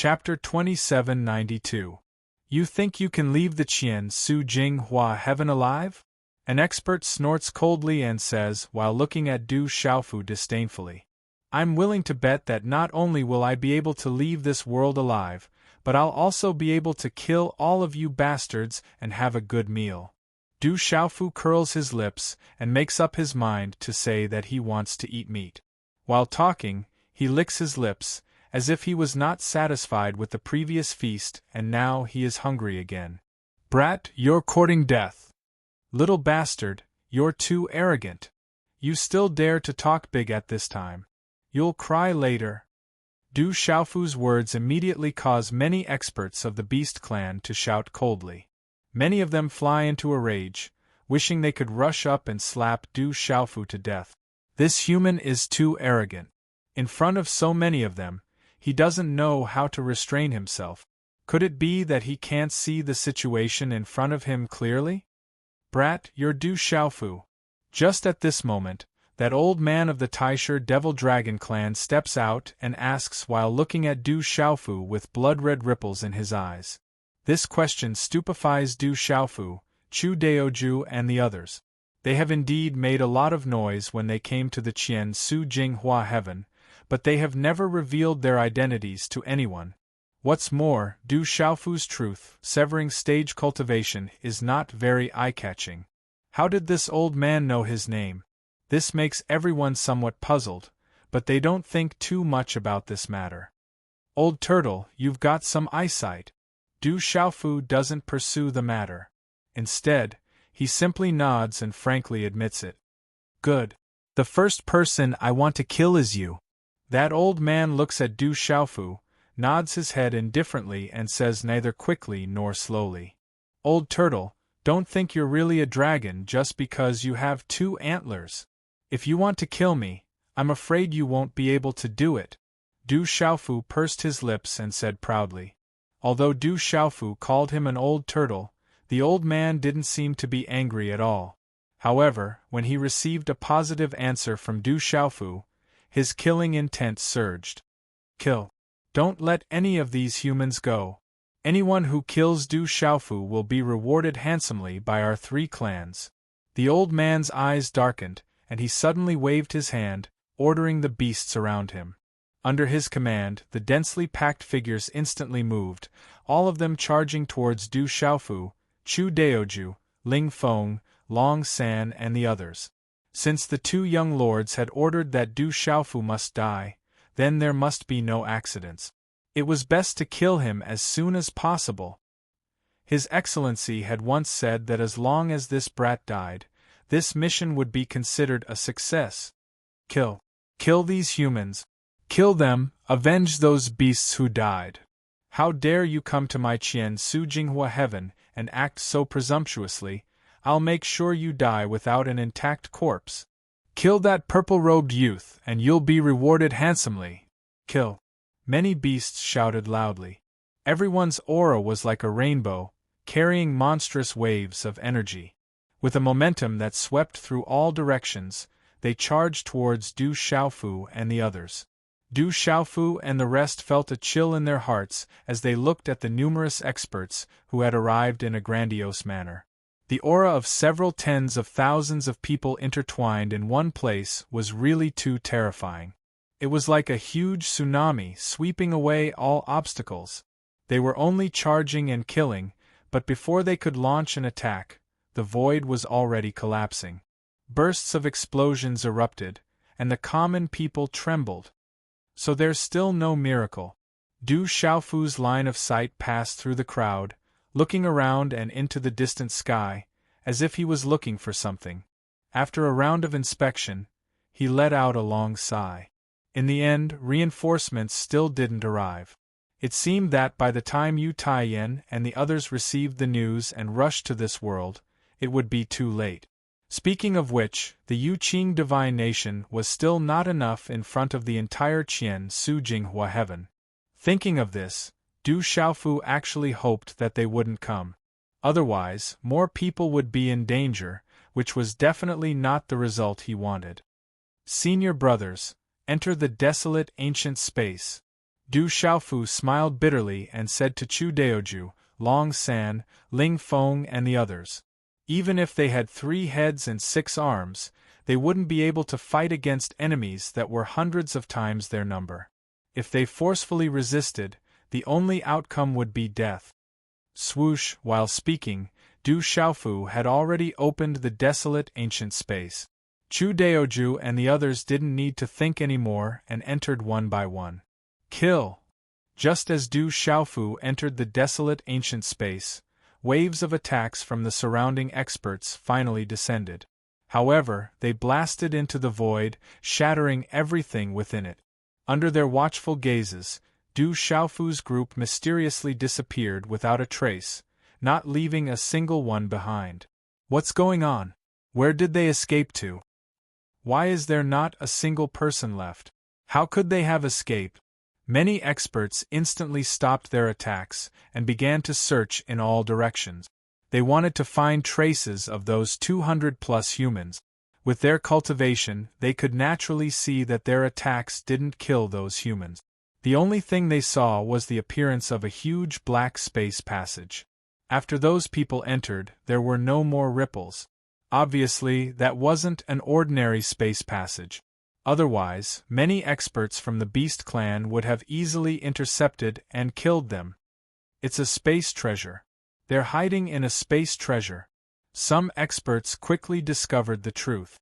Chapter 2792. You think you can leave the Qian Su Jing Hua heaven alive? An expert snorts coldly and says, while looking at Du Xiaofu disdainfully, I'm willing to bet that not only will I be able to leave this world alive, but I'll also be able to kill all of you bastards and have a good meal. Du Xiaofu curls his lips and makes up his mind to say that he wants to eat meat. While talking, he licks his lips, as if he was not satisfied with the previous feast and now he is hungry again. Brat, you're courting death. Little bastard, you're too arrogant. You still dare to talk big at this time. You'll cry later. Du Xiaofu's words immediately cause many experts of the Beast clan to shout coldly. Many of them fly into a rage, wishing they could rush up and slap Du Xiaofu to death. This human is too arrogant. In front of so many of them, he doesn't know how to restrain himself. Could it be that he can't see the situation in front of him clearly? Brat, you're Du Xiaofu. Just at this moment, that old man of the Taisher Devil Dragon clan steps out and asks while looking at Du Xiaofu with blood-red ripples in his eyes. This question stupefies Du Xiaofu, Chu Daoju and the others. They have indeed made a lot of noise when they came to the Qian Su Jing Hua heaven, but they have never revealed their identities to anyone. What's more, Du Xiaofu's truth-severing stage cultivation is not very eye-catching. How did this old man know his name? This makes everyone somewhat puzzled, but they don't think too much about this matter. Old turtle, you've got some eyesight. Du Xiaofu doesn't pursue the matter. Instead, he simply nods and frankly admits it. Good. The first person I want to kill is you. That old man looks at Du Xiaofu, nods his head indifferently and says neither quickly nor slowly. Old turtle, don't think you're really a dragon just because you have 2 antlers. If you want to kill me, I'm afraid you won't be able to do it. Du Xiaofu pursed his lips and said proudly. Although Du Xiaofu called him an old turtle, the old man didn't seem to be angry at all. However, when he received a positive answer from Du Xiaofu, his killing intent surged. Kill. Don't let any of these humans go. Anyone who kills Du Xiaofu will be rewarded handsomely by our 3 clans. The old man's eyes darkened, and he suddenly waved his hand, ordering the beasts around him. Under his command, the densely packed figures instantly moved, all of them charging towards Du Xiaofu, Chu Daoju, Ling Feng, Long San and the others. Since the 2 young lords had ordered that Du Xiaofu must die, then there must be no accidents. It was best to kill him as soon as possible. His Excellency had once said that as long as this brat died, this mission would be considered a success. Kill. Kill these humans. Kill them, avenge those beasts who died. How dare you come to my Qian Su Jinghua heaven and act so presumptuously? I'll make sure you die without an intact corpse. Kill that purple-robed youth and you'll be rewarded handsomely. Kill. Many beasts shouted loudly. Everyone's aura was like a rainbow, carrying monstrous waves of energy. With a momentum that swept through all directions, they charged towards Du Xiaofu and the others. Du Xiaofu and the rest felt a chill in their hearts as they looked at the numerous experts who had arrived in a grandiose manner. The aura of several tens of thousands of people intertwined in one place was really too terrifying. It was like a huge tsunami sweeping away all obstacles. They were only charging and killing, but before they could launch an attack, the void was already collapsing. Bursts of explosions erupted, and the common people trembled. So there's still no miracle. Du Xiaofu's line of sight passed through the crowd, looking around and into the distant sky, as if he was looking for something. After a round of inspection, he let out a long sigh. In the end, reinforcements still didn't arrive. It seemed that by the time Yu Taiyan and the others received the news and rushed to this world, it would be too late. Speaking of which, the Yu Qing divine nation was still not enough in front of the entire Qian Su Jinghua heaven. Thinking of this, Du Xiaofu actually hoped that they wouldn't come. Otherwise, more people would be in danger, which was definitely not the result he wanted. Senior brothers, enter the desolate ancient space. Du Xiaofu smiled bitterly and said to Chu Daoju, Long San, Ling Feng and the others. Even if they had 3 heads and 6 arms, they wouldn't be able to fight against enemies that were hundreds of times their number. If they forcefully resisted, the only outcome would be death. Swoosh, while speaking, Du Xiaofu had already opened the desolate ancient space. Chu Daoju and the others didn't need to think anymore and entered one by one. Kill! Just as Du Xiaofu entered the desolate ancient space, waves of attacks from the surrounding experts finally descended. However, they blasted into the void, shattering everything within it. Under their watchful gazes, Du Xiaofu's group mysteriously disappeared without a trace, not leaving a single one behind. What's going on? Where did they escape to? Why is there not a single person left? How could they have escaped? Many experts instantly stopped their attacks and began to search in all directions. They wanted to find traces of those 200+ humans. With their cultivation, they could naturally see that their attacks didn't kill those humans. The only thing they saw was the appearance of a huge black space passage. After those people entered, there were no more ripples. Obviously, that wasn't an ordinary space passage. Otherwise, many experts from the Beast Clan would have easily intercepted and killed them. It's a space treasure. They're hiding in a space treasure. Some experts quickly discovered the truth.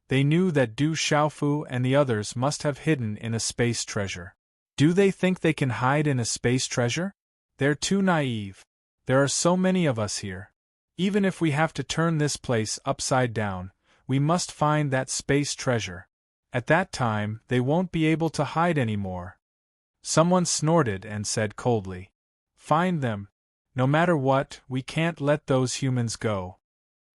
They knew that Du Xiaofu and the others must have hidden in a space treasure. Do they think they can hide in a space treasure? They're too naive. There are so many of us here. Even if we have to turn this place upside down, we must find that space treasure. At that time, they won't be able to hide anymore. Someone snorted and said coldly, Find them. No matter what, we can't let those humans go.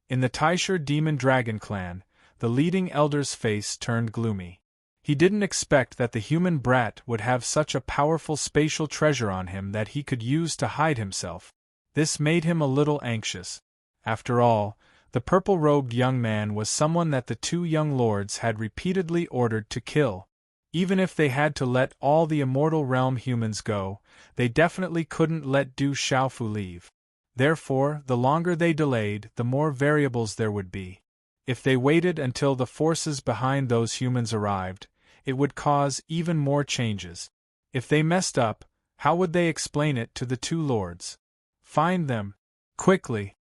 In the Taisher Demon Dragon clan, the leading elder's face turned gloomy. He didn't expect that the human brat would have such a powerful spatial treasure on him that he could use to hide himself. This made him a little anxious. After all, the purple-robed young man was someone that the 2 young lords had repeatedly ordered to kill. Even if they had to let all the immortal realm humans go, they definitely couldn't let Du Xiaofu leave. Therefore, the longer they delayed, the more variables there would be. If they waited until the forces behind those humans arrived, it would cause even more changes. If they messed up, how would they explain it to the 2 lords? Find them. Quickly.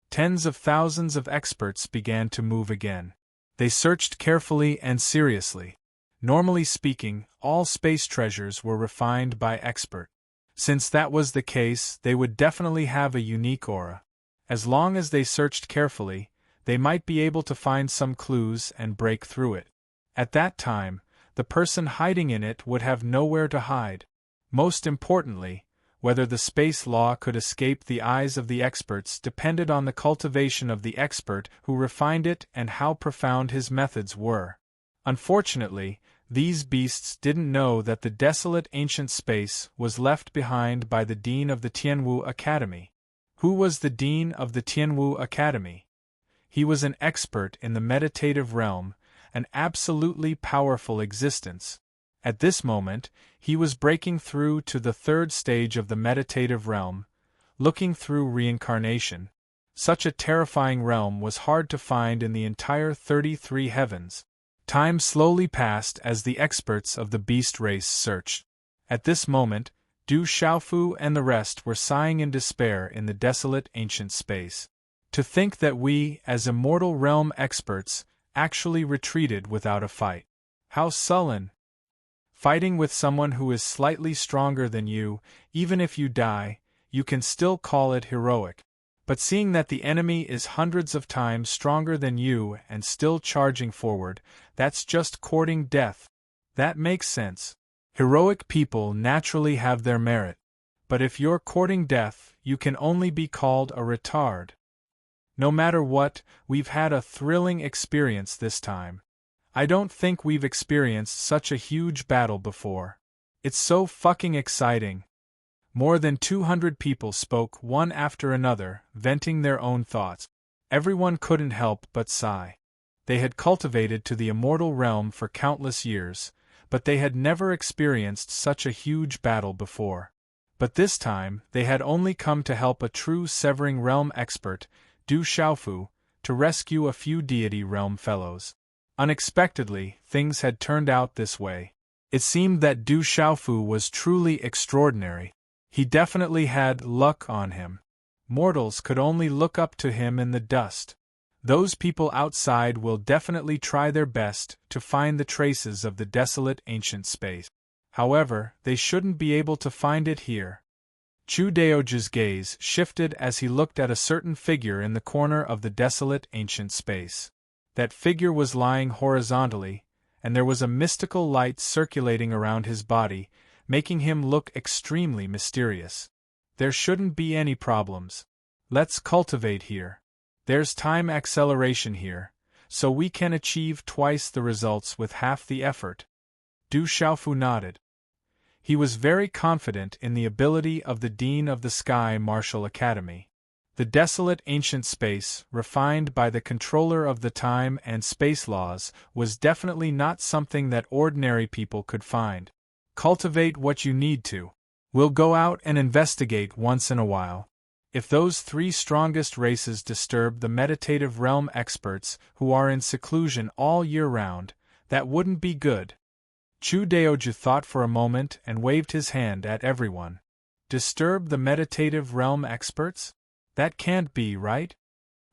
Tens of thousands of experts began to move again. They searched carefully and seriously. Normally speaking, all space treasures were refined by expert. Since that was the case, they would definitely have a unique aura. As long as they searched carefully, they might be able to find some clues and break through it. At that time, the person hiding in it would have nowhere to hide. Most importantly, whether the space law could escape the eyes of the experts depended on the cultivation of the expert who refined it and how profound his methods were. Unfortunately, these beasts didn't know that the desolate ancient space was left behind by the dean of the Tianwu Academy. Who was the dean of the Tianwu Academy? He was an expert in the meditative realm, an absolutely powerful existence. At this moment, he was breaking through to the 3rd stage of the meditative realm, looking through reincarnation. Such a terrifying realm was hard to find in the entire 33 heavens. Time slowly passed as the experts of the beast race searched. At this moment, Du Xiaofu and the rest were sighing in despair in the desolate ancient space. To think that we, as immortal realm experts, actually retreated without a fight. How sullen! Fighting with someone who is slightly stronger than you, even if you die, you can still call it heroic. But seeing that the enemy is hundreds of times stronger than you and still charging forward, that's just courting death. That makes sense. Heroic people naturally have their merit. But if you're courting death, you can only be called a retard. No matter what, we've had a thrilling experience this time. I don't think we've experienced such a huge battle before. It's so fucking exciting. More than 200 people spoke one after another, venting their own thoughts. Everyone couldn't help but sigh. They had cultivated to the immortal realm for countless years, but they had never experienced such a huge battle before. But this time, they had only come to help a true Severing Realm expert, Du Xiaofu, to rescue a few deity realm fellows. Unexpectedly, things had turned out this way. It seemed that Du Xiaofu was truly extraordinary. He definitely had luck on him. Mortals could only look up to him in the dust. Those people outside will definitely try their best to find the traces of the desolate ancient space. However, they shouldn't be able to find it here. Chu Daoju's gaze shifted as he looked at a certain figure in the corner of the desolate ancient space. That figure was lying horizontally, and there was a mystical light circulating around his body, making him look extremely mysterious. There shouldn't be any problems. Let's cultivate here. There's time acceleration here, so we can achieve twice the results with half the effort. Du Xiaofu nodded. He was very confident in the ability of the Dean of the Sky Martial Academy. The desolate ancient space, refined by the controller of the time and space laws, was definitely not something that ordinary people could find. Cultivate what you need to. We'll go out and investigate once in a while. If those three strongest races disturb the meditative realm experts who are in seclusion all year round, that wouldn't be good. Chu Daoju thought for a moment and waved his hand at everyone. Disturb the meditative realm experts? That can't be, right?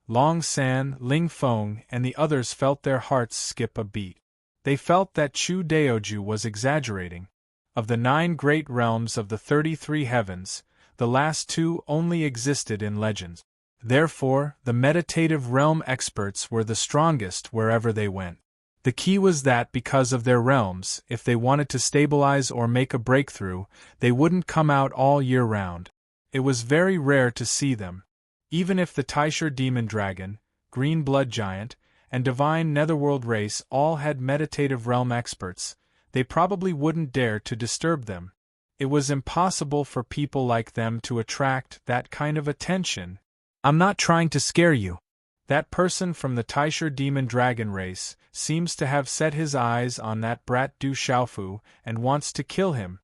Long San, Ling Feng, and the others felt their hearts skip a beat. They felt that Chu Daoju was exaggerating. Of the 9 great realms of the 33 heavens, the last 2 only existed in legends. Therefore, the meditative realm experts were the strongest wherever they went. The key was that because of their realms, if they wanted to stabilize or make a breakthrough, they wouldn't come out all year round. It was very rare to see them. Even if the Taisher Demon Dragon, Green Blood Giant, and Divine Netherworld Race all had meditative realm experts, they probably wouldn't dare to disturb them. It was impossible for people like them to attract that kind of attention. I'm not trying to scare you. That person from the Taisher Demon Dragon race seems to have set his eyes on that brat Du Xiaofu and wants to kill him,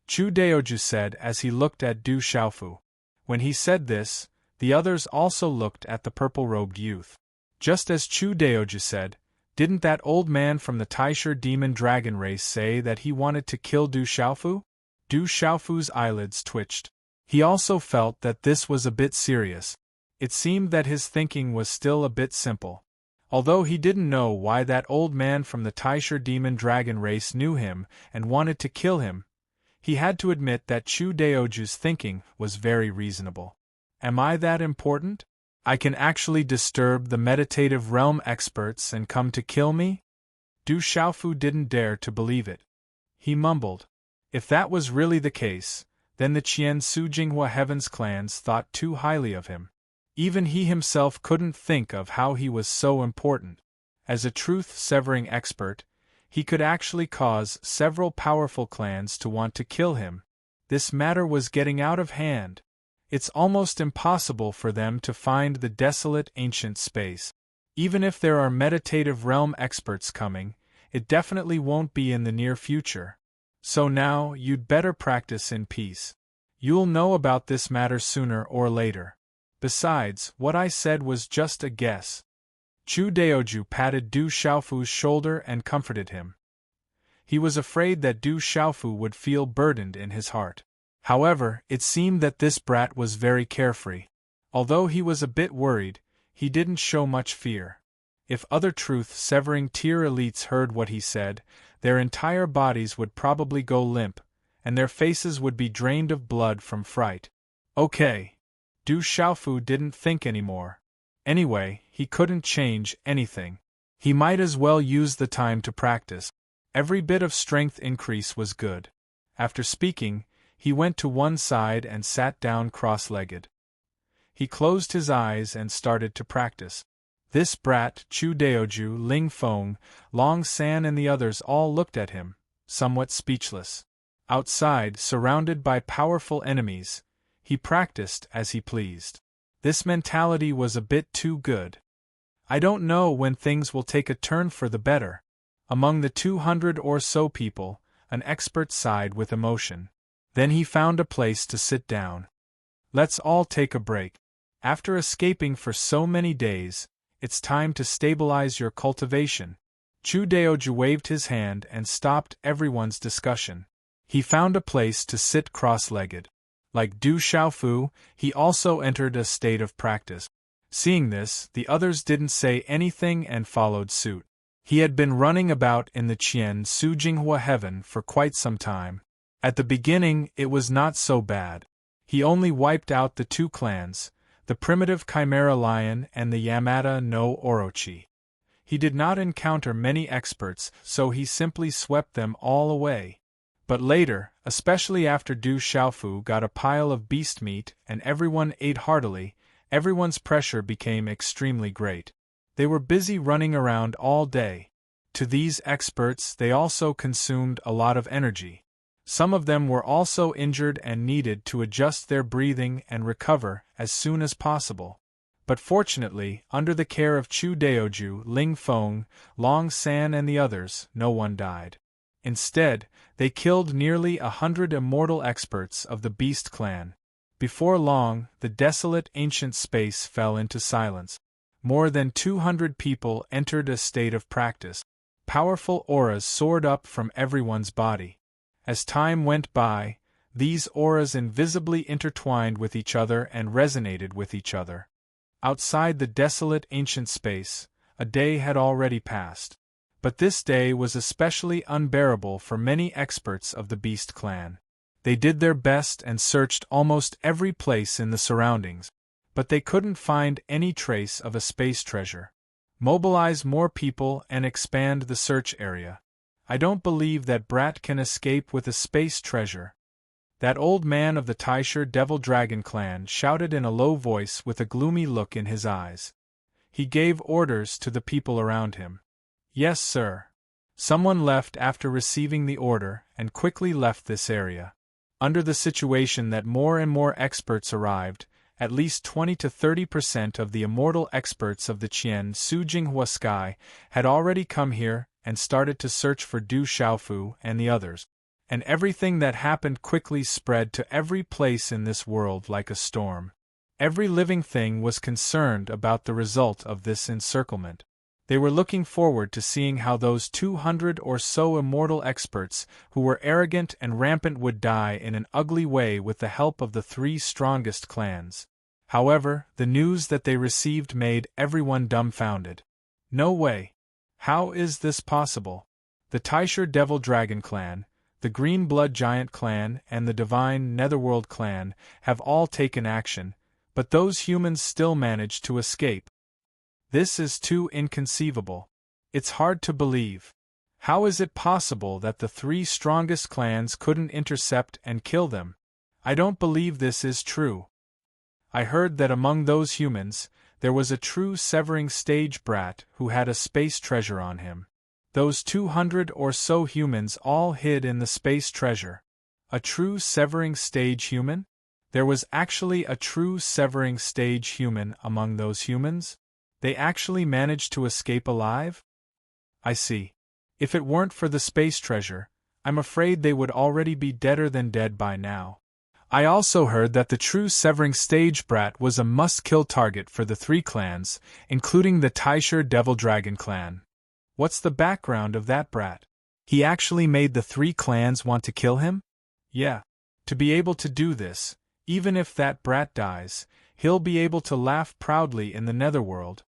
Chu Daoju said as he looked at Du Xiaofu. When he said this, the others also looked at the purple-robed youth. Just as Chu Daoju said, didn't that old man from the Taisher Demon Dragon race say that he wanted to kill Du Xiaofu? Du Xiaofu's eyelids twitched. He also felt that this was a bit serious. It seemed that his thinking was still a bit simple. Although he didn't know why that old man from the Taisher Demon Dragon race knew him and wanted to kill him, he had to admit that Chu Daoju's thinking was very reasonable. Am I that important? I can actually disturb the meditative realm experts and come to kill me? Du Xiaofu didn't dare to believe it. He mumbled. If that was really the case, then the Qian Su Jinghua Heavens clans thought too highly of him. Even he himself couldn't think of how he was so important. As a truth-severing expert, he could actually cause several powerful clans to want to kill him. This matter was getting out of hand. It's almost impossible for them to find the desolate ancient space. Even if there are meditative realm experts coming, it definitely won't be in the near future. So now, you'd better practice in peace. You'll know about this matter sooner or later. Besides, what I said was just a guess. Chu Daoju patted Du Xiaofu's shoulder and comforted him. He was afraid that Du Xiaofu would feel burdened in his heart. However, it seemed that this brat was very carefree. Although he was a bit worried, he didn't show much fear. If other truth-severing tier elites heard what he said, their entire bodies would probably go limp, and their faces would be drained of blood from fright. Okay. Du Xiaofu didn't think anymore. Anyway, he couldn't change anything. He might as well use the time to practice. Every bit of strength increase was good. After speaking, he went to one side and sat down cross-legged. He closed his eyes and started to practice. This brat, Chu Daoju, Ling Feng, Long San and the others all looked at him, somewhat speechless. Outside, surrounded by powerful enemies, he practiced as he pleased. This mentality was a bit too good. I don't know when things will take a turn for the better. Among the 200 or so people, an expert sighed with emotion. Then he found a place to sit down. Let's all take a break. After escaping for so many days, it's time to stabilize your cultivation. Chu Daoju waved his hand and stopped everyone's discussion. He found a place to sit cross-legged. Like Du Xiaofu, he also entered a state of practice. Seeing this, the others didn't say anything and followed suit. He had been running about in the Qian Su Jinghua heaven for quite some time. At the beginning, it was not so bad. He only wiped out the 2 clans, the primitive Chimera Lion and the Yamata no Orochi. He did not encounter many experts, so he simply swept them all away. But later, especially after Du Xiaofu got a pile of beast meat and everyone ate heartily, everyone's pressure became extremely great. They were busy running around all day. To these experts, they also consumed a lot of energy. Some of them were also injured and needed to adjust their breathing and recover as soon as possible. But fortunately, under the care of Chu Daoju, Ling Feng, Long San and the others, no one died. Instead, they killed nearly 100 immortal experts of the Beast clan. Before long, the desolate ancient space fell into silence. More than 200 people entered a state of practice. Powerful auras soared up from everyone's body. As time went by, these auras invisibly intertwined with each other and resonated with each other. Outside the desolate ancient space, a day had already passed. But this day was especially unbearable for many experts of the Beast clan. They did their best and searched almost every place in the surroundings, but they couldn't find any trace of a space treasure. Mobilize more people and expand the search area. I don't believe that brat can escape with a space treasure. That old man of the Taisher Devil Dragon clan shouted in a low voice with a gloomy look in his eyes. He gave orders to the people around him. Yes, sir. Someone left after receiving the order and quickly left this area. Under the situation that more and more experts arrived, at least 20 to 30% of the immortal experts of the Qian Su Jinghua sky had already come here and started to search for Du Xiaofu and the others. And everything that happened quickly spread to every place in this world like a storm. Every living thing was concerned about the result of this encirclement. They were looking forward to seeing how those 200 or so immortal experts who were arrogant and rampant would die in an ugly way with the help of the 3 strongest clans. However, the news that they received made everyone dumbfounded. No way. How is this possible? The Taisher Devil Dragon clan, the Green Blood Giant clan and the Divine Netherworld clan have all taken action, but those humans still managed to escape. This is too inconceivable. It's hard to believe. How is it possible that the 3 strongest clans couldn't intercept and kill them? I don't believe this is true. I heard that among those humans, there was a true severing stage brat who had a space treasure on him. Those 200 or so humans all hid in the space treasure. A true severing stage human? There was actually a true severing stage human among those humans? They actually managed to escape alive? I see. If it weren't for the space treasure, I'm afraid they would already be deader than dead by now. I also heard that the true severing stage brat was a must-kill target for the 3 clans, including the Taisher Devil Dragon clan. What's the background of that brat? He actually made the 3 clans want to kill him? Yeah. To be able to do this, even if that brat dies, he'll be able to laugh proudly in the netherworld.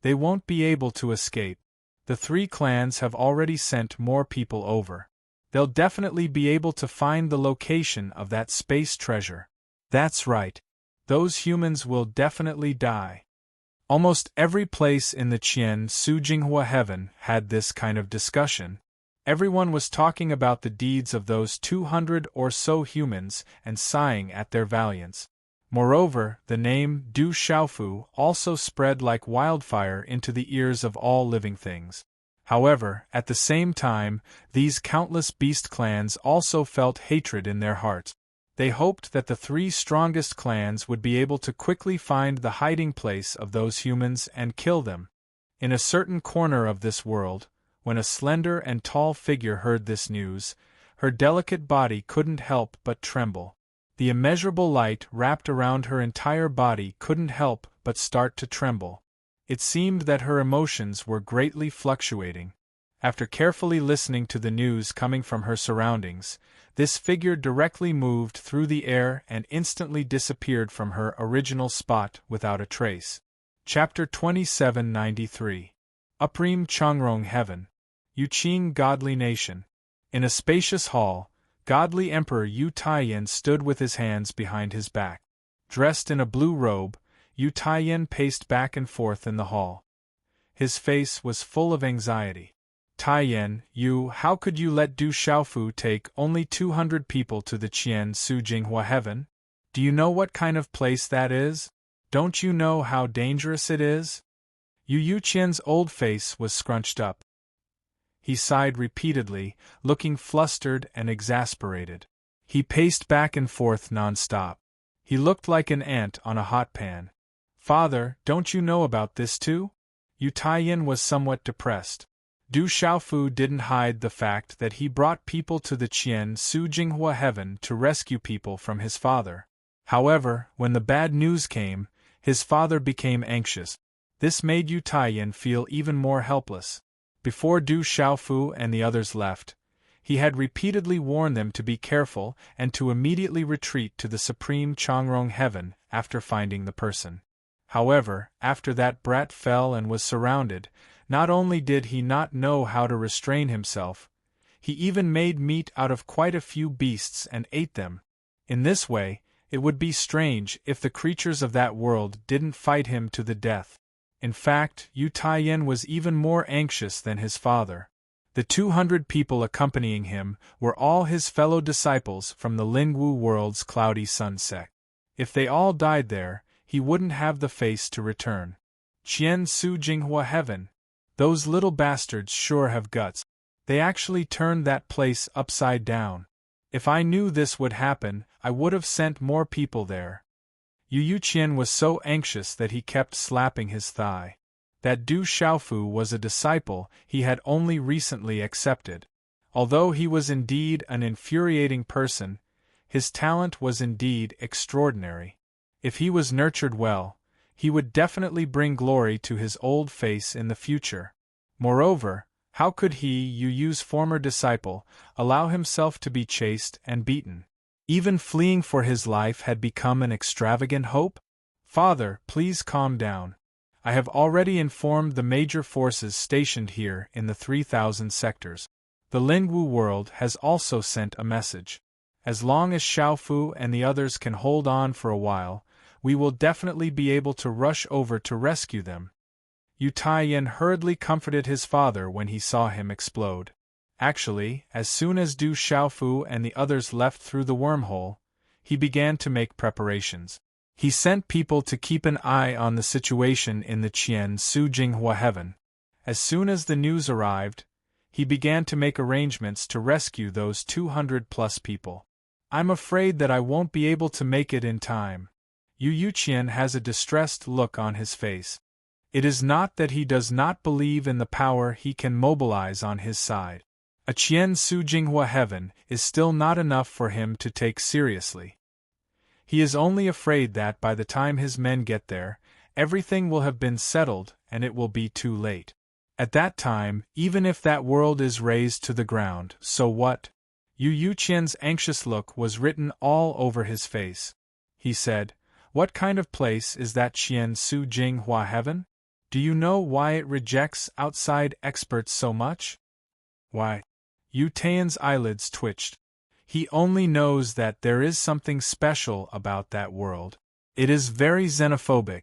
They won't be able to escape. The 3 clans have already sent more people over. They'll definitely be able to find the location of that space treasure. That's right. Those humans will definitely die. Almost every place in the Qian Su Jinghua heaven had this kind of discussion. Everyone was talking about the deeds of those 200 or so humans and sighing at their valiance. Moreover, the name Du Xiaofu also spread like wildfire into the ears of all living things. However, at the same time, these countless beast clans also felt hatred in their hearts. They hoped that the 3 strongest clans would be able to quickly find the hiding place of those humans and kill them. In a certain corner of this world, When a slender and tall figure heard this news, her delicate body couldn't help but tremble. The immeasurable light wrapped around her entire body couldn't help but start to tremble. It seemed that her emotions were greatly fluctuating. After carefully listening to the news coming from her surroundings, this figure directly moved through the air and instantly disappeared from her original spot without a trace. Chapter 2793. Uprim Changrong Heaven. Yuqing Godly Nation. In a spacious hall, godly Emperor Yu Taiyan stood with his hands behind his back. Dressed in a blue robe, Yu Taiyan paced back and forth in the hall. His face was full of anxiety. Taiyan, how could you let Du Xiaofu take only 200 people to the Qian Su Jinghua Heaven? Do you know what kind of place that is? Don't you know how dangerous it is? Yu Qian's old face was scrunched up. He sighed repeatedly, looking flustered and exasperated. He paced back and forth non-stop. He looked like an ant on a hot pan. Father, don't you know about this too? Yu Taiyan was somewhat depressed. Du Xiaofu didn't hide the fact that he brought people to the Qian Su Jinghua Heaven to rescue people from his father. However, when the bad news came, his father became anxious. This made Yu Taiyan feel even more helpless. Before Du Xiaofu and the others left, he had repeatedly warned them to be careful and to immediately retreat to the Supreme Changrong Heaven after finding the person. However, after that brat fell and was surrounded, not only did he not know how to restrain himself, he even made meat out of quite a few beasts and ate them. In this way, it would be strange if the creatures of that world didn't fight him to the death. In fact, Yu Taiyan was even more anxious than his father. The 200 people accompanying him were all his fellow disciples from the Lingwu world's cloudy sun sect. If they all died there, he wouldn't have the face to return. Qian Su Jinghua Heaven. Those little bastards sure have guts. They actually turned that place upside down. If I knew this would happen, I would have sent more people there. Yu Qian was so anxious that he kept slapping his thigh. That Du Xiaofu was a disciple he had only recently accepted. Although he was indeed an infuriating person, his talent was indeed extraordinary. If he was nurtured well, he would definitely bring glory to his old face in the future. Moreover, how could he, Yu's former disciple, allow himself to be chased and beaten? Even fleeing for his life had become an extravagant hope? Father, please calm down. I have already informed the major forces stationed here in the 3,000 sectors. The Lingwu world has also sent a message. As long as Xiaofu and the others can hold on for a while, we will definitely be able to rush over to rescue them. Yu Taiyan hurriedly comforted his father when he saw him explode. Actually, as soon as Du Xiaofu and the others left through the wormhole, he began to make preparations. He sent people to keep an eye on the situation in the Qian Su Jinghua Heaven. As soon as the news arrived, he began to make arrangements to rescue those 200+ people. I'm afraid that I won't be able to make it in time. Yu Qian has a distressed look on his face. It is not that he does not believe in the power he can mobilize on his side. A Qian Su Jinghua Heaven is still not enough for him to take seriously. He is only afraid that by the time his men get there, everything will have been settled and it will be too late. At that time, even if that world is razed to the ground, so what? Yu Qian's anxious look was written all over his face. He said, "What kind of place is that Qian Su Jinghua Heaven? Do you know why it rejects outside experts so much?" "Why?" Yu Taiyan's eyelids twitched. He only knows that there is something special about that world. It is very xenophobic.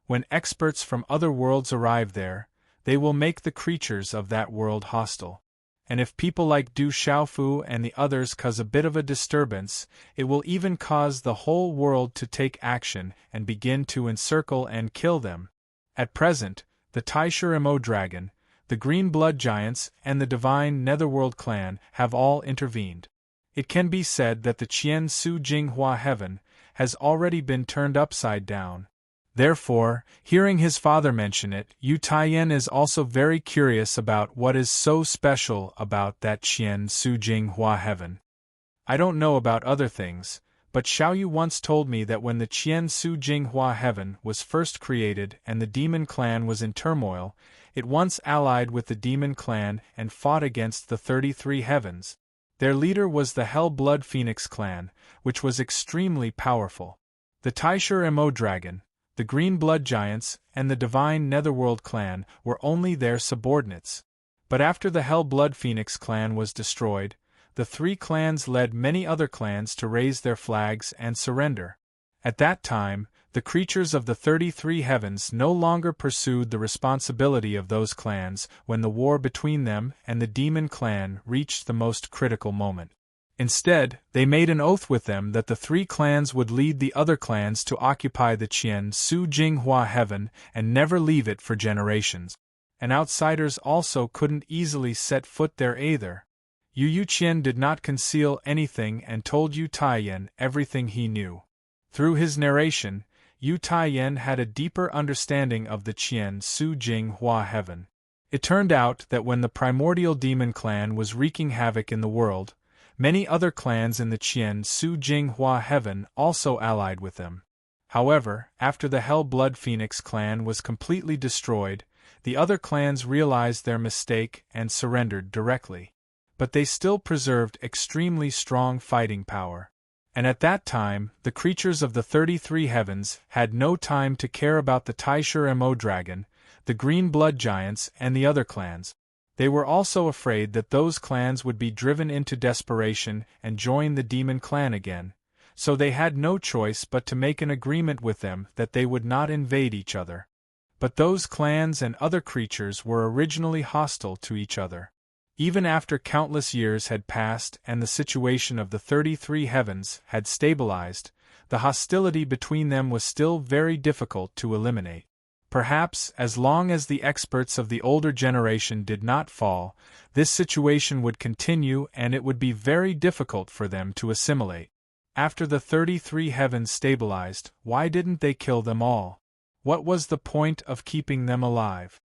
When experts from other worlds arrive there, they will make the creatures of that world hostile. And if people like Du Xiaofu and the others cause a bit of a disturbance, it will even cause the whole world to take action and begin to encircle and kill them. At present, the Taisher Mo dragon, the Green Blood Giants and the Divine Netherworld clan have all intervened. It can be said that the Qian Su Jinghua Heaven has already been turned upside down. Therefore, hearing his father mention it, Yu Taiyan is also very curious about what is so special about that Qian Su Jing Hua heaven. I don't know about other things, but Xiaoyu once told me that when the Qian Su Jing Hua heaven was first created and the demon clan was in turmoil, it once allied with the demon clan and fought against the 33 heavens. Their leader was the Hell Blood Phoenix clan, which was extremely powerful. The Taisher Mo dragon, the Green Blood Giants, and the Divine Netherworld clan were only their subordinates. But after the Hell Blood Phoenix clan was destroyed, the three clans led many other clans to raise their flags and surrender. At that time, the creatures of the 33 heavens no longer pursued the responsibility of those clans when the war between them and the demon clan reached the most critical moment. Instead, they made an oath with them that the three clans would lead the other clans to occupy the Qian Su Jing Hua heaven and never leave it for generations. And outsiders also couldn't easily set foot there either. Yu Yuqian did not conceal anything and told Yu Taiyan everything he knew. Through his narration, Yu Taiyan had a deeper understanding of the Qian Su Jing Hua heaven. It turned out that when the primordial demon clan was wreaking havoc in the world, many other clans in the Qian Su Jing Hua heaven also allied with them. However, after the Hell Blood Phoenix clan was completely destroyed, the other clans realized their mistake and surrendered directly. But they still preserved extremely strong fighting power. And at that time, the creatures of the 33 heavens had no time to care about the Taisher Mo dragon, the Green Blood Giants, and the other clans. They were also afraid that those clans would be driven into desperation and join the demon clan again, so they had no choice but to make an agreement with them that they would not invade each other. But those clans and other creatures were originally hostile to each other. Even after countless years had passed and the situation of the 33 heavens had stabilized, the hostility between them was still very difficult to eliminate. Perhaps, as long as the experts of the older generation did not fall, this situation would continue and it would be very difficult for them to assimilate. After the 33 heavens stabilized, why didn't they kill them all? What was the point of keeping them alive?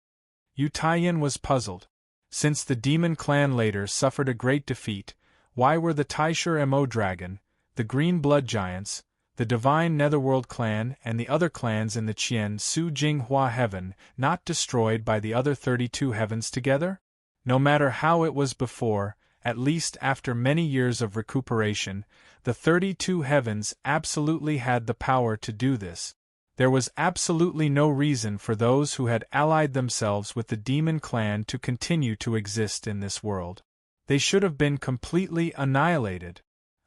Yu Taiyan was puzzled. Since the demon clan later suffered a great defeat, why were the Taisher Mo dragon, the Green Blood Giants, the Divine Netherworld clan and the other clans in the Qian Su Jing Hua heaven not destroyed by the other 32 heavens together? No matter how it was before, at least after many years of recuperation, the 32 heavens absolutely had the power to do this. There was absolutely no reason for those who had allied themselves with the demon clan to continue to exist in this world. They should have been completely annihilated.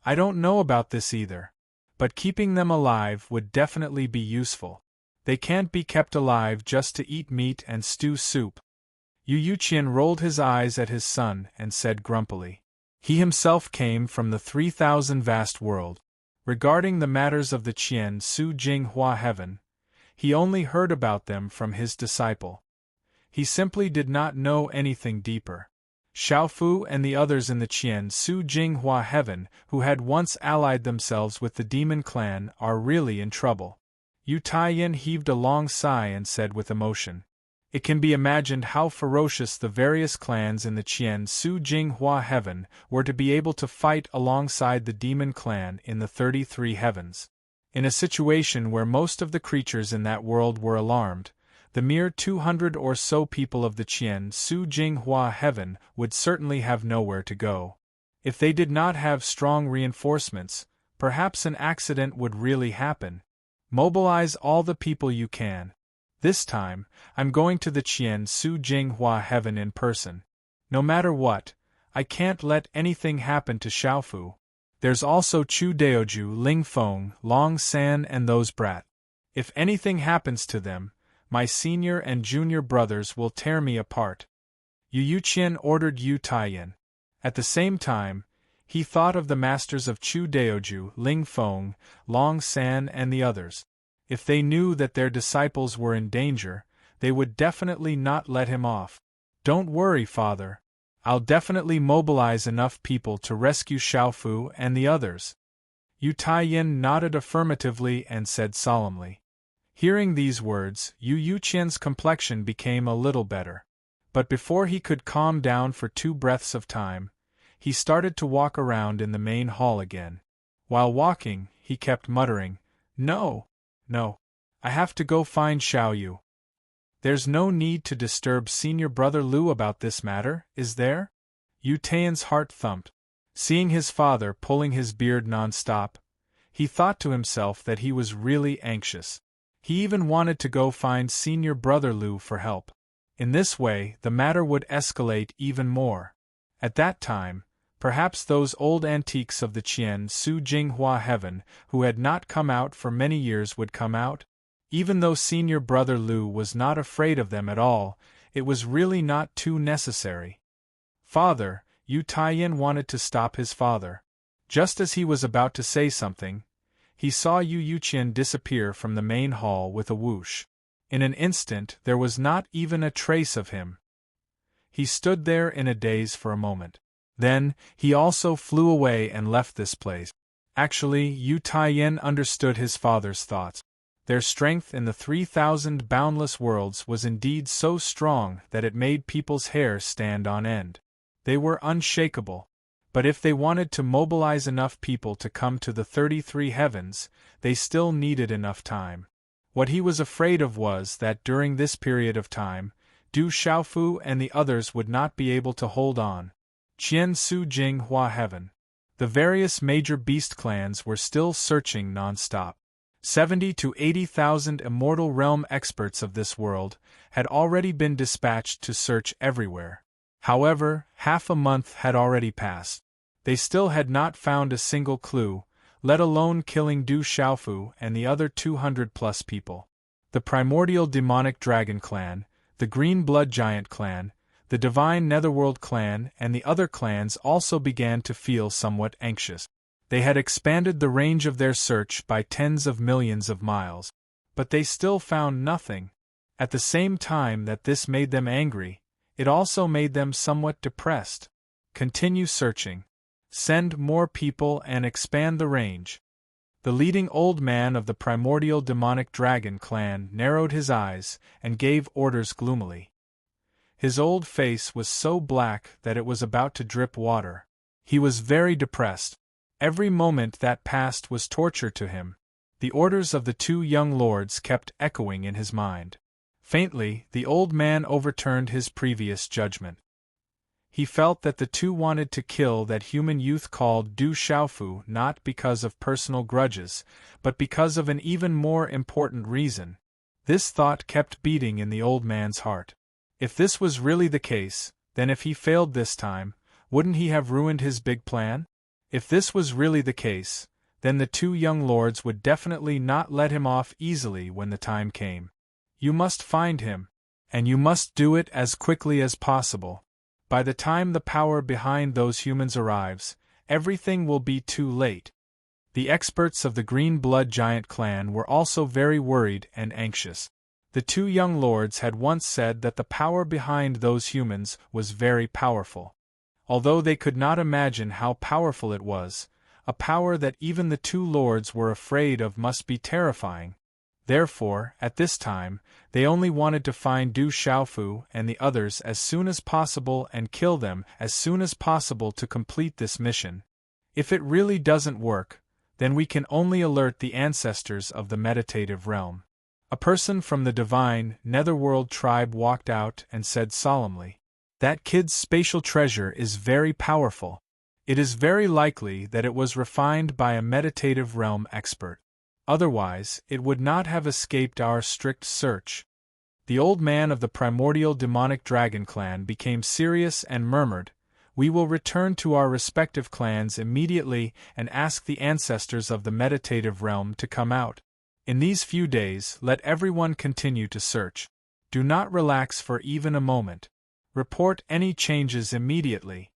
I don't know about this either. But keeping them alive would definitely be useful. They can't be kept alive just to eat meat and stew soup. Yu Yuqian rolled his eyes at his son and said grumpily. He himself came from the 3,000 vast world. Regarding the matters of the Qian Su Jing Hua heaven, he only heard about them from his disciple. He simply did not know anything deeper. Xiaofu and the others in the Qian Su Jing Hua heaven who had once allied themselves with the demon clan are really in trouble. Yu Taiyan heaved a long sigh and said with emotion. It can be imagined how ferocious the various clans in the Qian Su Jing Hua heaven were to be able to fight alongside the demon clan in the 33 heavens. In a situation where most of the creatures in that world were alarmed, the mere 200 or so people of the Qian Su Jing Hua heaven would certainly have nowhere to go. If they did not have strong reinforcements, perhaps an accident would really happen. Mobilize all the people you can. This time, I'm going to the Qian Su Jing Hua heaven in person. No matter what, I can't let anything happen to Xiaofu. There's also Chu Daoju, Ling Feng, Long San and those brat. If anything happens to them, my senior and junior brothers will tear me apart. Yu Yuqian ordered Yu Taiyan. At the same time, he thought of the masters of Chu Daoju, Ling Feng, Long San and the others. If they knew that their disciples were in danger, they would definitely not let him off. Don't worry, father. I'll definitely mobilize enough people to rescue Xiaofu and the others. Yu Taiyan nodded affirmatively and said solemnly. Hearing these words, Yu Qian's complexion became a little better. But before he could calm down for 2 breaths of time, he started to walk around in the main hall again. While walking, he kept muttering, "No, no. I have to go find Xiao Yu. There's no need to disturb Senior Brother Lu about this matter, is there?" Yu Tian's heart thumped. Seeing his father pulling his beard non-stop, he thought to himself that he was really anxious. He even wanted to go find Senior Brother Lu for help. In this way, the matter would escalate even more. At that time, perhaps those old antiques of the Qian Su Jinghua heaven, who had not come out for many years, would come out. Even though Senior Brother Lu was not afraid of them at all, it was really not too necessary. "Father," Yu Tian wanted to stop his father. Just as he was about to say something, he saw Yu Qian disappear from the main hall with a whoosh. In an instant there was not even a trace of him. He stood there in a daze for a moment. Then, he also flew away and left this place. Actually, Yu Tian understood his father's thoughts. Their strength in the 3,000 boundless worlds was indeed so strong that it made people's hair stand on end. They were unshakable. But if they wanted to mobilize enough people to come to the 33 heavens, they still needed enough time. What he was afraid of was that during this period of time, Du Xiaofu and the others would not be able to hold on. Qian Su Jing Hua Heaven. The various major beast clans were still searching non-stop. 70 to 80,000 immortal realm experts of this world had already been dispatched to search everywhere. However, half a month had already passed. They still had not found a single clue, let alone killing Du Xiaofu and the other 200-plus people. The primordial demonic dragon clan, the green blood giant clan, the divine netherworld clan and the other clans also began to feel somewhat anxious. They had expanded the range of their search by tens of millions of miles. But they still found nothing. At the same time that this made them angry, it also made them somewhat depressed. Continue searching. Send more people and expand the range. The leading old man of the primordial demonic dragon clan narrowed his eyes and gave orders gloomily. His old face was so black that it was about to drip water. He was very depressed. Every moment that passed was torture to him. The orders of the 2 young lords kept echoing in his mind. Faintly, the old man overturned his previous judgment. He felt that the 2 wanted to kill that human youth called Du Xiaofu not because of personal grudges, but because of an even more important reason. This thought kept beating in the old man's heart. If this was really the case, then if he failed this time, wouldn't he have ruined his big plan? If this was really the case, then the 2 young lords would definitely not let him off easily when the time came. You must find him. And you must do it as quickly as possible. By the time the power behind those humans arrives, everything will be too late. The experts of the Green Blood Giant clan were also very worried and anxious. The 2 young lords had once said that the power behind those humans was very powerful. Although they could not imagine how powerful it was, a power that even the 2 lords were afraid of must be terrifying. Therefore, at this time, they only wanted to find Du Xiaofu and the others as soon as possible and kill them as soon as possible to complete this mission. If it really doesn't work, then we can only alert the ancestors of the meditative realm. A person from the divine netherworld tribe walked out and said solemnly, "That kid's spatial treasure is very powerful. It is very likely that it was refined by a meditative realm expert. Otherwise, it would not have escaped our strict search." The old man of the primordial demonic dragon clan became serious and murmured, "We will return to our respective clans immediately and ask the ancestors of the meditative realm to come out. In these few days, let everyone continue to search. Do not relax for even a moment. Report any changes immediately."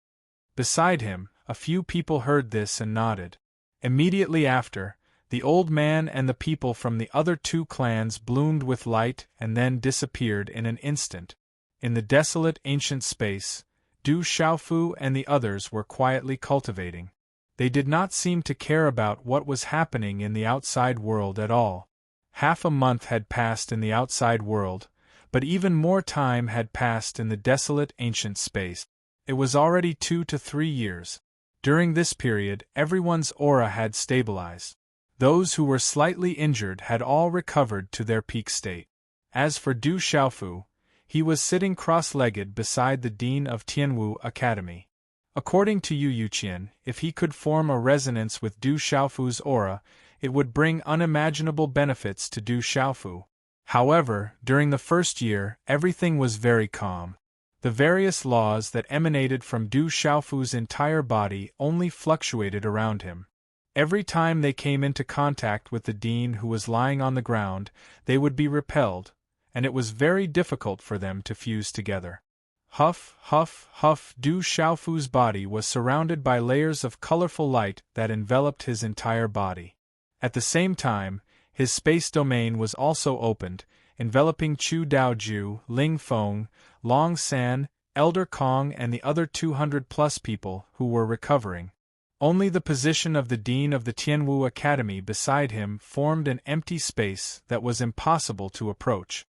Beside him, a few people heard this and nodded. Immediately after, the old man and the people from the other 2 clans bloomed with light and then disappeared in an instant. In the desolate ancient space, Du Xiaofu and the others were quietly cultivating. They did not seem to care about what was happening in the outside world at all. Half a month had passed in the outside world, but even more time had passed in the desolate ancient space. It was already 2 to 3 years. During this period, everyone's aura had stabilized. Those who were slightly injured had all recovered to their peak state. As for Du Xiaofu, he was sitting cross-legged beside the dean of Tianwu Academy. According to Yu Yuqian, if he could form a resonance with Du Xiaofu's aura, it would bring unimaginable benefits to Du Xiaofu. However, during the first year, everything was very calm. The various laws that emanated from Du Xiaofu's entire body only fluctuated around him. Every time they came into contact with the dean who was lying on the ground, they would be repelled, and it was very difficult for them to fuse together. Huff, huff, huff. Du Xiaofu's body was surrounded by layers of colorful light that enveloped his entire body. At the same time, his space domain was also opened, enveloping Chu Daoju, Ling Feng, Long San, Elder Kong and the other 200-plus people who were recovering. Only the position of the dean of the Tianwu Academy beside him formed an empty space that was impossible to approach.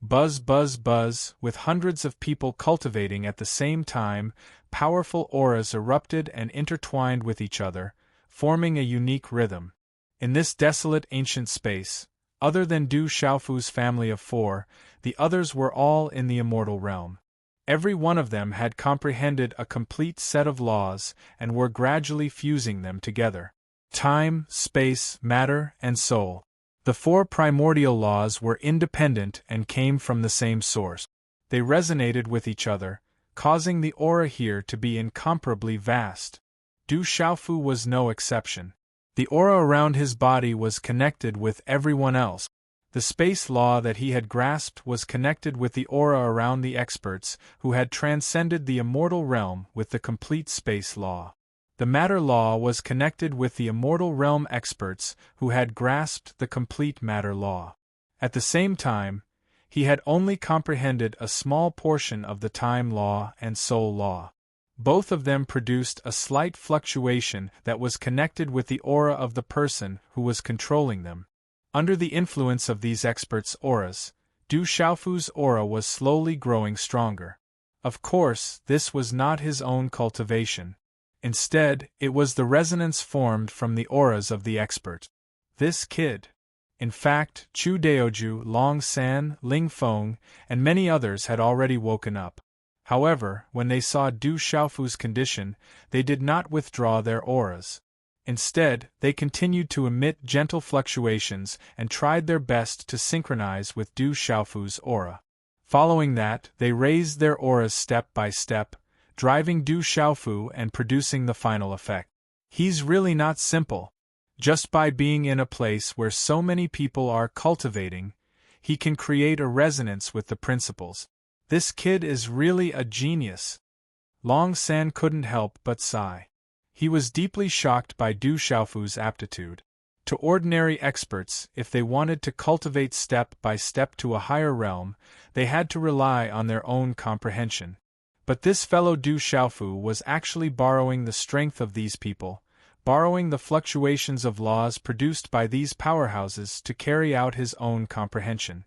Buzz, buzz, buzz, with hundreds of people cultivating at the same time, powerful auras erupted and intertwined with each other, forming a unique rhythm. In this desolate ancient space, other than Du Xiaofu's family of 4, the others were all in the immortal realm. Every one of them had comprehended a complete set of laws and were gradually fusing them together. Time, space, matter, and soul. The 4 primordial laws were independent and came from the same source. They resonated with each other, causing the aura here to be incomparably vast. Du Xiaofu was no exception. The aura around his body was connected with everyone else. The space law that he had grasped was connected with the aura around the experts who had transcended the immortal realm with the complete space law. The matter law was connected with the immortal realm experts who had grasped the complete matter law. At the same time, he had only comprehended a small portion of the time law and soul law. Both of them produced a slight fluctuation that was connected with the aura of the person who was controlling them. Under the influence of these experts' auras, Du Xiaofu's aura was slowly growing stronger. Of course, this was not his own cultivation. Instead, it was the resonance formed from the auras of the expert. This kid. In fact, Chu Daoju, Long San, Ling Feng, and many others had already woken up. However, when they saw Du Xiaofu's condition, they did not withdraw their auras. Instead, they continued to emit gentle fluctuations and tried their best to synchronize with Du Xiaofu's aura. Following that, they raised their auras step by step, driving Du Xiaofu and producing the final effect. He's really not simple. Just by being in a place where so many people are cultivating, he can create a resonance with the principles. This kid is really a genius. Long San couldn't help but sigh. He was deeply shocked by Du Xiaofu's aptitude. To ordinary experts, if they wanted to cultivate step by step to a higher realm, they had to rely on their own comprehension. But this fellow Du Xiaofu was actually borrowing the strength of these people, borrowing the fluctuations of laws produced by these powerhouses to carry out his own comprehension.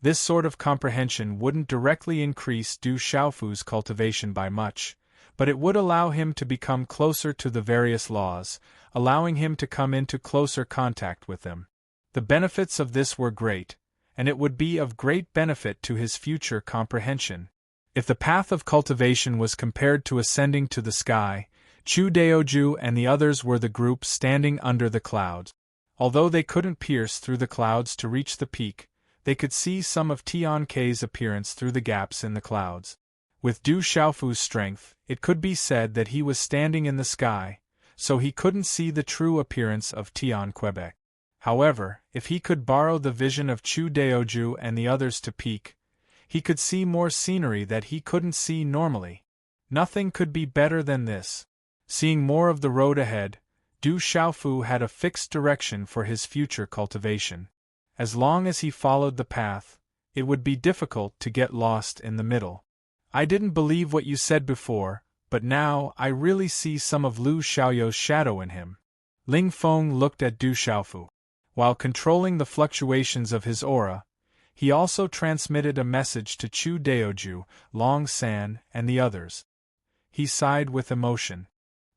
This sort of comprehension wouldn't directly increase Du Xiaofu's cultivation by much, but it would allow him to become closer to the various laws, allowing him to come into closer contact with them. The benefits of this were great, and it would be of great benefit to his future comprehension. If the path of cultivation was compared to ascending to the sky, Chu Daoju and the others were the group standing under the clouds. Although they couldn't pierce through the clouds to reach the peak, they could see some of Tian Kei's appearance through the gaps in the clouds. With Du Xiaofu's strength, it could be said that he was standing in the sky, so he couldn't see the true appearance of Tian Quebec. However, if he could borrow the vision of Chu Daoju and the others to peak, he could see more scenery that he couldn't see normally. Nothing could be better than this. Seeing more of the road ahead, Du Xiaofu had a fixed direction for his future cultivation. As long as he followed the path, it would be difficult to get lost in the middle. I didn't believe what you said before, but now I really see some of Lu Xiaoyou's shadow in him. Ling Feng looked at Du Xiaofu. While controlling the fluctuations of his aura, he also transmitted a message to Chu Daoju, Long San, and the others. He sighed with emotion.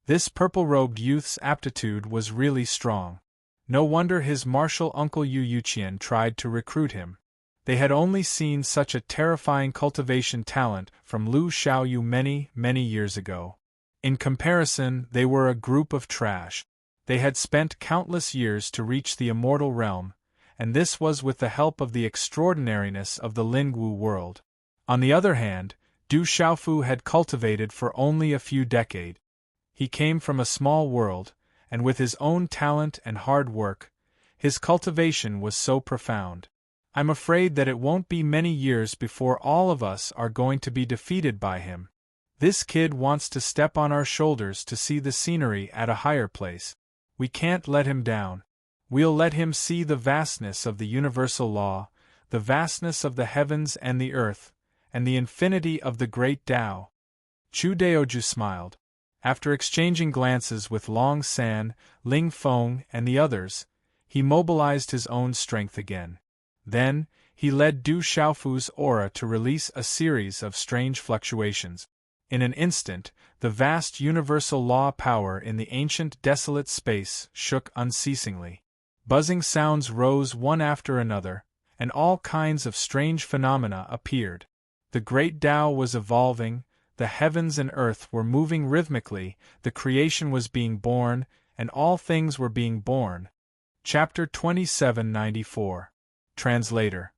This purple-robed youth's aptitude was really strong. No wonder his martial uncle Yu Yuqian tried to recruit him. They had only seen such a terrifying cultivation talent from Lu Xiaoyu many years ago. In comparison, they were a group of trash. They had spent countless years to reach the immortal realm, and this was with the help of the extraordinariness of the Lingwu world. On the other hand, Du Xiaofu had cultivated for only a few decades. He came from a small world, and with his own talent and hard work, his cultivation was so profound. I'm afraid that it won't be many years before all of us are going to be defeated by him. This kid wants to step on our shoulders to see the scenery at a higher place. We can't let him down. We'll let him see the vastness of the universal law, the vastness of the heavens and the earth, and the infinity of the great Tao. Chu Daoju smiled. After exchanging glances with Long San, Ling Feng, and the others, he mobilized his own strength again. Then, he led Du Xiaofu's aura to release a series of strange fluctuations. In an instant, the vast universal law power in the ancient desolate space shook unceasingly. Buzzing sounds rose one after another, and all kinds of strange phenomena appeared. The great Tao was evolving, the heavens and earth were moving rhythmically, the creation was being born, and all things were being born. Chapter 2794. Translator.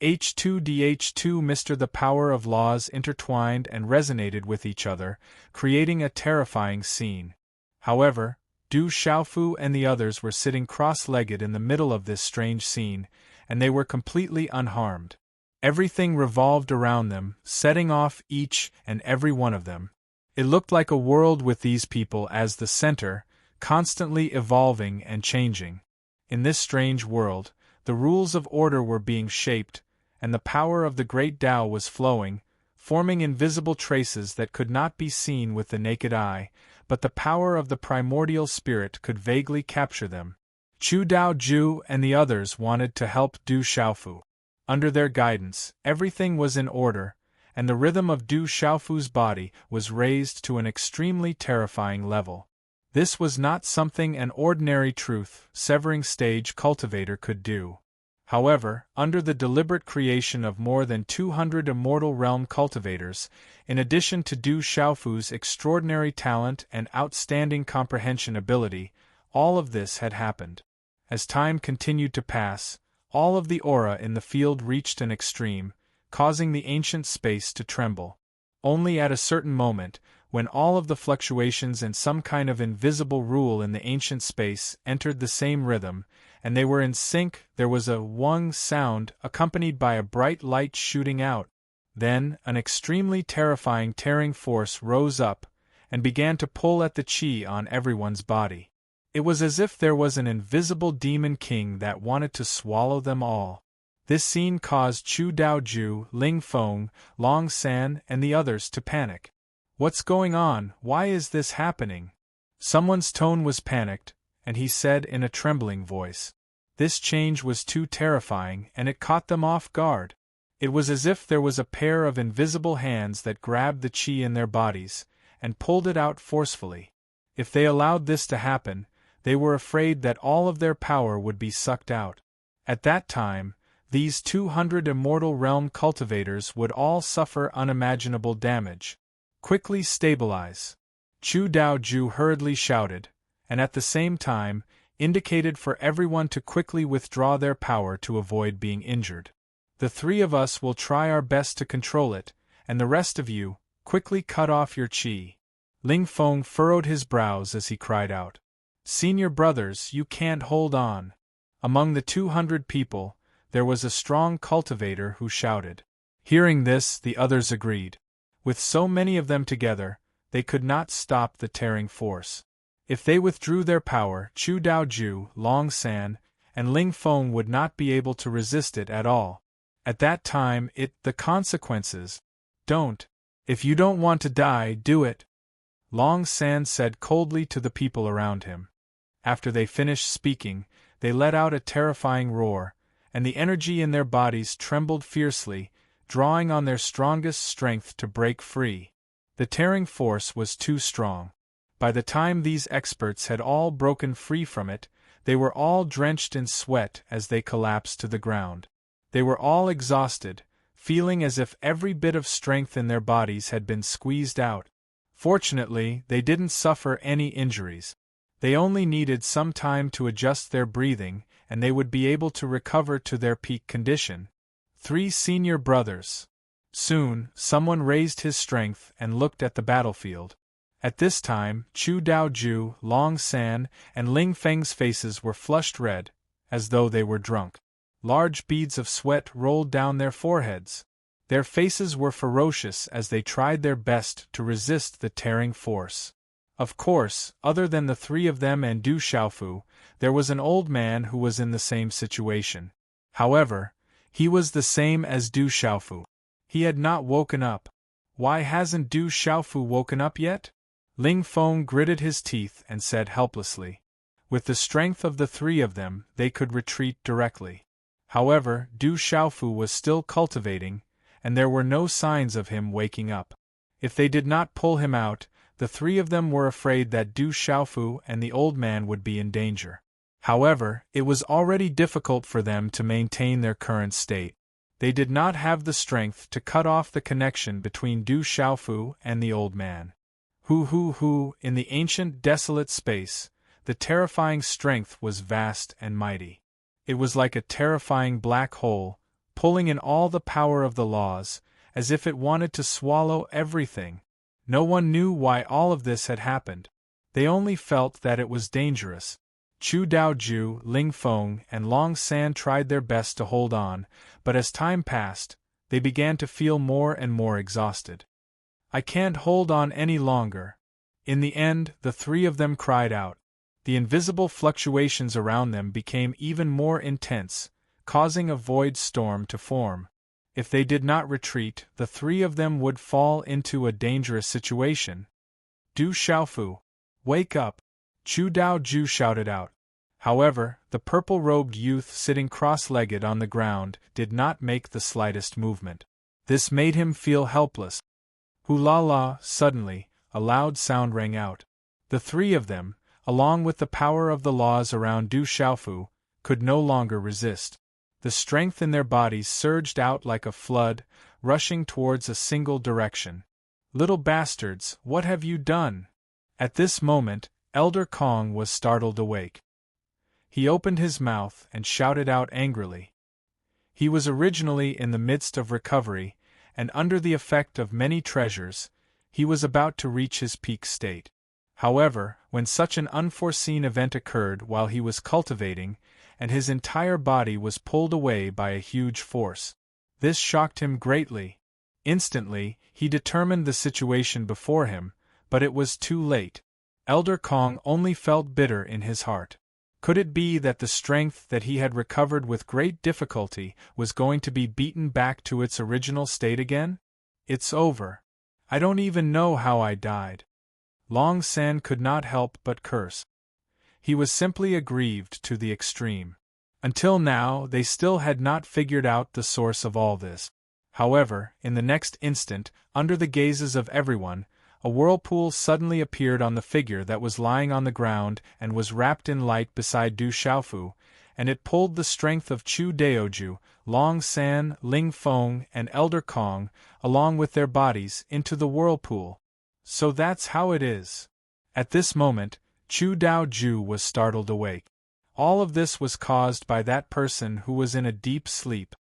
H2DH2 Mr. The power of laws intertwined and resonated with each other, creating a terrifying scene. However, Du Xiaofu and the others were sitting cross-legged in the middle of this strange scene, and they were completely unharmed. Everything revolved around them, setting off each and every one of them. It looked like a world with these people as the center, constantly evolving and changing. In this strange world, the rules of order were being shaped, and the power of the great Tao was flowing, forming invisible traces that could not be seen with the naked eye, but the power of the primordial spirit could vaguely capture them. Chu Daoju and the others wanted to help Du Xiaofu. Under their guidance, everything was in order, and the rhythm of Du Xiaofu's body was raised to an extremely terrifying level. This was not something an ordinary truth-severing stage cultivator could do. However, under the deliberate creation of more than 200 immortal realm cultivators, in addition to Du Xiaofu's extraordinary talent and outstanding comprehension ability, all of this had happened. As time continued to pass, all of the aura in the field reached an extreme, causing the ancient space to tremble. Only at a certain moment, when all of the fluctuations and some kind of invisible rule in the ancient space entered the same rhythm, and they were in sync, there was a wong sound accompanied by a bright light shooting out. Then, an extremely terrifying tearing force rose up, and began to pull at the qi on everyone's body. It was as if there was an invisible demon king that wanted to swallow them all. This scene caused Chu Daoju, Ling Feng, Long San, and the others to panic. What's going on? Why is this happening? Someone's tone was panicked, and he said in a trembling voice. This change was too terrifying, and it caught them off guard. It was as if there was a pair of invisible hands that grabbed the qi in their bodies, and pulled it out forcefully. If they allowed this to happen, they were afraid that all of their power would be sucked out. At that time, these 200 immortal realm cultivators would all suffer unimaginable damage. Quickly stabilize. Chu Daoju hurriedly shouted, and at the same time, indicated for everyone to quickly withdraw their power to avoid being injured. The three of us will try our best to control it, and the rest of you, quickly cut off your qi. Ling Feng furrowed his brows as he cried out. Senior brothers, you can't hold on. Among the 200 people, there was a strong cultivator who shouted. Hearing this, the others agreed. With so many of them together, they could not stop the tearing force. If they withdrew their power, Chu Daoju, Long San, and Ling Feng would not be able to resist it at all. At that time, the consequences. Don't. If you don't want to die, do it. Long San said coldly to the people around him. After they finished speaking, they let out a terrifying roar, and the energy in their bodies trembled fiercely, drawing on their strongest strength to break free. The tearing force was too strong. By the time these experts had all broken free from it, they were all drenched in sweat as they collapsed to the ground. They were all exhausted, feeling as if every bit of strength in their bodies had been squeezed out. Fortunately, they didn't suffer any injuries. They only needed some time to adjust their breathing, and they would be able to recover to their peak condition. 3 senior brothers. Soon, someone raised his strength and looked at the battlefield. At this time, Chu Daoju, Long San, and Ling Feng's faces were flushed red, as though they were drunk. Large beads of sweat rolled down their foreheads. Their faces were ferocious as they tried their best to resist the tearing force. Of course, other than the 3 of them and Du Xiaofu, there was an old man who was in the same situation. However, he was the same as Du Xiaofu. He had not woken up. Why hasn't Du Xiaofu woken up yet? Ling Feng gritted his teeth and said helplessly. With the strength of the 3 of them, they could retreat directly. However, Du Xiaofu was still cultivating, and there were no signs of him waking up. If they did not pull him out, the 3 of them were afraid that Du Xiaofu and the old man would be in danger. However, it was already difficult for them to maintain their current state. They did not have the strength to cut off the connection between Du Xiaofu and the old man. In the ancient desolate space, the terrifying strength was vast and mighty. It was like a terrifying black hole, pulling in all the power of the laws, as if it wanted to swallow everything. No one knew why all of this had happened. They only felt that it was dangerous. Chu Daoju, Ling Feng, and Long San tried their best to hold on, but as time passed, they began to feel more and more exhausted. I can't hold on any longer. In the end, the 3 of them cried out. The invisible fluctuations around them became even more intense, causing a void storm to form. If they did not retreat, the 3 of them would fall into a dangerous situation. Du Xiaofu, wake up! Chu Daoju shouted out. However, the purple-robed youth sitting cross-legged on the ground did not make the slightest movement. This made him feel helpless. Hoo-la-la! Suddenly, a loud sound rang out. The 3 of them, along with the power of the laws around Du Xiaofu, could no longer resist. The strength in their bodies surged out like a flood, rushing towards a single direction. Little bastards, what have you done? At this moment, Elder Kong was startled awake. He opened his mouth and shouted out angrily. He was originally in the midst of recovery, and under the effect of many treasures, he was about to reach his peak state. However, when such an unforeseen event occurred while he was cultivating, and his entire body was pulled away by a huge force, this shocked him greatly. Instantly, he determined the situation before him, but it was too late. Elder Kong only felt bitter in his heart. Could it be that the strength that he had recovered with great difficulty was going to be beaten back to its original state again? It's over. I don't even know how I died. Long San could not help but curse. He was simply aggrieved to the extreme. Until now, they still had not figured out the source of all this. However, in the next instant, under the gazes of everyone, a whirlpool suddenly appeared on the figure that was lying on the ground and was wrapped in light beside Du Xiaofu, and it pulled the strength of Chu Daoju, Long San, Ling Feng, and Elder Kong, along with their bodies, into the whirlpool. So that's how it is. At this moment, Chu Daoju was startled awake. All of this was caused by that person who was in a deep sleep.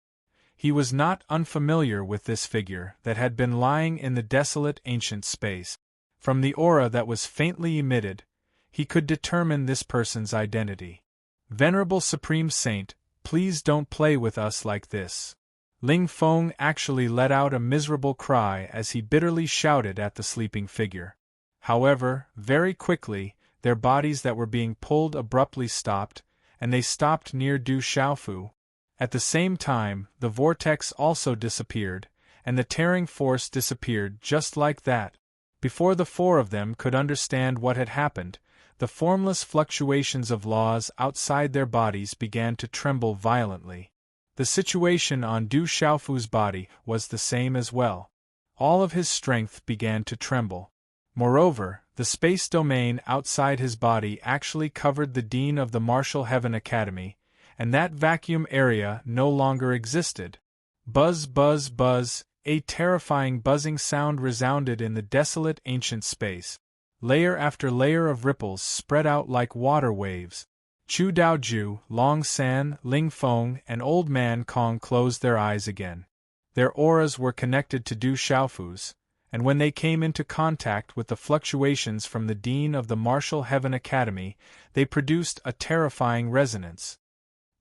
He was not unfamiliar with this figure that had been lying in the desolate ancient space. From the aura that was faintly emitted, he could determine this person's identity. Venerable Supreme Saint, please don't play with us like this. Ling Feng actually let out a miserable cry as he bitterly shouted at the sleeping figure. However, very quickly, their bodies that were being pulled abruptly stopped, and they stopped near Du Xiaofu. At the same time, the vortex also disappeared, and the tearing force disappeared just like that. Before the 4 of them could understand what had happened, the formless fluctuations of laws outside their bodies began to tremble violently. The situation on Du Xiaofu's body was the same as well. All of his strength began to tremble. Moreover, the space domain outside his body actually covered the dean of the Martial Heaven Academy, and that vacuum area no longer existed. Buzz, buzz, buzz, a terrifying buzzing sound resounded in the desolate ancient space. Layer after layer of ripples spread out like water waves. Chu Daoju, Long San, Ling Feng, and Old Man Kong closed their eyes again. Their auras were connected to Du Xiaofu's, and when they came into contact with the fluctuations from the Dean of the Martial Heaven Academy, they produced a terrifying resonance.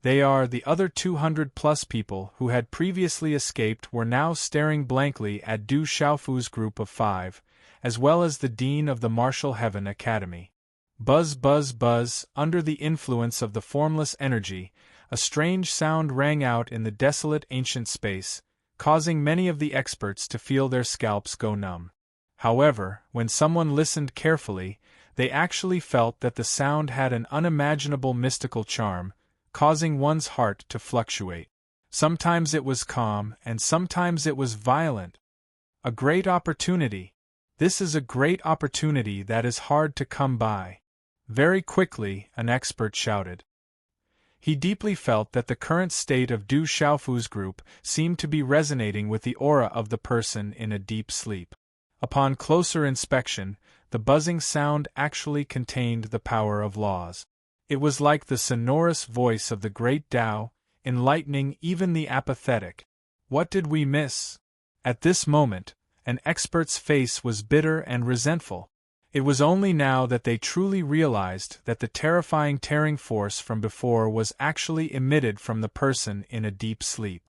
The other 200-plus people who had previously escaped were now staring blankly at Du Xiaofu's group of 5, as well as the Dean of the Martial Heaven Academy. Buzz, buzz, buzz, under the influence of the formless energy, a strange sound rang out in the desolate ancient space, causing many of the experts to feel their scalps go numb. However, when someone listened carefully, they actually felt that the sound had an unimaginable mystical charm, causing one's heart to fluctuate. Sometimes it was calm, and sometimes it was violent. A great opportunity. This is a great opportunity that is hard to come by. Very quickly, an expert shouted. He deeply felt that the current state of Du Xiaofu's group seemed to be resonating with the aura of the person in a deep sleep. Upon closer inspection, the buzzing sound actually contained the power of laws. It was like the sonorous voice of the great Tao, enlightening even the apathetic. What did we miss? At this moment, an expert's face was bitter and resentful. It was only now that they truly realized that the terrifying tearing force from before was actually emitted from the person in a deep sleep.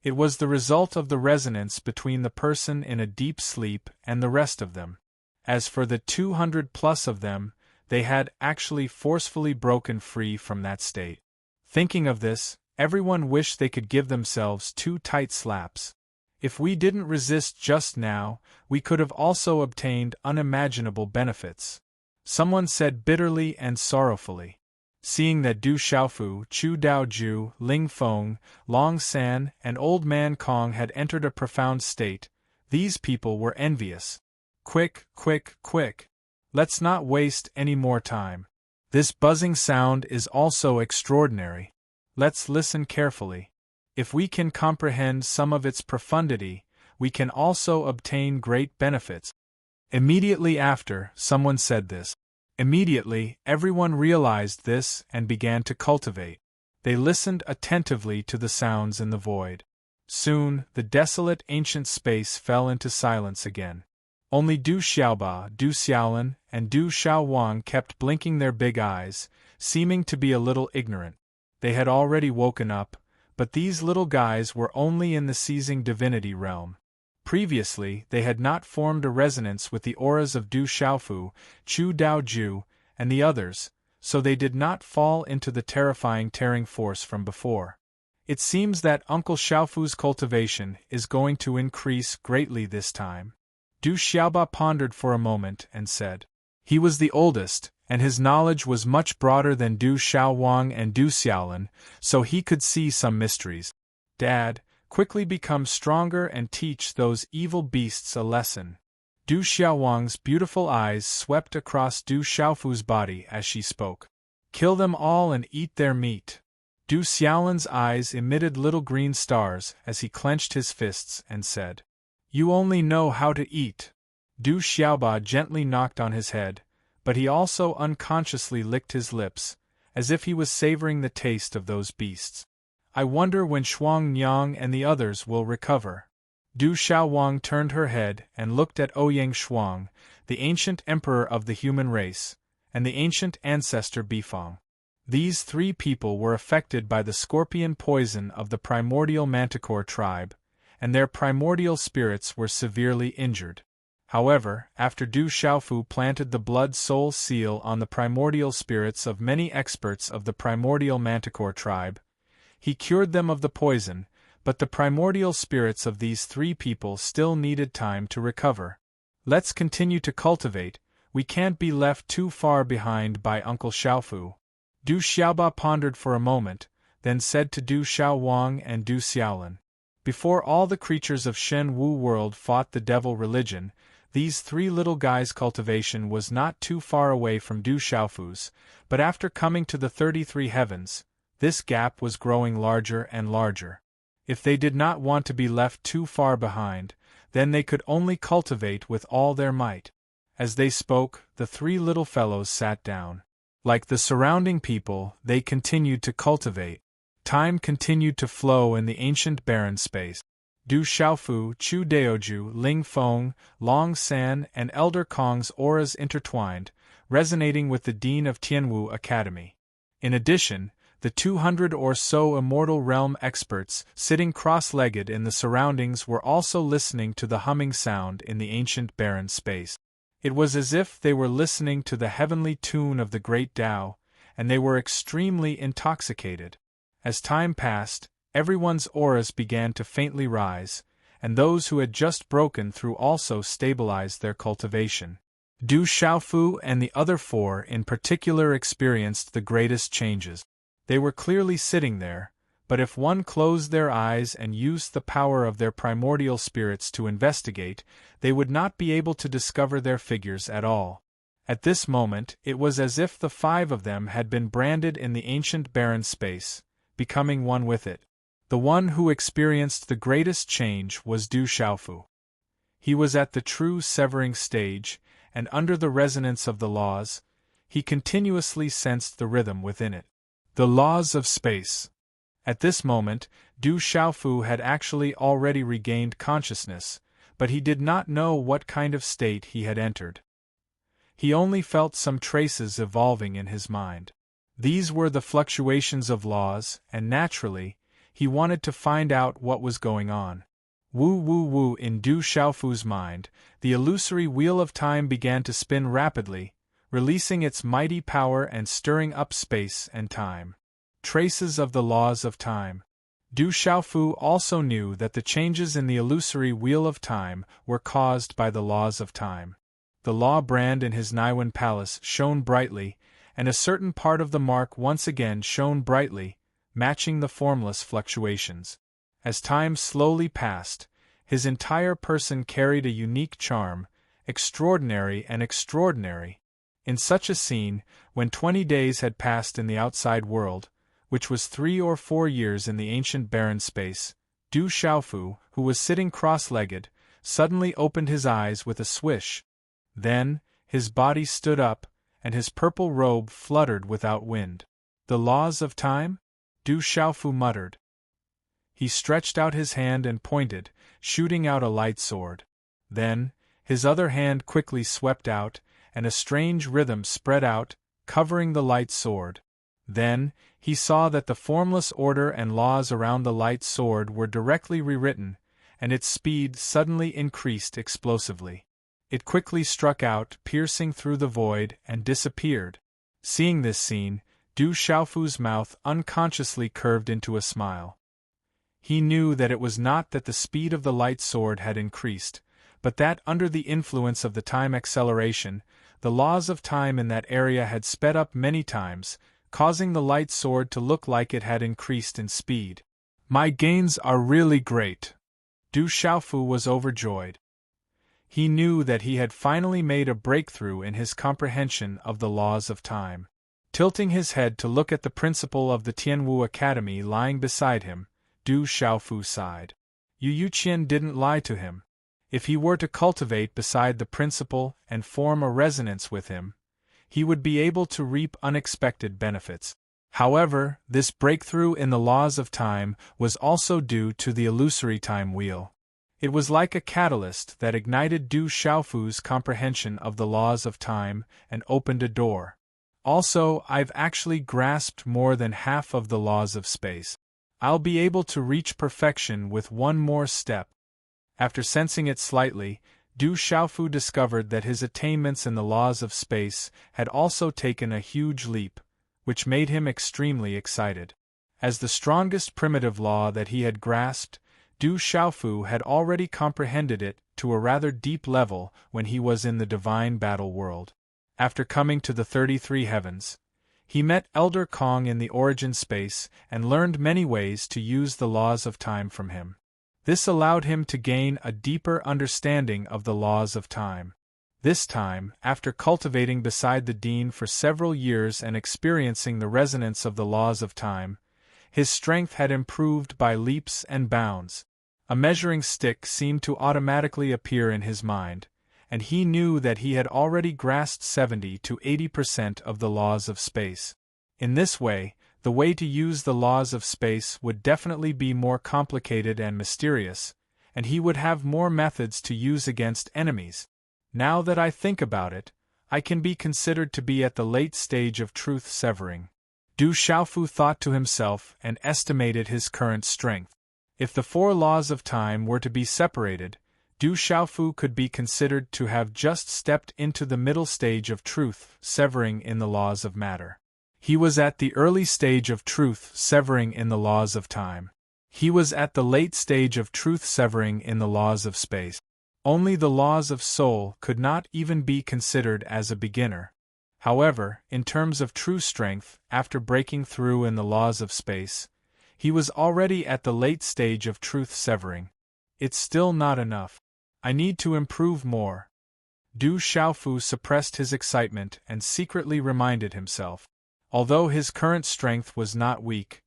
It was the result of the resonance between the person in a deep sleep and the rest of them. As for the 200-plus of them, they had actually forcefully broken free from that state. Thinking of this, everyone wished they could give themselves 2 tight slaps. If we didn't resist just now, we could have also obtained unimaginable benefits. Someone said bitterly and sorrowfully. Seeing that Du Xiaofu, Chu Daoju, Ling Feng, Long San, and Old Man Kong had entered a profound state, these people were envious. Quick, quick, quick! Let's not waste any more time. This buzzing sound is also extraordinary. Let's listen carefully. If we can comprehend some of its profundity, we can also obtain great benefits. Immediately after someone said this, immediately everyone realized this and began to cultivate. They listened attentively to the sounds in the void. Soon, the desolate ancient space fell into silence again. Only Du Xiaoba, Du Xiaolin, and Du Xiaowang kept blinking their big eyes, seeming to be a little ignorant. They had already woken up, but these little guys were only in the seizing divinity realm. Previously, they had not formed a resonance with the auras of Du Xiaofu, Chu Daoju, and the others, so they did not fall into the terrifying tearing force from before. It seems that Uncle Xiaofu's cultivation is going to increase greatly this time. Du Xiaoba pondered for a moment and said, he was the oldest, and his knowledge was much broader than Du Xiaowang and Du Xiaolin, so he could see some mysteries. Dad, quickly become stronger and teach those evil beasts a lesson. Du Xiaowang's beautiful eyes swept across Du Xiaofu's body as she spoke. Kill them all and eat their meat. Du Xiaolin's eyes emitted little green stars as he clenched his fists and said, you only know how to eat. Du Xiaoba gently knocked on his head, but he also unconsciously licked his lips, as if he was savoring the taste of those beasts. I wonder when Shuang Yang and the others will recover. Du Xiaowang turned her head and looked at Ouyang Shuang, the ancient emperor of the human race, and the ancient ancestor Bifang. These 3 people were affected by the scorpion poison of the primordial manticore tribe, and their primordial spirits were severely injured. However, after Du Xiaofu planted the blood-soul seal on the primordial spirits of many experts of the primordial manticore tribe, he cured them of the poison, but the primordial spirits of these 3 people still needed time to recover. Let's continue to cultivate, We can't be left too far behind by Uncle Xiaofu. Du Xiaoba pondered for a moment, then said to Du Xiaowang and Du Xiaolin. Before all the creatures of Shen Wu world fought the devil religion, these three little guys' cultivation was not too far away from Du Xiaofu's, but after coming to the 33 heavens, this gap was growing larger and larger. If they did not want to be left too far behind, then they could only cultivate with all their might. As they spoke, the three little fellows sat down. Like the surrounding people, they continued to cultivate. Time continued to flow in the ancient barren space. Du Xiaofu, Chu Daoju, Ling Feng, Long San, and Elder Kong's auras intertwined, resonating with the Dean of Tianwu Academy. In addition, the 200 or so immortal realm experts sitting cross-legged in the surroundings were also listening to the humming sound in the ancient barren space. It was as if they were listening to the heavenly tune of the great Tao, and they were extremely intoxicated. As time passed, everyone's auras began to faintly rise, and those who had just broken through also stabilized their cultivation. Du Xiaofu and the other four in particular experienced the greatest changes. They were clearly sitting there, but if one closed their eyes and used the power of their primordial spirits to investigate, they would not be able to discover their figures at all. At this moment, it was as if the five of them had been branded in the ancient barren space, becoming one with it. The one who experienced the greatest change was Du Xiaofu. He was at the true severing stage, and under the resonance of the laws, he continuously sensed the rhythm within it. The laws of space. At this moment, Du Xiaofu had actually already regained consciousness, but he did not know what kind of state he had entered. He only felt some traces evolving in his mind. These were the fluctuations of laws, and naturally, he wanted to find out what was going on. Woo woo woo in Du Xiaofu's mind, the illusory wheel of time began to spin rapidly, releasing its mighty power and stirring up space and time. Traces of the laws of time. Du Xiaofu also knew that the changes in the illusory wheel of time were caused by the laws of time. The law brand in his Naiwan palace shone brightly, and a certain part of the mark once again shone brightly, matching the formless fluctuations. As time slowly passed, his entire person carried a unique charm, extraordinary and extraordinary. In such a scene, when 20 days had passed in the outside world, which was 3 or 4 years in the ancient barren space, Du Xiaofu, who was sitting cross-legged, suddenly opened his eyes with a swish. Then, his body stood up, and his purple robe fluttered without wind. The laws of time? Du Xiaofu muttered. He stretched out his hand and pointed, shooting out a light sword. Then, his other hand quickly swept out, and a strange rhythm spread out, covering the light sword. Then, he saw that the formless order and laws around the light sword were directly rewritten, and its speed suddenly increased explosively. It quickly struck out, piercing through the void, and disappeared. Seeing this scene, Du Xiaofu's mouth unconsciously curved into a smile. He knew that it was not that the speed of the light sword had increased, but that under the influence of the time acceleration, the laws of time in that area had sped up many times, causing the light sword to look like it had increased in speed. My gains are really great. Du Xiaofu was overjoyed. He knew that he had finally made a breakthrough in his comprehension of the laws of time. Tilting his head to look at the principal of the Tianwu Academy lying beside him, Du Xiaofu sighed. Yu Yuqian didn't lie to him. If he were to cultivate beside the principal and form a resonance with him, he would be able to reap unexpected benefits. However, this breakthrough in the laws of time was also due to the illusory time wheel. It was like a catalyst that ignited Du Xiaofu's comprehension of the laws of time and opened a door. Also, I've actually grasped more than half of the laws of space. I'll be able to reach perfection with one more step. After sensing it slightly, Du Xiaofu discovered that his attainments in the laws of space had also taken a huge leap, which made him extremely excited. As the strongest primitive law that he had grasped, Du Xiaofu had already comprehended it to a rather deep level when he was in the divine battle world. After coming to the 33 heavens, he met Elder Kong in the origin space and learned many ways to use the laws of time from him. This allowed him to gain a deeper understanding of the laws of time. This time, after cultivating beside the Dean for several years and experiencing the resonance of the laws of time, his strength had improved by leaps and bounds. A measuring stick seemed to automatically appear in his mind, and he knew that he had already grasped 70 to 80% of the laws of space. In this way, the way to use the laws of space would definitely be more complicated and mysterious, and he would have more methods to use against enemies. Now that I think about it, I can be considered to be at the late stage of truth severing. Du Xiaofu thought to himself and estimated his current strength. If the 4 laws of time were to be separated, Du Xiaofu could be considered to have just stepped into the middle stage of truth severing in the laws of matter. He was at the early stage of truth severing in the laws of time. He was at the late stage of truth severing in the laws of space. Only the laws of soul could not even be considered as a beginner. However, in terms of true strength, after breaking through in the laws of space, he was already at the late stage of truth severing. It's still not enough. I need to improve more. Du Xiaofu suppressed his excitement and secretly reminded himself. Although his current strength was not weak,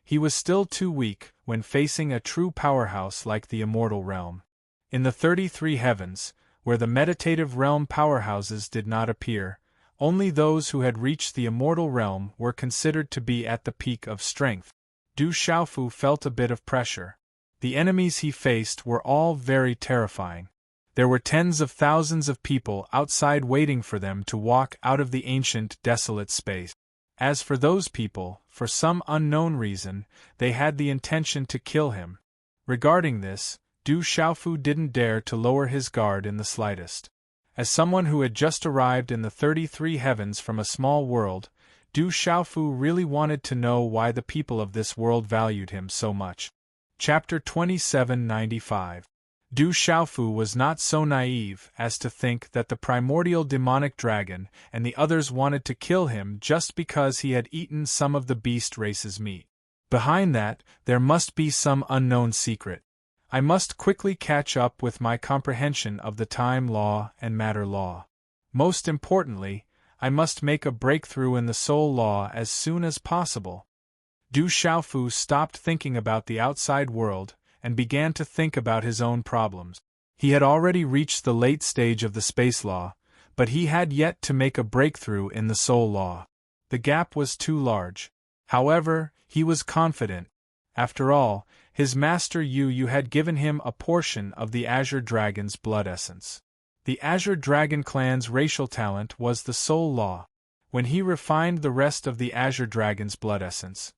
he was still too weak when facing a true powerhouse like the immortal realm. In the 33 heavens, where the meditative realm powerhouses did not appear, only those who had reached the immortal realm were considered to be at the peak of strength. Du Xiaofu felt a bit of pressure. The enemies he faced were all very terrifying. There were tens of thousands of people outside waiting for them to walk out of the ancient, desolate space. As for those people, for some unknown reason, they had the intention to kill him. Regarding this, Du Xiaofu didn't dare to lower his guard in the slightest. As someone who had just arrived in the 33 heavens from a small world, Du Xiaofu really wanted to know why the people of this world valued him so much. Chapter 2795. Du Xiaofu was not so naive as to think that the primordial demonic dragon and the others wanted to kill him just because he had eaten some of the beast race's meat. Behind that, there must be some unknown secret. I must quickly catch up with my comprehension of the time law and matter law. Most importantly, I must make a breakthrough in the soul law as soon as possible. Du Xiaofu stopped thinking about the outside world and began to think about his own problems. He had already reached the late stage of the space law, but he had yet to make a breakthrough in the soul law. The gap was too large. However, he was confident. After all, his master Yu had given him a portion of the Azure Dragon's blood essence. The Azure Dragon clan's racial talent was the soul law. When he refined the rest of the Azure Dragon's blood essence,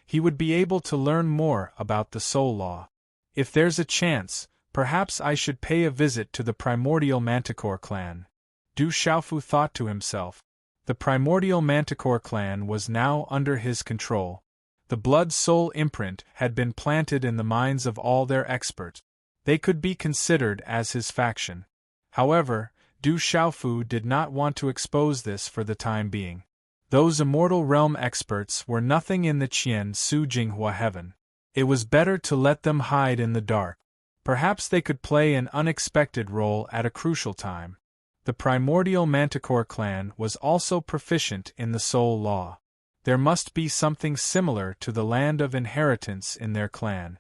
he would be able to learn more about the soul law. If there's a chance, perhaps I should pay a visit to the Primordial Manticore clan. Du Xiaofu thought to himself. The Primordial Manticore clan was now under his control. The blood-soul imprint had been planted in the minds of all their experts. They could be considered as his faction. However, Du Xiaofu did not want to expose this for the time being. Those immortal realm experts were nothing in the Qian Su Jinghua heaven. It was better to let them hide in the dark. Perhaps they could play an unexpected role at a crucial time. The Primordial Manticore clan was also proficient in the soul law. There must be something similar to the land of inheritance in their clan.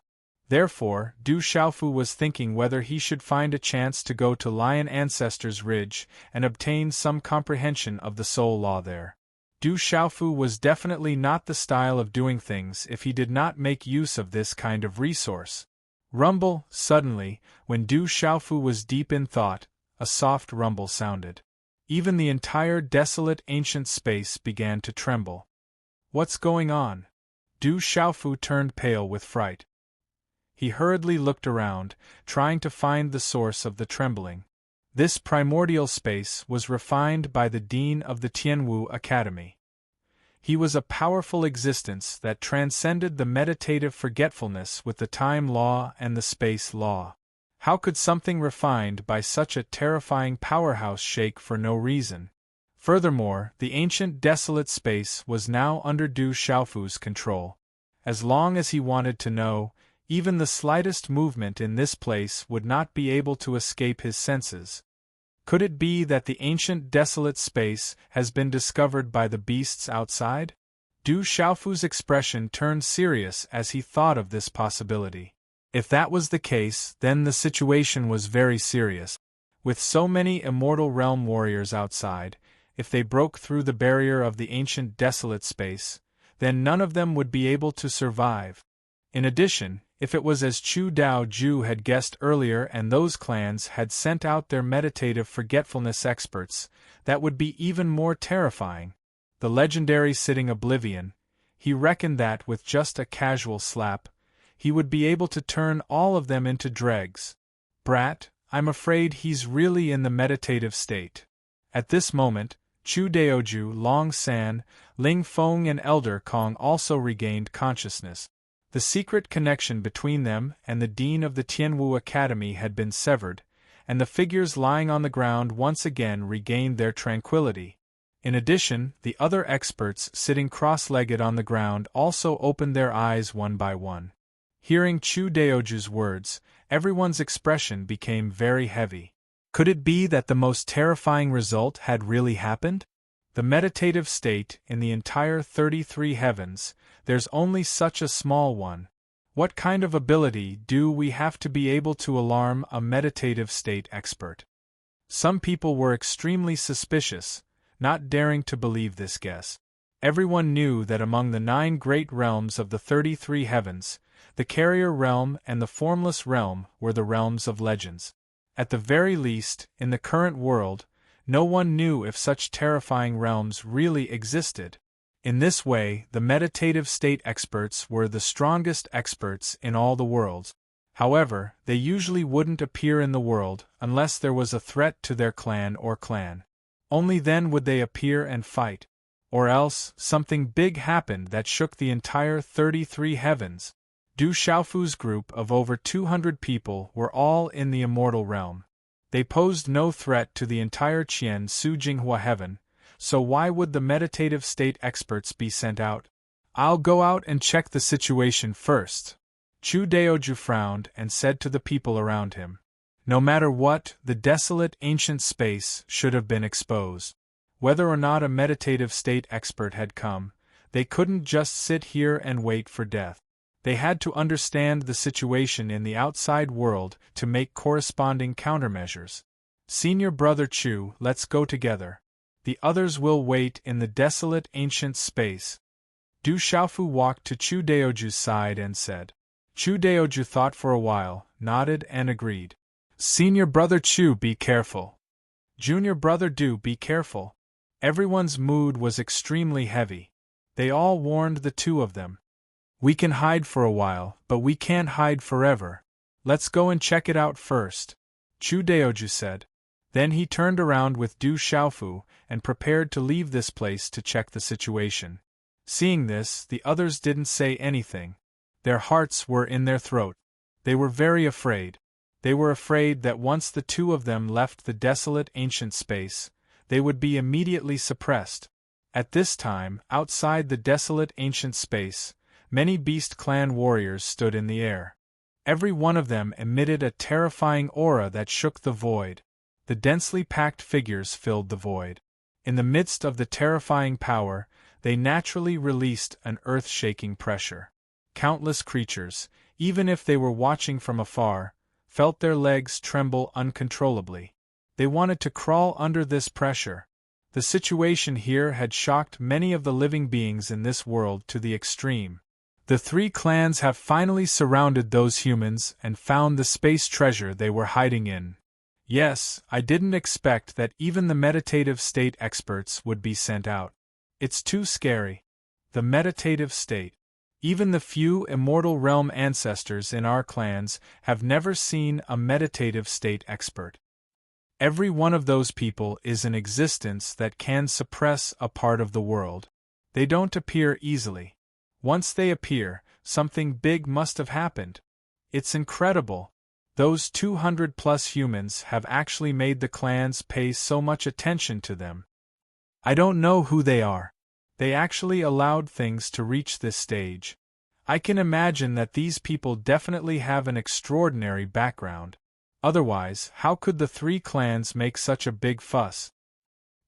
Therefore, Du Xiaofu was thinking whether he should find a chance to go to Lion Ancestors Ridge and obtain some comprehension of the soul law there. Du Xiaofu was definitely not the style of doing things if he did not make use of this kind of resource. Rumble, suddenly, when Du Xiaofu was deep in thought, a soft rumble sounded. Even the entire desolate ancient space began to tremble. What's going on? Du Xiaofu turned pale with fright. He hurriedly looked around, trying to find the source of the trembling. This primordial space was refined by the dean of the Tianwu Academy. He was a powerful existence that transcended the meditative forgetfulness with the time law and the space law. How could something refined by such a terrifying powerhouse shake for no reason? Furthermore, the ancient desolate space was now under Du Xiaofu's control. As long as he wanted to know, even the slightest movement in this place would not be able to escape his senses. Could it be that the ancient desolate space has been discovered by the beasts outside? Du Xiaofu's expression turned serious as he thought of this possibility. If that was the case, then the situation was very serious. With so many immortal realm warriors outside, if they broke through the barrier of the ancient desolate space, then none of them would be able to survive. In addition, if it was as Chu Dao Ju had guessed earlier and those clans had sent out their meditative forgetfulness experts, that would be even more terrifying. The legendary sitting oblivion, he reckoned that with just a casual slap, he would be able to turn all of them into dregs. Brat, I'm afraid he's really in the meditative state. At this moment, Chu Daoju, Long San, Ling Feng and Elder Kong also regained consciousness. The secret connection between them and the dean of the Tianwu Academy had been severed, and the figures lying on the ground once again regained their tranquility. In addition, the other experts sitting cross-legged on the ground also opened their eyes one by one. Hearing Chu Daoju's words, everyone's expression became very heavy. Could it be that the most terrifying result had really happened? The meditative state in the entire 33 heavens, there's only such a small one. What kind of ability do we have to be able to alarm a meditative state expert? Some people were extremely suspicious, not daring to believe this guess. Everyone knew that among the 9 great realms of the 33 heavens, the carrier realm and the formless realm were the realms of legends. At the very least, in the current world, no one knew if such terrifying realms really existed. In this way, the meditative state experts were the strongest experts in all the worlds. However, they usually wouldn't appear in the world unless there was a threat to their clan or clan. Only then would they appear and fight. Or else, something big happened that shook the entire 33 heavens. Du Xiaofu's group of over 200 people were all in the immortal realm. They posed no threat to the entire Qian Su Jinghua heaven, so why would the meditative state experts be sent out? I'll go out and check the situation first. Chu Daoju frowned and said to the people around him. No matter what, the desolate ancient space should have been exposed. Whether or not a meditative state expert had come, they couldn't just sit here and wait for death. They had to understand the situation in the outside world to make corresponding countermeasures. Senior Brother Chu, let's go together. The others will wait in the desolate ancient space. Du Xiaofu walked to Chu Daoju's side and said. Chu Daoju thought for a while, nodded and agreed. Senior Brother Chu, be careful. Junior Brother Du, be careful. Everyone's mood was extremely heavy. They all warned the two of them. We can hide for a while, but we can't hide forever. Let's go and check it out first, Chu Daoju said. Then he turned around with Du Xiaofu and prepared to leave this place to check the situation. Seeing this, the others didn't say anything. Their hearts were in their throat. They were very afraid. They were afraid that once the two of them left the desolate ancient space, they would be immediately suppressed. At this time, outside the desolate ancient space, many Beast Clan warriors stood in the air. Every one of them emitted a terrifying aura that shook the void. The densely packed figures filled the void. In the midst of the terrifying power, they naturally released an earth-shaking pressure. Countless creatures, even if they were watching from afar, felt their legs tremble uncontrollably. They wanted to crawl under this pressure. The situation here had shocked many of the living beings in this world to the extreme. The 3 clans have finally surrounded those humans and found the space treasure they were hiding in. Yes, I didn't expect that even the meditative state experts would be sent out. It's too scary. The meditative state. Even the few immortal realm ancestors in our clans have never seen a meditative state expert. Every one of those people is an existence that can suppress a part of the world. They don't appear easily. Once they appear, something big must have happened. It's incredible. Those 200+ humans have actually made the clans pay so much attention to them. I don't know who they are. They actually allowed things to reach this stage. I can imagine that these people definitely have an extraordinary background. Otherwise, how could the 3 clans make such a big fuss?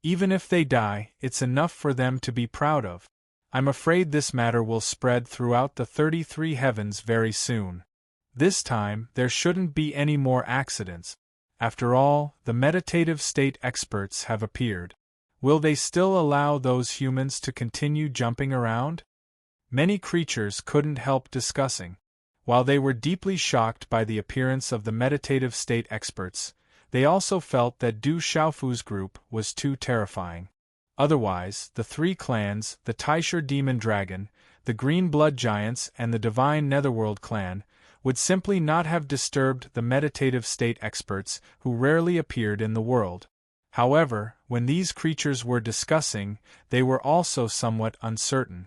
Even if they die, it's enough for them to be proud of. I'm afraid this matter will spread throughout the 33 heavens very soon. This time, there shouldn't be any more accidents. After all, the meditative state experts have appeared. Will they still allow those humans to continue jumping around? Many creatures couldn't help discussing. While they were deeply shocked by the appearance of the meditative state experts, they also felt that Du Xiaofu's group was too terrifying. Otherwise, the 3 clans, the Taisher Demon Dragon, the Green Blood Giants and the Divine Netherworld clan, would simply not have disturbed the meditative state experts who rarely appeared in the world. However, when these creatures were discussing, they were also somewhat uncertain.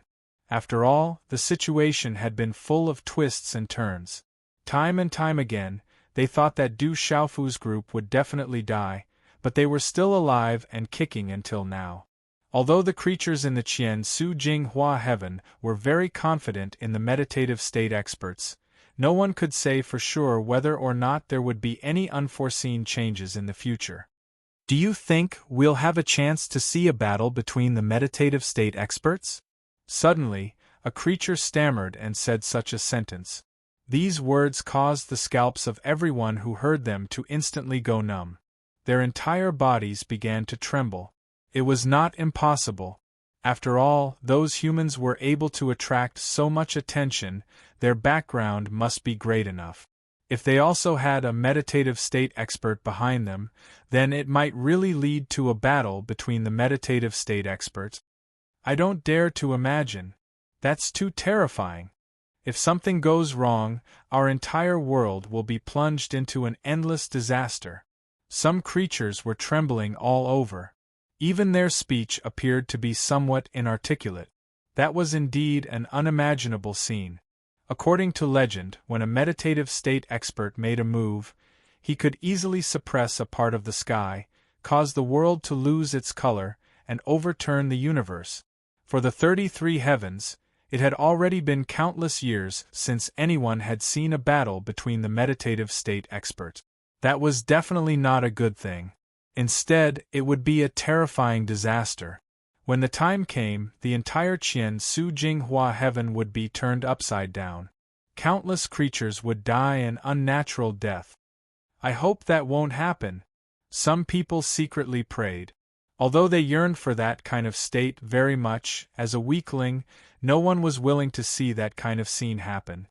After all, the situation had been full of twists and turns. Time and time again, they thought that Du Xiaofu's group would definitely die, but they were still alive and kicking until now. Although the creatures in the Qian Su Jing Hua heaven were very confident in the meditative state experts, no one could say for sure whether or not there would be any unforeseen changes in the future. Do you think we'll have a chance to see a battle between the meditative state experts? Suddenly, a creature stammered and said such a sentence. These words caused the scalps of everyone who heard them to instantly go numb. Their entire bodies began to tremble. It was not impossible. After all, those humans were able to attract so much attention, their background must be great enough. If they also had a meditative state expert behind them, then it might really lead to a battle between the meditative state experts. I don't dare to imagine. That's too terrifying. If something goes wrong, our entire world will be plunged into an endless disaster. Some creatures were trembling all over. Even their speech appeared to be somewhat inarticulate. That was indeed an unimaginable scene. According to legend, when a meditative state expert made a move, he could easily suppress a part of the sky, cause the world to lose its color, and overturn the universe. For the 33 heavens, it had already been countless years since anyone had seen a battle between the meditative state experts. That was definitely not a good thing. Instead, it would be a terrifying disaster. When the time came, the entire Qian Su Jing Hua heaven would be turned upside down. Countless creatures would die an unnatural death. I hope that won't happen. Some people secretly prayed. Although they yearned for that kind of state very much, as a weakling, no one was willing to see that kind of scene happen.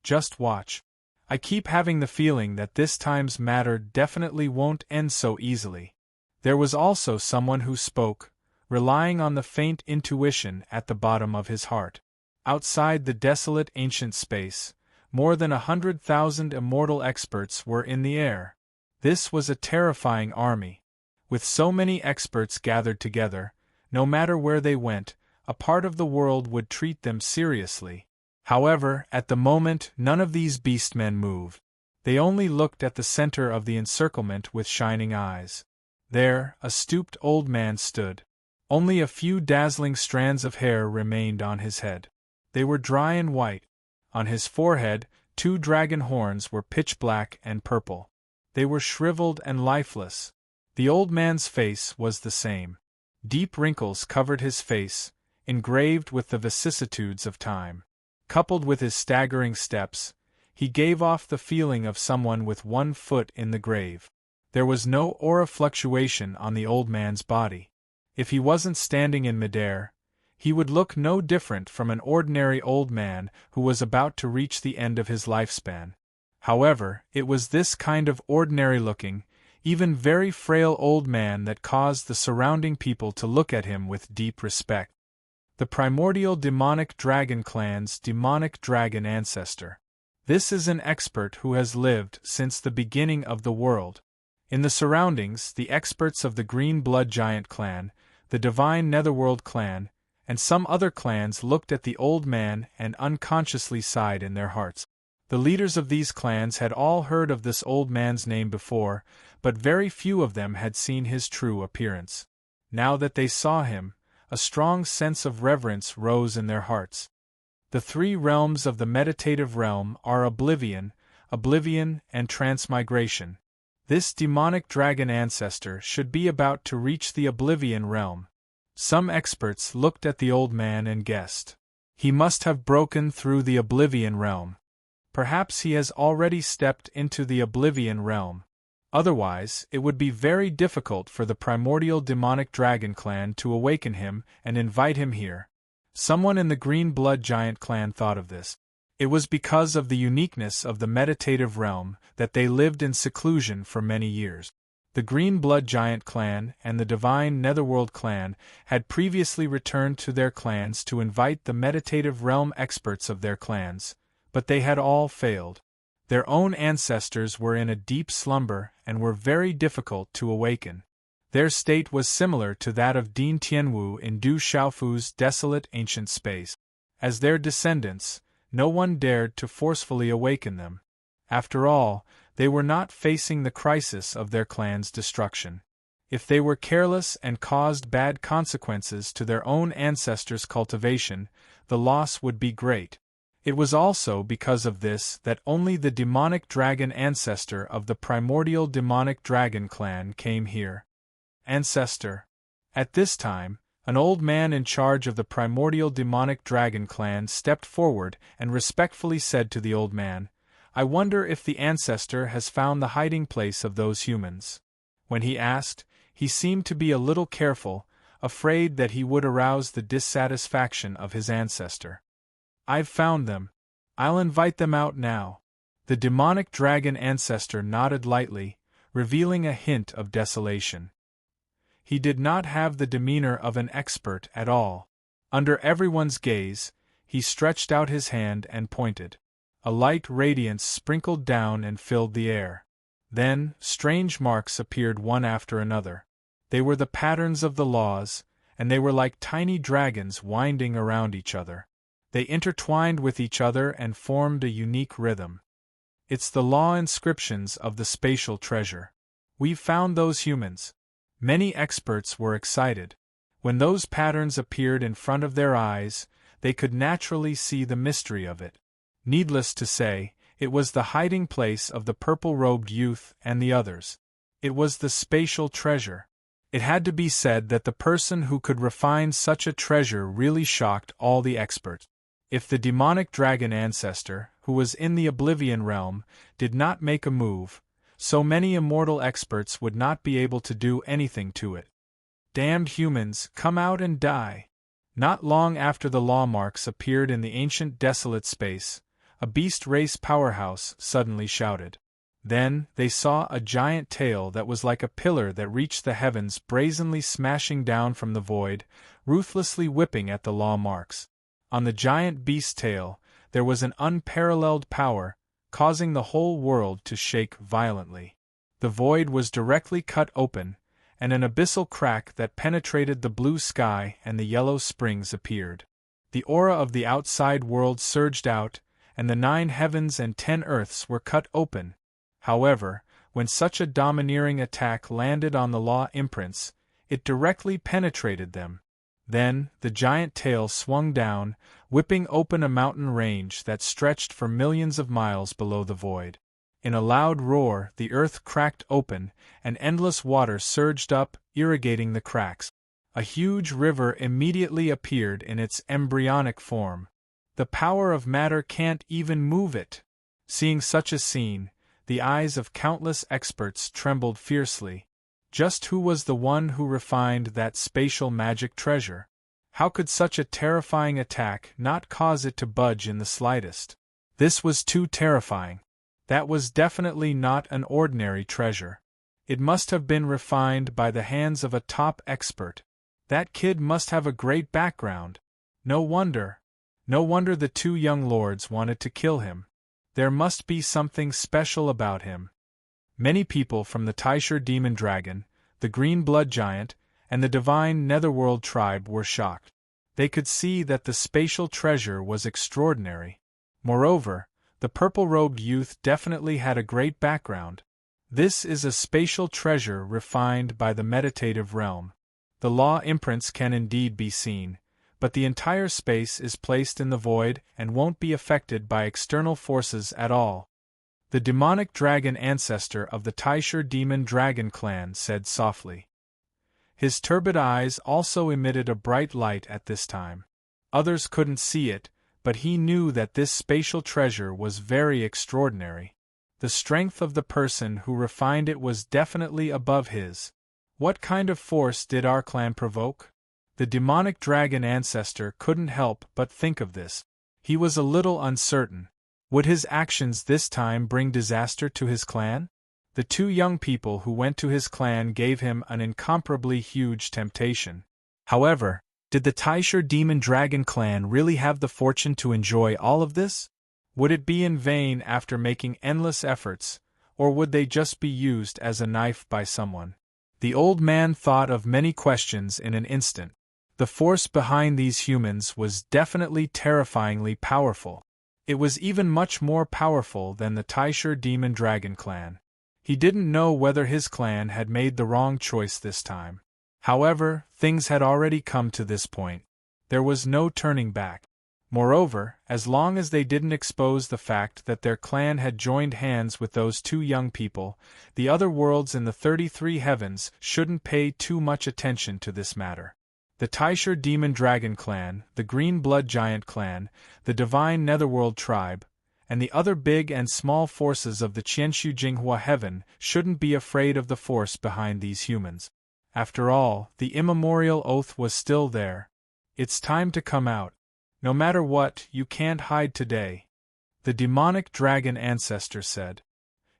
Just watch. I keep having the feeling that this time's matter definitely won't end so easily. There was also someone who spoke, relying on the faint intuition at the bottom of his heart. Outside the desolate ancient space, more than 100,000 immortal experts were in the air. This was a terrifying army. With so many experts gathered together, no matter where they went, a part of the world would treat them seriously. However, at the moment, none of these beastmen moved. They only looked at the center of the encirclement with shining eyes. There, a stooped old man stood. Only a few dazzling strands of hair remained on his head. They were dry and white. On his forehead, 2 dragon horns were pitch black and purple. They were shriveled and lifeless. The old man's face was the same. Deep wrinkles covered his face, engraved with the vicissitudes of time. Coupled with his staggering steps, he gave off the feeling of someone with 1 foot in the grave. There was no aura fluctuation on the old man's body. If he wasn't standing in midair, he would look no different from an ordinary old man who was about to reach the end of his lifespan. However, it was this kind of ordinary-looking, even very frail old man that caused the surrounding people to look at him with deep respect. The primordial demonic dragon clan's demonic dragon ancestor. This is an expert who has lived since the beginning of the world. In the surroundings, the experts of the Green Blood Giant clan, the Divine Netherworld clan, and some other clans looked at the old man and unconsciously sighed in their hearts. The leaders of these clans had all heard of this old man's name before, but very few of them had seen his true appearance. Now that they saw him, a strong sense of reverence rose in their hearts. The three realms of the meditative realm are oblivion, and transmigration. This demonic dragon ancestor should be about to reach the oblivion realm. Some experts looked at the old man and guessed. He must have broken through the oblivion realm. Perhaps he has already stepped into the oblivion realm. Otherwise, it would be very difficult for the primordial demonic dragon clan to awaken him and invite him here. Someone in the green blood giant clan thought of this. It was because of the uniqueness of the meditative realm that they lived in seclusion for many years. The green blood giant clan and the divine netherworld clan had previously returned to their clans to invite the meditative realm experts of their clans, but they had all failed. Their own ancestors were in a deep slumber and were very difficult to awaken. Their state was similar to that of Din Tianwu in Du Xiaofu's desolate ancient space. As their descendants, no one dared to forcefully awaken them. After all, they were not facing the crisis of their clan's destruction. If they were careless and caused bad consequences to their own ancestors' cultivation, the loss would be great. It was also because of this that only the demonic dragon ancestor of the primordial demonic dragon clan came here. Ancestor. At this time, an old man in charge of the primordial demonic dragon clan stepped forward and respectfully said to the old man, "I wonder if the ancestor has found the hiding place of those humans." When he asked, he seemed to be a little careful, afraid that he would arouse the dissatisfaction of his ancestor. "I've found them. I'll invite them out now." The demonic dragon ancestor nodded lightly, revealing a hint of desolation. He did not have the demeanor of an expert at all. Under everyone's gaze, he stretched out his hand and pointed. A light radiance sprinkled down and filled the air. Then, strange marks appeared one after another. They were the patterns of the laws, and they were like tiny dragons winding around each other. They intertwined with each other and formed a unique rhythm. It's the law inscriptions of the spatial treasure. We've found those humans. Many experts were excited. When those patterns appeared in front of their eyes, they could naturally see the mystery of it. Needless to say, it was the hiding place of the purple-robed youth and the others. It was the spatial treasure. It had to be said that the person who could refine such a treasure really shocked all the experts. If the demonic dragon ancestor, who was in the oblivion realm, did not make a move, so many immortal experts would not be able to do anything to it. Damned humans, come out and die! Not long after the law marks appeared in the ancient desolate space, a beast race powerhouse suddenly shouted. Then, they saw a giant tail that was like a pillar that reached the heavens, brazenly smashing down from the void, ruthlessly whipping at the law marks. On the giant beast's tail, there was an unparalleled power, causing the whole world to shake violently. The void was directly cut open, and an abyssal crack that penetrated the blue sky and the yellow springs appeared. The aura of the outside world surged out, and the 9 heavens and 10 earths were cut open. However, when such a domineering attack landed on the law imprints, it directly penetrated them. Then, the giant tail swung down, whipping open a mountain range that stretched for millions of miles below the void. In a loud roar, the earth cracked open, and endless water surged up, irrigating the cracks. A huge river immediately appeared in its embryonic form. The power of matter can't even move it. Seeing such a scene, the eyes of countless experts trembled fiercely. Just who was the one who refined that spatial magic treasure? How could such a terrifying attack not cause it to budge in the slightest? This was too terrifying. That was definitely not an ordinary treasure. It must have been refined by the hands of a top expert. That kid must have a great background. No wonder the 2 young lords wanted to kill him. There must be something special about him. Many people from the Taisher demon dragon, the green blood giant, and the divine netherworld tribe were shocked. They could see that the spatial treasure was extraordinary. Moreover, The purple-robed youth definitely had a great background. This is a spatial treasure refined by the meditative realm. The law imprints can indeed be seen, but the entire space is placed in the void and won't be affected by external forces at all. The demonic dragon ancestor of the Taisher demon dragon clan said softly. His turbid eyes also emitted a bright light at this time. Others couldn't see it, but he knew that this spatial treasure was very extraordinary. The strength of the person who refined it was definitely above his. What kind of force did our clan provoke? The demonic dragon ancestor couldn't help but think of this. He was a little uncertain. Would his actions this time bring disaster to his clan? The two young people who went to his clan gave him an incomparably huge temptation. However, did the Taisher demon dragon clan really have the fortune to enjoy all of this? Would it be in vain after making endless efforts, or would they just be used as a knife by someone? The old man thought of many questions in an instant. The force behind these humans was definitely terrifyingly powerful. It was even much more powerful than the Taisher demon dragon clan. He didn't know whether his clan had made the wrong choice this time. However, things had already come to this point. There was no turning back. Moreover, as long as they didn't expose the fact that their clan had joined hands with those two young people, the other worlds in the 33 heavens shouldn't pay too much attention to this matter. The Taisher demon dragon clan, the green blood giant clan, the divine netherworld tribe, and the other big and small forces of the Qianshu Jinghua heaven shouldn't be afraid of the force behind these humans. After all, the immemorial oath was still there. It's time to come out. No matter what, you can't hide today, the demonic dragon ancestor said.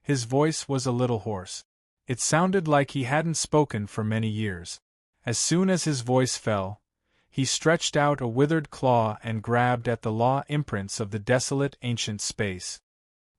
His voice was a little hoarse. It sounded like he hadn't spoken for many years. As soon as his voice fell, he stretched out a withered claw and grabbed at the law imprints of the desolate ancient space.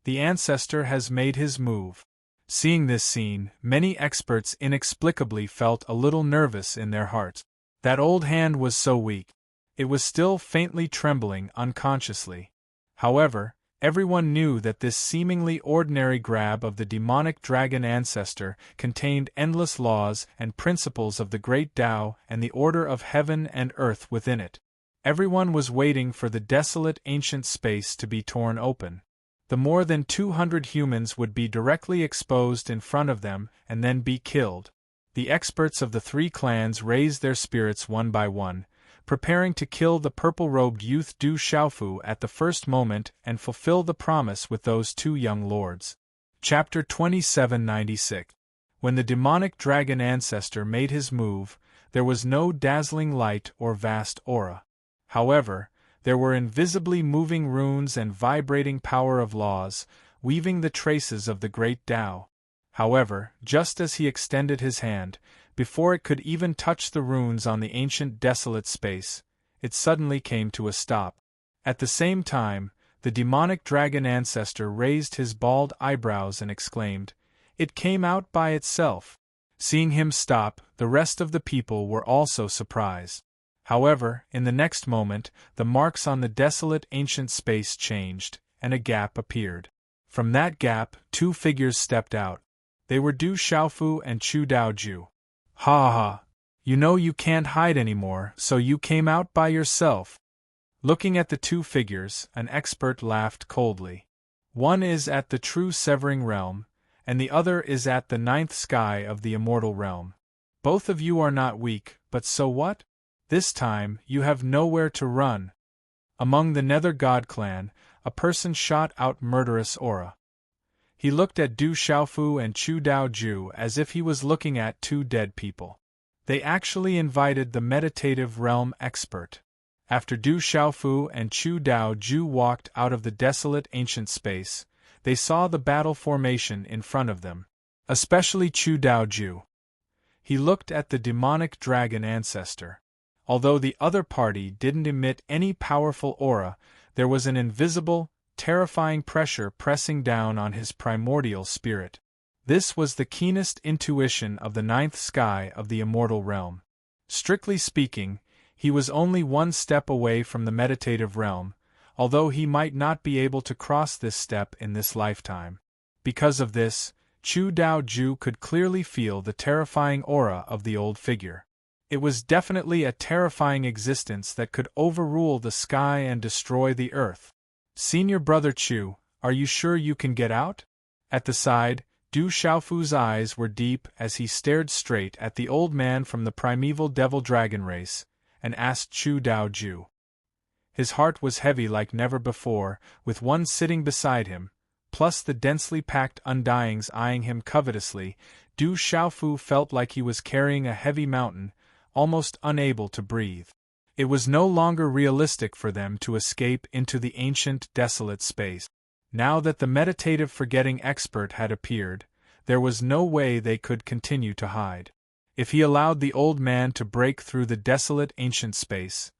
The ancestor has made his move. Seeing this scene, many experts inexplicably felt a little nervous in their hearts. That old hand was so weak. It was still faintly trembling unconsciously. However, everyone knew that this seemingly ordinary grab of the demonic dragon ancestor contained endless laws and principles of the great Tao and the order of heaven and earth within it. Everyone was waiting for the desolate ancient space to be torn open. The more than 200 humans would be directly exposed in front of them and then be killed. The experts of the three clans raised their spirits one by one, preparing to kill the purple-robed youth Du Xiaofu at the first moment and fulfill the promise with those two young lords. Chapter 2796. When the demonic dragon ancestor made his move, there was no dazzling light or vast aura. However, there were invisibly moving runes and vibrating power of laws, weaving the traces of the great Tao. However, just as he extended his hand, before it could even touch the runes on the ancient desolate space, it suddenly came to a stop. At the same time, the demonic dragon ancestor raised his bald eyebrows and exclaimed, "It came out by itself." Seeing him stop, the rest of the people were also surprised. However, in the next moment, the marks on the desolate ancient space changed, and a gap appeared. From that gap, two figures stepped out. They were Du Xiaofu and Chu Daoju. "Ha ha! You know you can't hide anymore, so you came out by yourself." Looking at the two figures, an expert laughed coldly. "One is at the true severing realm, and the other is at the ninth sky of the immortal realm. Both of you are not weak, but so what? This time, you have nowhere to run." Among the Nether God clan, a person shot out murderous aura. He looked at Du Xiaofu and Chu Daoju as if he was looking at two dead people. They actually invited the meditative realm expert. After Du Xiaofu and Chu Daoju walked out of the desolate ancient space, they saw the battle formation in front of them. Especially Chu Daoju. He looked at the demonic dragon ancestor. Although the other party didn't emit any powerful aura, there was an invisible, terrifying pressure pressing down on his primordial spirit. This was the keenest intuition of the ninth sky of the immortal realm. Strictly speaking, he was only one step away from the meditative realm, although he might not be able to cross this step in this lifetime. Because of this, Chu Dao-ju could clearly feel the terrifying aura of the old figure. It was definitely a terrifying existence that could overrule the sky and destroy the earth. Senior brother Chu, are you sure you can get out? At the side, Du Xiaofu's eyes were deep as he stared straight at the old man from the primeval devil-dragon race, and asked Chu Dao-ju. His heart was heavy like never before, with one sitting beside him, plus the densely packed undyings eyeing him covetously. Du Xiaofu felt like he was carrying a heavy mountain, almost unable to breathe. It was no longer realistic for them to escape into the ancient, desolate space. Now that the meditative forgetting expert had appeared, there was no way they could continue to hide. If he allowed the old man to break through the desolate ancient space,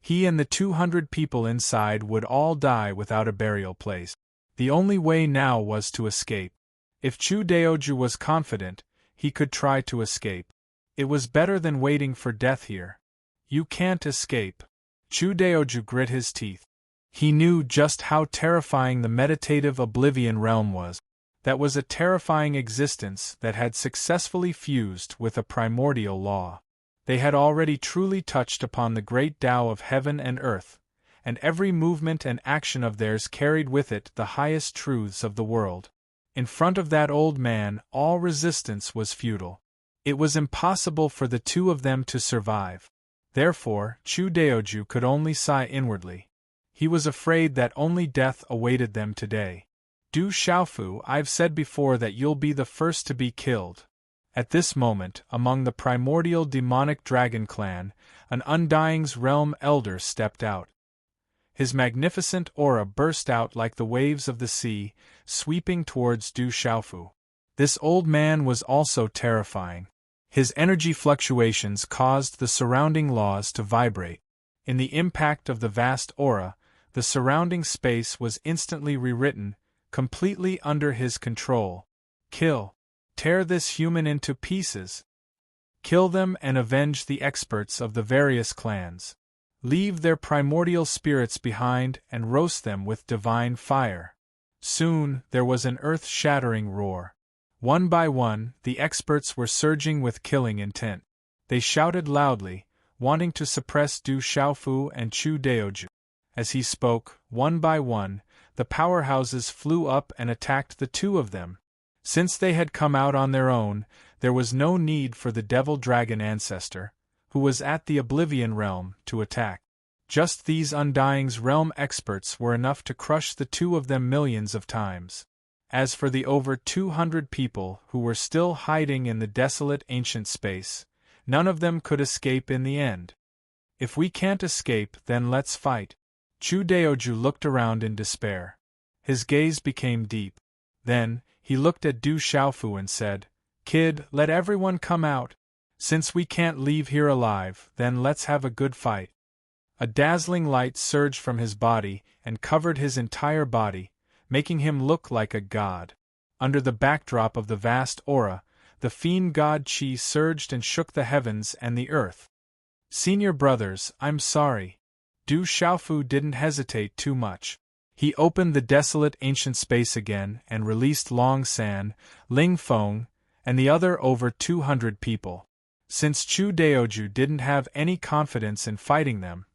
he and the 200 people inside would all die without a burial place. The only way now was to escape. If Chu Daoju was confident, he could try to escape. It was better than waiting for death here. You can't escape. Chu Daoju grit his teeth. He knew just how terrifying the meditative oblivion realm was. That was a terrifying existence that had successfully fused with a primordial law. They had already truly touched upon the great Tao of heaven and earth, and every movement and action of theirs carried with it the highest truths of the world. In front of that old man, all resistance was futile. It was impossible for the two of them to survive. Therefore, Chu Daoju could only sigh inwardly. He was afraid that only death awaited them today. Du Xiaofu, I've said before that you'll be the first to be killed. At this moment, among the primordial demonic dragon clan, an Undying's realm elder stepped out. His magnificent aura burst out like the waves of the sea, sweeping towards Du Xiaofu. This old man was also terrifying. His energy fluctuations caused the surrounding laws to vibrate. In the impact of the vast aura, the surrounding space was instantly rewritten, completely under his control. Kill. Tear this human into pieces. Kill them and avenge the experts of the various clans. Leave their primordial spirits behind and roast them with divine fire. Soon, there was an earth-shattering roar. One by one, the experts were surging with killing intent. They shouted loudly, wanting to suppress Du Xiaofu and Chu Daoju. As he spoke, one by one, the powerhouses flew up and attacked the two of them. Since they had come out on their own, there was no need for the devil-dragon ancestor, who was at the Oblivion realm, to attack. Just these Undying's realm experts were enough to crush the two of them millions of times. As for the over 200 people who were still hiding in the desolate ancient space, none of them could escape in the end. If we can't escape, then let's fight. Chu Daoju looked around in despair. His gaze became deep. Then, he looked at Du Xiaofu and said, "Kid, let everyone come out. Since we can't leave here alive, then let's have a good fight." A dazzling light surged from his body and covered his entire body, making him look like a god. Under the backdrop of the vast aura, the fiend god Qi surged and shook the heavens and the earth. "Senior brothers, I'm sorry." Du Xiaofu didn't hesitate too much. He opened the desolate ancient space again and released Long San, Ling Feng, and the other over 200 people. Since Chu Daoju didn't have any confidence in fighting them,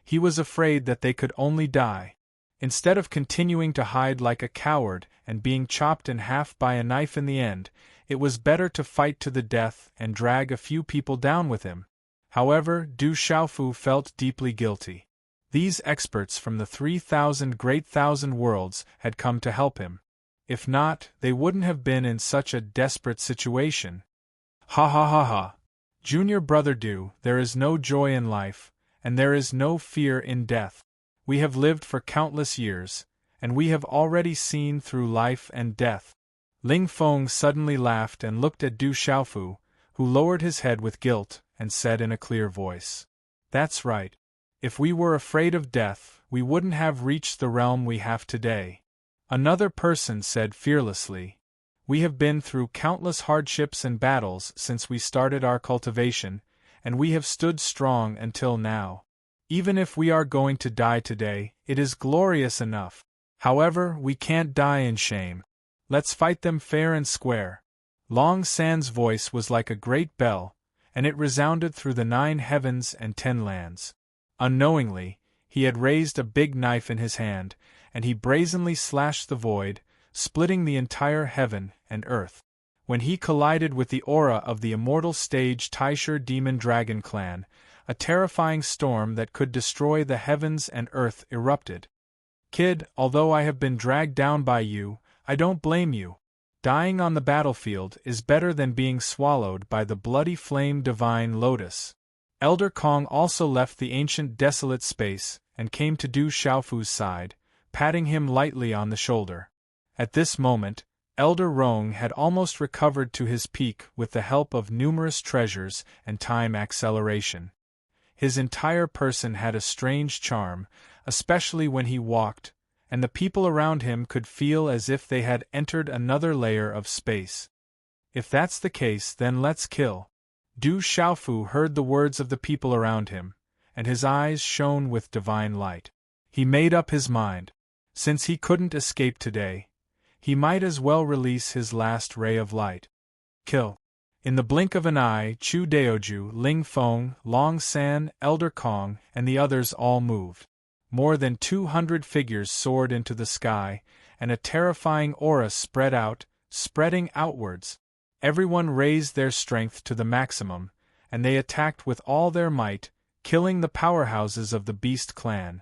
he was afraid that they could only die. Instead of continuing to hide like a coward and being chopped in half by a knife in the end, it was better to fight to the death and drag a few people down with him. However, Du Xiaofu felt deeply guilty. These experts from the 3,000 great thousand worlds had come to help him. If not, they wouldn't have been in such a desperate situation. Ha ha ha ha. Junior brother Du, there is no joy in life, and there is no fear in death. We have lived for countless years, and we have already seen through life and death. Ling Feng suddenly laughed and looked at Du Xiaofu, who lowered his head with guilt, and said in a clear voice, "That's right. If we were afraid of death, we wouldn't have reached the realm we have today." Another person said fearlessly, "We have been through countless hardships and battles since we started our cultivation, and we have stood strong until now. Even if we are going to die today, it is glorious enough. However, we can't die in shame. Let's fight them fair and square. Long San's voice was like a great bell, and it resounded through the 9 heavens and 10 lands. Unknowingly, he had raised a big knife in his hand, and he brazenly slashed the void, splitting the entire heaven and earth. When he collided with the aura of the immortal stage Taisher Demon Dragon Clan, a terrifying storm that could destroy the heavens and earth erupted. Kid, although I have been dragged down by you, I don't blame you. Dying on the battlefield is better than being swallowed by the bloody flame divine lotus. Elder Kong also left the ancient desolate space and came to Du Xiaofu's side, patting him lightly on the shoulder. At this moment, Elder Rong had almost recovered to his peak with the help of numerous treasures and time acceleration. His entire person had a strange charm, especially when he walked, and the people around him could feel as if they had entered another layer of space. If that's the case, then let's kill. Du Xiaofu heard the words of the people around him, and his eyes shone with divine light. He made up his mind. Since he couldn't escape today, he might as well release his last ray of light. Kill. In the blink of an eye, Chu Daoju, Ling Feng, Long San, Elder Kong, and the others all moved. More than 200 figures soared into the sky, and a terrifying aura spreading outwards. Everyone raised their strength to the maximum, and they attacked with all their might, killing the powerhouses of the Beast Clan.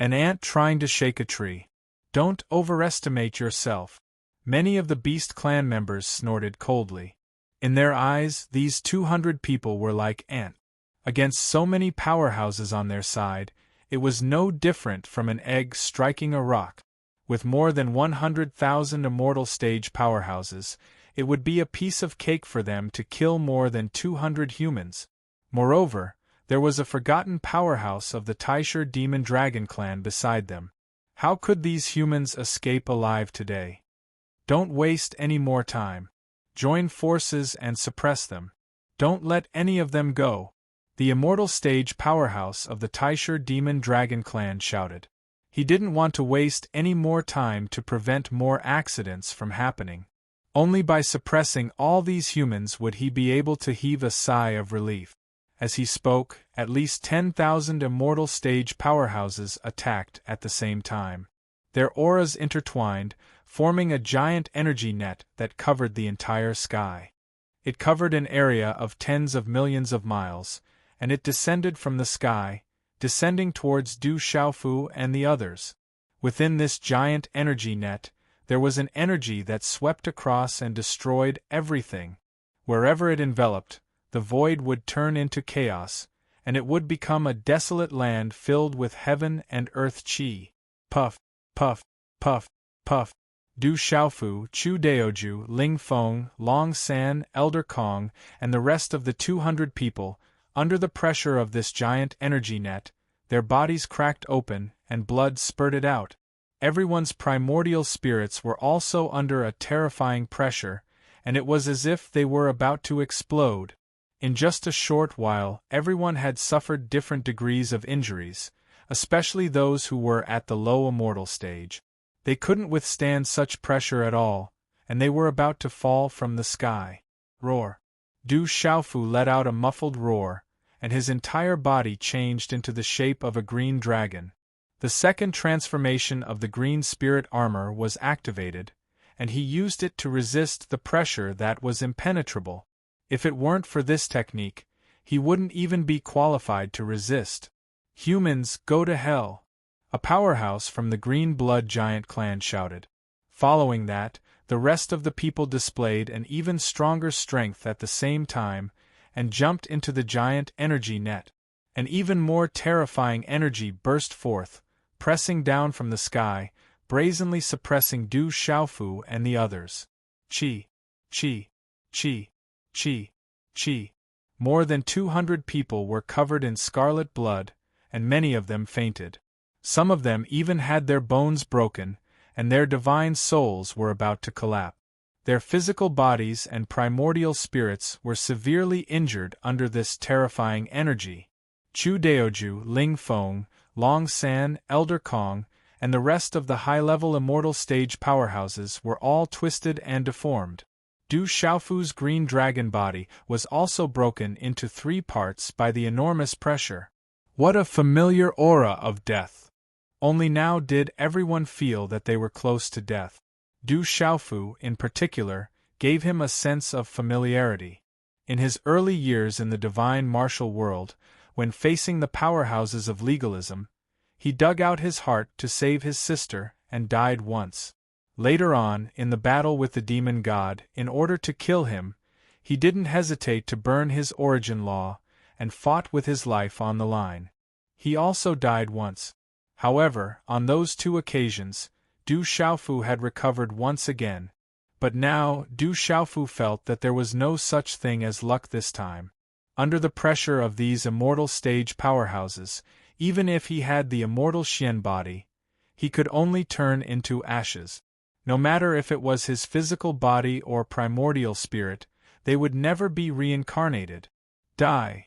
An ant trying to shake a tree. Don't overestimate yourself. Many of the Beast Clan members snorted coldly. In their eyes, these 200 people were like ants. Against so many powerhouses on their side, it was no different from an egg striking a rock. With more than 100,000 immortal stage powerhouses, it would be a piece of cake for them to kill more than 200 humans. Moreover, there was a forgotten powerhouse of the Taisher Demon Dragon Clan beside them. How could these humans escape alive today? Don't waste any more time. Join forces and suppress them. Don't let any of them go. The immortal stage powerhouse of the Taisher Demon Dragon Clan shouted. He didn't want to waste any more time to prevent more accidents from happening. Only by suppressing all these humans would he be able to heave a sigh of relief. As he spoke, at least 10,000 immortal stage powerhouses attacked at the same time. Their auras intertwined, forming a giant energy net that covered the entire sky. It covered an area of tens of millions of miles, and it descended from the sky, descending towards Du Xiaofu and the others. Within this giant energy net, there was an energy that swept across and destroyed everything. Wherever it enveloped, the void would turn into chaos, and it would become a desolate land filled with heaven and earth chi. Puff, puff, puff, puff. Du Xiaofu, Chu Daoju, Ling Feng, Long San, Elder Kong, and the rest of the 200 people, under the pressure of this giant energy net, their bodies cracked open and blood spurted out. Everyone's primordial spirits were also under a terrifying pressure, and it was as if they were about to explode. In just a short while, everyone had suffered different degrees of injuries, especially those who were at the low immortal stage. They couldn't withstand such pressure at all, and they were about to fall from the sky. Roar! Du Xiaofu let out a muffled roar, and his entire body changed into the shape of a green dragon. The second transformation of the green spirit armor was activated, and he used it to resist the pressure that was impenetrable. If it weren't for this technique, he wouldn't even be qualified to resist. Humans, go to hell! A powerhouse from the Green Blood Giant clan shouted. Following that, the rest of the people displayed an even stronger strength at the same time, and jumped into the giant energy net. An even more terrifying energy burst forth, pressing down from the sky, brazenly suppressing Du Xiaofu and the others. Chi, chi, chi, chi, chi. More than 200 people were covered in scarlet blood, and many of them fainted. Some of them even had their bones broken, and their divine souls were about to collapse. Their physical bodies and primordial spirits were severely injured under this terrifying energy. Chu Daoju, Ling Feng, Long San, Elder Kong, and the rest of the high-level immortal stage powerhouses were all twisted and deformed. Du Xiaofu's green dragon body was also broken into 3 parts by the enormous pressure. What a familiar aura of death! Only now did everyone feel that they were close to death. Du Xiaofu, in particular, gave him a sense of familiarity. In his early years in the divine martial world, when facing the powerhouses of legalism, he dug out his heart to save his sister and died once. Later on, in the battle with the demon god, in order to kill him, he didn't hesitate to burn his origin law, and fought with his life on the line. He also died once. However, on those 2 occasions, Du Xiaofu had recovered once again, but now Du Xiaofu felt that there was no such thing as luck this time. Under the pressure of these immortal stage powerhouses, even if he had the immortal Xian body, he could only turn into ashes. No matter if it was his physical body or primordial spirit, they would never be reincarnated. Die!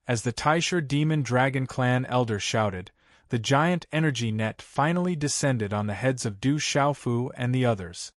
As the Taisher Demon Dragon Clan elder shouted, the giant energy net finally descended on the heads of Du Xiaofu and the others.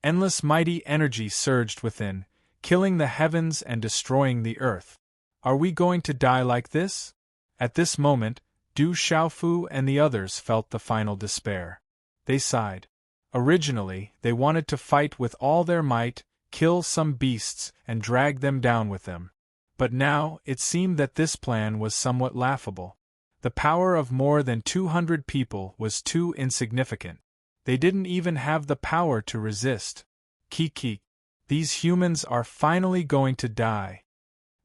Endless mighty energy surged within, killing the heavens and destroying the earth. Are we going to die like this? At this moment, Du Xiaofu and the others felt the final despair. They sighed. Originally, they wanted to fight with all their might, kill some beasts, and drag them down with them. But now, it seemed that this plan was somewhat laughable. The power of more than 200 people was too insignificant. They didn't even have the power to resist. Kiki. These humans are finally going to die.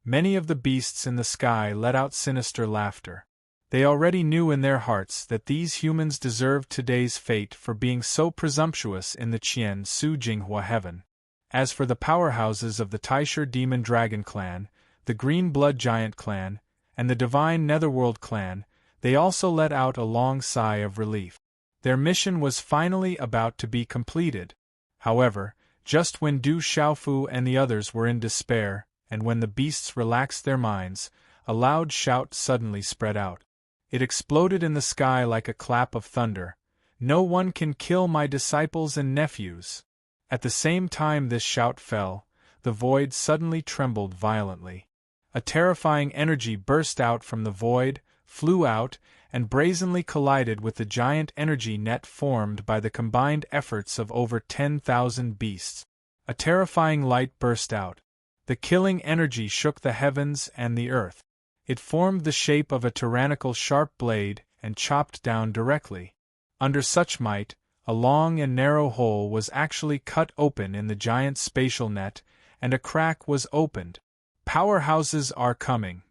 Many of the beasts in the sky let out sinister laughter. They already knew in their hearts that these humans deserved today's fate for being so presumptuous in the Qian Su Jinghua heaven. As for the powerhouses of the Taisher Demon Dragon Clan, the Green Blood Giant Clan, and the Divine Netherworld Clan, they also let out a long sigh of relief. Their mission was finally about to be completed. However, just when Du Xiaofu and the others were in despair, and when the beasts relaxed their minds, a loud shout suddenly spread out. It exploded in the sky like a clap of thunder. No one can kill my disciples and nephews. At the same time this shout fell, the void suddenly trembled violently. A terrifying energy burst out from the void, flew out, and brazenly collided with the giant energy net formed by the combined efforts of over 10,000 beasts. A terrifying light burst out. The killing energy shook the heavens and the earth. It formed the shape of a tyrannical sharp blade and chopped down directly. Under such might, a long and narrow hole was actually cut open in the giant spatial net, and a crack was opened. Powerhouses are coming.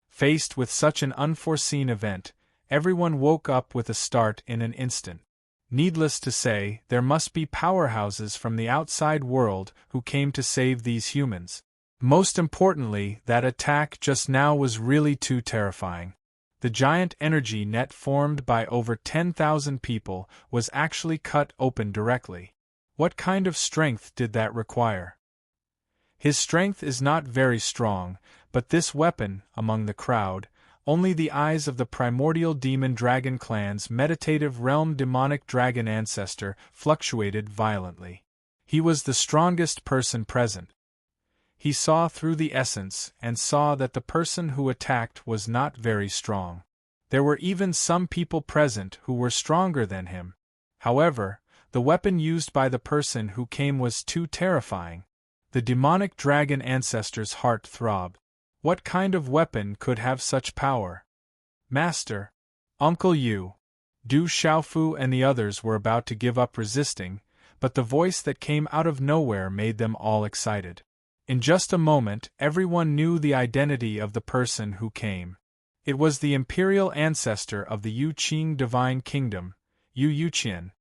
Faced with such an unforeseen event, everyone woke up with a start in an instant. Needless to say, there must be powerhouses from the outside world who came to save these humans. Most importantly, that attack just now was really too terrifying. The giant energy net formed by over 10,000 people was actually cut open directly. What kind of strength did that require? His strength is not very strong, but this weapon, among the crowd, only the eyes of the primordial demon dragon clan's meditative realm demonic dragon ancestor fluctuated violently. He was the strongest person present. He saw through the essence and saw that the person who attacked was not very strong. There were even some people present who were stronger than him. However, the weapon used by the person who came was too terrifying. The demonic dragon ancestor's heart throbbed. What kind of weapon could have such power? Master, Uncle Yu, Du Xiaofu and the others were about to give up resisting, but the voice that came out of nowhere made them all excited. In just a moment, everyone knew the identity of the person who came. It was the imperial ancestor of the Yu Qing Divine Kingdom, Yu Yuqian.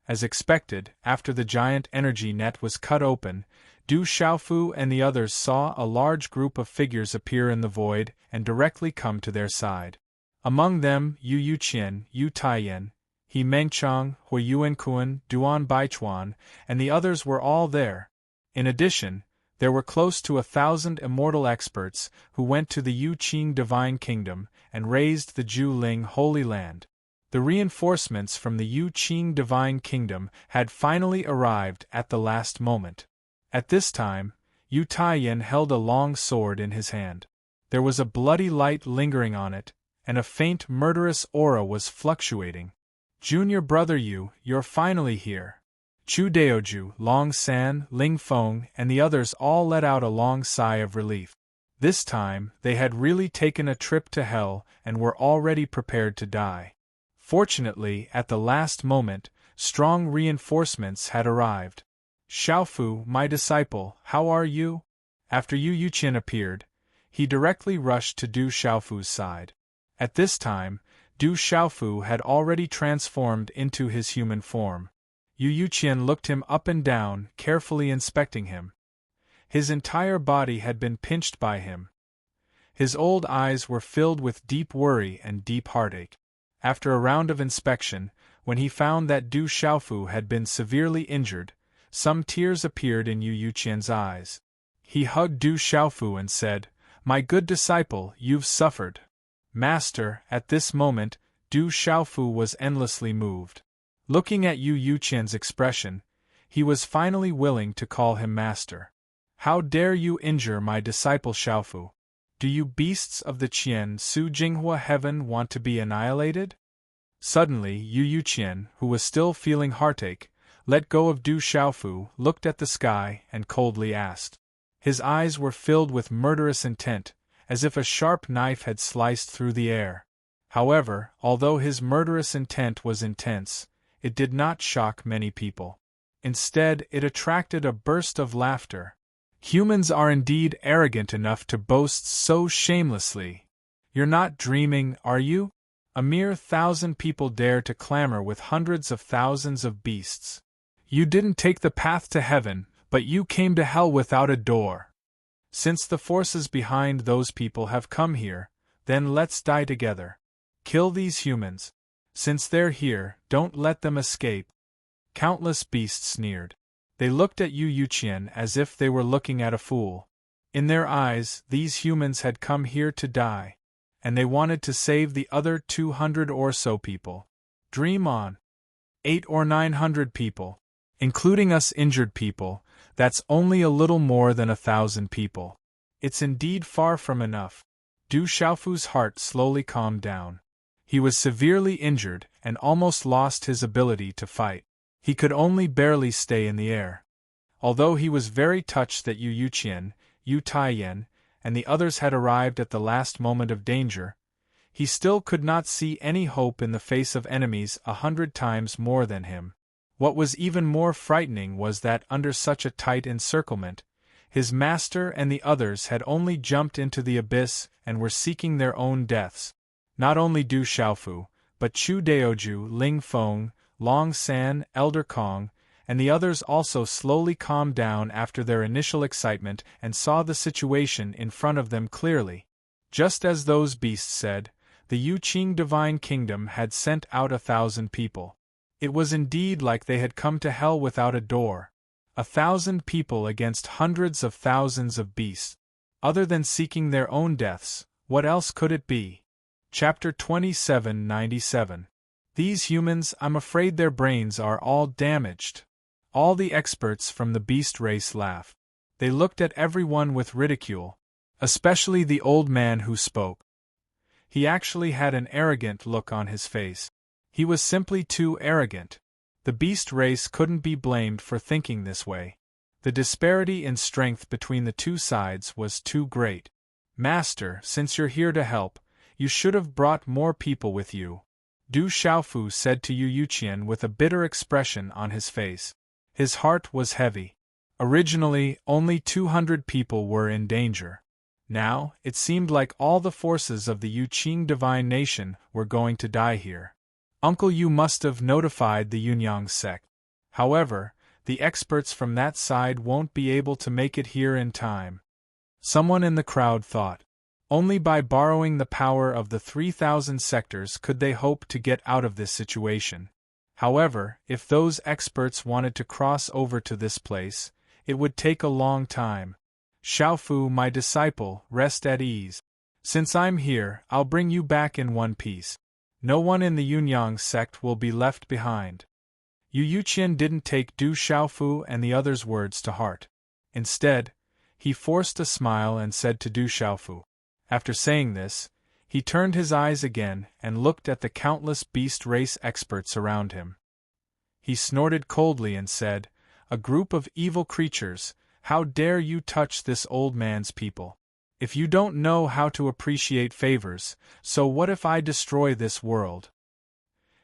As expected, after the giant energy net was cut open, Du Xiaofu and the others saw a large group of figures appear in the void and directly come to their side. Among them, Yu Yuqian, Yu Taiyan, He Mengchang, Hui Yuankuan, Duan Baichuan, and the others were all there. In addition, There were close to 1,000 immortal experts who went to the Yuqing Divine Kingdom and raised the Juling Holy Land. The reinforcements from the Yuqing Divine Kingdom had finally arrived at the last moment. At this time, Yu Taiyan held a long sword in his hand. There was a bloody light lingering on it, and a faint murderous aura was fluctuating. "Junior brother Yu, you're finally here." Chu Daoju, Long San, Ling Feng, and the others all let out a long sigh of relief. This time, they had really taken a trip to hell and were already prepared to die. Fortunately, at the last moment, strong reinforcements had arrived. "Xiaofu, my disciple, how are you?" After Yu Yuqian appeared, he directly rushed to Du Xiaofu's side. At this time, Du Xiaofu had already transformed into his human form. Yu Yuqian looked him up and down, carefully inspecting him. His entire body had been pinched by him. His old eyes were filled with deep worry and deep heartache. After a round of inspection, when he found that Du Xiaofu had been severely injured, some tears appeared in Yu Yuqian's eyes. He hugged Du Xiaofu and said, "My good disciple, you've suffered." "Master," at this moment, Du Xiaofu was endlessly moved. Looking at Yu Yuqian's expression, he was finally willing to call him master. "How dare you injure my disciple Xiaofu? Do you beasts of the Qian Su Jinghua heaven want to be annihilated?" Suddenly, Yu Yuqian, who was still feeling heartache, let go of Du Xiaofu, looked at the sky, and coldly asked. His eyes were filled with murderous intent, as if a sharp knife had sliced through the air. However, although his murderous intent was intense, it did not shock many people. Instead, it attracted a burst of laughter. "Humans are indeed arrogant enough to boast so shamelessly. You're not dreaming, are you? A mere 1,000 people dare to clamor with hundreds of thousands of beasts. You didn't take the path to heaven, but you came to hell without a door. Since the forces behind those people have come here, then let's die together. Kill these humans. Since they're here, don't let them escape." Countless beasts sneered. They looked at Yu Yuqian as if they were looking at a fool. In their eyes, these humans had come here to die, and they wanted to save the other 200 or so people. Dream on. 800 or 900 people. Including us injured people, that's only a little more than 1,000 people. It's indeed far from enough. Du Xiaofu's heart slowly calmed down. He was severely injured and almost lost his ability to fight. He could only barely stay in the air. Although he was very touched that Yu Yuqian, Yu Taiyan, and the others had arrived at the last moment of danger, he still could not see any hope in the face of enemies 100 times more than him. What was even more frightening was that under such a tight encirclement, his master and the others had only jumped into the abyss and were seeking their own deaths. Not only Du Xiaofu, but Chu Daoju, Ling Feng, Long San, Elder Kong, and the others also slowly calmed down after their initial excitement and saw the situation in front of them clearly. Just as those beasts said, the Yuqing Divine Kingdom had sent out 1,000 people. It was indeed like they had come to hell without a door. 1,000 people against hundreds of thousands of beasts. Other than seeking their own deaths, what else could it be? Chapter 2797. These humans, I'm afraid their brains are all damaged. All the experts from the beast race laughed. They looked at everyone with ridicule, especially the old man who spoke. He actually had an arrogant look on his face. He was simply too arrogant. The beast race couldn't be blamed for thinking this way. The disparity in strength between the two sides was too great. "Master, since you're here to help, you should have brought more people with you," Du Xiaofu said to Yu Yuqian with a bitter expression on his face. His heart was heavy. Originally, only 200 people were in danger. Now, it seemed like all the forces of the Yuqing Divine Nation were going to die here. Uncle Yu must have notified the Yunyang sect. However, the experts from that side won't be able to make it here in time. Someone in the crowd thought. Only by borrowing the power of the 3,000 sectors could they hope to get out of this situation. However, if those experts wanted to cross over to this place, it would take a long time. Xiaofu, my disciple, rest at ease. Since I'm here, I'll bring you back in one piece. No one in the Yunyang sect will be left behind. Yu Yuqian didn't take Du Xiaofu and the others' words to heart. Instead, he forced a smile and said to Du Xiaofu. After saying this, he turned his eyes again and looked at the countless beast race experts around him. He snorted coldly and said, "A group of evil creatures, how dare you touch this old man's people? If you don't know how to appreciate favors, so what if I destroy this world?"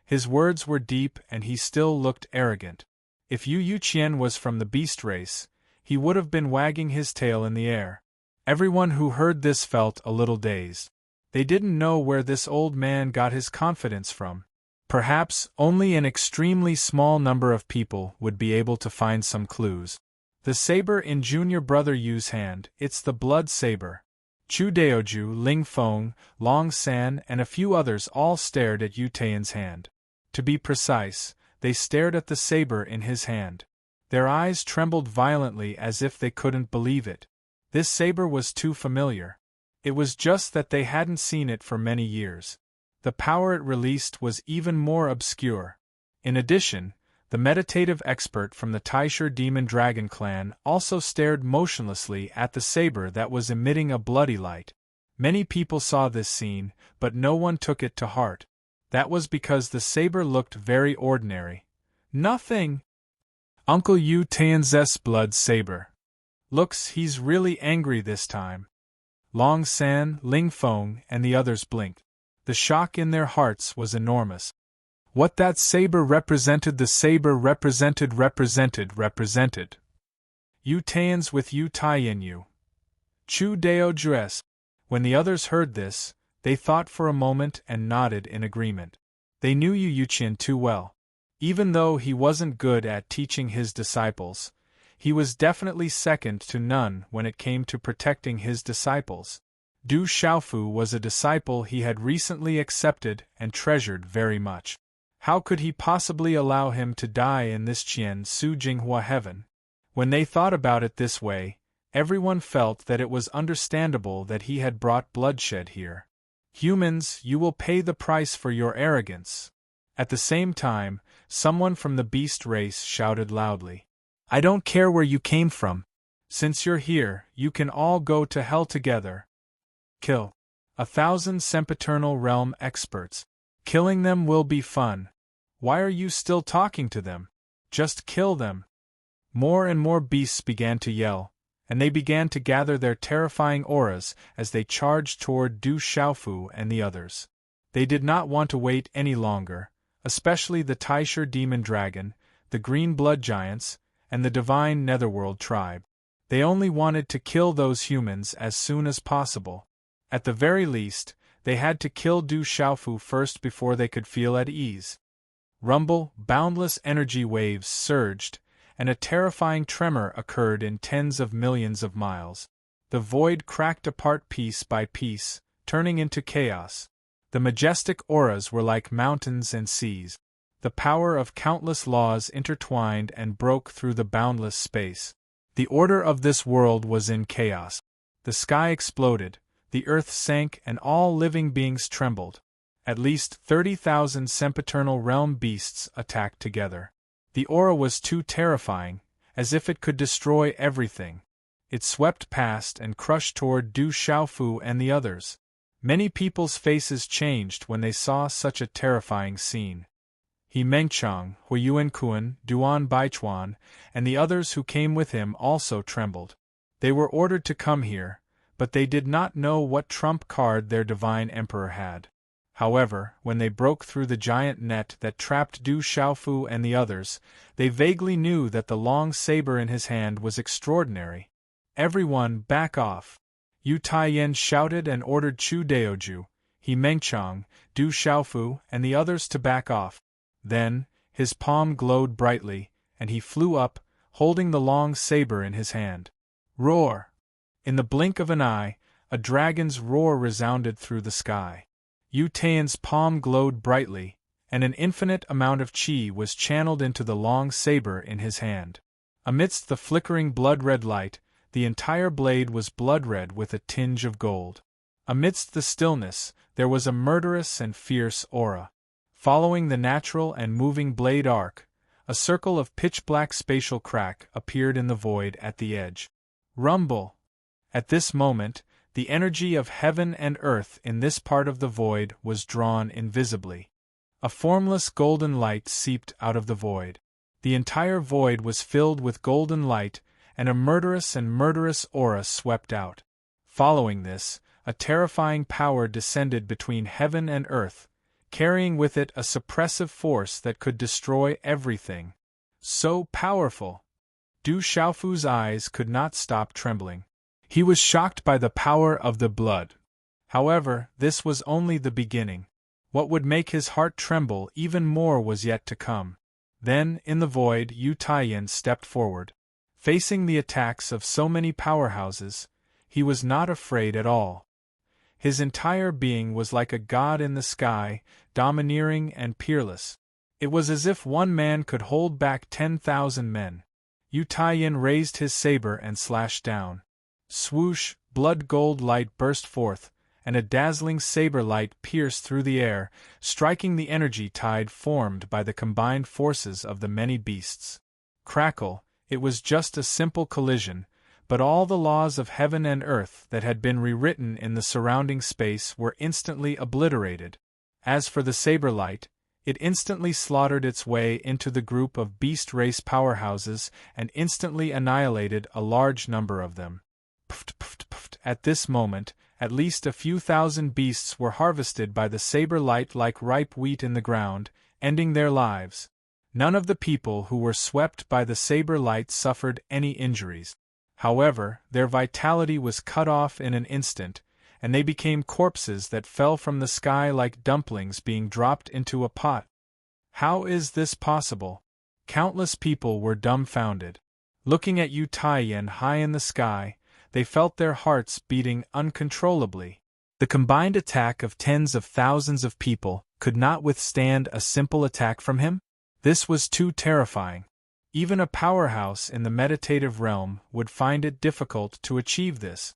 His words were deep and he still looked arrogant. If Yu Yuqian was from the beast race, he would have been wagging his tail in the air. Everyone who heard this felt a little dazed. They didn't know where this old man got his confidence from. Perhaps only an extremely small number of people would be able to find some clues. The saber in junior brother Yu's hand, it's the blood saber. Chu Daoju, Ling Feng, Long San and a few others all stared at Yu Taiyan's hand. To be precise, they stared at the saber in his hand. Their eyes trembled violently as if they couldn't believe it. This saber was too familiar. It was just that they hadn't seen it for many years. The power it released was even more obscure. In addition, the meditative expert from the Taisher Demon Dragon clan also stared motionlessly at the saber that was emitting a bloody light. Many people saw this scene, but no one took it to heart. That was because the saber looked very ordinary. Nothing. Uncle Yu Taiyan's blood saber. Looks, he's really angry this time. Long San, Ling Feng, and the others blinked. The shock in their hearts was enormous. What that saber represented, the saber represented. Yu Taiyan's with Yu Taiyan Yu. Chu Dao Jues. When the others heard this, they thought for a moment and nodded in agreement. They knew Yu Yuqian too well. Even though he wasn't good at teaching his disciples, he was definitely second to none when it came to protecting his disciples. Du Xiaofu was a disciple he had recently accepted and treasured very much. How could he possibly allow him to die in this Qian Su Jinghua heaven? When they thought about it this way, everyone felt that it was understandable that he had brought bloodshed here. Humans, you will pay the price for your arrogance. At the same time, someone from the beast race shouted loudly. I don't care where you came from. Since you're here, you can all go to hell together. Kill 1,000 sempiternal realm experts. Killing them will be fun. Why are you still talking to them? Just kill them. More and more beasts began to yell, and they began to gather their terrifying auras as they charged toward Du Xiaofu and the others. They did not want to wait any longer, especially the Taisher Demon Dragon, the Green Blood Giants, and the Divine Netherworld tribe. They only wanted to kill those humans as soon as possible. At the very least, they had to kill Du Xiaofu first before they could feel at ease. Rumble, boundless energy waves surged, and a terrifying tremor occurred in tens of millions of miles. The void cracked apart piece by piece, turning into chaos. The majestic auras were like mountains and seas. The power of countless laws intertwined and broke through the boundless space. The order of this world was in chaos. The sky exploded, the earth sank and all living beings trembled. At least 30,000 sempiternal realm beasts attacked together. The aura was too terrifying, as if it could destroy everything. It swept past and crushed toward Du Xiaofu and the others. Many people's faces changed when they saw such a terrifying scene. He Mengchang, Huiyuan Kuan, Duan Baichuan, and the others who came with him also trembled. They were ordered to come here, but they did not know what trump card their divine emperor had. However, when they broke through the giant net that trapped Du Xiaofu and the others, they vaguely knew that the long saber in his hand was extraordinary. Everyone, back off! Yu Taiyan shouted and ordered Chu Daoju, He Mengchang, Du Xiaofu, and the others to back off. Then, his palm glowed brightly, and he flew up, holding the long saber in his hand. Roar! In the blink of an eye, a dragon's roar resounded through the sky. Yu Taiyan's palm glowed brightly, and an infinite amount of qi was channeled into the long saber in his hand. Amidst the flickering blood-red light, the entire blade was blood-red with a tinge of gold. Amidst the stillness, there was a murderous and fierce aura. Following the natural and moving blade arc, a circle of pitch-black spatial crack appeared in the void at the edge. Rumble! At this moment, the energy of heaven and earth in this part of the void was drawn invisibly. A formless golden light seeped out of the void. The entire void was filled with golden light, and a murderous aura swept out. Following this, a terrifying power descended between heaven and earth, carrying with it a suppressive force that could destroy everything. So powerful! Du Xiaofu's eyes could not stop trembling. He was shocked by the power of the blood. However, this was only the beginning. What would make his heart tremble even more was yet to come. Then, in the void, Yu Taiyan stepped forward. Facing the attacks of so many powerhouses, he was not afraid at all. His entire being was like a god in the sky, domineering and peerless. It was as if one man could hold back 10,000 men. Yu Taiyan raised his saber and slashed down. Swoosh, blood-gold light burst forth, and a dazzling saber light pierced through the air, striking the energy tide formed by the combined forces of the many beasts. Crackle, it was just a simple collision, but all the laws of heaven and earth that had been rewritten in the surrounding space were instantly obliterated. As for the saber light, it instantly slaughtered its way into the group of beast race powerhouses and instantly annihilated a large number of them. At this moment, at least a few thousand beasts were harvested by the saber light like ripe wheat in the ground, ending their lives. None of the people who were swept by the saber light suffered any injuries. However, their vitality was cut off in an instant, and they became corpses that fell from the sky like dumplings being dropped into a pot. How is this possible? Countless people were dumbfounded. Looking at Yu Taiyan high in the sky, they felt their hearts beating uncontrollably. The combined attack of tens of thousands of people could not withstand a simple attack from him? This was too terrifying. Even a powerhouse in the meditative realm would find it difficult to achieve this.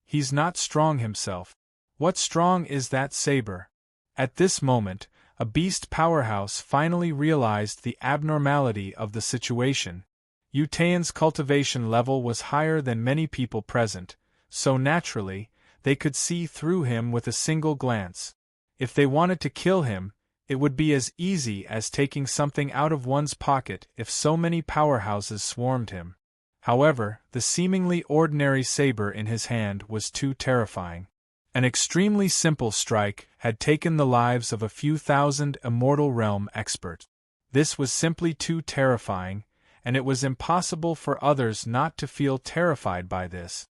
He's not strong himself. What strong is that saber? At this moment, a beast powerhouse finally realized the abnormality of the situation. Yu Taiyan's cultivation level was higher than many people present, so naturally, they could see through him with a single glance. If they wanted to kill him, it would be as easy as taking something out of one's pocket if so many powerhouses swarmed him. However, the seemingly ordinary saber in his hand was too terrifying. An extremely simple strike had taken the lives of a few thousand Immortal Realm experts. This was simply too terrifying, and it was impossible for others not to feel terrified by this.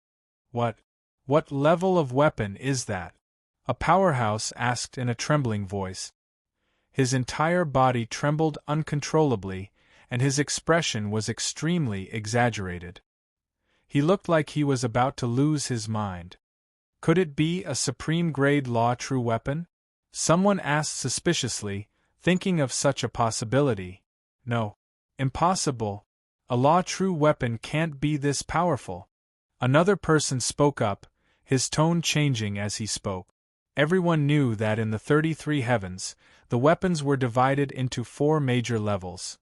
What level of weapon is that? A powerhouse asked in a trembling voice. His entire body trembled uncontrollably, and his expression was extremely exaggerated. He looked like he was about to lose his mind. Could it be a supreme-grade law-true weapon? Someone asked suspiciously, thinking of such a possibility. No. Impossible. A law-true weapon can't be this powerful. Another person spoke up, his tone changing as he spoke. Everyone knew that in the 33 heavens, the weapons were divided into 4 major levels: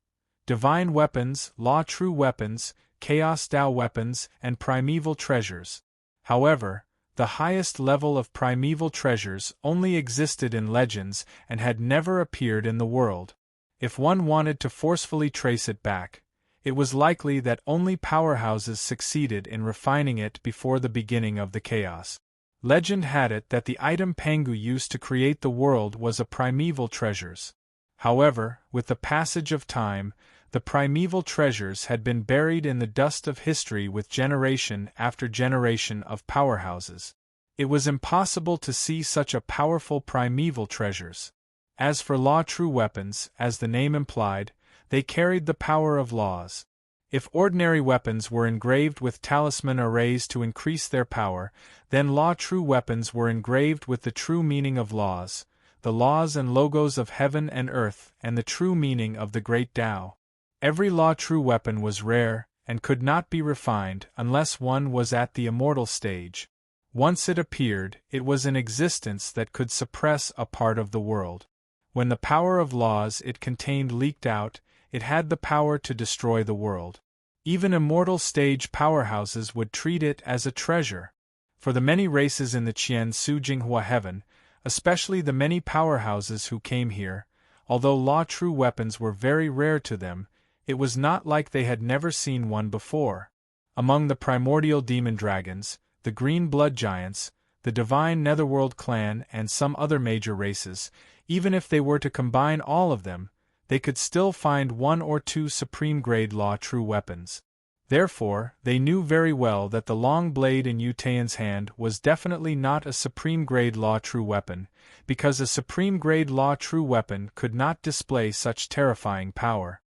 divine weapons, law-true weapons, chaos Tao weapons, and primeval treasures. However, the highest level of primeval treasures only existed in legends and had never appeared in the world. If one wanted to forcefully trace it back, it was likely that only powerhouses succeeded in refining it before the beginning of the chaos. Legend had it that the item Pangu used to create the world was a primeval treasures. However, with the passage of time, the primeval treasures had been buried in the dust of history with generation after generation of powerhouses. It was impossible to see such a powerful primeval treasures. As for law-true weapons, as the name implied, they carried the power of laws. If ordinary weapons were engraved with talisman arrays to increase their power, then law-true weapons were engraved with the true meaning of laws, the laws and logos of heaven and earth, and the true meaning of the great Tao. Every law-true weapon was rare, and could not be refined unless one was at the immortal stage. Once it appeared, it was an existence that could suppress a part of the world. When the power of laws it contained leaked out, it had the power to destroy the world. Even immortal stage powerhouses would treat it as a treasure. For the many races in the Qian Su Jinghua heaven, especially the many powerhouses who came here, although law true weapons were very rare to them, it was not like they had never seen one before. Among the primordial demon dragons, the green blood giants, the divine netherworld clan and some other major races, even if they were to combine all of them, they could still find one or two supreme-grade law true weapons. Therefore, they knew very well that the long blade in Yu Taiyan's hand was definitely not a supreme-grade law true weapon, because a supreme-grade law true weapon could not display such terrifying power.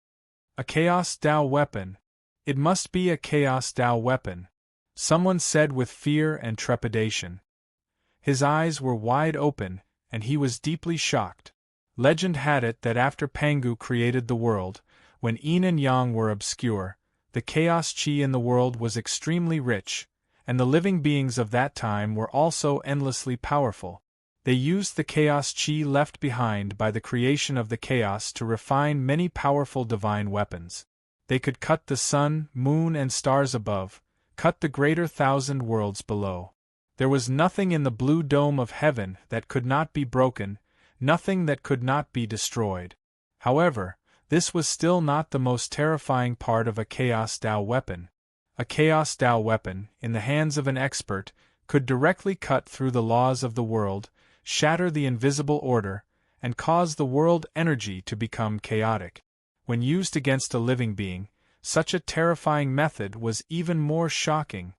A Chaos Dao weapon. It must be a Chaos Dao weapon, someone said with fear and trepidation. His eyes were wide open, and he was deeply shocked. Legend had it that after Pangu created the world, when Yin and Yang were obscure, the chaos chi in the world was extremely rich, and the living beings of that time were also endlessly powerful. They used the chaos chi left behind by the creation of the chaos to refine many powerful divine weapons. They could cut the sun, moon and stars above, cut the greater thousand worlds below. There was nothing in the blue dome of heaven that could not be broken, nothing that could not be destroyed. However, this was still not the most terrifying part of a Chaos Dao weapon. A Chaos Dao weapon, in the hands of an expert, could directly cut through the laws of the world, shatter the invisible order, and cause the world energy to become chaotic. When used against a living being, such a terrifying method was even more shocking.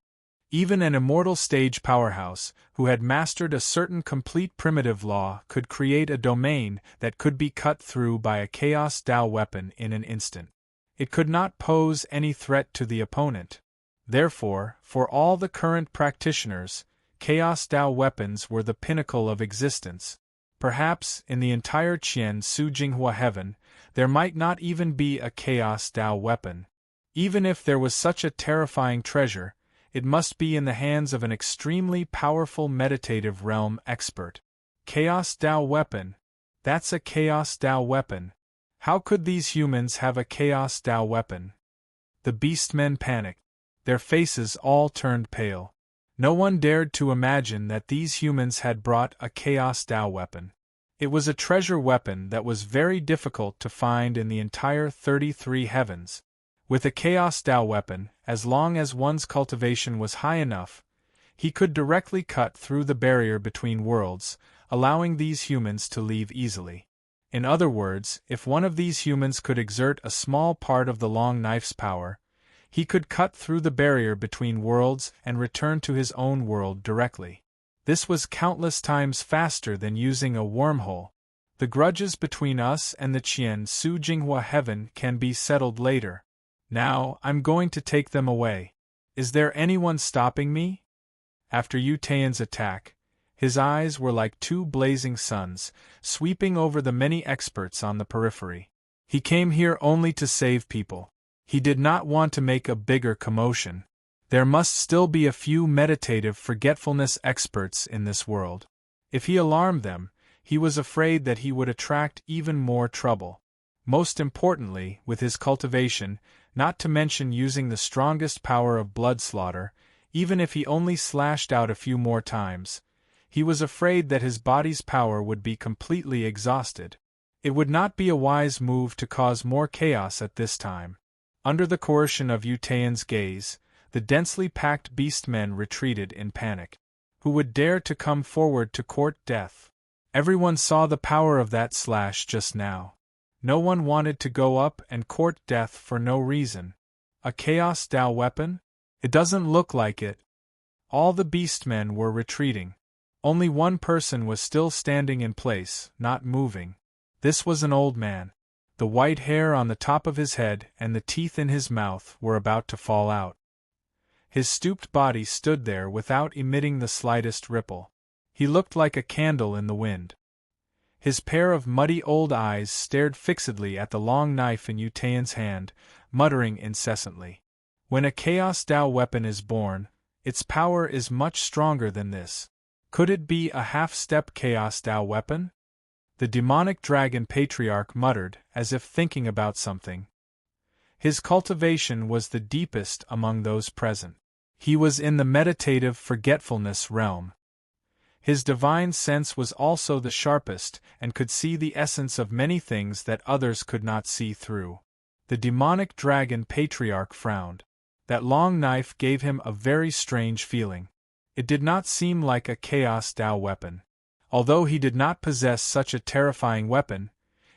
Even an immortal stage powerhouse, who had mastered a certain complete primitive law, could create a domain that could be cut through by a Chaos Dao weapon in an instant. It could not pose any threat to the opponent. Therefore, for all the current practitioners, Chaos Dao weapons were the pinnacle of existence. Perhaps, in the entire Qian Su Jinghua heaven, there might not even be a Chaos Dao weapon. Even if there was such a terrifying treasure, it must be in the hands of an extremely powerful meditative realm expert. Chaos Dao weapon. That's a Chaos Dao weapon. How could these humans have a Chaos Dao weapon? The beastmen panicked. Their faces all turned pale. No one dared to imagine that these humans had brought a Chaos Dao weapon. It was a treasure weapon that was very difficult to find in the entire 33 heavens. With a Chaos Dao weapon, as long as one's cultivation was high enough, he could directly cut through the barrier between worlds, allowing these humans to leave easily. In other words, if one of these humans could exert a small part of the long knife's power, he could cut through the barrier between worlds and return to his own world directly. This was countless times faster than using a wormhole. The grudges between us and the Qian Su Jinghua heaven can be settled later. Now, I'm going to take them away. Is there anyone stopping me? After Yu Taiyan's attack, his eyes were like two blazing suns, sweeping over the many experts on the periphery. He came here only to save people. He did not want to make a bigger commotion. There must still be a few meditative forgetfulness experts in this world. If he alarmed them, he was afraid that he would attract even more trouble. Most importantly, with his cultivation, not to mention using the strongest power of blood slaughter, even if he only slashed out a few more times, he was afraid that his body's power would be completely exhausted. It would not be a wise move to cause more chaos at this time. Under the coercion of Yu Taiyan's gaze, the densely packed beastmen retreated in panic. Who would dare to come forward to court death? Everyone saw the power of that slash just now. No one wanted to go up and court death for no reason. A Chaos Dao weapon? It doesn't look like it. All the beastmen were retreating. Only one person was still standing in place, not moving. This was an old man. The white hair on the top of his head and the teeth in his mouth were about to fall out. His stooped body stood there without emitting the slightest ripple. He looked like a candle in the wind. His pair of muddy old eyes stared fixedly at the long knife in Yu Taiyan's hand, muttering incessantly. When a Chaos Dao weapon is born, its power is much stronger than this. Could it be a half-step Chaos Dao weapon? The demonic dragon patriarch muttered, as if thinking about something. His cultivation was the deepest among those present. He was in the meditative forgetfulness realm. His divine sense was also the sharpest and could see the essence of many things that others could not see through. The demonic dragon patriarch frowned. That long knife gave him a very strange feeling. It did not seem like a Chaos Dao weapon. Although he did not possess such a terrifying weapon,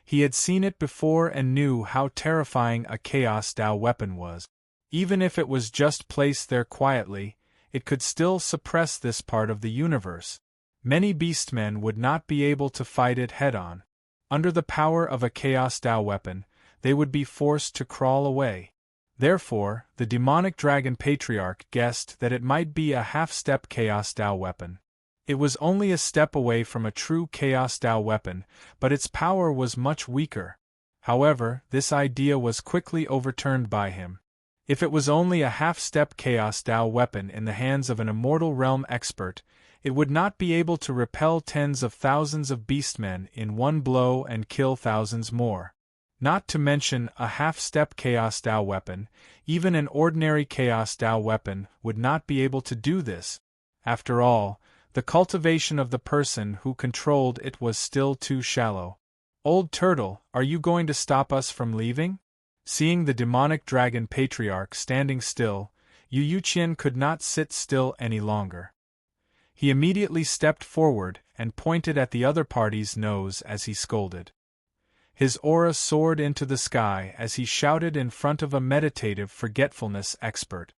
he had seen it before and knew how terrifying a Chaos Dao weapon was. Even if it was just placed there quietly, it could still suppress this part of the universe. Many beastmen would not be able to fight it head-on. Under the power of a Chaos Dao weapon, they would be forced to crawl away. Therefore, the demonic dragon patriarch guessed that it might be a half-step Chaos Dao weapon. It was only a step away from a true Chaos Dao weapon, but its power was much weaker. However, this idea was quickly overturned by him. If it was only a half-step Chaos Dao weapon in the hands of an immortal realm expert, it would not be able to repel tens of thousands of beastmen in one blow and kill thousands more. Not to mention a half-step Chaos Dao weapon, even an ordinary Chaos Dao weapon would not be able to do this. After all, the cultivation of the person who controlled it was still too shallow. Old Turtle, are you going to stop us from leaving? Seeing the demonic dragon patriarch standing still, Yu Yuqian could not sit still any longer. He immediately stepped forward and pointed at the other party's nose as he scolded. His aura soared into the sky as he shouted in front of a meditative forgetfulness expert.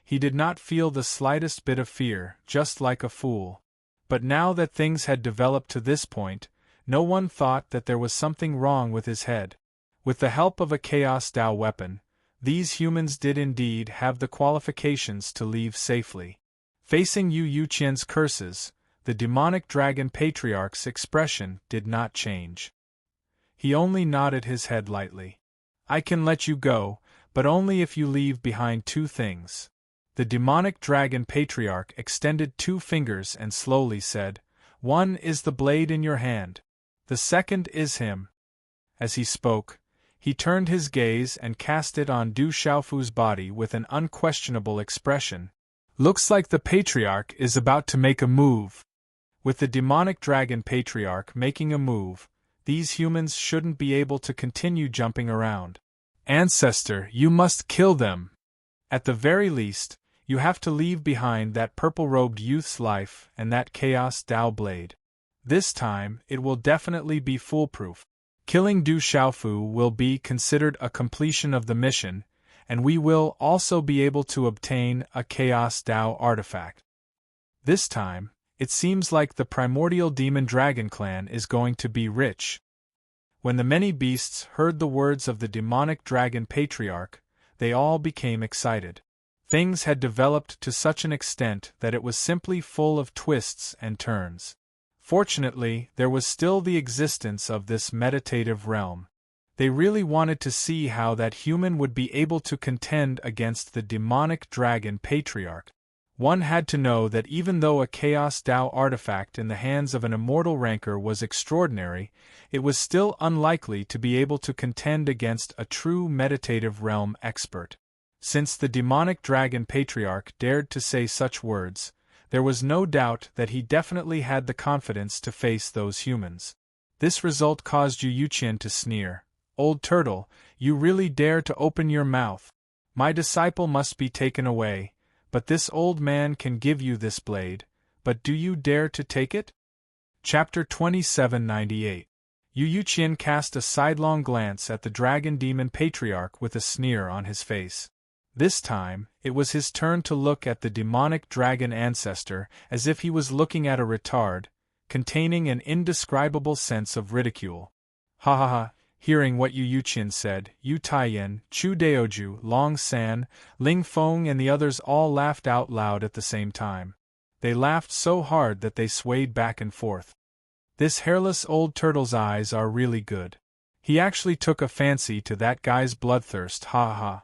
He did not feel the slightest bit of fear, just like a fool. But now that things had developed to this point, no one thought that there was something wrong with his head. With the help of a Chaos Dao weapon, these humans did indeed have the qualifications to leave safely. Facing Yu Yuqian's curses, the demonic dragon patriarch's expression did not change. He only nodded his head lightly. I can let you go, but only if you leave behind two things. The demonic dragon patriarch extended two fingers and slowly said, One is the blade in your hand. The second is him. As he spoke, he turned his gaze and cast it on Du Xiaofu's body with an unquestionable expression. Looks like the patriarch is about to make a move. With the demonic dragon patriarch making a move, these humans shouldn't be able to continue jumping around. Ancestor, you must kill them. At the very least, you have to leave behind that purple-robed youth's life and that Chaos Dao blade. This time, it will definitely be foolproof. Killing Du Xiaofu will be considered a completion of the mission, and we will also be able to obtain a Chaos Dao artifact. This time, it seems like the primordial demon dragon clan is going to be rich. When the many beasts heard the words of the demonic dragon patriarch, they all became excited. Things had developed to such an extent that it was simply full of twists and turns. Fortunately, there was still the existence of this meditative realm. They really wanted to see how that human would be able to contend against the demonic dragon patriarch. One had to know that even though a Chaos Dao artifact in the hands of an immortal ranker was extraordinary, it was still unlikely to be able to contend against a true meditative realm expert. Since the demonic dragon patriarch dared to say such words, there was no doubt that he definitely had the confidence to face those humans. This result caused Yu Yuqian to sneer. Old Turtle, you really dare to open your mouth. My disciple must be taken away, but this old man can give you this blade, but do you dare to take it? Chapter 2798. Yu Yuqian cast a sidelong glance at the dragon demon patriarch with a sneer on his face. This time, it was his turn to look at the demonic dragon ancestor as if he was looking at a retard, containing an indescribable sense of ridicule. Ha ha ha! Hearing what Yu Yuqian said, Yu Taiyan, Chu Daoju, Long San, Ling Feng and the others all laughed out loud at the same time. They laughed so hard that they swayed back and forth. This hairless old turtle's eyes are really good. He actually took a fancy to that guy's bloodthirst, ha ha.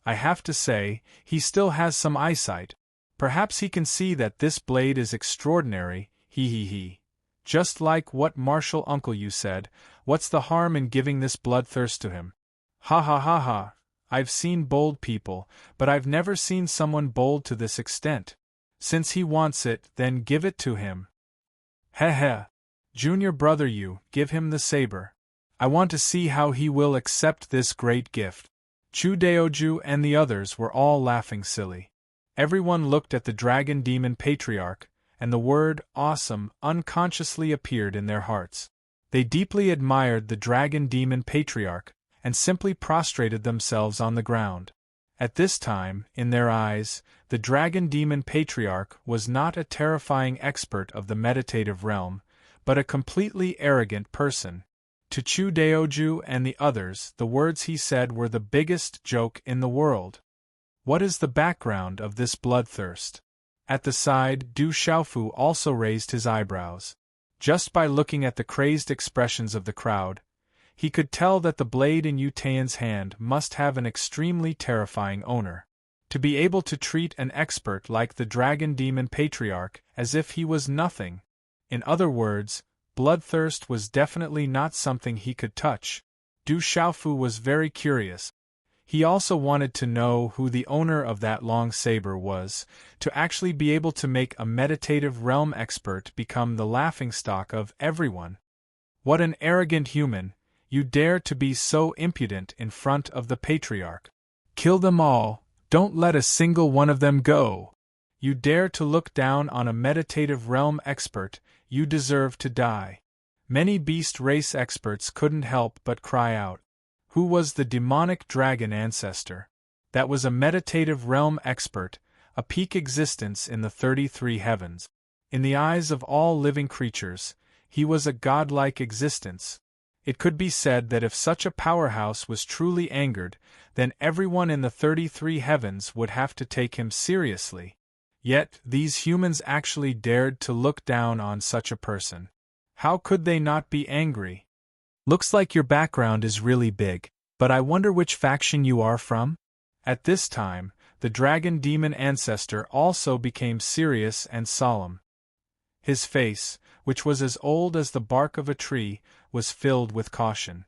I have to say, he still has some eyesight. Perhaps he can see that this blade is extraordinary, he. Just like what martial uncle you said, what's the harm in giving this bloodthirst to him? Ha. I've seen bold people, but I've never seen someone bold to this extent. Since he wants it, then give it to him. Heh. Junior brother, you, give him the saber. I want to see how he will accept this great gift. Chudaoju and the others were all laughing silly. Everyone looked at the dragon demon patriarch, and the word awesome unconsciously appeared in their hearts. They deeply admired the dragon demon patriarch, and simply prostrated themselves on the ground. At this time, in their eyes, the dragon demon patriarch was not a terrifying expert of the meditative realm, but a completely arrogant person. To Chudaoju and the others, the words he said were the biggest joke in the world. What is the background of this bloodthirst? At the side, Du Xiaofu also raised his eyebrows. Just by looking at the crazed expressions of the crowd, he could tell that the blade in Yu Taiyan's hand must have an extremely terrifying owner. To be able to treat an expert like the dragon demon patriarch as if he was nothing. In other words, bloodthirst was definitely not something he could touch. Du Xiaofu was very curious. He also wanted to know who the owner of that long saber was, to actually be able to make a meditative realm expert become the laughingstock of everyone. What an arrogant human! You dare to be so impudent in front of the patriarch. Kill them all, don't let a single one of them go. You dare to look down on a meditative realm expert, you deserve to die. Many beast race experts couldn't help but cry out. Who was the demonic dragon ancestor? That was a meditative realm expert, a peak existence in the 33 heavens. In the eyes of all living creatures, he was a godlike existence. It could be said that if such a powerhouse was truly angered, then everyone in the 33 heavens would have to take him seriously. Yet, these humans actually dared to look down on such a person. How could they not be angry? Looks like your background is really big, but I wonder which faction you are from? At this time, the dragon demon ancestor also became serious and solemn. His face, which was as old as the bark of a tree, was filled with caution.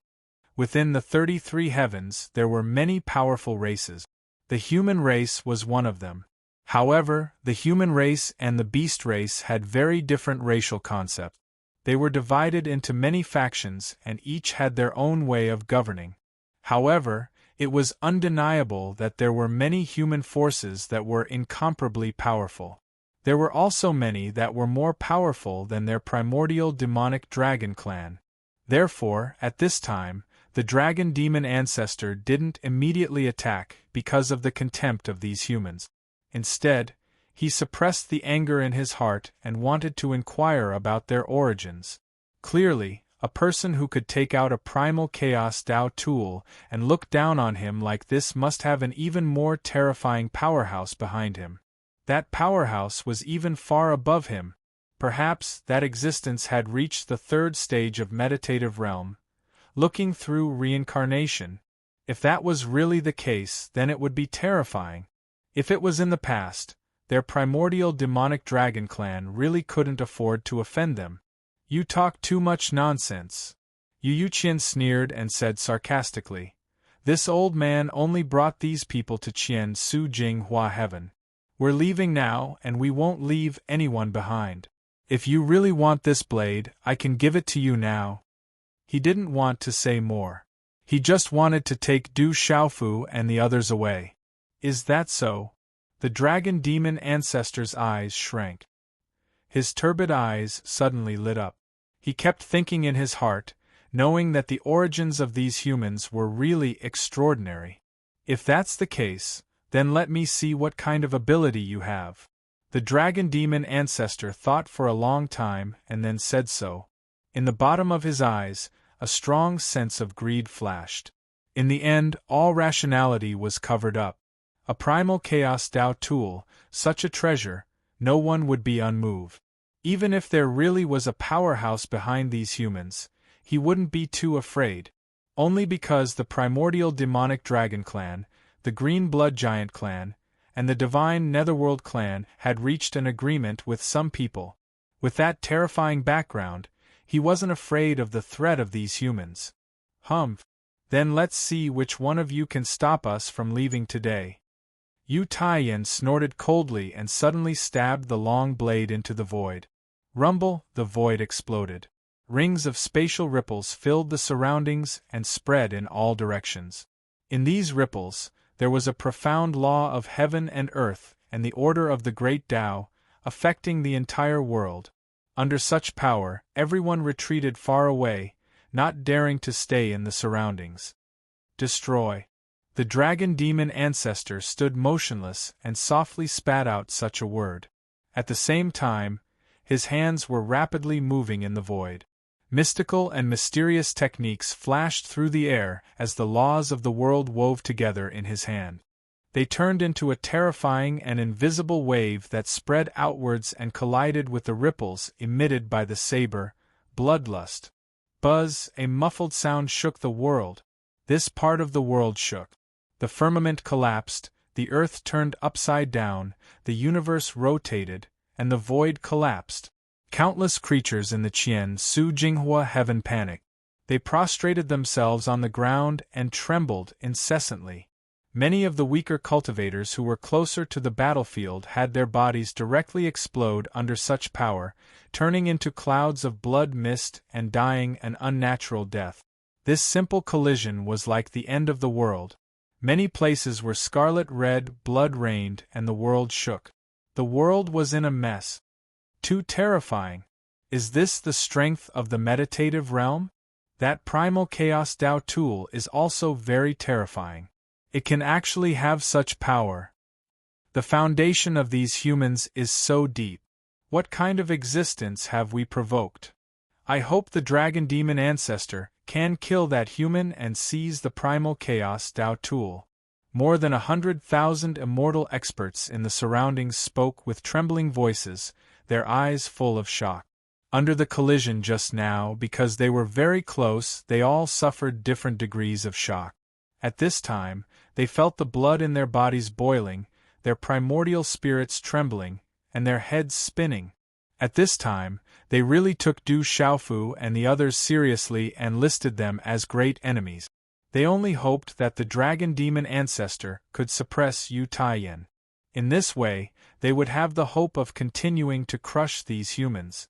Within the 33 heavens there were many powerful races. The human race was one of them. However, the human race and the beast race had very different racial concepts. They were divided into many factions and each had their own way of governing. However, it was undeniable that there were many human forces that were incomparably powerful. There were also many that were more powerful than their primordial demonic dragon clan. Therefore, at this time, the dragon demon ancestor didn't immediately attack because of the contempt of these humans. Instead, he suppressed the anger in his heart and wanted to inquire about their origins. Clearly, a person who could take out a primal chaos Dao tool and look down on him like this must have an even more terrifying powerhouse behind him. That powerhouse was even far above him. Perhaps that existence had reached the third stage of meditative realm, looking through reincarnation. If that was really the case, then it would be terrifying. If it was in the past, their primordial demonic dragon clan really couldn't afford to offend them. You talk too much nonsense. Yu Qian sneered and said sarcastically, "This old man only brought these people to Qian Su Jing Hua Heaven. We're leaving now and we won't leave anyone behind. If you really want this blade, I can give it to you now." He didn't want to say more. He just wanted to take Du Xiaofu and the others away. Is that so? The dragon demon ancestor's eyes shrank. His turbid eyes suddenly lit up. He kept thinking in his heart, knowing that the origins of these humans were really extraordinary. If that's the case, then let me see what kind of ability you have. The dragon demon ancestor thought for a long time and then said so. In the bottom of his eyes, a strong sense of greed flashed. In the end, all rationality was covered up. A primal chaos Dao tool, such a treasure, no one would be unmoved. Even if there really was a powerhouse behind these humans, he wouldn't be too afraid. Only because the primordial demonic dragon clan, the Green Blood Giant clan, and the Divine Netherworld clan had reached an agreement with some people. With that terrifying background, he wasn't afraid of the threat of these humans. Humph. Then let's see which one of you can stop us from leaving today. Yu Taiyan snorted coldly and suddenly stabbed the long blade into the void. Rumble, the void exploded. Rings of spatial ripples filled the surroundings and spread in all directions. In these ripples, there was a profound law of heaven and earth and the order of the great Tao, affecting the entire world. Under such power, everyone retreated far away, not daring to stay in the surroundings. Destroy. The dragon demon ancestor stood motionless and softly spat out such a word. At the same time, his hands were rapidly moving in the void. Mystical and mysterious techniques flashed through the air as the laws of the world wove together in his hand. They turned into a terrifying and invisible wave that spread outwards and collided with the ripples emitted by the saber, bloodlust. Buzz, a muffled sound shook the world. This part of the world shook. The firmament collapsed, the earth turned upside down, the universe rotated, and the void collapsed. Countless creatures in the Qian Su Jinghua heaven panicked. They prostrated themselves on the ground and trembled incessantly. Many of the weaker cultivators who were closer to the battlefield had their bodies directly explode under such power, turning into clouds of blood mist and dying an unnatural death. This simple collision was like the end of the world. Many places were scarlet-red blood rained and the world shook. The world was in a mess. Too terrifying. Is this the strength of the meditative realm? That primal chaos Tao tool is also very terrifying. It can actually have such power. The foundation of these humans is so deep. What kind of existence have we provoked? I hope the dragon demon ancestor can kill that human and seize the primal chaos Tao tool. More than 100,000 immortal experts in the surroundings spoke with trembling voices, their eyes full of shock. Under the collision just now, because they were very close, they all suffered different degrees of shock. At this time, they felt the blood in their bodies boiling, their primordial spirits trembling, and their heads spinning. At this time, they really took Du Xiaofu and the others seriously and listed them as great enemies. They only hoped that the dragon demon ancestor could suppress Yu Taiyan. In this way, they would have the hope of continuing to crush these humans.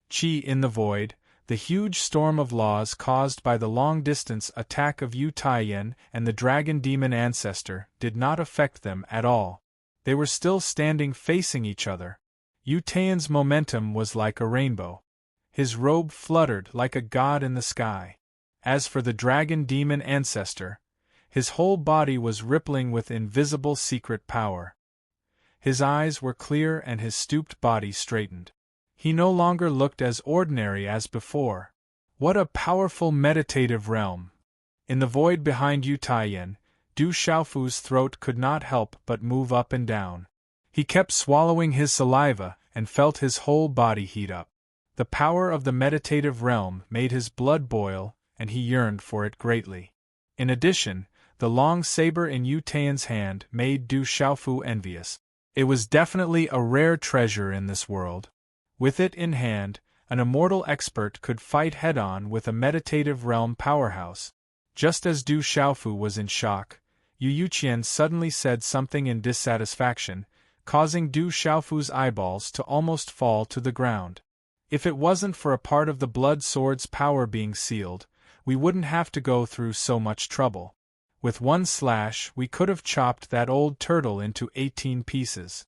Qi in the void, the huge storm of laws caused by the long-distance attack of Yu Taiyan and the dragon demon ancestor did not affect them at all. They were still standing facing each other. Yu Taiyan's momentum was like a rainbow. His robe fluttered like a god in the sky. As for the dragon demon ancestor, his whole body was rippling with invisible secret power. His eyes were clear and his stooped body straightened. He no longer looked as ordinary as before. What a powerful meditative realm! In the void behind Yu Taiyan, Du Xiaofu's throat could not help but move up and down. He kept swallowing his saliva and felt his whole body heat up. The power of the meditative realm made his blood boil, and he yearned for it greatly. In addition, the long saber in Yu Taiyan's hand made Du Xiaofu envious. It was definitely a rare treasure in this world. With it in hand, an immortal expert could fight head-on with a meditative realm powerhouse. Just as Du Xiaofu was in shock, Yu Yuqian suddenly said something in dissatisfaction, causing Du Xiaofu's eyeballs to almost fall to the ground. If it wasn't for a part of the blood sword's power being sealed, we wouldn't have to go through so much trouble. With one slash, we could have chopped that old turtle into 18 pieces.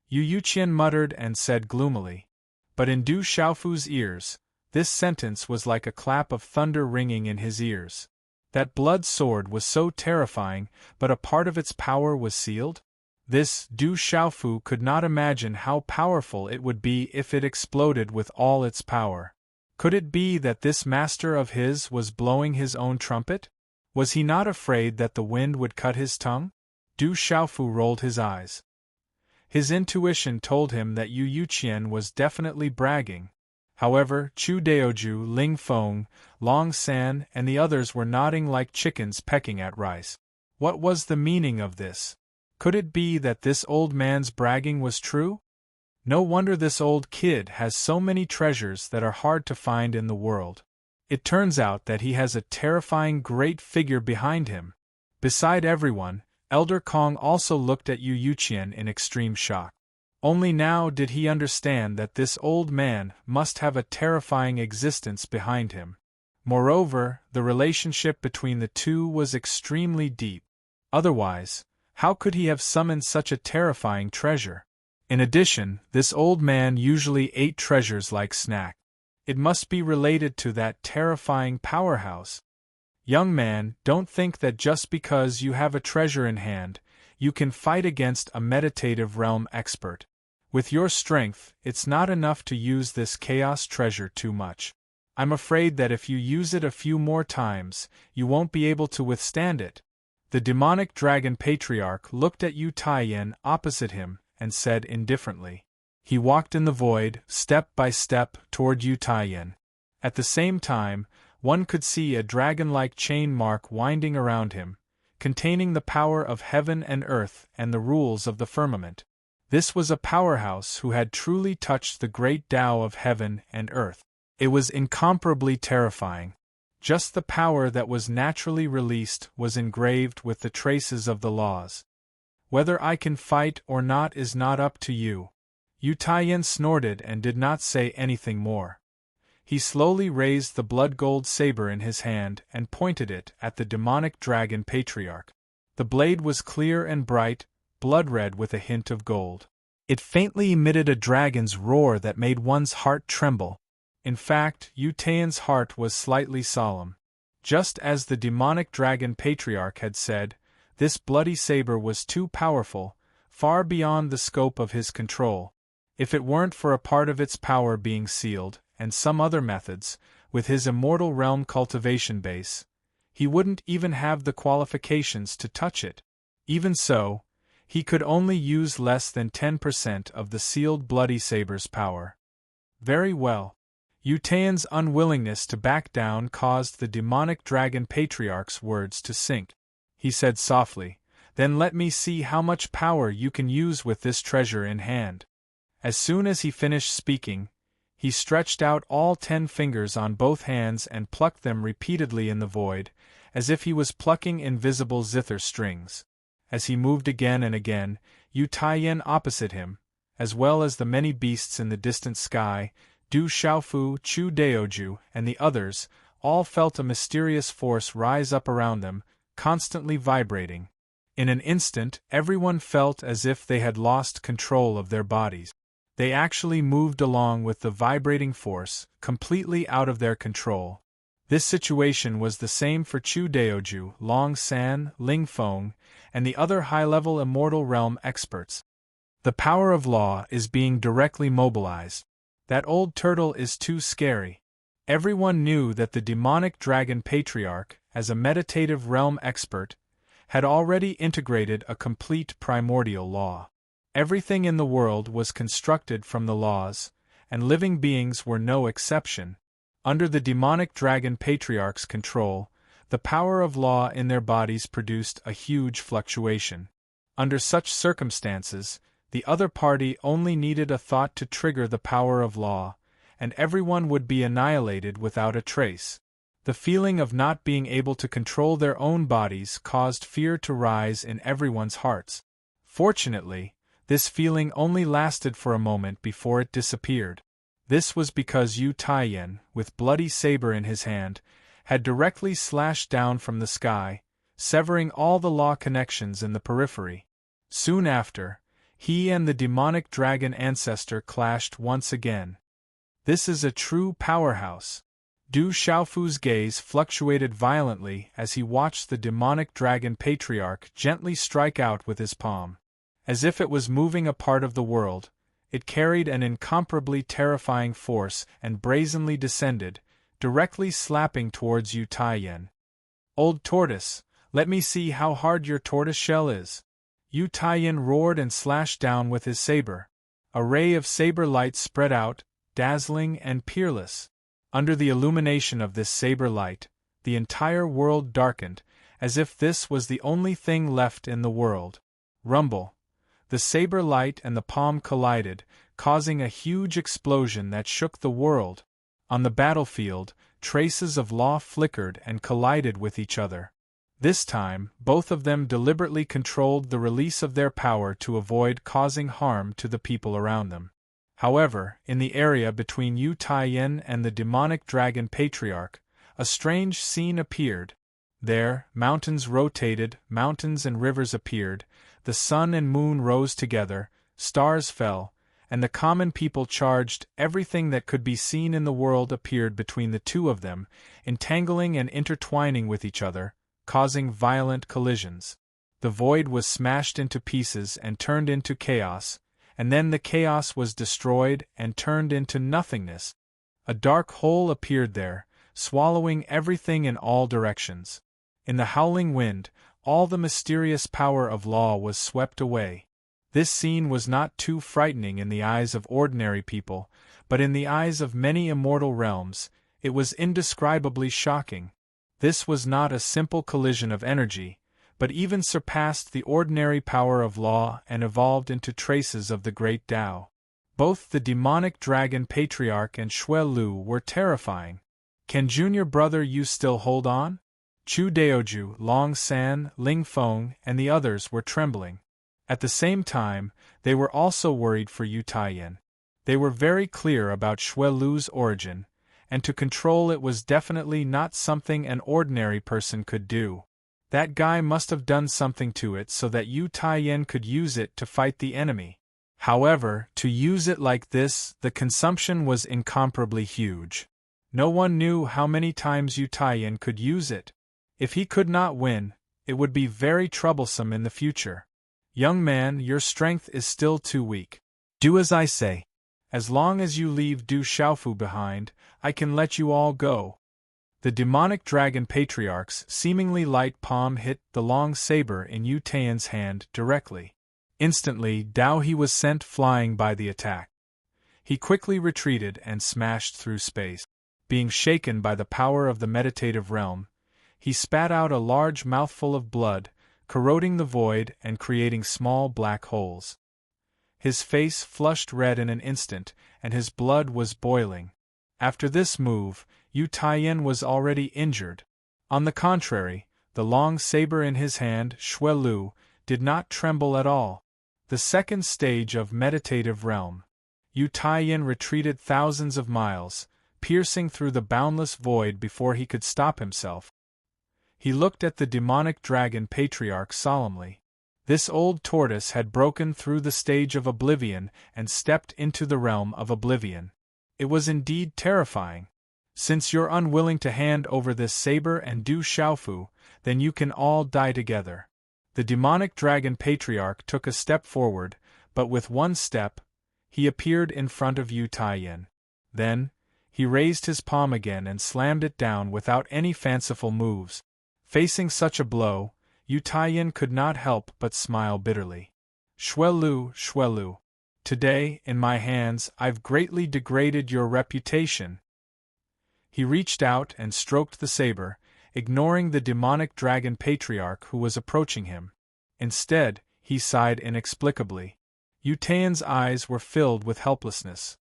Yu Yuqian muttered and said gloomily. But in Du Xiaofu's ears, this sentence was like a clap of thunder ringing in his ears. That blood sword was so terrifying, but a part of its power was sealed? This Du Xiaofu could not imagine how powerful it would be if it exploded with all its power. Could it be that this master of his was blowing his own trumpet? Was he not afraid that the wind would cut his tongue? Du Xiaofu rolled his eyes. His intuition told him that Yu Yuqian was definitely bragging. However, Chu Daoju, Ling Feng, Long San, and the others were nodding like chickens pecking at rice. What was the meaning of this? Could it be that this old man's bragging was true? No wonder this old kid has so many treasures that are hard to find in the world. It turns out that he has a terrifying great figure behind him. Beside everyone, Elder Kong also looked at Yu Yuqian in extreme shock. Only now did he understand that this old man must have a terrifying existence behind him. Moreover, the relationship between the two was extremely deep. Otherwise, how could he have summoned such a terrifying treasure? In addition, this old man usually ate treasures like snack. It must be related to that terrifying powerhouse. Young man, don't think that just because you have a treasure in hand, you can fight against a meditative realm expert. With your strength, it's not enough to use this chaos treasure too much. I'm afraid that if you use it a few more times, you won't be able to withstand it. The demonic dragon patriarch looked at Yu Taiyan opposite him and said indifferently. He walked in the void, step by step, toward Yu Taiyan. At the same time, one could see a dragon-like chain mark winding around him, containing the power of heaven and earth and the rules of the firmament. This was a powerhouse who had truly touched the great Tao of heaven and earth. It was incomparably terrifying. Just the power that was naturally released was engraved with the traces of the laws. Whether I can fight or not is not up to you. Yu Taiyan snorted and did not say anything more. He slowly raised the blood-gold saber in his hand and pointed it at the demonic dragon patriarch. The blade was clear and bright, blood-red with a hint of gold. It faintly emitted a dragon's roar that made one's heart tremble. In fact, Yu Taiyan's heart was slightly solemn. Just as the demonic dragon patriarch had said, this bloody saber was too powerful, far beyond the scope of his control. If it weren't for a part of its power being sealed, and some other methods, with his immortal realm cultivation base, he wouldn't even have the qualifications to touch it. Even so, he could only use less than 10% of the sealed bloody saber's power. Very well. Yu Taiyan's unwillingness to back down caused the demonic dragon patriarch's words to sink. He said softly, "Then let me see how much power you can use with this treasure in hand." As soon as he finished speaking, he stretched out all 10 fingers on both hands and plucked them repeatedly in the void, as if he was plucking invisible zither strings. As he moved again and again, Yu Taiyan opposite him, as well as the many beasts in the distant sky, Du Xiaofu, Chu Daoju, and the others, all felt a mysterious force rise up around them, constantly vibrating. In an instant, everyone felt as if they had lost control of their bodies. They actually moved along with the vibrating force, completely out of their control. This situation was the same for Chu Daoju, Long San, Ling Feng, and the other high-level immortal realm experts. The power of law is being directly mobilized. That old turtle is too scary. Everyone knew that the demonic dragon patriarch, as a meditative realm expert, had already integrated a complete primordial law. Everything in the world was constructed from the laws, and living beings were no exception. Under the demonic dragon patriarch's control, the power of law in their bodies produced a huge fluctuation. Under such circumstances, the other party only needed a thought to trigger the power of law, and everyone would be annihilated without a trace. The feeling of not being able to control their own bodies caused fear to rise in everyone's hearts. Fortunately, this feeling only lasted for a moment before it disappeared. This was because Yu Taiyan, with bloody saber in his hand, had directly slashed down from the sky, severing all the law connections in the periphery. Soon after, he and the demonic dragon ancestor clashed once again. This is a true powerhouse. Du Xiaofu's gaze fluctuated violently as he watched the demonic dragon patriarch gently strike out with his palm. As if it was moving a part of the world, it carried an incomparably terrifying force and brazenly descended, directly slapping towards Yu Taiyan. "Old tortoise, let me see how hard your tortoise shell is." Yu Taiyan roared and slashed down with his saber. A ray of saber light spread out, dazzling and peerless. Under the illumination of this saber light, the entire world darkened, as if this was the only thing left in the world. Rumble. The saber light and the palm collided, causing a huge explosion that shook the world. On the battlefield, traces of law flickered and collided with each other. This time, both of them deliberately controlled the release of their power to avoid causing harm to the people around them. However, in the area between Yu Taiyan and the demonic dragon patriarch, a strange scene appeared. There, mountains rotated, mountains and rivers appeared, the sun and moon rose together, stars fell, and the common people charged. Everything that could be seen in the world appeared between the two of them, entangling and intertwining with each other, causing violent collisions. The void was smashed into pieces and turned into chaos, and then the chaos was destroyed and turned into nothingness. A dark hole appeared there, swallowing everything in all directions. In the howling wind, all the mysterious power of law was swept away. This scene was not too frightening in the eyes of ordinary people, but in the eyes of many immortal realms, it was indescribably shocking. This was not a simple collision of energy, but even surpassed the ordinary power of law and evolved into traces of the great Tao. Both the demonic dragon patriarch and Xue Lu were terrifying. Can junior brother Yu still hold on? Chu Daoju, Long San, Ling Feng, and the others were trembling. At the same time, they were also worried for Yu Taiyan. They were very clear about Xue Lu's origin, and to control it was definitely not something an ordinary person could do. That guy must have done something to it so that Yu Taiyan could use it to fight the enemy. However, to use it like this, the consumption was incomparably huge. No one knew how many times Yu Taiyan could use it. If he could not win, it would be very troublesome in the future. Young man, your strength is still too weak. Do as I say. As long as you leave Du Xiaofu behind, I can let you all go. The demonic dragon patriarch's seemingly light palm hit the long saber in Yu Taiyan's hand directly. Instantly, Dao He was sent flying by the attack. He quickly retreated and smashed through space. Being shaken by the power of the meditative realm, he spat out a large mouthful of blood, corroding the void and creating small black holes. His face flushed red in an instant, and his blood was boiling. After this move, Yu Taiyan was already injured. On the contrary, the long saber in his hand, Xue Lu, did not tremble at all. The second stage of meditative realm. Yu Taiyan retreated thousands of miles, piercing through the boundless void before he could stop himself. He looked at the demonic dragon patriarch solemnly. This old tortoise had broken through the stage of oblivion and stepped into the realm of oblivion. It was indeed terrifying. Since you're unwilling to hand over this saber and Du Xiaofu, then you can all die together. The demonic dragon patriarch took a step forward, but with one step, he appeared in front of Yu Taiyan. Then, he raised his palm again and slammed it down without any fanciful moves. Facing such a blow, Yu Taiyan could not help but smile bitterly. Xue Lu, today, in my hands, I've greatly degraded your reputation. He reached out and stroked the saber, ignoring the demonic dragon patriarch who was approaching him. Instead, he sighed inexplicably. Yu Taiyan's eyes were filled with helplessness.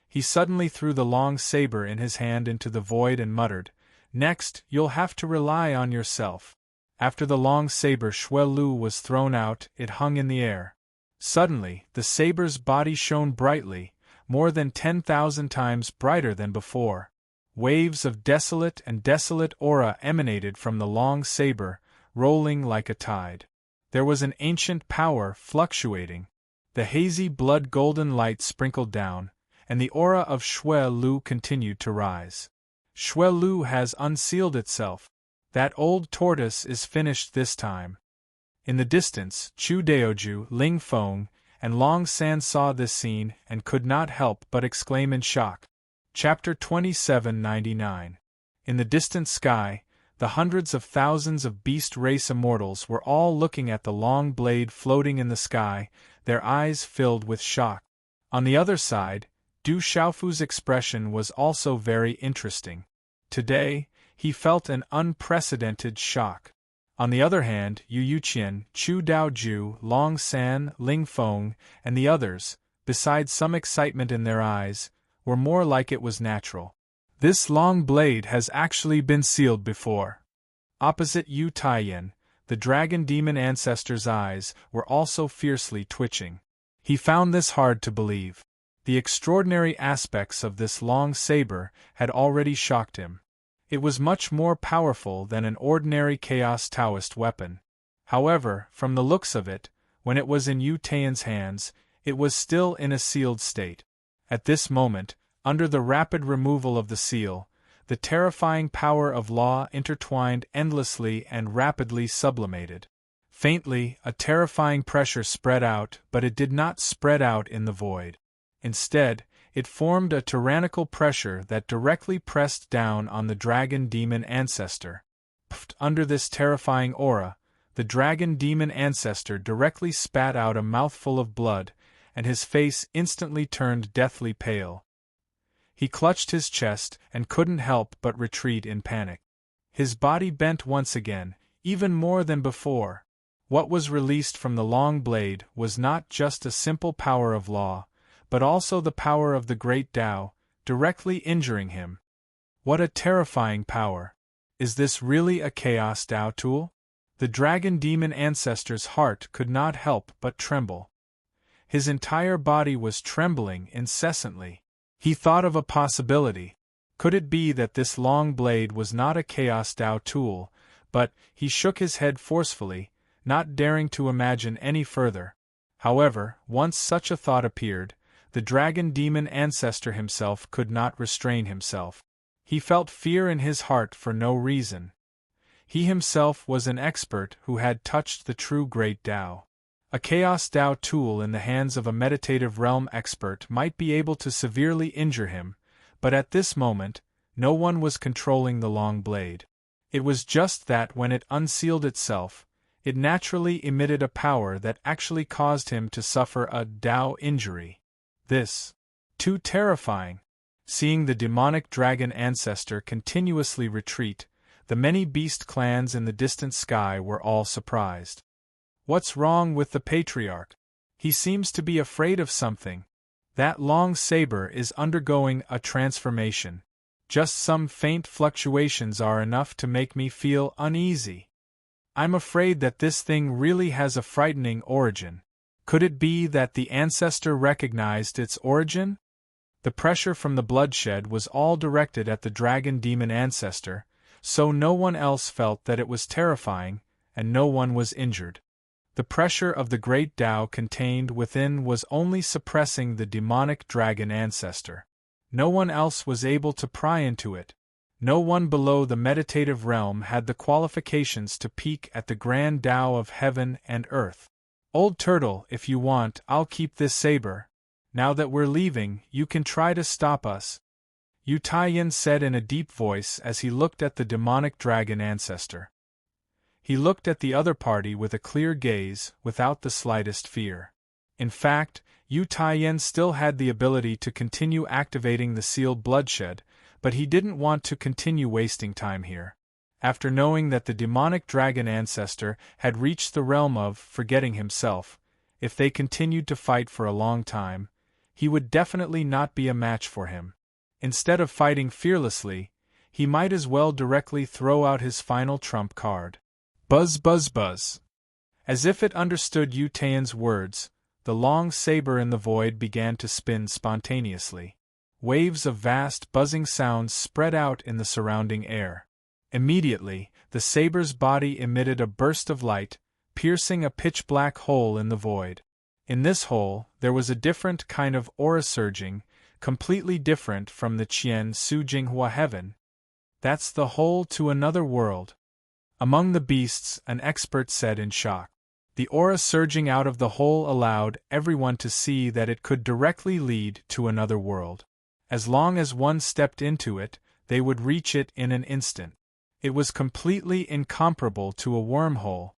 He suddenly threw the long saber in his hand into the void and muttered, "Next, you'll have to rely on yourself." After the long saber Xue Lu was thrown out, it hung in the air. Suddenly, the saber's body shone brightly, more than 10,000 times brighter than before. Waves of desolate aura emanated from the long saber, rolling like a tide. There was an ancient power fluctuating. The hazy blood-golden light sprinkled down, and the aura of Xue Lu continued to rise. Xue Lu has unsealed itself. That old tortoise is finished this time. In the distance, Chu Daoju, Ling Feng, and Long San saw this scene and could not help but exclaim in shock. Chapter 2799. In the distant sky, the hundreds of thousands of beast race immortals were all looking at the long blade floating in the sky, their eyes filled with shock. On the other side, Du Xiaofu's expression was also very interesting. Today, he felt an unprecedented shock. On the other hand, Yu Yuqian, Chu Daoju, Long San, Ling Feng, and the others, besides some excitement in their eyes, were more like it was natural. This long blade has actually been sealed before. Opposite Yu Taiyan, the dragon demon ancestor's eyes were also fiercely twitching. He found this hard to believe. The extraordinary aspects of this long saber had already shocked him. It was much more powerful than an ordinary Chaos Taoist weapon. However, from the looks of it, when it was in Yu Taiyan's hands, it was still in a sealed state. At this moment, under the rapid removal of the seal, the terrifying power of law intertwined endlessly and rapidly sublimated. Faintly, a terrifying pressure spread out, but it did not spread out in the void. Instead, it formed a tyrannical pressure that directly pressed down on the dragon demon ancestor. Under this terrifying aura, the dragon demon ancestor directly spat out a mouthful of blood, and his face instantly turned deathly pale. He clutched his chest and couldn't help but retreat in panic. His body bent once again, even more than before. What was released from the long blade was not just a simple power of law, but also the power of the great Tao, directly injuring him. What a terrifying power! Is this really a Chaos Tao tool? The dragon demon ancestor's heart could not help but tremble. His entire body was trembling incessantly. He thought of a possibility. Could it be that this long blade was not a Chaos Tao tool, but he shook his head forcefully, not daring to imagine any further. However, once such a thought appeared, the dragon demon ancestor himself could not restrain himself. He felt fear in his heart for no reason. He himself was an expert who had touched the true great Tao. A Chaos Tao tool in the hands of a meditative realm expert might be able to severely injure him, but at this moment, no one was controlling the long blade. It was just that when it unsealed itself, it naturally emitted a power that actually caused him to suffer a Tao injury. This, too terrifying. Seeing the demonic dragon ancestor continuously retreat, the many beast clans in the distant sky were all surprised. What's wrong with the patriarch? He seems to be afraid of something. That long saber is undergoing a transformation. Just some faint fluctuations are enough to make me feel uneasy. I'm afraid that this thing really has a frightening origin. Could it be that the ancestor recognized its origin? The pressure from the bloodshed was all directed at the dragon demon ancestor, so no one else felt that it was terrifying, and no one was injured. The pressure of the great Tao contained within was only suppressing the demonic dragon ancestor. No one else was able to pry into it. No one below the meditative realm had the qualifications to peek at the grand Tao of heaven and earth. Old turtle, if you want, I'll keep this saber. Now that we're leaving, you can try to stop us, Yu Taiyan said in a deep voice as he looked at the demonic dragon ancestor. He looked at the other party with a clear gaze, without the slightest fear. In fact, Yu Taiyan still had the ability to continue activating the sealed bloodshed, but he didn't want to continue wasting time here. After knowing that the demonic dragon ancestor had reached the realm of forgetting himself, if they continued to fight for a long time, he would definitely not be a match for him. Instead of fighting fearlessly, he might as well directly throw out his final trump card. Buzz buzz buzz. As if it understood Yu Taiyan's words, the long saber in the void began to spin spontaneously. Waves of vast buzzing sounds spread out in the surrounding air. Immediately, the saber's body emitted a burst of light, piercing a pitch-black hole in the void. In this hole, there was a different kind of aura surging, completely different from the Qian Su Jinghua heaven. That's the hole to another world. Among the beasts, an expert said in shock. The aura surging out of the hole allowed everyone to see that it could directly lead to another world. As long as one stepped into it, they would reach it in an instant. It was completely incomparable to a wormhole.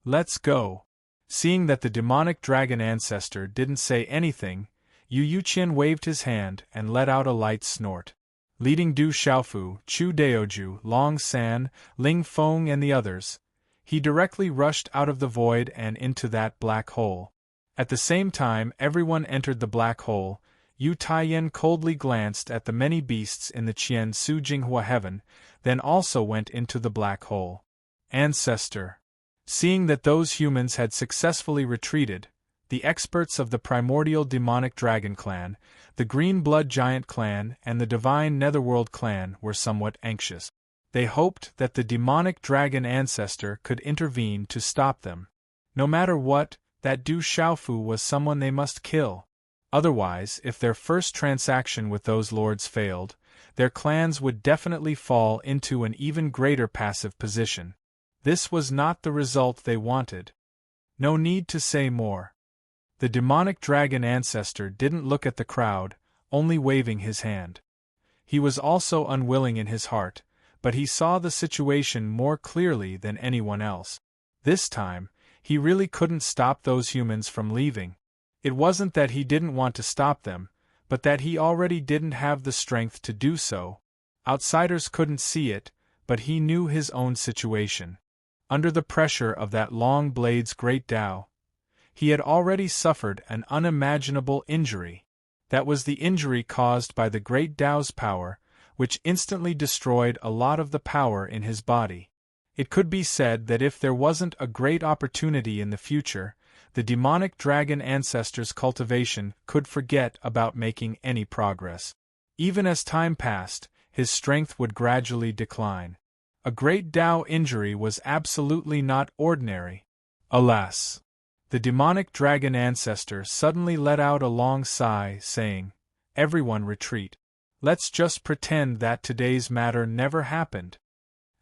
Let's go. Seeing that the demonic dragon ancestor didn't say anything, Yu Yuqian waved his hand and let out a light snort. Leading Du Xiaofu, Chu Daoju, Long San, Ling Feng and the others, He directly rushed out of the void and into that black hole. At the same time everyone entered the black hole, Yu Taiyan coldly glanced at the many beasts in the Qian Su Jinghua heaven, then also went into the black hole. Ancestor. Seeing that those humans had successfully retreated, the experts of the primordial demonic dragon clan, the green blood giant clan, and the divine netherworld clan were somewhat anxious. They hoped that the demonic dragon ancestor could intervene to stop them. No matter what, that Du Xiaofu was someone they must kill. Otherwise, if their first transaction with those lords failed, their clans would definitely fall into an even greater passive position. This was not the result they wanted. No need to say more. The demonic dragon ancestor didn't look at the crowd, only waving his hand. He was also unwilling in his heart, but he saw the situation more clearly than anyone else. This time, he really couldn't stop those humans from leaving. It wasn't that he didn't want to stop them, but that he already didn't have the strength to do so. Outsiders couldn't see it, but he knew his own situation. Under the pressure of that long blade's great Tao, he had already suffered an unimaginable injury. That was the injury caused by the great Tao's power, which instantly destroyed a lot of the power in his body. It could be said that if there wasn't a great opportunity in the future, the demonic dragon ancestor's cultivation could forget about making any progress. Even as time passed, his strength would gradually decline. A great Tao injury was absolutely not ordinary. Alas! The demonic dragon ancestor suddenly let out a long sigh, saying, "Everyone retreat. Let's just pretend that today's matter never happened."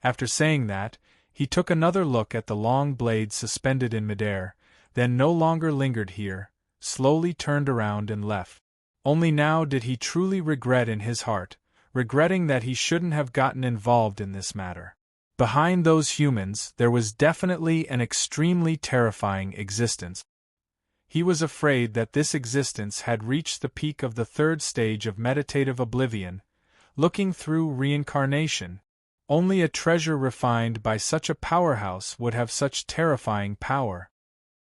After saying that, he took another look at the long blade suspended in midair, then no longer lingered here, slowly turned around and left. Only now did he truly regret in his heart, regretting that he shouldn't have gotten involved in this matter. Behind those humans, there was definitely an extremely terrifying existence. He was afraid that this existence had reached the peak of the third stage of meditative oblivion, looking through reincarnation. Only a treasure refined by such a powerhouse would have such terrifying power.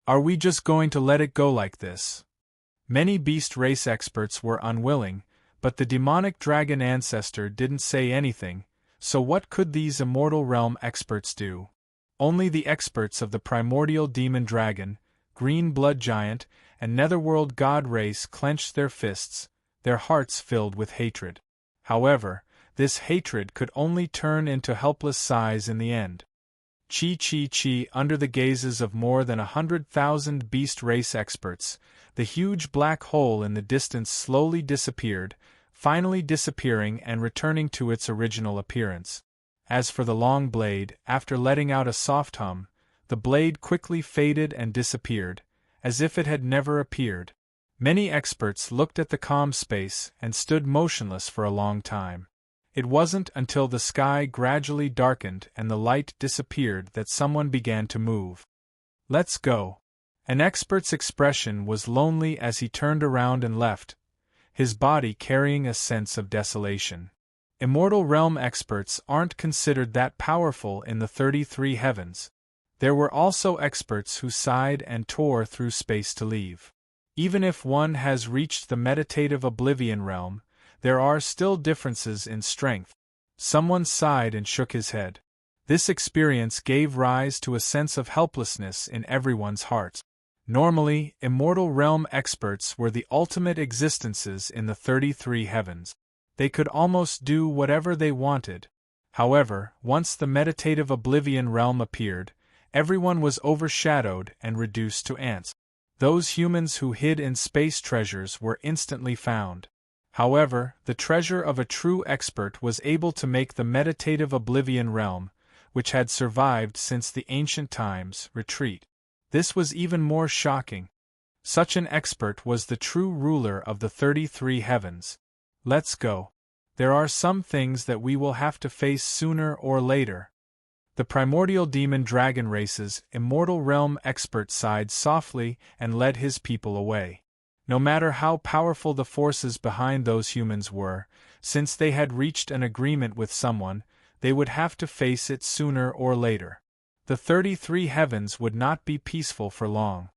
Are we just going to let it go like this? Many beast race experts were unwilling, but the demonic dragon ancestor didn't say anything, so what could these immortal realm experts do? Only the experts of the primordial demon dragon, green blood giant, and netherworld god race clenched their fists, their hearts filled with hatred. However, this hatred could only turn into helpless sighs in the end. Chi, under the gazes of more than 100,000 beast race experts, the huge black hole in the distance slowly disappeared, finally disappearing and returning to its original appearance. As for the long blade, after letting out a soft hum, the blade quickly faded and disappeared, as if it had never appeared. Many experts looked at the calm space and stood motionless for a long time. It wasn't until the sky gradually darkened and the light disappeared that someone began to move. "Let's go." An expert's expression was lonely as he turned around and left, his body carrying a sense of desolation. Immortal realm experts aren't considered that powerful in the 33 heavens. There were also experts who sighed and tore through space to leave. Even if one has reached the meditative oblivion realm, there are still differences in strength. Someone sighed and shook his head. This experience gave rise to a sense of helplessness in everyone's hearts. Normally, immortal realm experts were the ultimate existences in the 33 heavens. They could almost do whatever they wanted. However, once the meditative oblivion realm appeared, everyone was overshadowed and reduced to ants. Those humans who hid in space treasures were instantly found. However, the treasure of a true expert was able to make the meditative oblivion realm, which had survived since the ancient times, retreat. This was even more shocking. Such an expert was the true ruler of the 33 heavens. Let's go. There are some things that we will have to face sooner or later. The primordial demon dragon race's immortal realm expert sighed softly and led his people away. No matter how powerful the forces behind those humans were, since they had reached an agreement with someone, they would have to face it sooner or later. The 33 heavens would not be peaceful for long.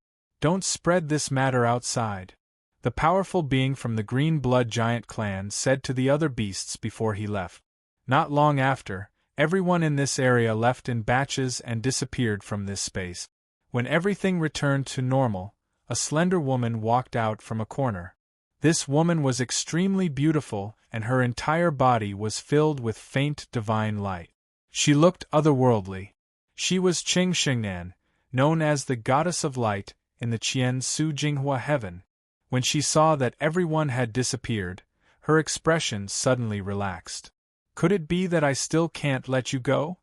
Don't spread this matter outside, the powerful being from the green blood giant clan said to the other beasts before he left. Not long after, everyone in this area left in batches and disappeared from this space. When everything returned to normal, a slender woman walked out from a corner. This woman was extremely beautiful, and her entire body was filled with faint divine light. She looked otherworldly. She was Qing Xingnan, known as the Goddess of Light, in the Qian Su Jinghua heaven. When she saw that everyone had disappeared, her expression suddenly relaxed. Could it be that I still can't let you go?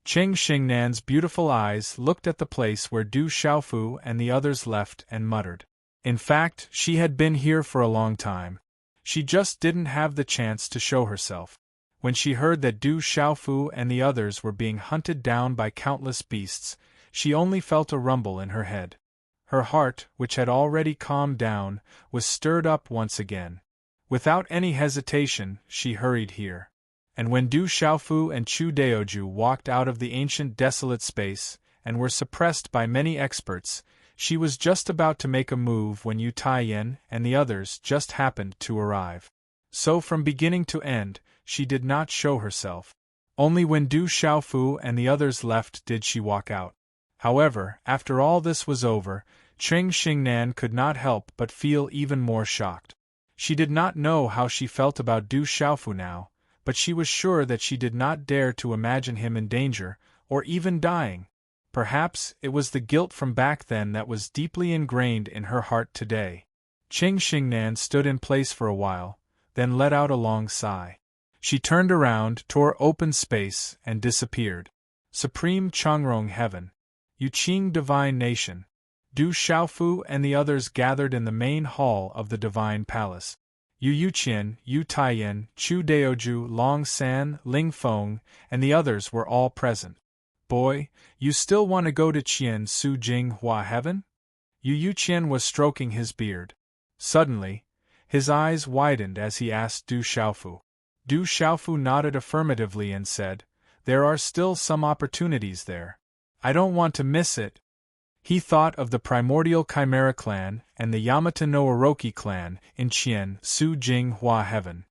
Qing Xingnan's beautiful eyes looked at the place where Du Xiaofu and the others left and muttered. In fact, she had been here for a long time. She just didn't have the chance to show herself. When she heard that Du Xiaofu and the others were being hunted down by countless beasts, she only felt a rumble in her head. Her heart, which had already calmed down, was stirred up once again. Without any hesitation, she hurried here. And when Du Xiaofu and Chu Daoju walked out of the ancient desolate space, and were suppressed by many experts, she was just about to make a move when Yu Taiyan and the others just happened to arrive. So from beginning to end, she did not show herself. Only when Du Xiaofu and the others left did she walk out. However, after all this was over, Qing Xingnan could not help but feel even more shocked. She did not know how she felt about Du Xiaofu now, but she was sure that she did not dare to imagine him in danger, or even dying. Perhaps it was the guilt from back then that was deeply ingrained in her heart today. Qing Xingnan stood in place for a while, then let out a long sigh. She turned around, tore open space, and disappeared. Supreme Changrong Heaven. Yuqing Divine Nation. Du Xiaofu and the others gathered in the main hall of the Divine Palace. Yu Yuqian, Yu Taiyan, Chu Daoju, Long San, Ling Feng, and the others were all present. Boy, you still want to go to Qian Su Jinghua Heaven? Yu Yuqian was stroking his beard. Suddenly, his eyes widened as he asked Du Xiaofu. Du Xiaofu nodded affirmatively and said, "There are still some opportunities there. I don't want to miss it." He thought of the primordial Chimera clan and the Yamata no Orochi clan in Qian Su Jinghua Heaven.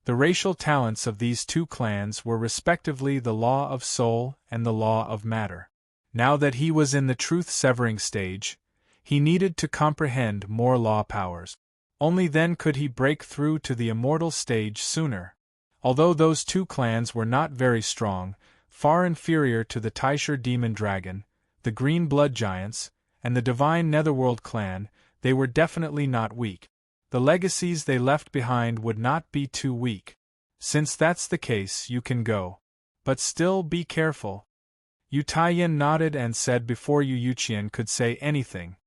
The racial talents of these two clans were respectively the law of soul and the law of matter. Now that he was in the truth-severing stage, he needed to comprehend more law powers. Only then could he break through to the immortal stage sooner. Although those two clans were not very strong, far inferior to the Taisher demon dragon, the green blood giants, and the divine netherworld clan, they were definitely not weak. The legacies they left behind would not be too weak. Since that's the case, you can go. But still be careful. Yu Taiyan nodded and said before Yu Yuqian could say anything,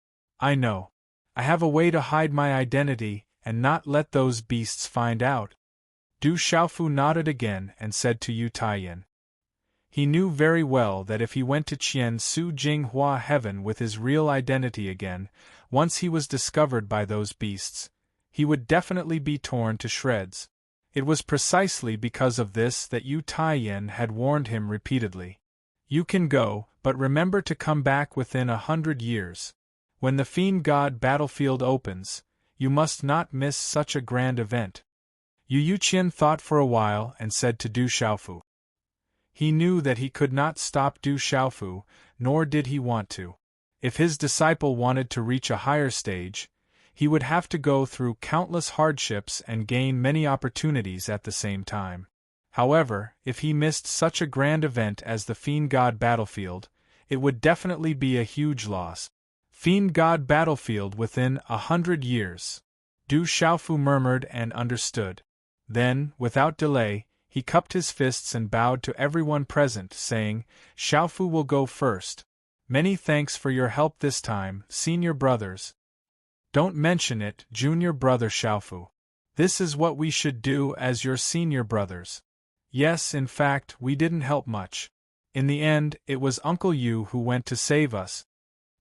"I know. I have a way to hide my identity and not let those beasts find out." Du Xiaofu nodded again and said to Yu Taiyan. He knew very well that if he went to Qian Su Jinghua Heaven with his real identity again, once he was discovered by those beasts, he would definitely be torn to shreds. It was precisely because of this that Yu Taiyan had warned him repeatedly. "You can go, but remember to come back within 100 years. When the Fiend God battlefield opens, you must not miss such a grand event." Yu Yuqian thought for a while and said to Du Xiaofu. He knew that he could not stop Du Xiaofu, nor did he want to. If his disciple wanted to reach a higher stage, he would have to go through countless hardships and gain many opportunities at the same time. However, if he missed such a grand event as the Fiend God battlefield, it would definitely be a huge loss. Fiend God battlefield within 100 years. Du Xiaofu murmured and understood. Then, without delay, he cupped his fists and bowed to everyone present, saying, "Xiaofu will go first. Many thanks for your help this time, senior brothers." "Don't mention it, junior brother Xiaofu. This is what we should do as your senior brothers. Yes, in fact, we didn't help much. In the end, it was Uncle Yu who went to save us."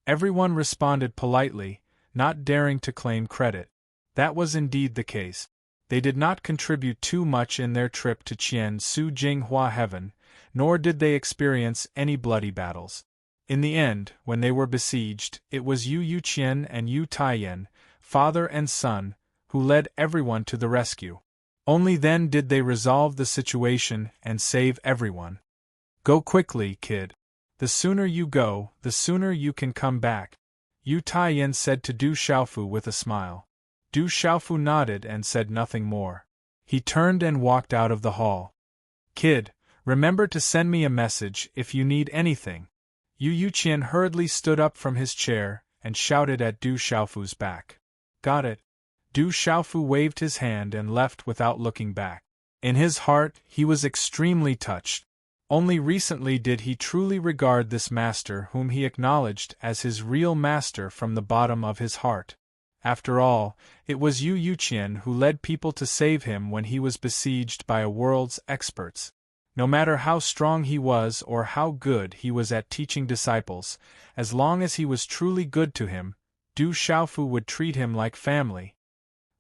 Everyone responded politely, not daring to claim credit. That was indeed the case. They did not contribute too much in their trip to Qian Su Jinghua Heaven, nor did they experience any bloody battles. In the end, when they were besieged, it was Yu Qian and Yu Taiyan, father and son, who led everyone to the rescue. Only then did they resolve the situation and save everyone. Go quickly, kid. The sooner you go, the sooner you can come back, Yu Taiyan said to Du Xiaofu with a smile. Du Xiaofu nodded and said nothing more. He turned and walked out of the hall. Kid, remember to send me a message if you need anything. Yu Qian hurriedly stood up from his chair and shouted at Du Xiaofu's back. Got it. Du Xiaofu waved his hand and left without looking back. In his heart, he was extremely touched. Only recently did he truly regard this master whom he acknowledged as his real master from the bottom of his heart. After all, it was Yu Qian who led people to save him when he was besieged by a world's experts. No matter how strong he was or how good he was at teaching disciples, as long as he was truly good to him, Du Xiaofu would treat him like family.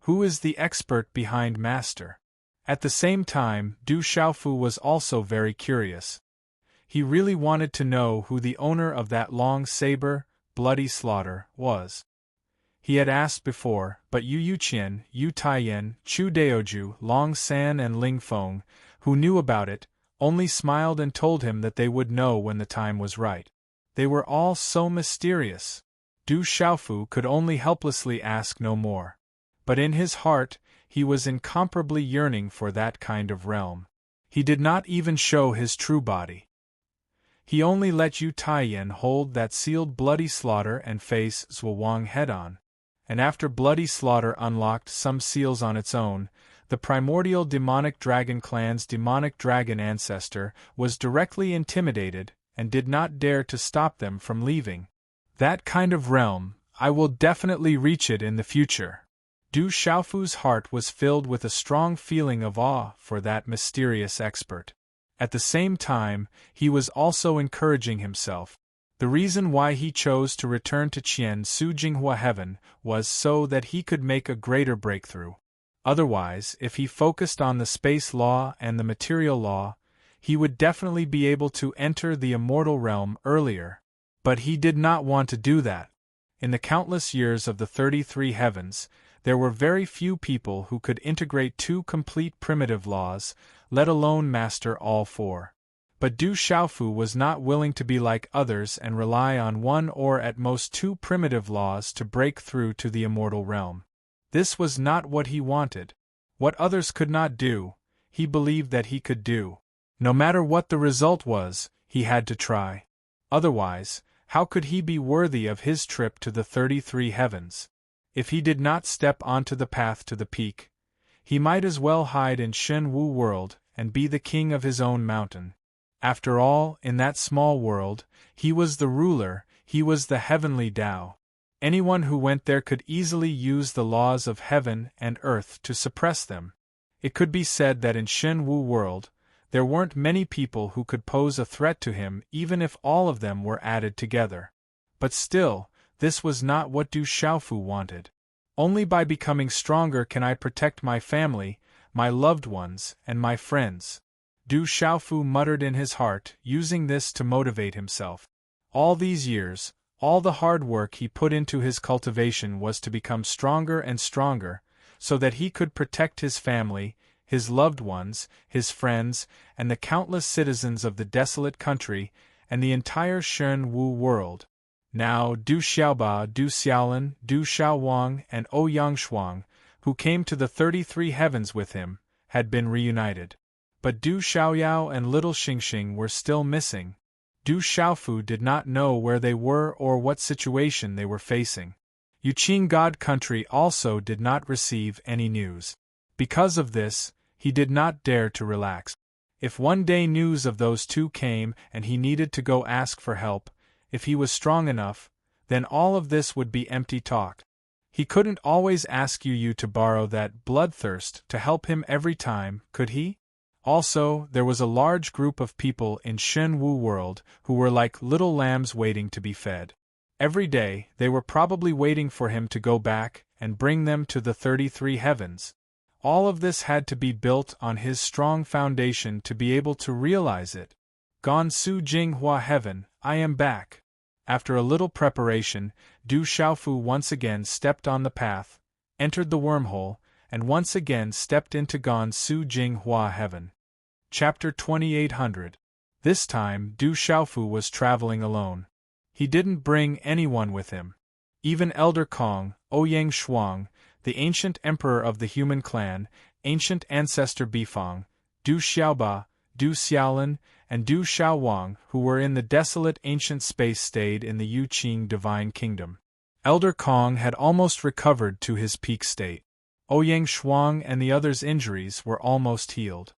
Who is the expert behind Master? At the same time, Du Xiaofu was also very curious. He really wanted to know who the owner of that long saber, bloody slaughter, was. He had asked before, but Yu Qian, Yu Taiyan, Chu Daoju, Long San and Ling Feng, who knew about it, only smiled and told him that they would know when the time was right. They were all so mysterious. Du Xiaofu could only helplessly ask no more. But in his heart, he was incomparably yearning for that kind of realm. He did not even show his true body. He only let Yu Taiyan hold that sealed bloody slaughter and face Zhuang head-on. And after bloody slaughter unlocked some seals on its own, the primordial demonic dragon clan's demonic dragon ancestor was directly intimidated and did not dare to stop them from leaving. That kind of realm, I will definitely reach it in the future. Du Xiaofu's heart was filled with a strong feeling of awe for that mysterious expert. At the same time, he was also encouraging himself. The reason why he chose to return to Qian Su Jinghua Heaven was so that he could make a greater breakthrough. Otherwise, if he focused on the space law and the material law, he would definitely be able to enter the immortal realm earlier. But he did not want to do that. In the countless years of the 33 heavens, there were very few people who could integrate two complete primitive laws, let alone master all four. But Du Xiaofu was not willing to be like others and rely on one or at most two primitive laws to break through to the immortal realm. This was not what he wanted. What others could not do, he believed that he could do. No matter what the result was, he had to try. Otherwise, how could he be worthy of his trip to the 33 heavens? If he did not step onto the path to the peak, he might as well hide in Shen Wu world and be the king of his own mountain. After all, in that small world, he was the ruler, he was the heavenly Tao. Anyone who went there could easily use the laws of heaven and earth to suppress them. It could be said that in Shen Wu world, there weren't many people who could pose a threat to him even if all of them were added together. But still, this was not what Du Xiaofu wanted. Only by becoming stronger can I protect my family, my loved ones, and my friends. Du Xiaofu muttered in his heart, using this to motivate himself. All these years, all the hard work he put into his cultivation was to become stronger and stronger, so that he could protect his family, his loved ones, his friends, and the countless citizens of the desolate country, and the entire Shen Wu world. Now Du Xiaoba, Du Xiaolin, Du Xiaowang, and Ouyang Shuang, who came to the 33 heavens with him, had been reunited. But Du Xiaoyao and little Xingxing were still missing. Du Xiaofu did not know where they were or what situation they were facing. Yuqing God Country also did not receive any news. Because of this, he did not dare to relax. If one day news of those two came and he needed to go ask for help, if he was strong enough, then all of this would be empty talk. He couldn't always ask Yu to borrow that bloodthirst to help him every time, could he? Also, there was a large group of people in Shen Wu world who were like little lambs waiting to be fed. Every day, they were probably waiting for him to go back and bring them to the 33 heavens. All of this had to be built on his strong foundation to be able to realize it. Gone Su Jinghua Heaven, I am back. After a little preparation, Du Xiaofu once again stepped on the path, entered the wormhole, and once again stepped into Gone Su Jing Hua Heaven. Chapter 2800. This time, Du Xiaofu was traveling alone. He didn't bring anyone with him. Even Elder Kong, Ouyang Shuang, the ancient emperor of the human clan, ancient ancestor Bifang, Du Xiaoba, Du Xiaolin, and Du Xiaowang, who were in the desolate ancient space, stayed in the Yuqing divine kingdom. Elder Kong had almost recovered to his peak state. Ouyang Shuang and the others' injuries were almost healed.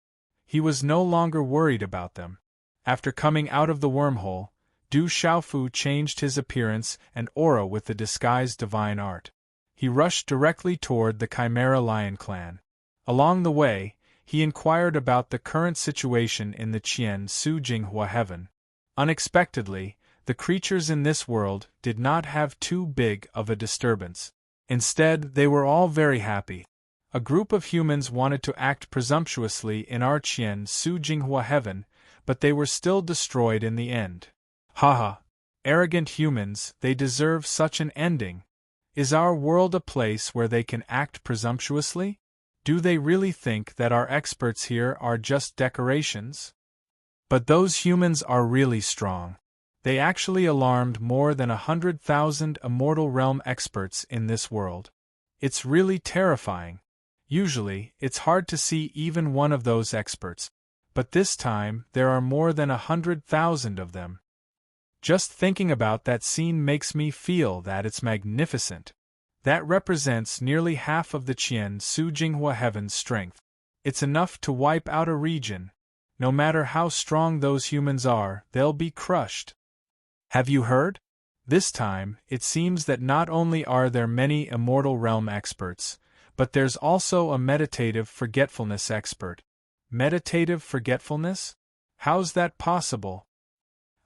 He was no longer worried about them. After coming out of the wormhole, Du Xiaofu changed his appearance and aura with the disguised divine art. He rushed directly toward the Chimera Lion clan. Along the way, he inquired about the current situation in the Qian Su Jinghua Heaven. Unexpectedly, the creatures in this world did not have too big of a disturbance. Instead, they were all very happy. A group of humans wanted to act presumptuously in our Qian Su Jinghua Heaven, but they were still destroyed in the end. Haha! Arrogant humans, they deserve such an ending. Is our world a place where they can act presumptuously? Do they really think that our experts here are just decorations? But those humans are really strong. They actually alarmed more than 100,000 Immortal Realm experts in this world. It's really terrifying. Usually, it's hard to see even one of those experts, but this time there are more than 100,000 of them. Just thinking about that scene makes me feel that it's magnificent. That represents nearly half of the Qian Su Jinghua Heaven's strength. It's enough to wipe out a region. No matter how strong those humans are, they'll be crushed. Have you heard? This time, it seems that not only are there many Immortal Realm experts, but there's also a meditative forgetfulness expert. Meditative forgetfulness? How's that possible?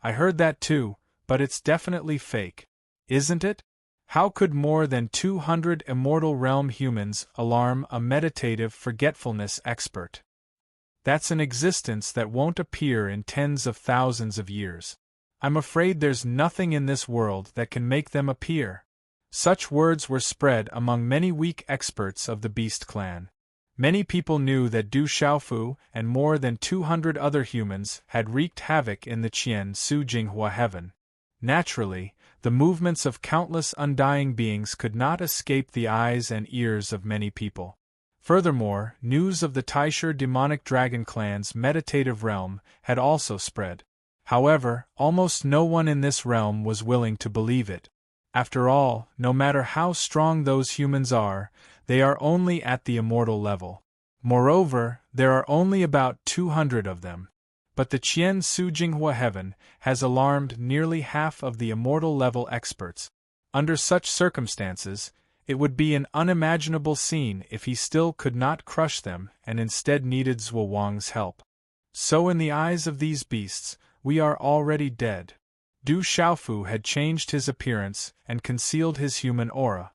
I heard that too, but it's definitely fake. Isn't it? How could more than 200 Immortal Realm humans alarm a meditative forgetfulness expert? That's an existence that won't appear in tens of thousands of years. I'm afraid there's nothing in this world that can make them appear. Such words were spread among many weak experts of the Beast Clan. Many people knew that Du Xiaofu and more than 200 other humans had wreaked havoc in the Qian Su Jinghua Heaven. Naturally, the movements of countless undying beings could not escape the eyes and ears of many people. Furthermore, news of the Taisher demonic dragon clan's meditative realm had also spread. However, almost no one in this realm was willing to believe it. After all, no matter how strong those humans are, they are only at the immortal level. Moreover, there are only about 200 of them. But the Qian Su Jinghua Heaven has alarmed nearly half of the immortal level experts. Under such circumstances, it would be an unimaginable scene if he still could not crush them and instead needed Zhuo Wang's help. So in the eyes of these beasts, we are already dead. Du Xiaofu had changed his appearance and concealed his human aura.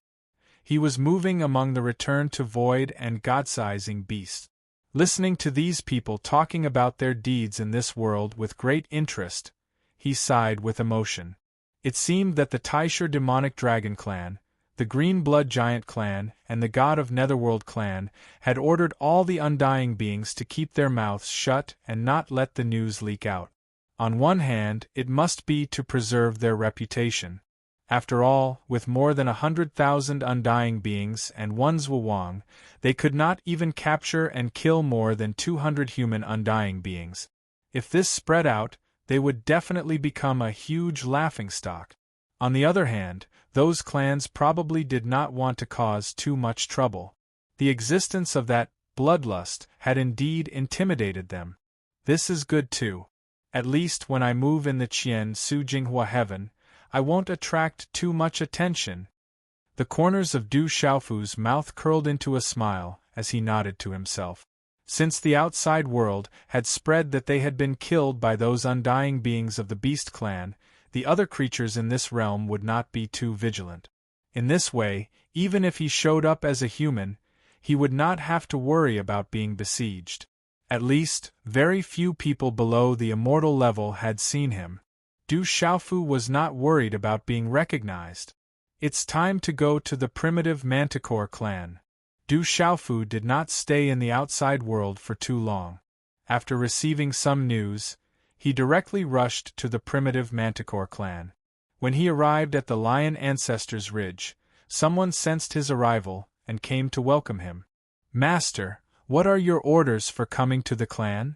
He was moving among the return to void and god-sizing beasts. Listening to these people talking about their deeds in this world with great interest, he sighed with emotion. It seemed that the Taisher demonic dragon clan, the Green Blood Giant clan, and the God of Netherworld clan had ordered all the undying beings to keep their mouths shut and not let the news leak out. On one hand, it must be to preserve their reputation. After all, with more than 100,000 undying beings and one Zhuo Wang, they could not even capture and kill more than 200 human undying beings. If this spread out, they would definitely become a huge laughingstock. On the other hand, those clans probably did not want to cause too much trouble. The existence of that bloodlust had indeed intimidated them. This is good too. At least when I move in the Qian Su Jinghua Heaven, I won't attract too much attention. The corners of Du Xiaofu's mouth curled into a smile as he nodded to himself. Since the outside world had spread that they had been killed by those undying beings of the Beast Clan, the other creatures in this realm would not be too vigilant. In this way, even if he showed up as a human, he would not have to worry about being besieged. At least, very few people below the immortal level had seen him. Du Xiaofu was not worried about being recognized. It's time to go to the primitive Manticore clan. Du Xiaofu did not stay in the outside world for too long. After receiving some news, he directly rushed to the primitive Manticore clan. When he arrived at the Lion Ancestors Ridge, someone sensed his arrival and came to welcome him. Master, what are your orders for coming to the clan?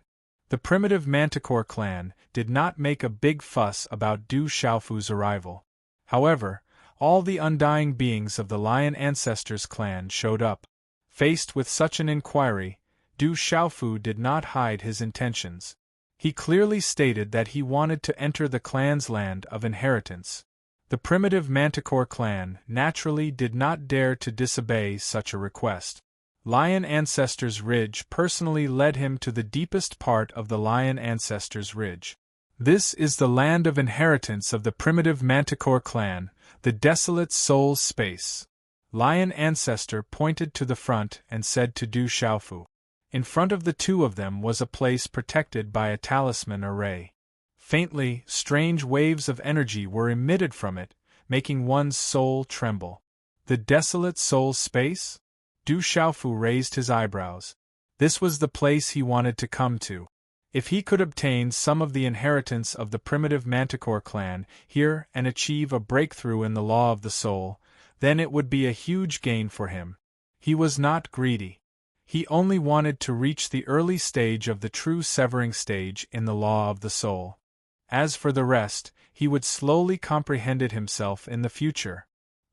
The primitive Manticore clan did not make a big fuss about Du Xiaofu's arrival. However, all the undying beings of the Lion Ancestors clan showed up. Faced with such an inquiry, Du Xiaofu did not hide his intentions. He clearly stated that he wanted to enter the clan's land of inheritance. The primitive Manticore clan naturally did not dare to disobey such a request. Lion Ancestors Ridge personally led him to the deepest part of the Lion Ancestors Ridge. This is the land of inheritance of the primitive Manticore clan, the desolate soul space. Lion Ancestor pointed to the front and said to Du Xiaofu. In front of the two of them was a place protected by a talisman array. Faintly, strange waves of energy were emitted from it, making one's soul tremble. The desolate soul space? Du Xiaofu raised his eyebrows. This was the place he wanted to come to. If he could obtain some of the inheritance of the primitive Manticore clan here and achieve a breakthrough in the law of the soul, then it would be a huge gain for him. He was not greedy. He only wanted to reach the early stage of the true severing stage in the law of the soul. As for the rest, he would slowly comprehend it himself in the future.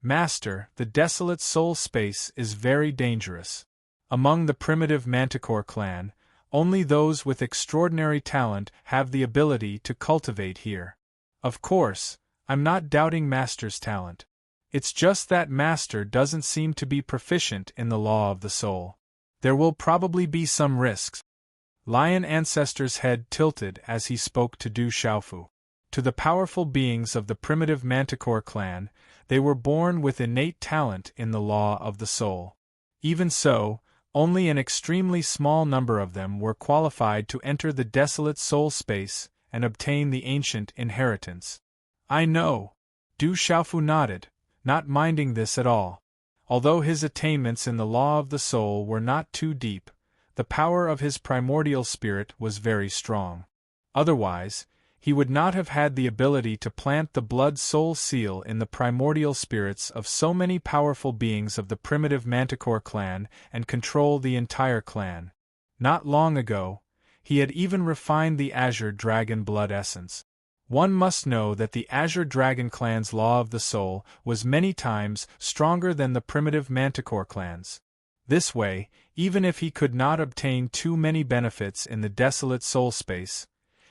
Master, the desolate soul space is very dangerous. Among the primitive Manticore clan, only those with extraordinary talent have the ability to cultivate here. Of course, I'm not doubting Master's talent. It's just that Master doesn't seem to be proficient in the law of the soul. There will probably be some risks. Lion Ancestor's head tilted as he spoke to Du Xiaofu. To the powerful beings of the primitive Manticore clan, they were born with innate talent in the law of the soul. Even so, only an extremely small number of them were qualified to enter the desolate soul space and obtain the ancient inheritance. I know. Du Xiaofu nodded, not minding this at all. Although his attainments in the law of the soul were not too deep, the power of his primordial spirit was very strong. Otherwise, he would not have had the ability to plant the blood-soul seal in the primordial spirits of so many powerful beings of the primitive Manticore clan and control the entire clan. Not long ago, he had even refined the Azure Dragon blood essence. One must know that the Azure Dragon clan's law of the soul was many times stronger than the primitive Manticore clan's. This way, even if he could not obtain too many benefits in the desolate soul space,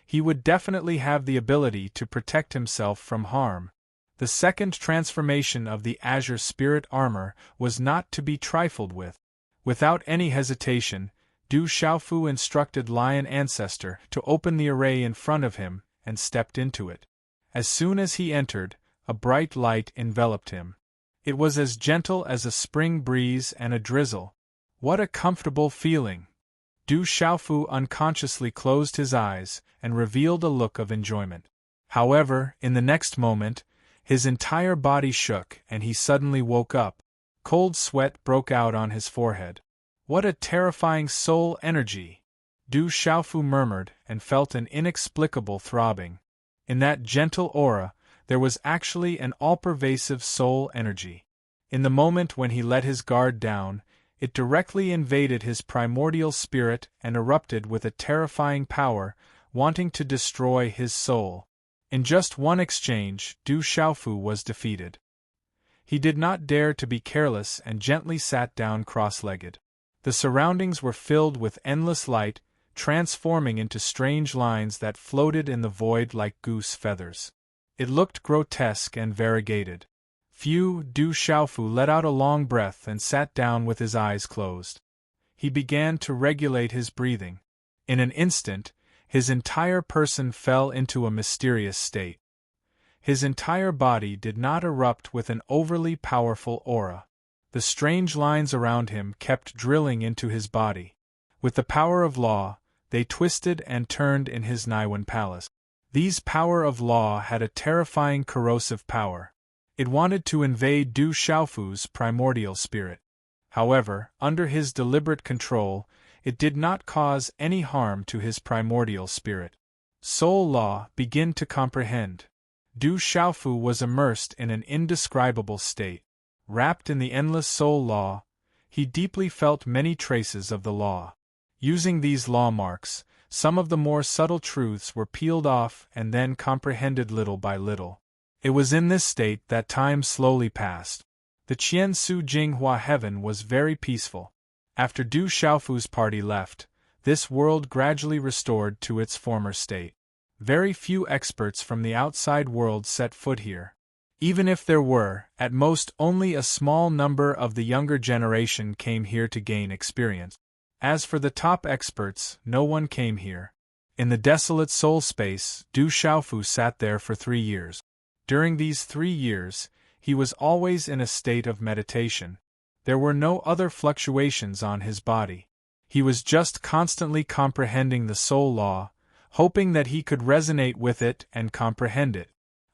he would definitely have the ability to protect himself from harm. The second transformation of the Azure Spirit Armor was not to be trifled with. Without any hesitation, Du Xiaofu instructed Lion Ancestor to open the array in front of him and stepped into it. As soon as he entered, a bright light enveloped him. It was as gentle as a spring breeze and a drizzle. What a comfortable feeling! Du Xiaofu unconsciously closed his eyes and revealed a look of enjoyment. However, in the next moment, his entire body shook and he suddenly woke up. Cold sweat broke out on his forehead. What a terrifying soul energy! Du Xiaofu murmured and felt an inexplicable throbbing. In that gentle aura, there was actually an all-pervasive soul energy. In the moment when he let his guard down, it directly invaded his primordial spirit and erupted with a terrifying power, wanting to destroy his soul. In just one exchange, Du Xiaofu was defeated. He did not dare to be careless and gently sat down cross-legged. The surroundings were filled with endless light, transforming into strange lines that floated in the void like goose feathers. It looked grotesque and variegated. Du Xiaofu let out a long breath and sat down with his eyes closed. He began to regulate his breathing. In an instant, his entire person fell into a mysterious state. His entire body did not erupt with an overly powerful aura. The strange lines around him kept drilling into his body. With the power of law, they twisted and turned in his Niwen palace. These power of law had a terrifying corrosive power. It wanted to invade Du Xiaofu's primordial spirit. However, under his deliberate control, it did not cause any harm to his primordial spirit. Soul law, begin to comprehend. Du Xiaofu was immersed in an indescribable state. Wrapped in the endless soul law, he deeply felt many traces of the law. Using these law marks, some of the more subtle truths were peeled off and then comprehended little by little. It was in this state that time slowly passed. The Qian Su Jinghua heaven was very peaceful. After Du Xiaofu's party left, this world gradually restored to its former state. Very few experts from the outside world set foot here. Even if there were, at most only a small number of the younger generation came here to gain experience. As for the top experts, no one came here. In the desolate soul space, Du Xiaofu sat there for 3 years. During these 3 years, he was always in a state of meditation. There were no other fluctuations on his body. He was just constantly comprehending the soul law, hoping that he could resonate with it and comprehend it.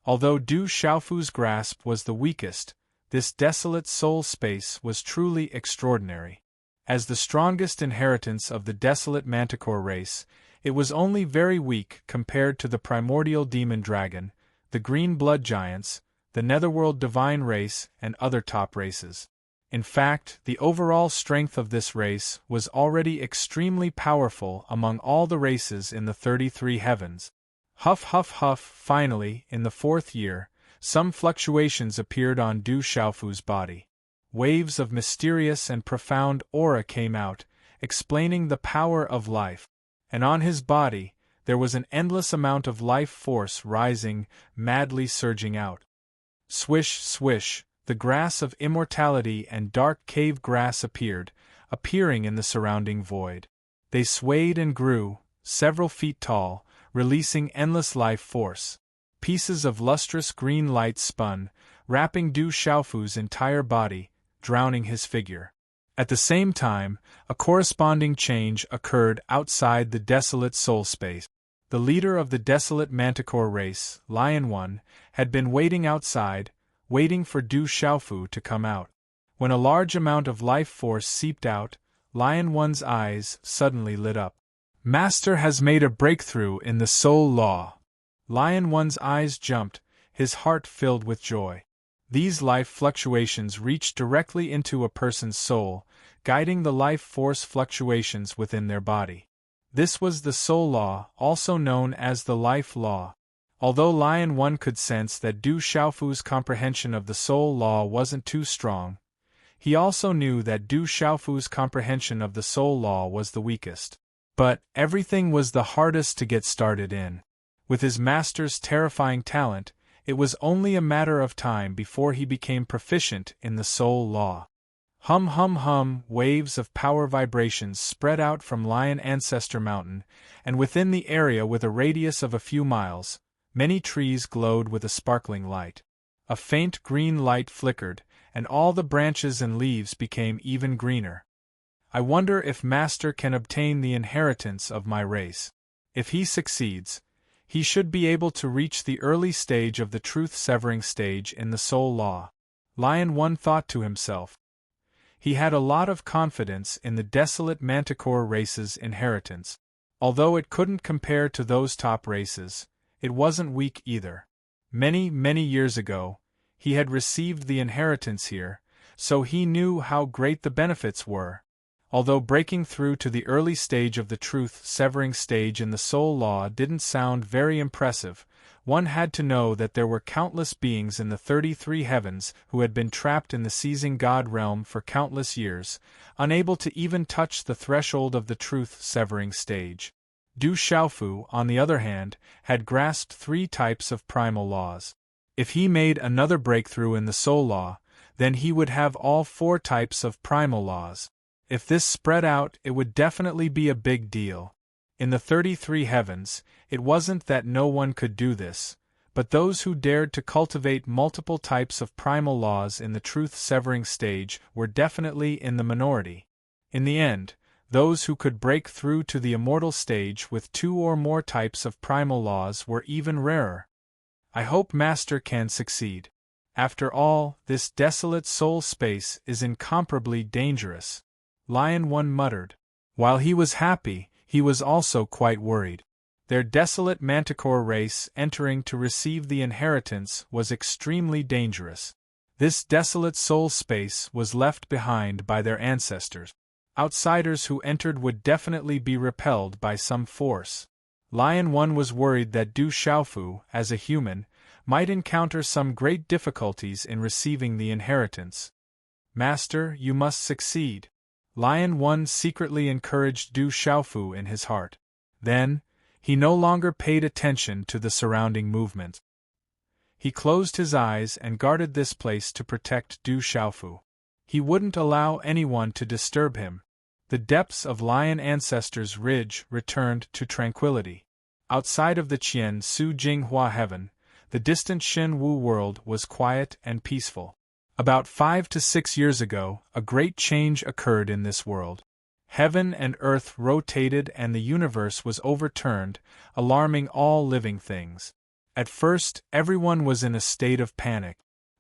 Although Du Xiaofu's grasp was the weakest, this desolate soul space was truly extraordinary. As the strongest inheritance of the desolate manticore race, it was only very weak compared to the primordial demon dragon, the green blood giants, the netherworld divine race, and other top races. In fact, the overall strength of this race was already extremely powerful among all the races in the 33 heavens. Huff huff huff. Finally, in the 4th year, some fluctuations appeared on Du Xiaofu's body. Waves of mysterious and profound aura came out, explaining the power of life. And on his body, there was an endless amount of life force rising, madly surging out. Swish, swish, the grass of immortality and dark cave grass appearing in the surrounding void. They swayed and grew, several feet tall, releasing endless life force. Pieces of lustrous green light spun, wrapping Du Xiaofu's entire body, drowning his figure. At the same time, a corresponding change occurred outside the desolate soul space. The leader of the desolate manticore race, Lion One, had been waiting outside, waiting for Du Xiaofu to come out. When a large amount of life force seeped out, Lion One's eyes suddenly lit up. Master has made a breakthrough in the soul law. Lion One's eyes jumped, his heart filled with joy. These life fluctuations reached directly into a person's soul, guiding the life force fluctuations within their body. This was the soul law, also known as the life law. Although Lion One could sense that Du Xiaofu's comprehension of the soul law wasn't too strong, he also knew that Du Xiaofu's comprehension of the soul law was the weakest. But everything was the hardest to get started in. With his master's terrifying talent, it was only a matter of time before he became proficient in the soul law. Hum hum hum, waves of power vibrations spread out from Lion Ancestor Mountain, and within the area with a radius of a few miles, many trees glowed with a sparkling light. A faint green light flickered, and all the branches and leaves became even greener. I wonder if Master can obtain the inheritance of my race. If he succeeds, he should be able to reach the early stage of the truth-severing stage in the soul law. Lion One thought to himself. He had a lot of confidence in the desolate manticore race's inheritance. Although it couldn't compare to those top races, it wasn't weak either. Many, many years ago, he had received the inheritance here, so he knew how great the benefits were. Although breaking through to the early stage of the truth-severing stage in the soul law didn't sound very impressive, one had to know that there were countless beings in the 33 heavens who had been trapped in the seizing God realm for countless years, unable to even touch the threshold of the truth-severing stage. Du Xiaofu, on the other hand, had grasped 3 types of primal laws. If he made another breakthrough in the soul law, then he would have all 4 types of primal laws. If this spread out, it would definitely be a big deal. In the 33 heavens, it wasn't that no one could do this, but those who dared to cultivate multiple types of primal laws in the truth-severing stage were definitely in the minority. In the end, Those who could break through to the immortal stage with 2 or more types of primal laws were even rarer. I hope Master can succeed. After all, this desolate soul space is incomparably dangerous. Lion 1 muttered. While he was happy, he was also quite worried. Their desolate manticore race entering to receive the inheritance was extremely dangerous. This desolate soul space was left behind by their ancestors. Outsiders who entered would definitely be repelled by some force. Lion 1 was worried that Du Xiaofu, as a human, might encounter some great difficulties in receiving the inheritance. Master, you must succeed. Lion 1 secretly encouraged Du Xiaofu in his heart. Then, he no longer paid attention to the surrounding movement. He closed his eyes and guarded this place to protect Du Xiaofu. He wouldn't allow anyone to disturb him. The depths of Lion Ancestors' Ridge returned to tranquility. Outside of the Qian Su Jinghua heaven, the distant Shen Wu world was quiet and peaceful. About 5 to 6 years ago, a great change occurred in this world. Heaven and earth rotated and the universe was overturned, alarming all living things. At first, everyone was in a state of panic.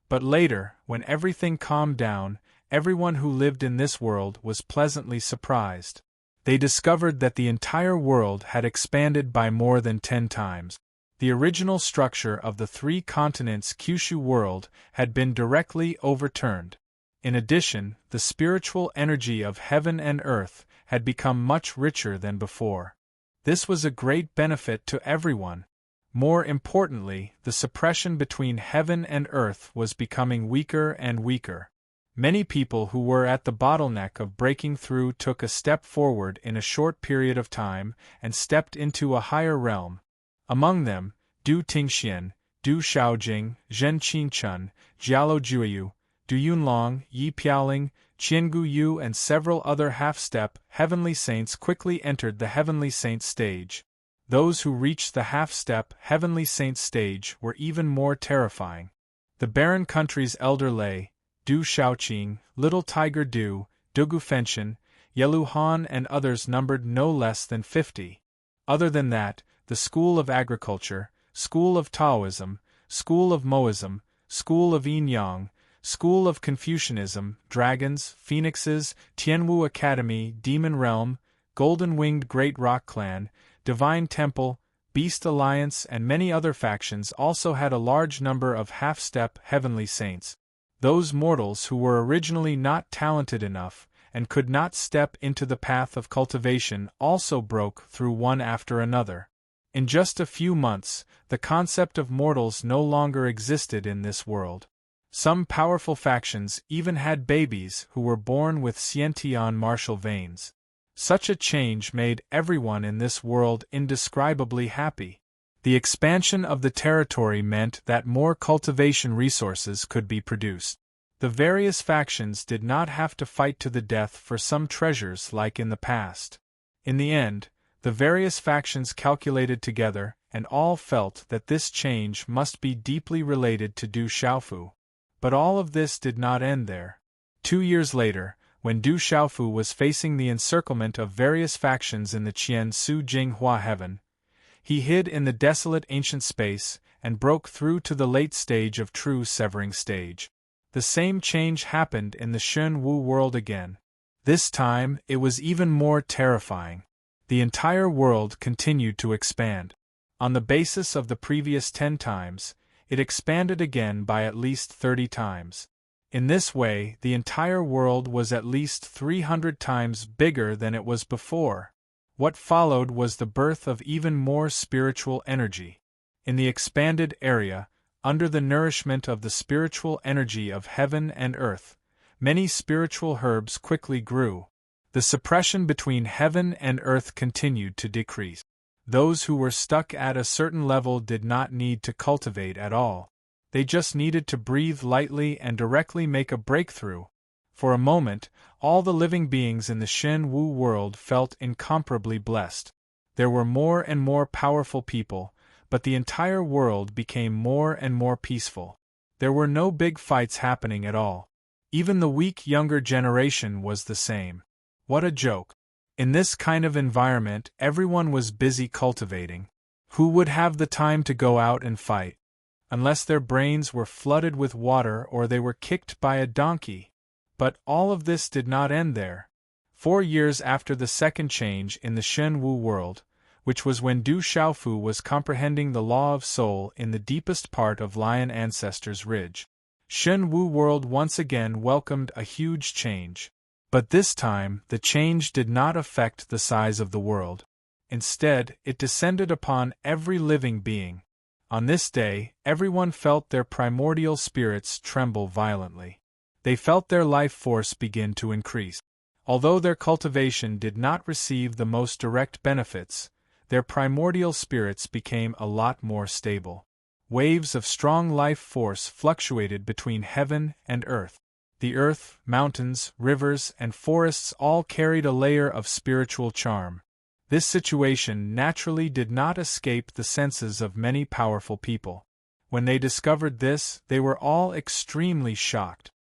But later, when everything calmed down, everyone who lived in this world was pleasantly surprised. They discovered that the entire world had expanded by more than 10 times. The original structure of the 3 continents Kyushu world had been directly overturned. In addition, the spiritual energy of heaven and earth had become much richer than before. This was a great benefit to everyone. More importantly, the suppression between heaven and earth was becoming weaker and weaker. Many people who were at the bottleneck of breaking through took a step forward in a short period of time and stepped into a higher realm. Among them, Du Tingxian, Du Xiaojing, Zhen Qinchun, Jialo Juiyu, Du Yunlong, Yi Piaoling, Qiangu Yu and several other half-step heavenly saints quickly entered the heavenly saint stage. Those who reached the half-step heavenly saint stage were even more terrifying. The barren country's elder Lei, Du Xiaoqing, Little Tiger Du, Dugu Fenshin, Yelu Han and others numbered no less than 50. Other than that, the School of Agriculture, School of Taoism, School of Moism, School of Yin-Yang, School of Confucianism, Dragons, Phoenixes, Tianwu Academy, Demon Realm, Golden-Winged Great Rock Clan, Divine Temple, Beast Alliance and many other factions also had a large number of half-step heavenly saints. Those mortals who were originally not talented enough and could not step into the path of cultivation also broke through one after another. In just a few months, the concept of mortals no longer existed in this world. Some powerful factions even had babies who were born with Xiantian martial veins. Such a change made everyone in this world indescribably happy. The expansion of the territory meant that more cultivation resources could be produced. The various factions did not have to fight to the death for some treasures like in the past. In the end, the various factions calculated together and all felt that this change must be deeply related to Du Xiaofu. But all of this did not end there. 2 years later, when Du Xiaofu was facing the encirclement of various factions in the Qian Su Jinghua heaven, he hid in the desolate ancient space and broke through to the late stage of true severing stage. The same change happened in the Shen Wu world again. This time, it was even more terrifying. The entire world continued to expand. On the basis of the previous 10 times, it expanded again by at least 30 times. In this way, the entire world was at least 300 times bigger than it was before. What followed was the birth of even more spiritual energy. In the expanded area, under the nourishment of the spiritual energy of heaven and earth, many spiritual herbs quickly grew. The suppression between heaven and earth continued to decrease. Those who were stuck at a certain level did not need to cultivate at all. They just needed to breathe lightly and directly make a breakthrough. For a moment, all the living beings in the Shen Wu world felt incomparably blessed. There were more and more powerful people, but the entire world became more and more peaceful. There were no big fights happening at all. Even the weak younger generation was the same. What a joke! In this kind of environment, everyone was busy cultivating. Who would have the time to go out and fight? Unless their brains were flooded with water or they were kicked by a donkey. But all of this did not end there. 4 years after the second change in the Shen Wu world, which was when Du Xiaofu was comprehending the law of soul in the deepest part of Lion Ancestors Ridge, Shen Wu world once again welcomed a huge change. But this time, the change did not affect the size of the world. Instead, it descended upon every living being. On this day, everyone felt their primordial spirits tremble violently. They felt their life force begin to increase. Although their cultivation did not receive the most direct benefits, their primordial spirits became a lot more stable. Waves of strong life force fluctuated between heaven and earth. The earth, mountains, rivers, and forests all carried a layer of spiritual charm. This situation naturally did not escape the senses of many powerful people. When they discovered this, they were all extremely shocked.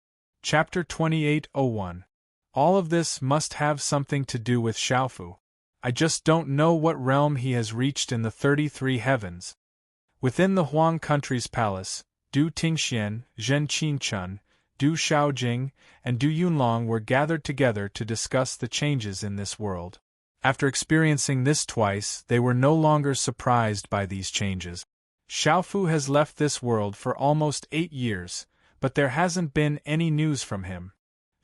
Chapter 28:01. All of this must have something to do with Xiaofu. I just don't know what realm he has reached in the 33 heavens. Within the Huang country's palace, Du Tingxian, Zhen Qinchun, Du Xiaojing, and Du Yunlong were gathered together to discuss the changes in this world. After experiencing this twice, they were no longer surprised by these changes. Xiaofu has left this world for almost 8 years, but there hasn't been any news from him.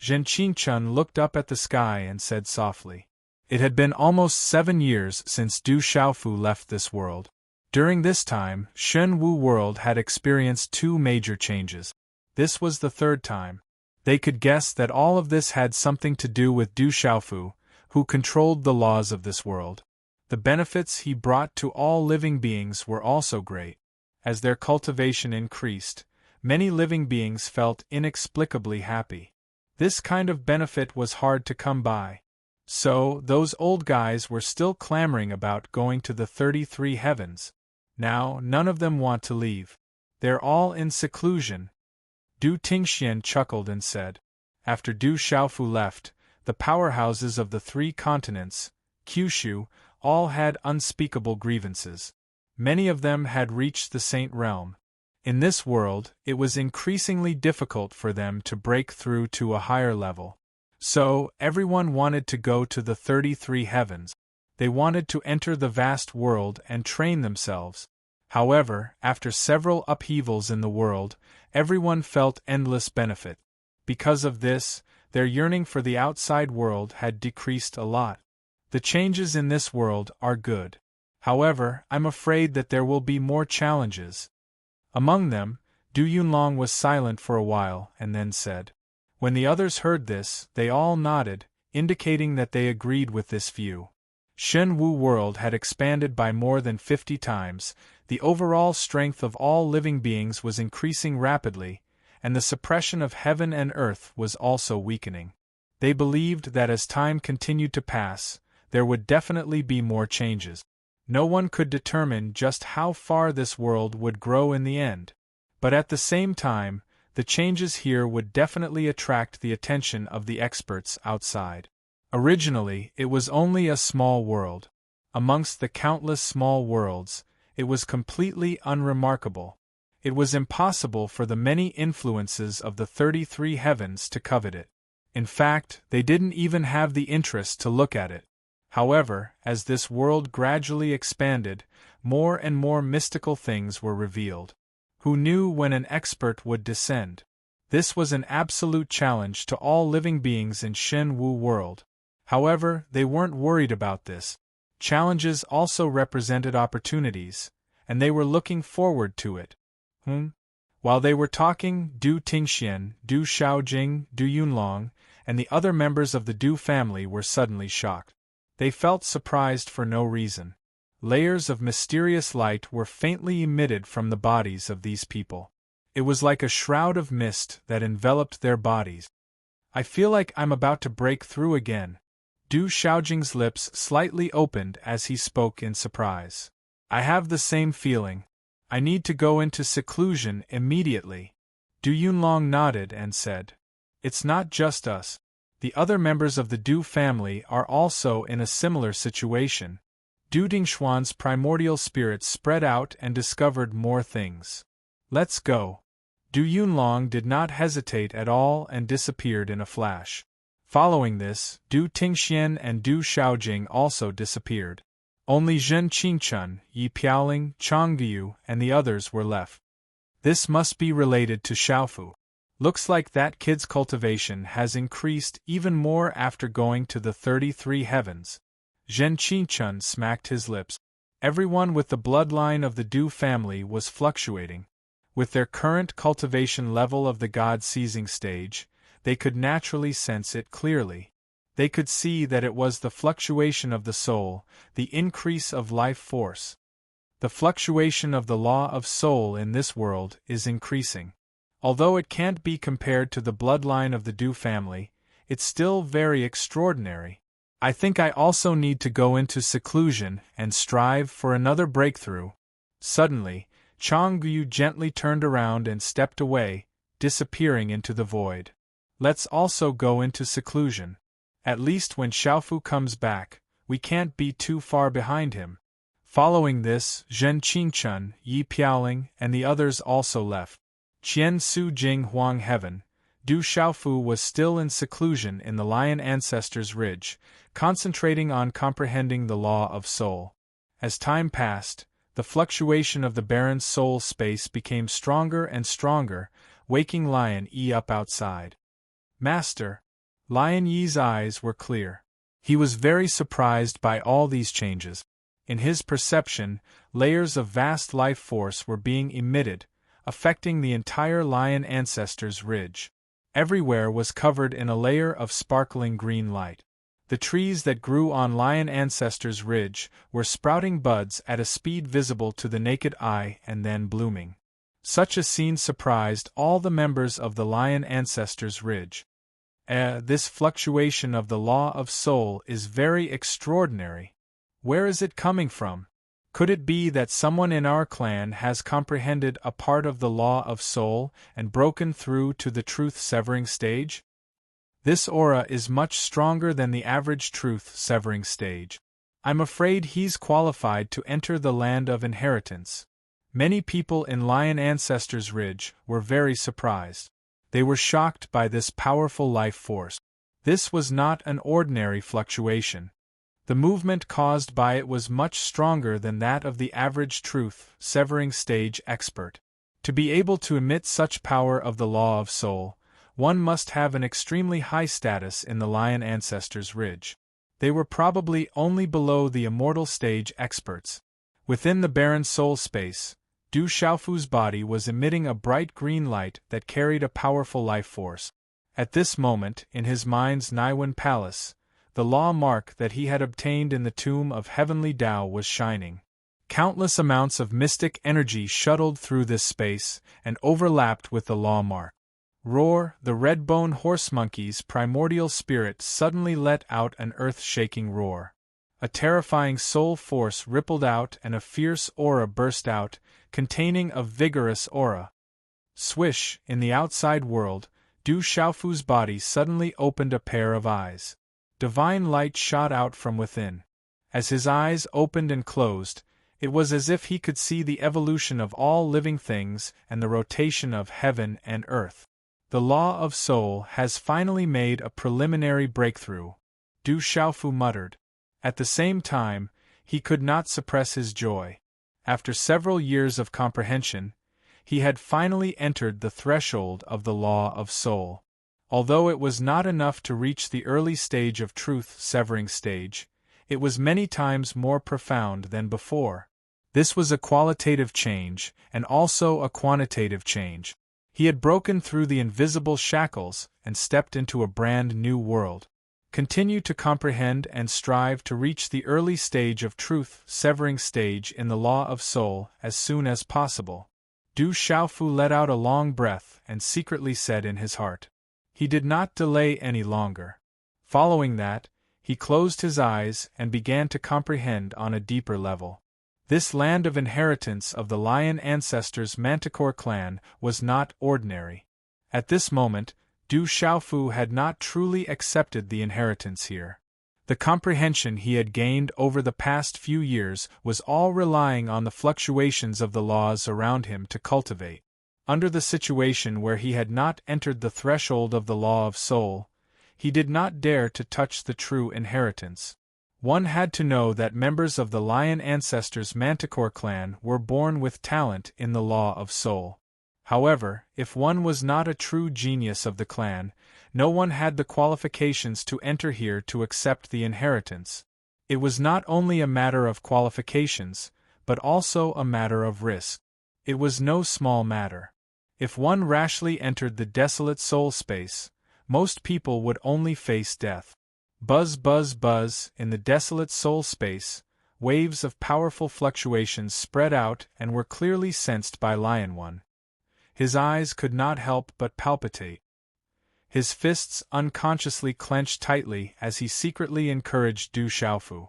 Zhen Qinchun looked up at the sky and said softly. It had been almost 7 years since Du Xiaofu left this world. During this time, Shen Wu world had experienced 2 major changes. This was the 3rd time. They could guess that all of this had something to do with Du Xiaofu, who controlled the laws of this world. The benefits he brought to all living beings were also great. As their cultivation increased, many living beings felt inexplicably happy. This kind of benefit was hard to come by. So, those old guys were still clamoring about going to the 33 heavens. Now, none of them want to leave. They're all in seclusion. Du Tingxian chuckled and said. After Du Xiaofu left, the powerhouses of the 3 continents, Kyushu, all had unspeakable grievances. Many of them had reached the Saint Realm. In this world, it was increasingly difficult for them to break through to a higher level. So, everyone wanted to go to the 33 heavens. They wanted to enter the vast world and train themselves. However, after several upheavals in the world, everyone felt endless benefit. Because of this, their yearning for the outside world had decreased a lot. The changes in this world are good. However, I'm afraid that there will be more challenges. Among them, Du Yunlong was silent for a while and then said. When the others heard this, they all nodded, indicating that they agreed with this view. Shen Wu world had expanded by more than 50 times, the overall strength of all living beings was increasing rapidly, and the suppression of heaven and earth was also weakening. They believed that as time continued to pass, there would definitely be more changes. No one could determine just how far this world would grow in the end. But at the same time, the changes here would definitely attract the attention of the experts outside. Originally, it was only a small world. Amongst the countless small worlds, it was completely unremarkable. It was impossible for the many influences of the 33 heavens to covet it. In fact, they didn't even have the interest to look at it. However, as this world gradually expanded, more and more mystical things were revealed. Who knew when an expert would descend? This was an absolute challenge to all living beings in Shen Wu world. However, they weren't worried about this. Challenges also represented opportunities, and they were looking forward to it. While they were talking, Du Tingxian, Du Xiaojing, Du Yunlong, and the other members of the Du family were suddenly shocked. They felt surprised for no reason. Layers of mysterious light were faintly emitted from the bodies of these people. It was like a shroud of mist that enveloped their bodies. I feel like I'm about to break through again. Du Xiaojing's lips slightly opened as he spoke in surprise. I have the same feeling. I need to go into seclusion immediately. Du Yunlong nodded and said. It's not just us. The other members of the Du family are also in a similar situation. Du Dingxuan's primordial spirit spread out and discovered more things. Let's go. Du Yunlong did not hesitate at all and disappeared in a flash. Following this, Du Tingxian and Du Xiaojing also disappeared. Only Zhen Qingchun, Yi Piaoling, Changyu, and the others were left. This must be related to Xiaofu. Looks like that kid's cultivation has increased even more after going to the 33 heavens. Zhen Qingchun smacked his lips. Everyone with the bloodline of the Du family was fluctuating. With their current cultivation level of the God-seizing stage, they could naturally sense it clearly. They could see that it was the fluctuation of the soul, the increase of life force. The fluctuation of the law of soul in this world is increasing. Although it can't be compared to the bloodline of the Du family, it's still very extraordinary. I think I also need to go into seclusion and strive for another breakthrough. Suddenly, Changyu gently turned around and stepped away, disappearing into the void. Let's also go into seclusion. At least when Xiaofu comes back, we can't be too far behind him. Following this, Zhen Qingchun, Yi Piaoling, and the others also left. Qian Su Jing Huang Heaven. Du Xiaofu was still in seclusion in the Lion Ancestors Ridge, concentrating on comprehending the law of soul. As time passed, the fluctuation of the Baron's soul space became stronger and stronger, waking Lion Yi up outside. Master! Lion Yi's eyes were clear. He was very surprised by all these changes. In his perception, layers of vast life force were being emitted, affecting the entire Lion Ancestors Ridge. Everywhere was covered in a layer of sparkling green light. The trees that grew on Lion Ancestors Ridge were sprouting buds at a speed visible to the naked eye and then blooming. Such a scene surprised all the members of the Lion Ancestors Ridge. This fluctuation of the law of soul is very extraordinary. Where is it coming from? Could it be that someone in our clan has comprehended a part of the law of soul and broken through to the truth-severing stage? This aura is much stronger than the average truth-severing stage. I'm afraid he's qualified to enter the land of inheritance. Many people in Lion Ancestors Ridge were very surprised. They were shocked by this powerful life force. This was not an ordinary fluctuation. The movement caused by it was much stronger than that of the average truth-severing stage expert. To be able to emit such power of the law of soul, one must have an extremely high status in the Lion Ancestors Ridge. They were probably only below the immortal stage experts. Within the barren soul space, Du Xiaofu's body was emitting a bright green light that carried a powerful life force. At this moment, in his mind's Naiwen Palace, the law mark that he had obtained in the tomb of heavenly Tao was shining. Countless amounts of mystic energy shuttled through this space and overlapped with the law mark. Roar! The red-bone horse monkey's primordial spirit suddenly let out an earth-shaking roar. A terrifying soul force rippled out and a fierce aura burst out, containing a vigorous aura. Swish! In the outside world, Du Xiaofu's body suddenly opened a pair of eyes. Divine light shot out from within. As his eyes opened and closed, it was as if he could see the evolution of all living things and the rotation of heaven and earth. The law of soul has finally made a preliminary breakthrough, Du Xiaofu muttered. At the same time, he could not suppress his joy. After several years of comprehension, he had finally entered the threshold of the law of soul. Although it was not enough to reach the early stage of truth-severing stage, it was many times more profound than before. This was a qualitative change, and also a quantitative change. He had broken through the invisible shackles and stepped into a brand new world. Continue to comprehend and strive to reach the early stage of truth-severing stage in the law of soul as soon as possible. Du Xiaofu let out a long breath and secretly said in his heart. He did not delay any longer. Following that, he closed his eyes and began to comprehend on a deeper level. This land of inheritance of the Lion Ancestors Manticore clan was not ordinary. At this moment, Du Xiaofu had not truly accepted the inheritance here. The comprehension he had gained over the past few years was all relying on the fluctuations of the laws around him to cultivate. Under the situation where he had not entered the threshold of the law of soul, he did not dare to touch the true inheritance. One had to know that members of the Lion Ancestors Manticore clan were born with talent in the law of soul. However, if one was not a true genius of the clan, no one had the qualifications to enter here to accept the inheritance. It was not only a matter of qualifications, but also a matter of risk. It was no small matter. If one rashly entered the desolate soul space, most people would only face death. Buzz, buzz, buzz, in the desolate soul space, waves of powerful fluctuations spread out and were clearly sensed by Lion One. His eyes could not help but palpitate. His fists unconsciously clenched tightly as he secretly encouraged Du Xiaofu.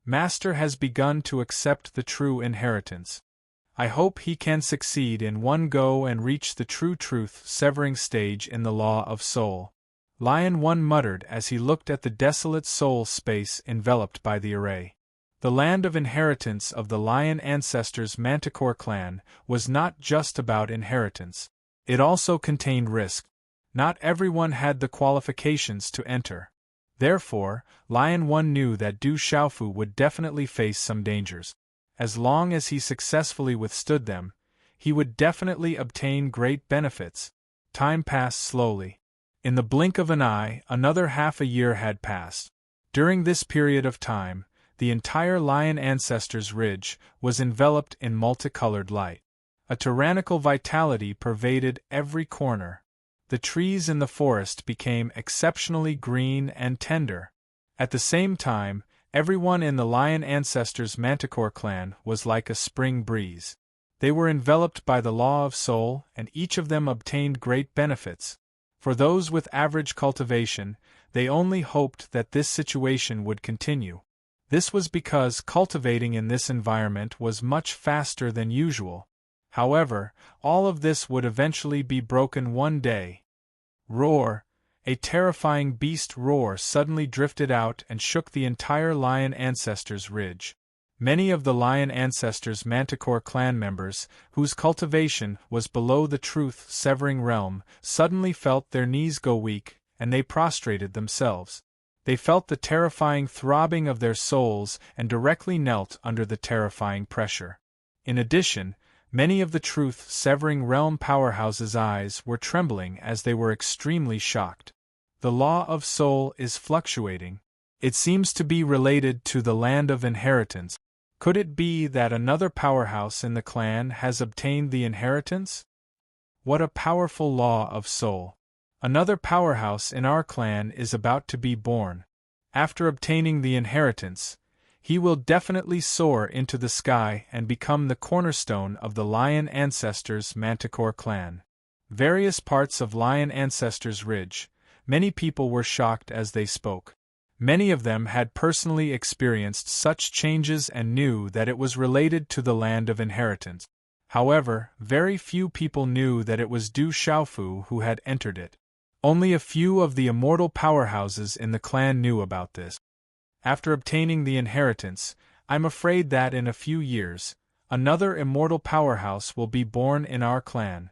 Master has begun to accept the true inheritance. I hope he can succeed in one go and reach the true truth-severing stage in the law of soul. Lion One muttered as he looked at the desolate soul space enveloped by the array. The land of inheritance of the Lion Ancestors Manticore clan was not just about inheritance. It also contained risk. Not everyone had the qualifications to enter. Therefore, Lion One knew that Du Xiaofu would definitely face some dangers. As long as he successfully withstood them, he would definitely obtain great benefits. Time passed slowly. In the blink of an eye, another half a year had passed. During this period of time, the entire Lion Ancestors Ridge was enveloped in multicolored light. A tyrannical vitality pervaded every corner. The trees in the forest became exceptionally green and tender. At the same time, everyone in the Lion Ancestors Manticore clan was like a spring breeze. They were enveloped by the law of soul, and each of them obtained great benefits. For those with average cultivation, they only hoped that this situation would continue. This was because cultivating in this environment was much faster than usual. However, all of this would eventually be broken one day. Roar! A terrifying beast roar suddenly drifted out and shook the entire Lion Ancestors Ridge. Many of the Lion Ancestors Manticore clan members, whose cultivation was below the truth-severing realm, suddenly felt their knees go weak, and they prostrated themselves. They felt the terrifying throbbing of their souls and directly knelt under the terrifying pressure. In addition, many of the truth-severing realm powerhouses' eyes were trembling as they were extremely shocked. The law of soul is fluctuating. It seems to be related to the land of inheritance. Could it be that another powerhouse in the clan has obtained the inheritance? What a powerful law of soul! Another powerhouse in our clan is about to be born. After obtaining the inheritance, he will definitely soar into the sky and become the cornerstone of the Lion Ancestors Manticore clan. Various parts of Lion Ancestors Ridge, many people were shocked as they spoke. Many of them had personally experienced such changes and knew that it was related to the land of inheritance. However, very few people knew that it was Du Xiaofu who had entered it. Only a few of the immortal powerhouses in the clan knew about this. After obtaining the inheritance, I'm afraid that in a few years, another immortal powerhouse will be born in our clan.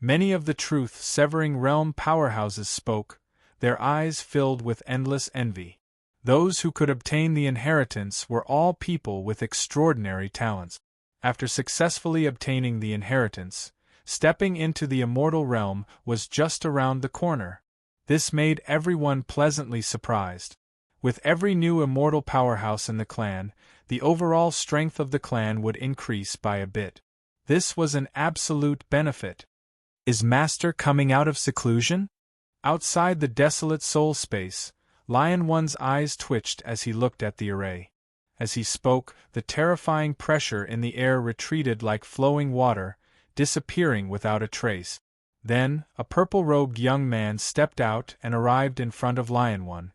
Many of the truth-severing realm powerhouses spoke, their eyes filled with endless envy. Those who could obtain the inheritance were all people with extraordinary talents. After successfully obtaining the inheritance, stepping into the immortal realm was just around the corner. This made everyone pleasantly surprised. With every new immortal powerhouse in the clan, the overall strength of the clan would increase by a bit. This was an absolute benefit. Is Master coming out of seclusion? Outside the desolate soul space, Lion One's eyes twitched as he looked at the array. As he spoke, the terrifying pressure in the air retreated like flowing water, disappearing without a trace. Then, a purple-robed young man stepped out and arrived in front of Lion One.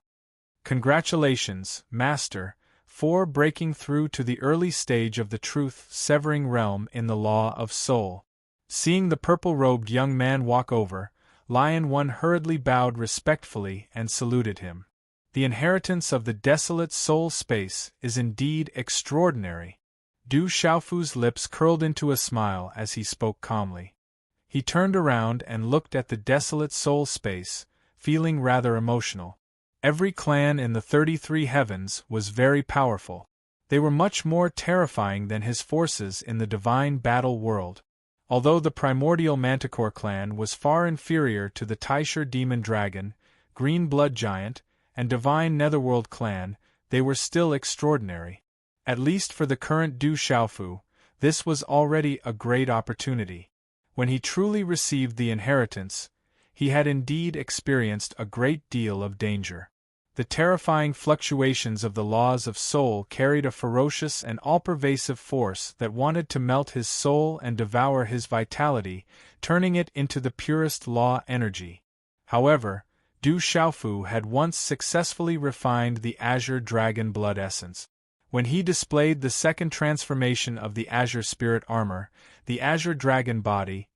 Congratulations, Master, for breaking through to the early stage of the truth-severing realm in the law of soul. Seeing the purple-robed young man walk over, Lion One hurriedly bowed respectfully and saluted him. The inheritance of the desolate soul space is indeed extraordinary. Du Xiaofu's lips curled into a smile as he spoke calmly. He turned around and looked at the desolate soul space, feeling rather emotional. Every clan in the 33 heavens was very powerful. They were much more terrifying than his forces in the divine battle world. Although the primordial Manticore clan was far inferior to the Taisher demon dragon, green blood giant, and divine netherworld clan, they were still extraordinary. At least for the current Du Xiaofu, this was already a great opportunity. When he truly received the inheritance, he had indeed experienced a great deal of danger. The terrifying fluctuations of the laws of soul carried a ferocious and all-pervasive force that wanted to melt his soul and devour his vitality, turning it into the purest law energy. However, Du Xiaofu had once successfully refined the Azure Dragon Blood Essence. When he displayed the second transformation of the Azure Spirit Armor, the Azure Dragon Body,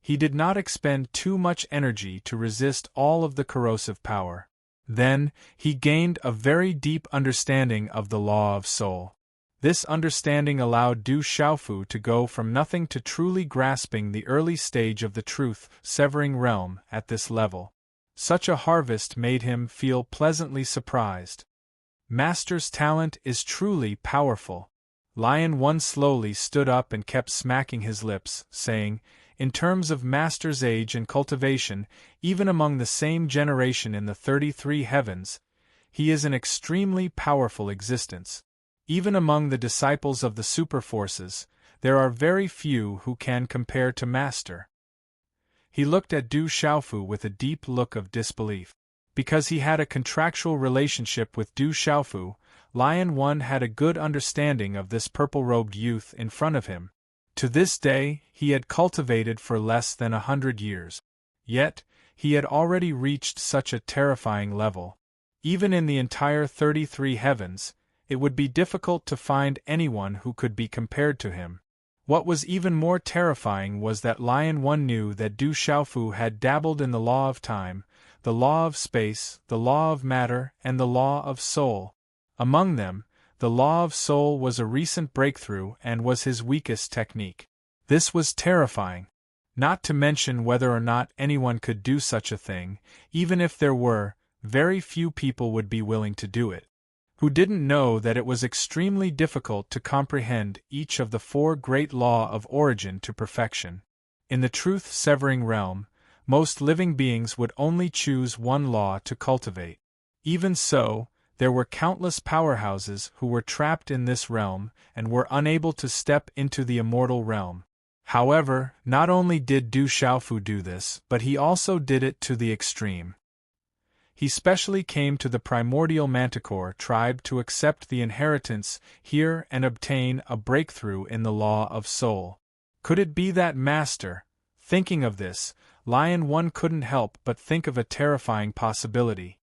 he did not expend too much energy to resist all of the corrosive power. Then, he gained a very deep understanding of the law of soul. This understanding allowed Du Xiaofu to go from nothing to truly grasping the early stage of the truth-severing realm at this level. Such a harvest made him feel pleasantly surprised. Master's talent is truly powerful. Lion One slowly stood up and kept smacking his lips, saying, in terms of Master's age and cultivation, even among the same generation in the 33 heavens, he is an extremely powerful existence. Even among the disciples of the superforces, there are very few who can compare to Master. He looked at Du Xiaofu with a deep look of disbelief. Because he had a contractual relationship with Du Xiaofu, Lion One had a good understanding of this purple-robed youth in front of him. To this day, he had cultivated for less than 100 years. Yet, he had already reached such a terrifying level. Even in the entire 33 heavens, it would be difficult to find anyone who could be compared to him. What was even more terrifying was that Lion One knew that Du Xiaofu had dabbled in the law of time, the law of space, the law of matter, and the law of soul. Among them, the law of soul was a recent breakthrough and was his weakest technique. This was terrifying. Not to mention whether or not anyone could do such a thing, even if there were, very few people would be willing to do it. Who didn't know that it was extremely difficult to comprehend each of the 4 great laws of origin to perfection. In the truth-severing realm, most living beings would only choose one law to cultivate. Even so, there were countless powerhouses who were trapped in this realm and were unable to step into the immortal realm. However, not only did Du Xiaofu do this, but he also did it to the extreme. He specially came to the primordial Manticore tribe to accept the inheritance here and obtain a breakthrough in the law of soul. Could it be that Master? Thinking of this, Lion One couldn't help but think of a terrifying possibility.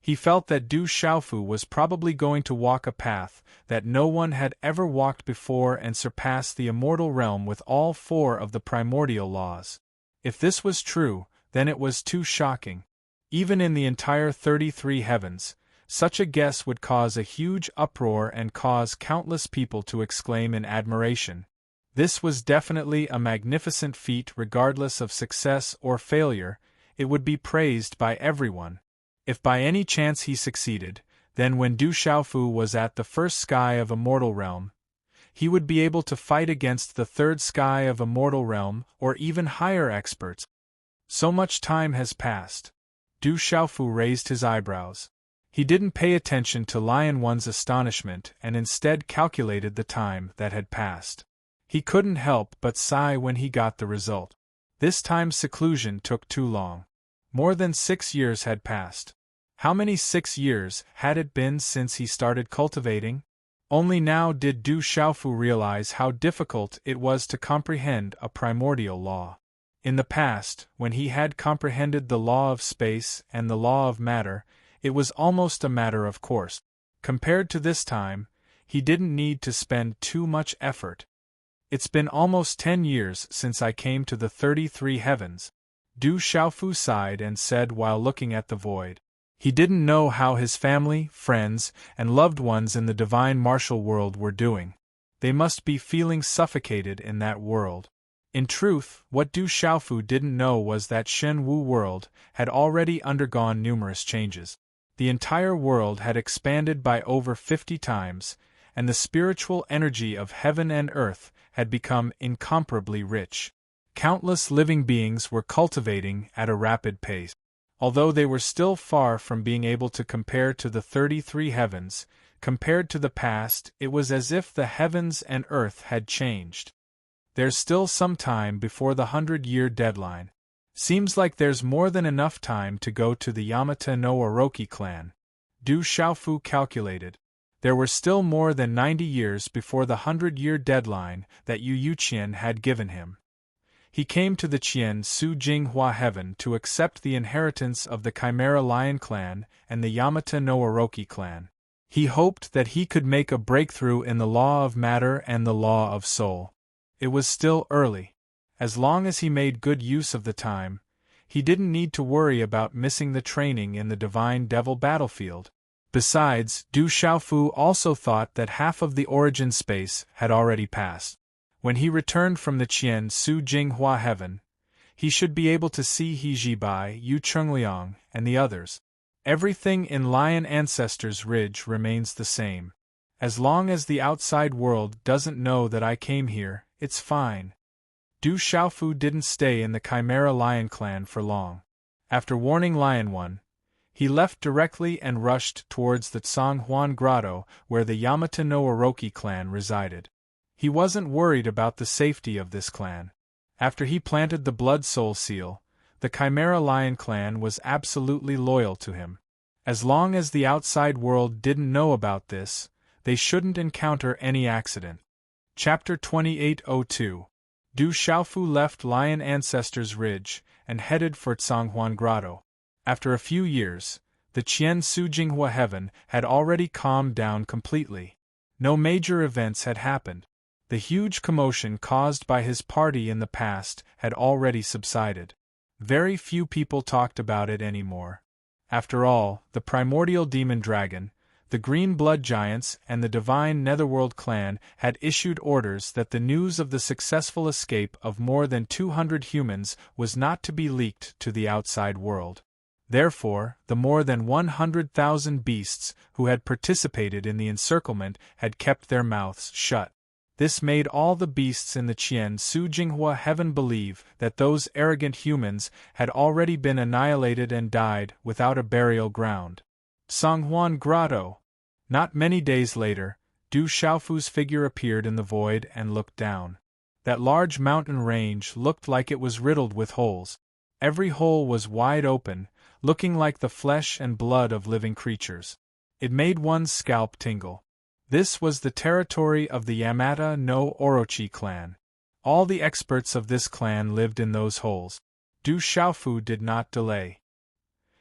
He felt that Du Xiaofu was probably going to walk a path that no one had ever walked before and surpass the immortal realm with all 4 of the primordial laws. If this was true, then it was too shocking. Even in the entire 33 heavens, such a guess would cause a huge uproar and cause countless people to exclaim in admiration. This was definitely a magnificent feat regardless of success or failure, it would be praised by everyone. If by any chance he succeeded, then when Du Xiaofu was at the first sky of Immortal Realm, he would be able to fight against the third sky of Immortal Realm or even higher experts. So much time has passed. Du Xiaofu raised his eyebrows. He didn't pay attention to Lion One's astonishment and instead calculated the time that had passed. He couldn't help but sigh when he got the result. This time's seclusion took too long. More than 6 years had passed. How many 6 years had it been since he started cultivating? Only now did Du Xiaofu realize how difficult it was to comprehend a primordial law. In the past, when he had comprehended the law of space and the law of matter, it was almost a matter of course. Compared to this time, he didn't need to spend too much effort. It's been almost 10 years since I came to the 33 heavens. Du Xiaofu sighed and said while looking at the void. He didn't know how his family, friends, and loved ones in the divine martial world were doing. They must be feeling suffocated in that world. In truth, what Du Xiaofu didn't know was that Shen Wu world had already undergone numerous changes. The entire world had expanded by over 50 times, and the spiritual energy of heaven and earth had become incomparably rich. Countless living beings were cultivating at a rapid pace. Although they were still far from being able to compare to the 33 heavens, compared to the past, it was as if the heavens and earth had changed. There's still some time before the 100-year deadline. Seems like there's more than enough time to go to the Yamata no Orochi clan. Du Xiaofu calculated. There were still more than 90 years before the 100-year deadline that Yu Yuqian had given him. He came to the Qian Su Jinghua Heaven to accept the inheritance of the Chimera Lion clan and the Yamata no Orochi clan. He hoped that he could make a breakthrough in the law of matter and the law of soul. It was still early. As long as he made good use of the time, he didn't need to worry about missing the training in the Divine Devil battlefield. Besides, Du Xiaofu also thought that half of the origin space had already passed. When he returned from the Qian Su Jinghua Heaven, he should be able to see He Jibai, Yu Chungliang, and the others. Everything in Lion Ancestors Ridge remains the same. As long as the outside world doesn't know that I came here, it's fine. Du Xiaofu didn't stay in the Chimera Lion clan for long. After warning Lion One, he left directly and rushed towards the Tsanghuan Grotto where the Yamata no Orochi clan resided. He wasn't worried about the safety of this clan. After he planted the Blood Soul Seal, the Chimera Lion clan was absolutely loyal to him. As long as the outside world didn't know about this, they shouldn't encounter any accident. Chapter 2802. Du Xiaofu left Lion Ancestors Ridge and headed for Tsanghuan Grotto. After a few years, the Qian Su Jinghua Heaven had already calmed down completely. No major events had happened. The huge commotion caused by his party in the past had already subsided. Very few people talked about it anymore. After all, the primordial demon dragon, the green blood giants, and the divine Netherworld clan had issued orders that the news of the successful escape of more than 200 humans was not to be leaked to the outside world. Therefore, the more than 100,000 beasts who had participated in the encirclement had kept their mouths shut. This made all the beasts in the Qian Su Jinghua Heaven believe that those arrogant humans had already been annihilated and died without a burial ground. Tsanghuan Grotto. Not many days later, Du Xiaofu's figure appeared in the void and looked down. That large mountain range looked like it was riddled with holes. Every hole was wide open, looking like the flesh and blood of living creatures. It made one's scalp tingle. This was the territory of the Yamata no Orochi clan. All the experts of this clan lived in those holes. Du Xiaofu did not delay.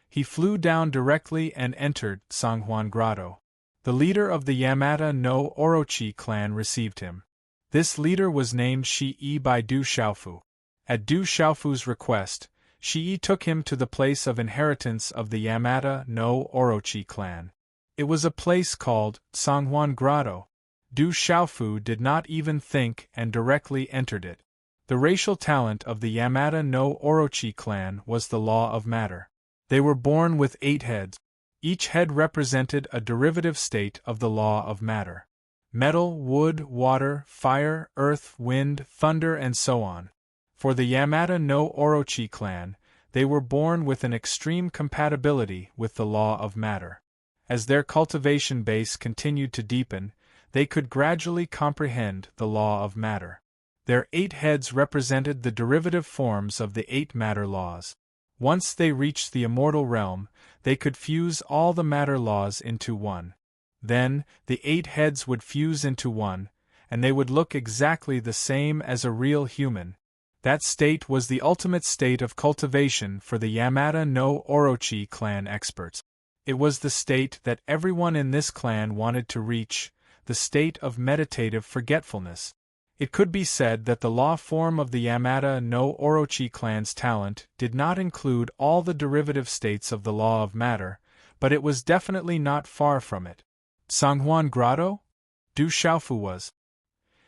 He flew down directly and entered Tsanghuan Grotto. The leader of the Yamata no Orochi clan received him. This leader was named Shi-I by Du Xiaofu. At Du Xiaofu's request, Shi-I took him to the place of inheritance of the Yamata no Orochi clan. It was a place called Tsanghuan Grotto. Du Xiaofu did not even think and directly entered it. The racial talent of the Yamata no Orochi clan was the law of matter. They were born with 8 heads. Each head represented a derivative state of the law of matter. Metal, wood, water, fire, earth, wind, thunder, and so on. For the Yamata no Orochi clan, they were born with an extreme compatibility with the law of matter. As their cultivation base continued to deepen, they could gradually comprehend the law of matter. Their 8 heads represented the derivative forms of the 8 matter laws. Once they reached the immortal realm, they could fuse all the matter laws into one. Then, the 8 heads would fuse into one, and they would look exactly the same as a real human. That state was the ultimate state of cultivation for the Yamata no Orochi clan experts. It was the state that everyone in this clan wanted to reach, the state of meditative forgetfulness. It could be said that the law form of the Yamada no Orochi clan's talent did not include all the derivative states of the law of matter, but it was definitely not far from it. Sanghuan Grotto? Du Xiaofu was.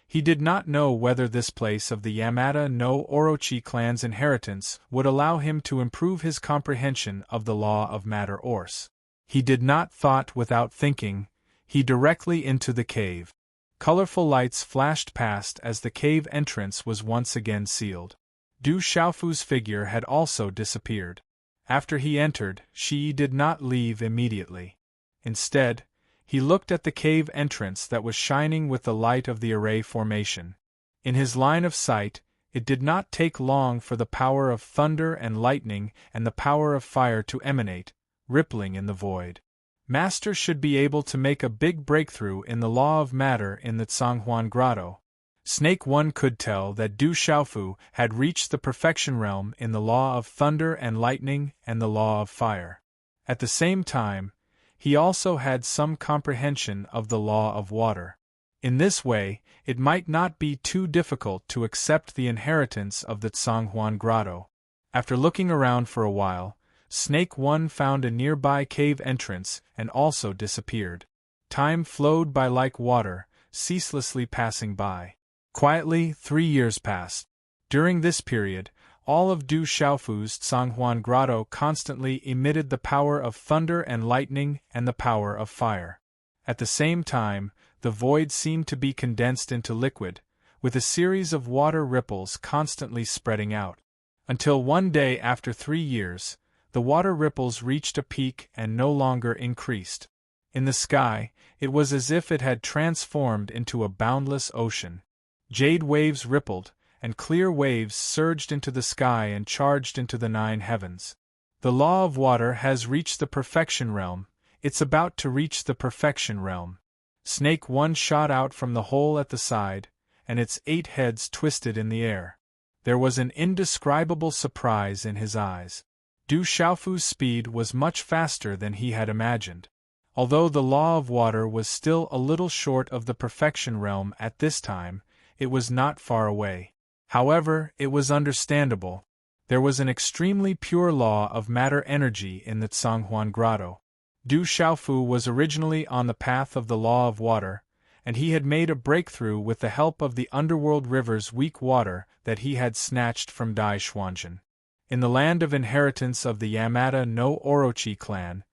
He did not know whether this place of the Yamada no Orochi clan's inheritance would allow him to improve his comprehension of the law of matter ors. He did not thought without thinking, he directly into the cave. Colorful lights flashed past as the cave entrance was once again sealed. Du Xiaofu's figure had also disappeared. After he entered, Shi did not leave immediately. Instead, he looked at the cave entrance that was shining with the light of the array formation. In his line of sight, it did not take long for the power of thunder and lightning and the power of fire to emanate, rippling in the void. Master should be able to make a big breakthrough in the law of matter in the Sanghuan Grotto. Snake One could tell that Du Xiaofu had reached the perfection realm in the law of thunder and lightning and the law of fire. At the same time, he also had some comprehension of the law of water. In this way, it might not be too difficult to accept the inheritance of the Sanghuan Grotto. After looking around for a while, Snake One found a nearby cave entrance and also disappeared. Time flowed by like water, ceaselessly passing by. Quietly, 3 years passed. During this period, all of Du Xiaofu's Sanghuan Grotto constantly emitted the power of thunder and lightning and the power of fire. At the same time, the void seemed to be condensed into liquid, with a series of water ripples constantly spreading out. Until one day after 3 years, the water ripples reached a peak and no longer increased. In the sky, it was as if it had transformed into a boundless ocean. Jade waves rippled, and clear waves surged into the sky and charged into the 9 heavens. The law of water has reached the perfection realm, it's about to reach the perfection realm. Snake One shot out from the hole at the side, and its 8 heads twisted in the air. There was an indescribable surprise in his eyes. Du Xiaofu's speed was much faster than he had imagined. Although the law of water was still a little short of the perfection realm at this time, it was not far away. However, it was understandable. There was an extremely pure law of matter energy in the Sanghuan Grotto. Du Xiaofu was originally on the path of the law of water, and he had made a breakthrough with the help of the underworld river's weak water that he had snatched from Dai Xuanzhen. In the land of inheritance of the Yamada no Orochi clan,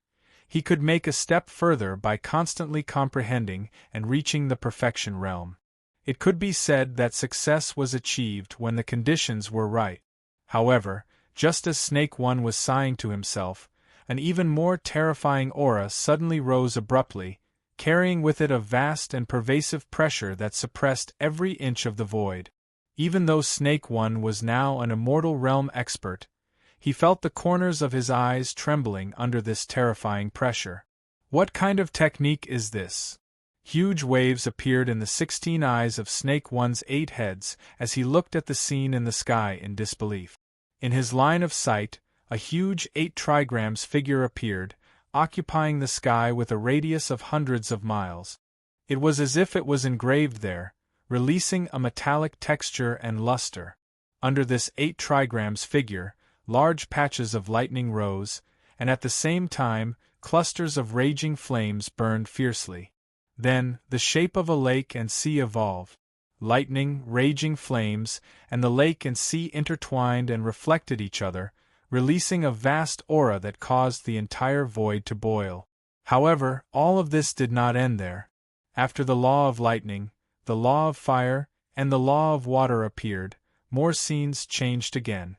he could make a step further by constantly comprehending and reaching the perfection realm. It could be said that success was achieved when the conditions were right. However, just as Snake One was sighing to himself, an even more terrifying aura suddenly rose abruptly, carrying with it a vast and pervasive pressure that suppressed every inch of the void. Even though Snake One was now an immortal realm expert, he felt the corners of his eyes trembling under this terrifying pressure. What kind of technique is this? Huge waves appeared in the 16 eyes of Snake One's 8 heads as he looked at the scene in the sky in disbelief. In his line of sight, a huge 8 trigrams figure appeared, occupying the sky with a radius of hundreds of miles. It was as if it was engraved there, releasing a metallic texture and luster. Under this 8 trigrams figure, large patches of lightning rose, and at the same time, clusters of raging flames burned fiercely. Then, the shape of a lake and sea evolved. Lightning, raging flames, and the lake and sea intertwined and reflected each other, releasing a vast aura that caused the entire void to boil. However, all of this did not end there. After the law of lightning, the law of fire, and the law of water appeared, more scenes changed again.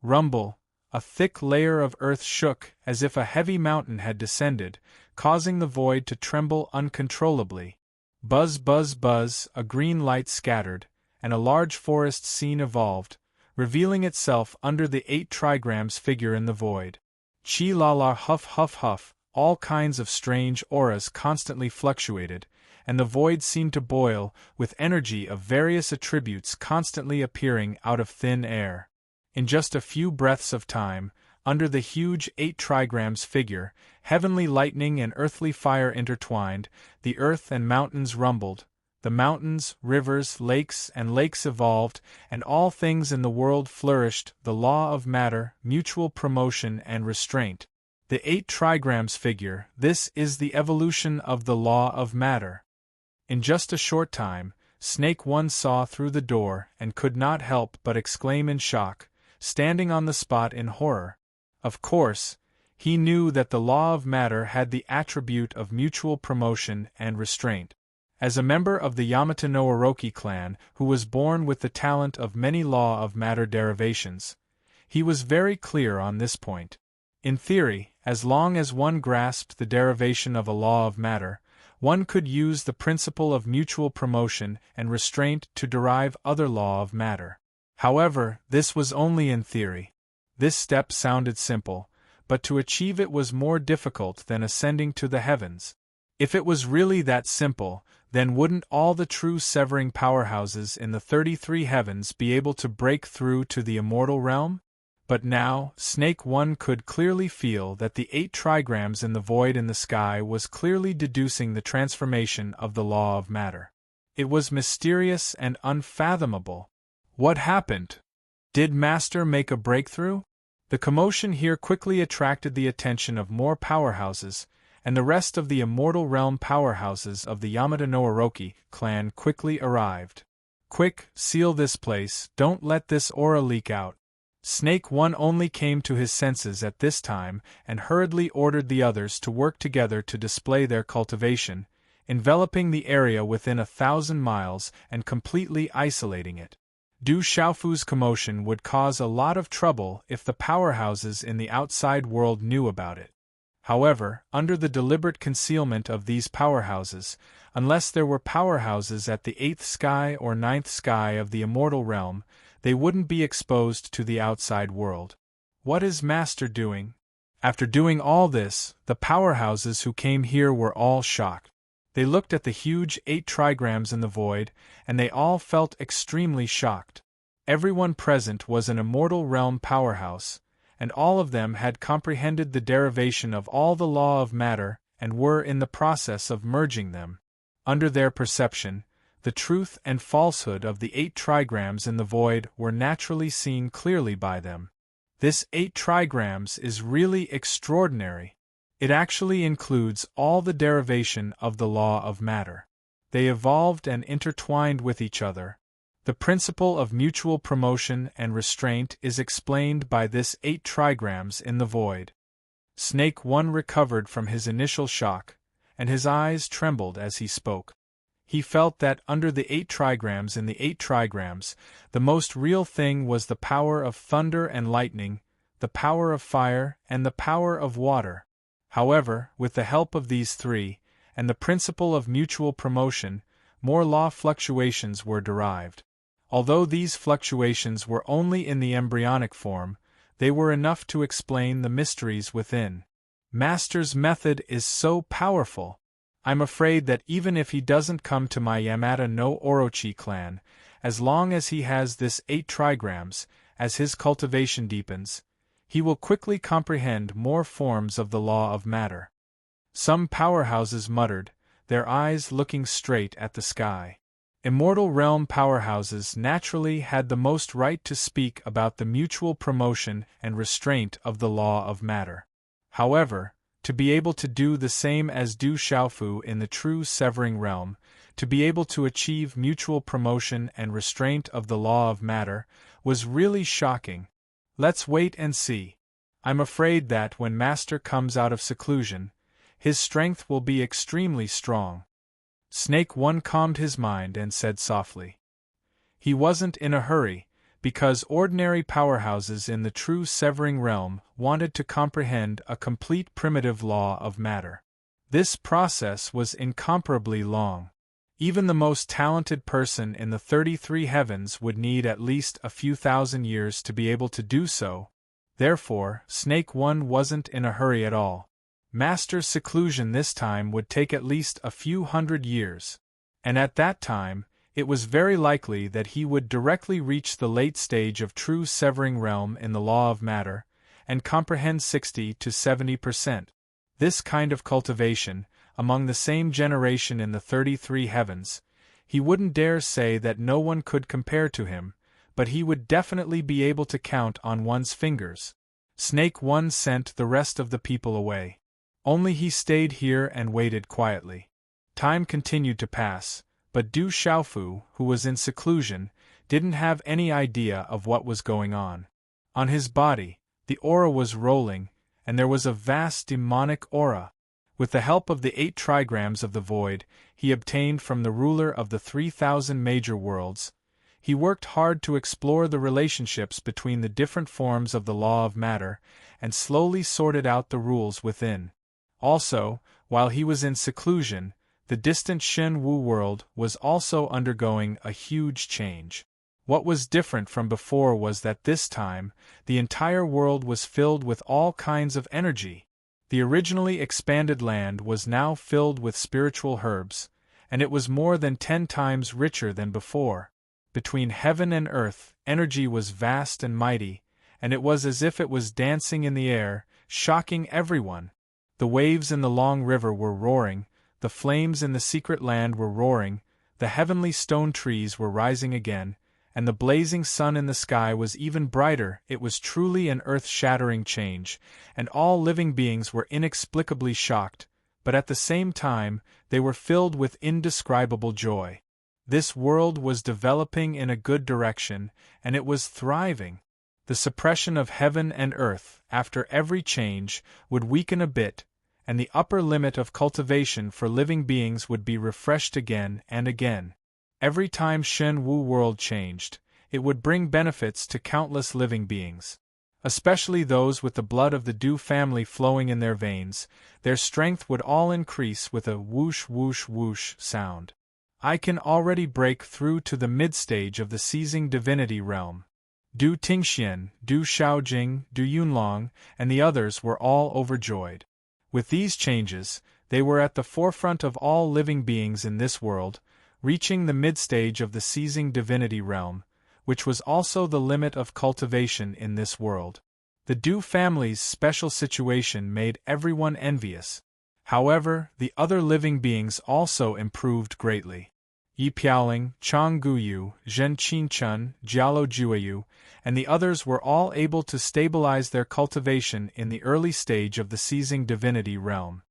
Rumble, a thick layer of earth shook as if a heavy mountain had descended, causing the void to tremble uncontrollably. Buzz, buzz, buzz, a green light scattered, and a large forest scene evolved, revealing itself under the 8 trigrams figure in the void. Chi la la huff huff huff, all kinds of strange auras constantly fluctuated, and the void seemed to boil, with energy of various attributes constantly appearing out of thin air. In just a few breaths of time, under the huge 8 trigrams figure, heavenly lightning and earthly fire intertwined, the earth and mountains rumbled, The mountains, rivers, and lakes evolved, and all things in the world flourished, the law of matter, mutual promotion and restraint. The 8 trigrams figure, this is the evolution of the law of matter. In just a short time, Snake One saw through the door and could not help but exclaim in shock, standing on the spot in horror. Of course, he knew that the law of matter had the attribute of mutual promotion and restraint. As a member of the Yamato no Orochi clan who was born with the talent of many law of matter derivations, he was very clear on this point. In theory, as long as one grasped the derivation of a law of matter, one could use the principle of mutual promotion and restraint to derive other law of matter. However, this was only in theory. This step sounded simple, but to achieve it was more difficult than ascending to the heavens. If it was really that simple, then wouldn't all the true severing powerhouses in the 33 heavens be able to break through to the immortal realm? But now, Snake One could clearly feel that the 8 trigrams in the void in the sky was clearly deducing the transformation of the law of matter. It was mysterious and unfathomable. What happened? Did Master make a breakthrough? The commotion here quickly attracted the attention of more powerhouses, and the rest of the immortal realm powerhouses of the Yamato no Orochi clan quickly arrived. Quick, seal this place, don't let this aura leak out. Snake One only came to his senses at this time and hurriedly ordered the others to work together to display their cultivation, enveloping the area within 1,000 miles and completely isolating it. Du Xiaofu's commotion would cause a lot of trouble if the powerhouses in the outside world knew about it. However, under the deliberate concealment of these powerhouses, unless there were powerhouses at the 8th sky or 9th sky of the immortal realm, they wouldn't be exposed to the outside world. What is Master doing? After doing all this, the powerhouses who came here were all shocked. They looked at the huge 8 trigrams in the void, and they all felt extremely shocked. Everyone present was an immortal realm powerhouse, and all of them had comprehended the derivation of all the law of matter and were in the process of merging them. Under their perception, the truth and falsehood of the 8 trigrams in the void were naturally seen clearly by them. This 8 trigrams is really extraordinary. It actually includes all the derivation of the law of matter. They evolved and intertwined with each other. The principle of mutual promotion and restraint is explained by this 8 trigrams in the void. Snake One recovered from his initial shock, and his eyes trembled as he spoke. He felt that under the 8 trigrams in the 8 trigrams, the most real thing was the power of thunder and lightning, the power of fire, and the power of water. However, with the help of these 3, and the principle of mutual promotion, more law fluctuations were derived. Although these fluctuations were only in the embryonic form, they were enough to explain the mysteries within. Master's method is so powerful. I'm afraid that even if he doesn't come to my Yamato no Orochi clan, as long as he has this 8 trigrams, as his cultivation deepens, he will quickly comprehend more forms of the law of matter. Some powerhouses muttered, their eyes looking straight at the sky. Immortal realm powerhouses naturally had the most right to speak about the mutual promotion and restraint of the law of matter. However, to be able to do the same as Du Xiaofu in the true severing realm, to be able to achieve mutual promotion and restraint of the law of matter, was really shocking. Let's wait and see. I'm afraid that when Master comes out of seclusion, his strength will be extremely strong. Snake One calmed his mind and said softly. He wasn't in a hurry, because ordinary powerhouses in the true severing realm wanted to comprehend a complete primitive law of matter. This process was incomparably long. Even the most talented person in the 33 heavens would need at least a few thousand years to be able to do so. Therefore, Snake One wasn't in a hurry at all. Master's seclusion this time would take at least a few hundred years, and at that time, it was very likely that he would directly reach the late stage of true severing realm in the law of matter, and comprehend 60 to 70%. This kind of cultivation, among the same generation in the 33 heavens, He wouldn't dare say that no one could compare to him, but he would definitely be able to count on one's fingers. Snake One sent the rest of the people away. Only he stayed here and waited quietly. Time continued to pass, but Du Xiaofu, who was in seclusion, didn't have any idea of what was going on. On his body, the aura was rolling, and there was a vast demonic aura. With the help of the 8 trigrams of the void he obtained from the ruler of the 3,000 major worlds, he worked hard to explore the relationships between the different forms of the law of matter, and slowly sorted out the rules within. Also, while he was in seclusion, the distant Shen Wu world was also undergoing a huge change. What was different from before was that this time, the entire world was filled with all kinds of energy. The originally expanded land was now filled with spiritual herbs, and it was more than 10 times richer than before. Between heaven and earth, energy was vast and mighty, and it was as if it was dancing in the air, shocking everyone. The waves in the long river were roaring, the flames in the secret land were roaring, the heavenly stone trees were rising again, and the blazing sun in the sky was even brighter. It was truly an earth-shattering change, and all living beings were inexplicably shocked, but at the same time, they were filled with indescribable joy. This world was developing in a good direction, and it was thriving. The suppression of heaven and earth, after every change, would weaken a bit, and the upper limit of cultivation for living beings would be refreshed again and again. Every time Shen Wu world changed, it would bring benefits to countless living beings. Especially those with the blood of the Du family flowing in their veins, their strength would all increase with a whoosh whoosh whoosh sound. I can already break through to the mid-stage of the seizing divinity realm. Du Tingxian, Du Shaojing, Du Yunlong, and the others were all overjoyed. With these changes, they were at the forefront of all living beings in this world, reaching the mid-stage of the seizing divinity realm, which was also the limit of cultivation in this world. The Du family's special situation made everyone envious. However, the other living beings also improved greatly. Yi Piaoling, Chang Guyu, Zhen Qinchun, Jialo Jueyu, and the others were all able to stabilize their cultivation in the early stage of the seizing divinity realm.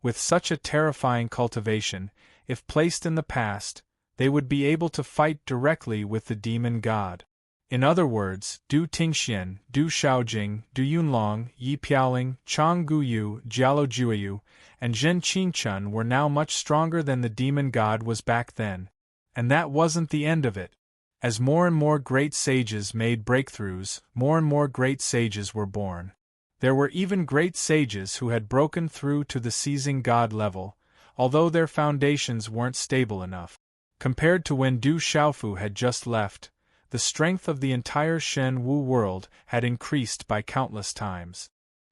With such a terrifying cultivation, if placed in the past, they would be able to fight directly with the demon god. In other words, Du Tingxian, Du Shaojing, Du Yunlong, Yi Piaoling, Chang Guyu, Jialo Jueyu, and Zhen Qinchun were now much stronger than the demon god was back then. And that wasn't the end of it. As more and more great sages made breakthroughs, more and more great sages were born. There were even great sages who had broken through to the seizing god level, although their foundations weren't stable enough. Compared to when Du Xiaofu had just left, the strength of the entire Shen Wu world had increased by countless times.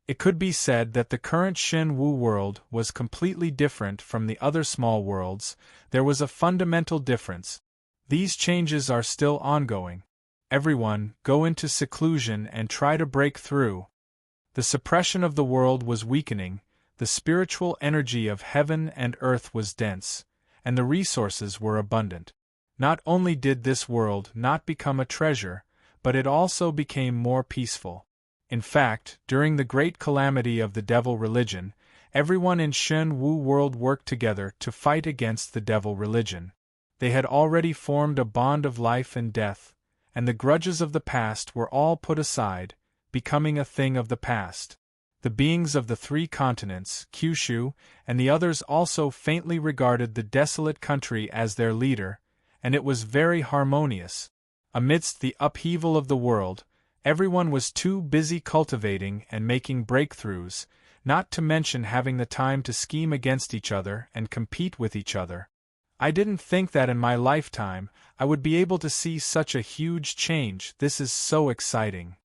It could be said that the current Shen Wu world was completely different from the other small worlds. There was a fundamental difference. These changes are still ongoing. Everyone, go into seclusion and try to break through. The suppression of the world was weakening, the spiritual energy of heaven and earth was dense, and the resources were abundant. Not only did this world not become a treasure, but it also became more peaceful. In fact, during the great calamity of the devil religion, everyone in Shen Wu world worked together to fight against the devil religion. They had already formed a bond of life and death, and the grudges of the past were all put aside, becoming a thing of the past. The beings of the 3 continents, Kyushu, and the others also faintly regarded the desolate country as their leader, and it was very harmonious. Amidst the upheaval of the world, everyone was too busy cultivating and making breakthroughs, not to mention having the time to scheme against each other and compete with each other. I didn't think that in my lifetime I would be able to see such a huge change. This is so exciting.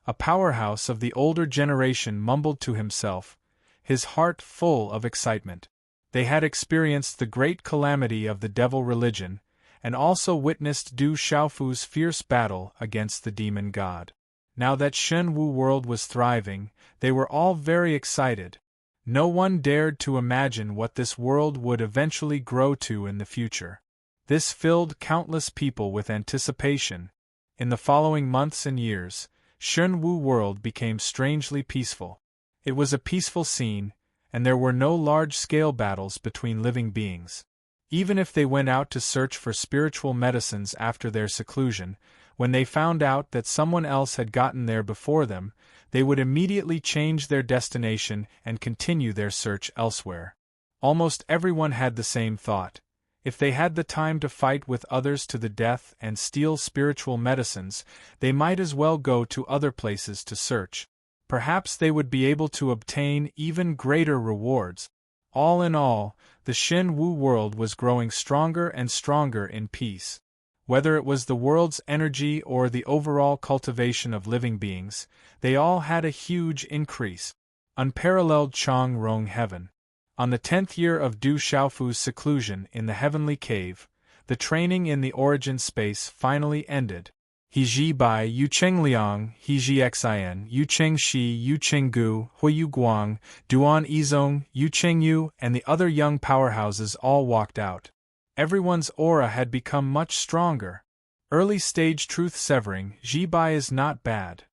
A powerhouse of the older generation mumbled to himself, his heart full of excitement. They had experienced the great calamity of the devil religion, and also witnessed Du Xiaofu's fierce battle against the demon god. Now that Shen Wu world was thriving, they were all very excited. No one dared to imagine what this world would eventually grow to in the future. This filled countless people with anticipation. In the following months and years, Shunwu world became strangely peaceful. It was a peaceful scene, and there were no large-scale battles between living beings. Even if they went out to search for spiritual medicines after their seclusion, when they found out that someone else had gotten there before them, they would immediately change their destination and continue their search elsewhere. Almost everyone had the same thought. If they had the time to fight with others to the death and steal spiritual medicines, they might as well go to other places to search. Perhaps they would be able to obtain even greater rewards. All in all, the Shin-Wu world was growing stronger and stronger in peace. Whether it was the world's energy or the overall cultivation of living beings, they all had a huge increase. Unparalleled Chang Rong Heaven. On the 10th year of Du Xiaofu's seclusion in the heavenly cave, the training in the origin space finally ended. He Ji Bai Yu Cheng Liang, He Ji Xin, Yu Cheng Shi, Yu Cheng Gu, Hui Yu Guang, Duan Yizong, Yu Cheng Yu, and the other young powerhouses all walked out. Everyone's aura had become much stronger. Early stage truth severing, Ji Bai is not bad.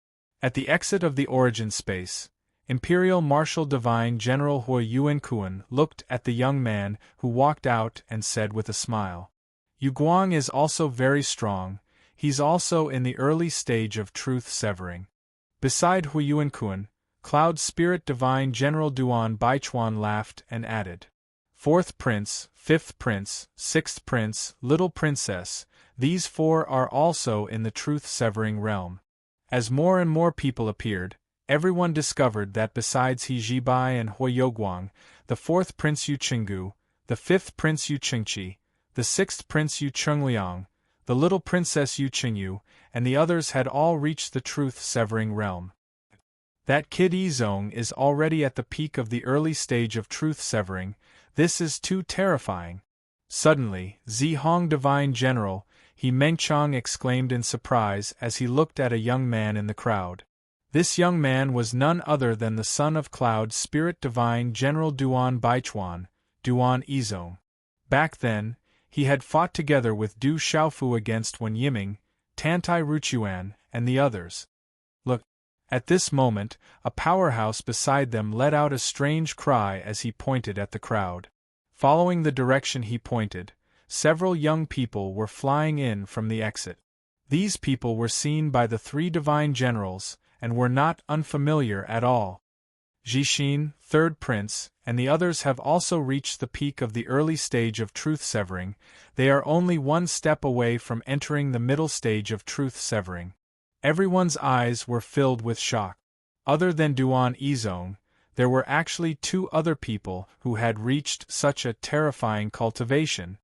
At the exit of the origin space, Imperial Marshal Divine General Hui Yuankuan looked at the young man who walked out and said with a smile, "Yu Guang is also very strong. He's also in the early stage of truth severing." Beside Hui Yuankuan, Cloud Spirit Divine General Duan Baichuan laughed and added, "Fourth Prince, Fifth Prince, Sixth Prince, Little Princess, these four are also in the truth severing realm." As more and more people appeared, everyone discovered that besides He Jibai and Hui Youguang, the fourth Prince Yu Chenggu, the fifth Prince Yu Chengqi, the sixth Prince Yu Chengliang, the little Princess Yu Qingyu, and the others had all reached the truth-severing realm. That kid Yizong is already at the peak of the early stage of truth-severing. This is too terrifying. Suddenly, Zihong Divine General, He Mengchang exclaimed in surprise as he looked at a young man in the crowd. This young man was none other than the son of Cloud Spirit Divine General Duan Baichuan, Duan Yizong. Back then, he had fought together with Du Xiaofu against Wen Yiming, Tantai Ruchuan, and the others. Look! At this moment, a powerhouse beside them let out a strange cry as he pointed at the crowd. Following the direction he pointed, several young people were flying in from the exit. These people were seen by the three divine generals, and were not unfamiliar at all. Jixin, third prince, and the others have also reached the peak of the early stage of truth-severing. They are only one step away from entering the middle stage of truth-severing. Everyone's eyes were filled with shock. Other than Duan Yizong, there were actually two other people who had reached such a terrifying cultivation.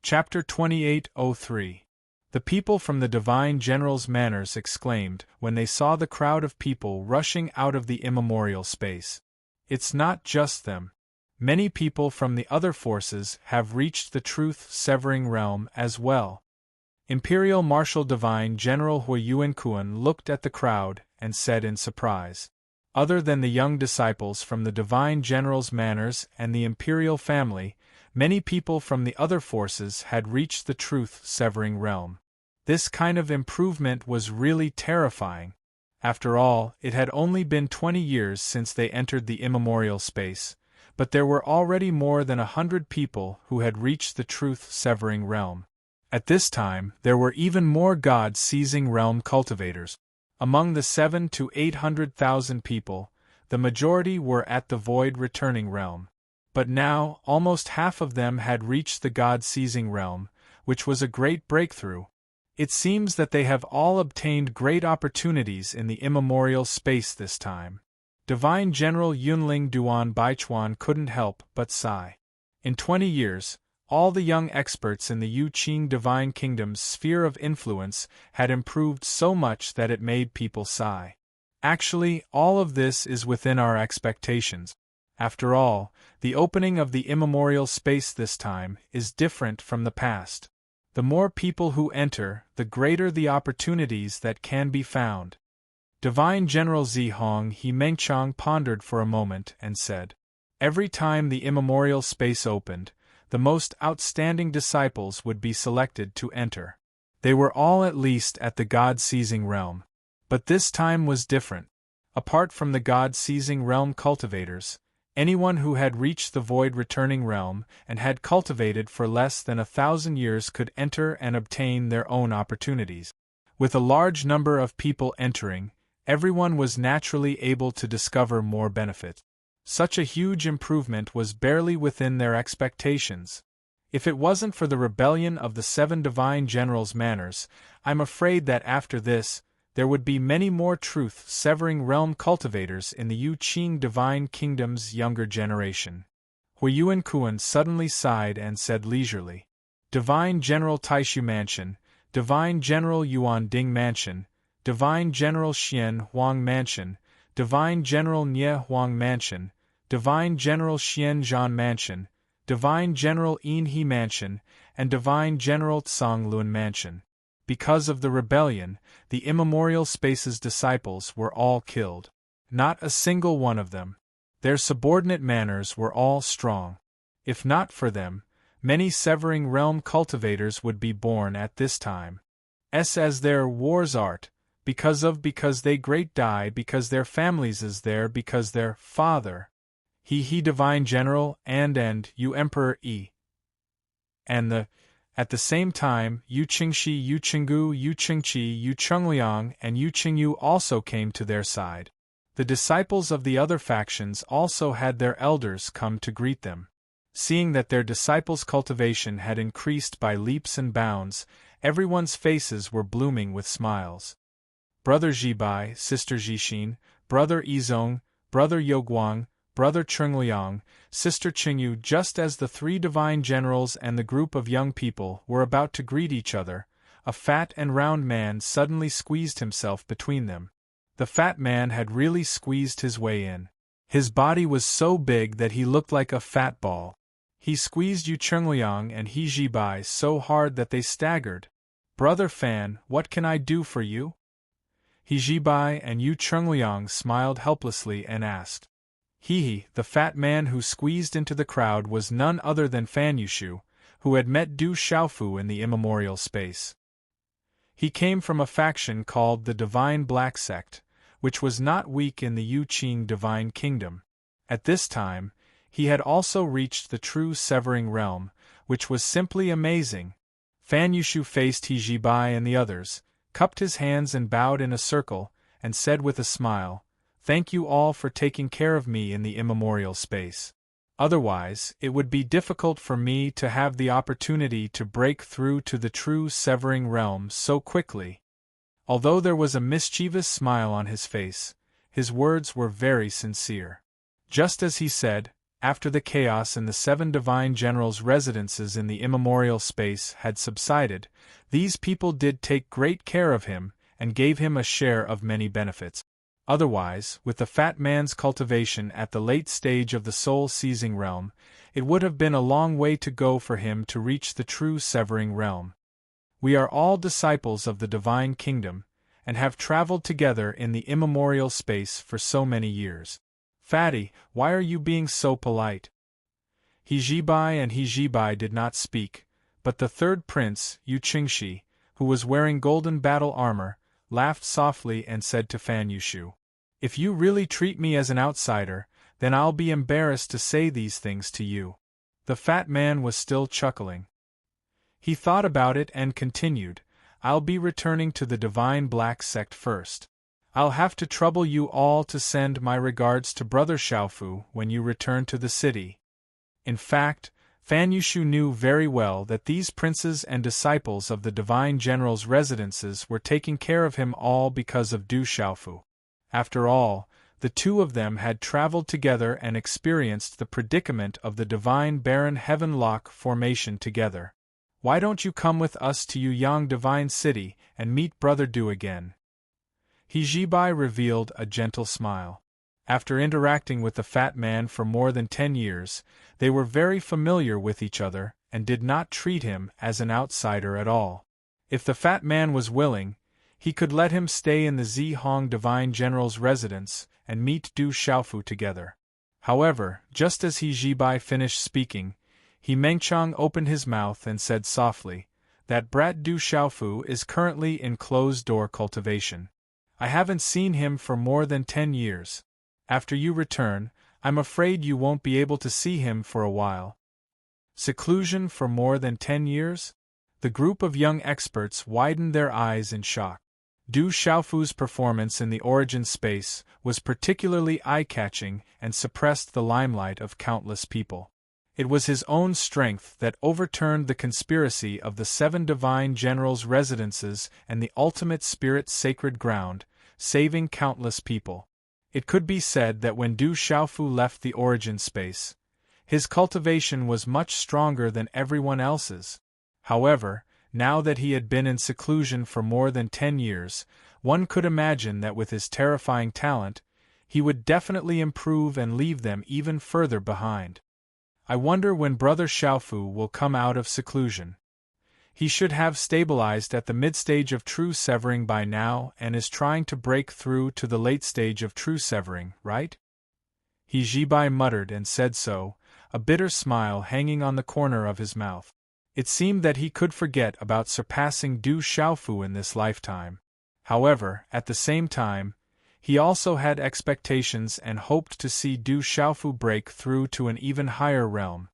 Chapter 2803. The people from the Divine General's Manors exclaimed when they saw the crowd of people rushing out of the immemorial space. It's not just them. Many people from the other forces have reached the truth-severing realm as well. Imperial Marshal Divine General Hui Yuankuan looked at the crowd and said in surprise, "Other than the young disciples from the Divine General's Manors and the Imperial family, many people from the other forces had reached the truth-severing realm." This kind of improvement was really terrifying. After all, it had only been 20 years since they entered the immemorial space, but there were already more than 100 people who had reached the truth-severing realm. At this time, there were even more God-seizing realm cultivators. Among the 700,000 to 800,000 people, the majority were at the void-returning realm. But now, almost half of them had reached the God-seizing realm, which was a great breakthrough. It seems that they have all obtained great opportunities in the immemorial space this time. Divine General Yunling Duan Baichuan couldn't help but sigh. In 20 years, all the young experts in the Yu Qing Divine Kingdom's sphere of influence had improved so much that it made people sigh. Actually, all of this is within our expectations. After all, the opening of the immemorial space this time is different from the past. The more people who enter, the greater the opportunities that can be found. Divine General Zihong He Mengchang pondered for a moment and said, "Every time the immemorial space opened, the most outstanding disciples would be selected to enter. They were all at least at the God-seizing realm. But this time was different. Apart from the God-seizing realm cultivators, anyone who had reached the void-returning realm and had cultivated for less than 1,000 years could enter and obtain their own opportunities. With a large number of people entering, everyone was naturally able to discover more benefit. Such a huge improvement was barely within their expectations. If it wasn't for the rebellion of the 7 divine generals' manners, I'm afraid that after this, there would be many more truth-severing realm cultivators in the Yu-Qing Divine Kingdom's younger generation. Huiyuan Kuan suddenly sighed and said leisurely, Divine General Taishu Mansion, Divine General Yuan Ding Mansion, Divine General Xian Huang Mansion, Divine General Nie Huang Mansion, Divine General Xian Zhan Mansion, Divine General Yin He Mansion, and Divine General Tsang Luan Mansion. Because of the rebellion, the immemorial space's disciples were all killed. Not a single one of them. Their subordinate manners were all strong. If not for them, many severing realm cultivators would be born at this time. As their wars art, because they great die, because their families is there, because their father, he divine general, and you emperor and at the same time, Yu Qingshi, Yu Qinggu, Yu Qingqi, Yu Qingliang, and Yu Qingyu also came to their side. The disciples of the other factions also had their elders come to greet them. Seeing that their disciples' cultivation had increased by leaps and bounds, everyone's faces were blooming with smiles. Brother Jibai, Sister Jixin, Brother Yizong, Brother Yoguang, Brother Chungliang, Sister Qingyu. Just as the 3 divine generals and the group of young people were about to greet each other, a fat and round man suddenly squeezed himself between them. The fat man had really squeezed his way in. His body was so big that he looked like a fat ball. He squeezed Yu Chungliang and He Jibai so hard that they staggered. Brother Fan, what can I do for you? He Jibai and Yu Chungliang smiled helplessly and asked. The fat man who squeezed into the crowd was none other than Fan Yushu, who had met Du Xiaofu in the immemorial space. He came from a faction called the Divine Black Sect, which was not weak in the Yu-Qing Divine Kingdom. At this time, he had also reached the true severing realm, which was simply amazing. Fan Yushu faced He Jibai and the others, cupped his hands and bowed in a circle, and said with a smile, Thank you all for taking care of me in the immemorial space. Otherwise, it would be difficult for me to have the opportunity to break through to the true severing realm so quickly. Although there was a mischievous smile on his face, his words were very sincere. Just as he said, after the chaos in the 7 divine generals' residences in the immemorial space had subsided, these people did take great care of him and gave him a share of many benefits. Otherwise, with the fat man's cultivation at the late stage of the soul-seizing realm, it would have been a long way to go for him to reach the true severing realm. We are all disciples of the Divine Kingdom, and have traveled together in the immemorial space for so many years. Fatty, why are you being so polite? He Jibai and He Jibai did not speak, but the 3rd prince, Yu Qingshi, who was wearing golden battle armor, laughed softly and said to Fan Yushu, If you really treat me as an outsider, then I'll be embarrassed to say these things to you. The fat man was still chuckling. He thought about it and continued, I'll be returning to the Divine Black Sect first. I'll have to trouble you all to send my regards to Brother Xiaofu when you return to the city. In fact, Fan Yushu knew very well that these princes and disciples of the divine general's residences were taking care of him all because of Du Xiaofu. After all, the 2 of them had traveled together and experienced the predicament of the divine Baron Heavenlock formation together. Why don't you come with us to Yuyang Divine City and meet Brother Du again? He Jibai revealed a gentle smile. After interacting with the fat man for more than 10 years, they were very familiar with each other and did not treat him as an outsider at all. If the fat man was willing, he could let him stay in the Zihong Divine General's residence and meet Du Xiaofu together. However, just as He Jibai finished speaking, He Mengchang opened his mouth and said softly, "That brat Du Xiaofu is currently in closed-door cultivation. I haven't seen him for more than 10 years. After you return, I'm afraid you won't be able to see him for a while." Seclusion for more than 10 years? The group of young experts widened their eyes in shock. Du Xiaofu's performance in the origin space was particularly eye-catching and suppressed the limelight of countless people. It was his own strength that overturned the conspiracy of the 7 divine generals' residences and the ultimate spirit's sacred ground, saving countless people. It could be said that when Du Xiaofu left the origin space, his cultivation was much stronger than everyone else's. However, now that he had been in seclusion for more than 10 years, one could imagine that with his terrifying talent, he would definitely improve and leave them even further behind. I wonder when Brother Xiaofu will come out of seclusion. He should have stabilized at the mid-stage of true severing by now and is trying to break through to the late stage of true severing, right? He Jibai muttered and said so, a bitter smile hanging on the corner of his mouth. It seemed that he could forget about surpassing Du Xiaofu in this lifetime. However, at the same time, he also had expectations and hoped to see Du Xiaofu break through to an even higher realm.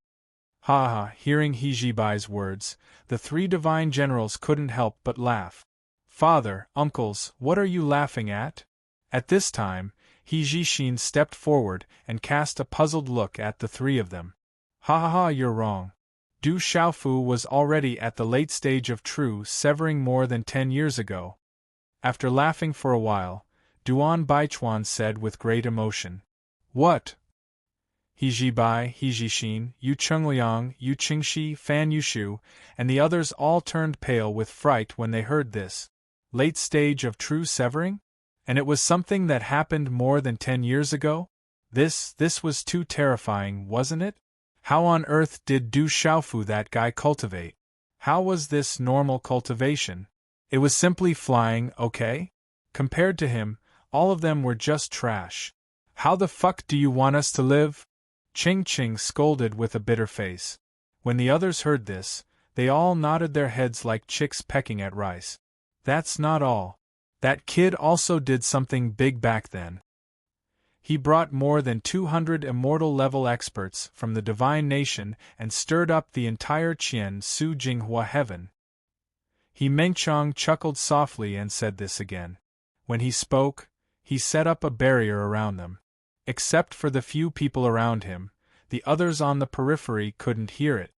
Ha ha! Hearing He Jibai's words, the 3 divine generals couldn't help but laugh. "Father, uncles, what are you laughing at?" At this time, He Jixin stepped forward and cast a puzzled look at the 3 of them. "Ha ha ha! You're wrong. Du Xiaofu was already at the late stage of true severing more than 10 years ago." After laughing for a while, Duan Baichuan said with great emotion, "What?" He Jibai, He Jixin, Yu Chengliang, Yu Qingxi, Fan Yushu, and the others all turned pale with fright when they heard this. Late stage of true severing? And it was something that happened more than 10 years ago? This was too terrifying, wasn't it? How on earth did Du Xiaofu that guy cultivate? How was this normal cultivation? It was simply flying, okay? Compared to him, all of them were just trash. How the fuck do you want us to live? Ching Ching scolded with a bitter face. When the others heard this, they all nodded their heads like chicks pecking at rice. That's not all. That kid also did something big back then. He brought more than 200 immortal-level experts from the divine nation and stirred up the entire Qian Su Jinghua heaven. He Mengchang chuckled softly and said this again. When he spoke, he set up a barrier around them. Except for the few people around him, the others on the periphery couldn't hear it.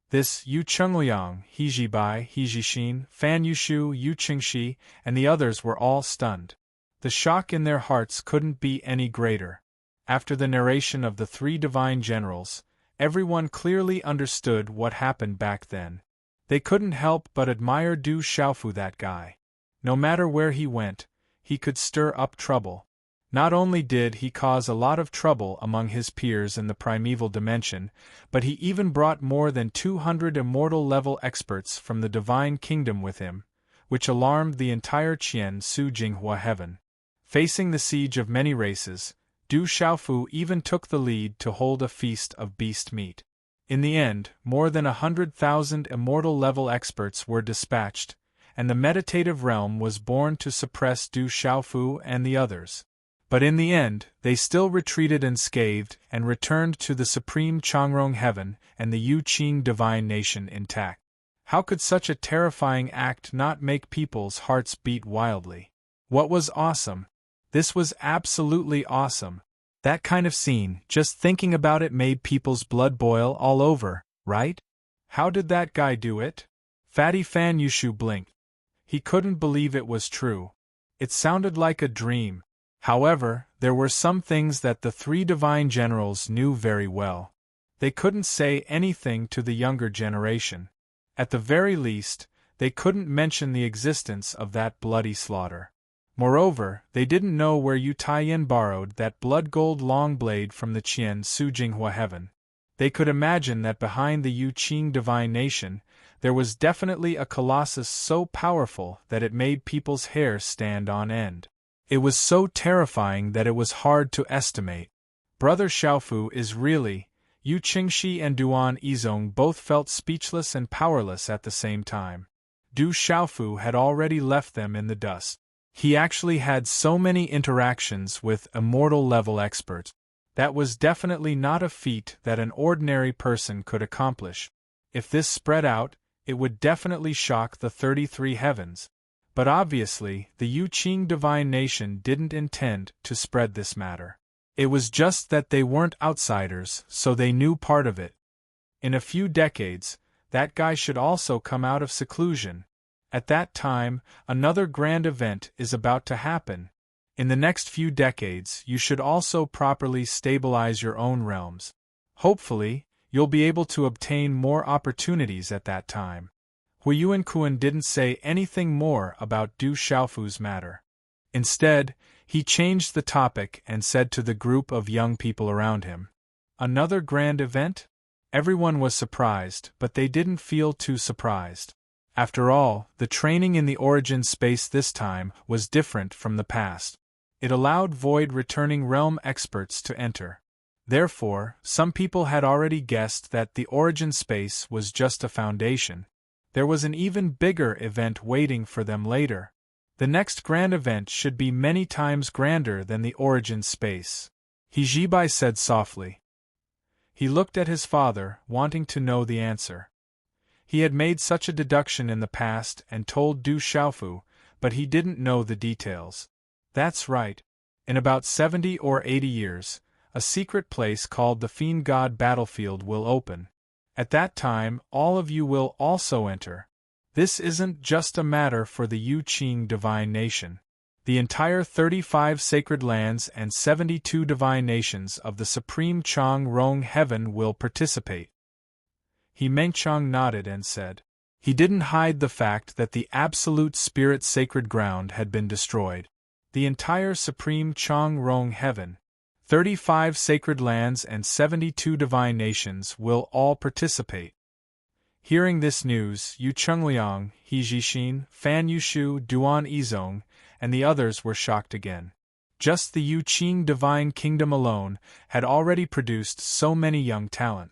This Yu Chengliang, He Jibai, He Jixin, Fan Yushu, Yu Qingxi, and the others were all stunned. The shock in their hearts couldn't be any greater. After the narration of the 3 divine generals, everyone clearly understood what happened back then. They couldn't help but admire Du Xiaofu, that guy. No matter where he went, he could stir up trouble. Not only did he cause a lot of trouble among his peers in the primeval dimension, but he even brought more than 200 immortal-level experts from the divine kingdom with him, which alarmed the entire Qian Su Jinghua heaven. Facing the siege of many races, Du Xiaofu even took the lead to hold a feast of beast meat. In the end, more than 100,000 immortal-level experts were dispatched, and the meditative realm was born to suppress Du Xiaofu and the others. But in the end, they still retreated unscathed and returned to the supreme Changrong heaven and the Yu Qing divine nation intact. How could such a terrifying act not make people's hearts beat wildly? What was awesome? This was absolutely awesome. That kind of scene, just thinking about it made people's blood boil all over, right? How did that guy do it? Fatty Fan Yushu blinked. He couldn't believe it was true. It sounded like a dream. However, there were some things that the 3 divine generals knew very well. They couldn't say anything to the younger generation. At the very least, they couldn't mention the existence of that bloody slaughter. Moreover, they didn't know where Yu Taiyin borrowed that blood-gold long blade from the Qian Su Jinghua heaven. They could imagine that behind the Yu Qing divine nation, there was definitely a colossus so powerful that it made people's hair stand on end. It was so terrifying that it was hard to estimate. Brother Xiaofu is really, Yu Qingxi and Duan Yizong both felt speechless and powerless at the same time. Du Xiaofu had already left them in the dust. He actually had so many interactions with immortal-level experts. That was definitely not a feat that an ordinary person could accomplish. If this spread out, it would definitely shock the 33 heavens. But obviously, the Yu Qing divine nation didn't intend to spread this matter. It was just that they weren't outsiders, so they knew part of it. In a few decades, that guy should also come out of seclusion. At that time, another grand event is about to happen. In the next few decades, you should also properly stabilize your own realms. Hopefully, you'll be able to obtain more opportunities at that time. Huiyuan Kuan didn't say anything more about Du Xiaofu's matter. Instead, he changed the topic and said to the group of young people around him, "Another grand event?" Everyone was surprised, but they didn't feel too surprised. After all, the training in the origin space this time was different from the past. It allowed void-returning realm experts to enter. Therefore, some people had already guessed that the origin space was just a foundation. There was an even bigger event waiting for them later. The next grand event should be many times grander than the origin space. He Jibai said softly. He looked at his father, wanting to know the answer. He had made such a deduction in the past and told Du Xiaofu, but he didn't know the details. That's right. In about 70 or 80 years, a secret place called the Fiend God Battlefield will open. At that time, all of you will also enter. This isn't just a matter for the Yu Qing divine nation. The entire 35 sacred lands and 72 divine nations of the Supreme Chang Rong Heaven will participate. He Mengchang nodded and said. He didn't hide the fact that the absolute spirit sacred ground had been destroyed. The entire Supreme Chang Rong Heaven, 35 sacred lands and 72 divine nations will all participate. Hearing this news, Yu Chengliang, He Jixin, Fan Yushu, Duan Yizong, and the others were shocked again. Just the Yu Qing Divine Kingdom alone had already produced so many young talent.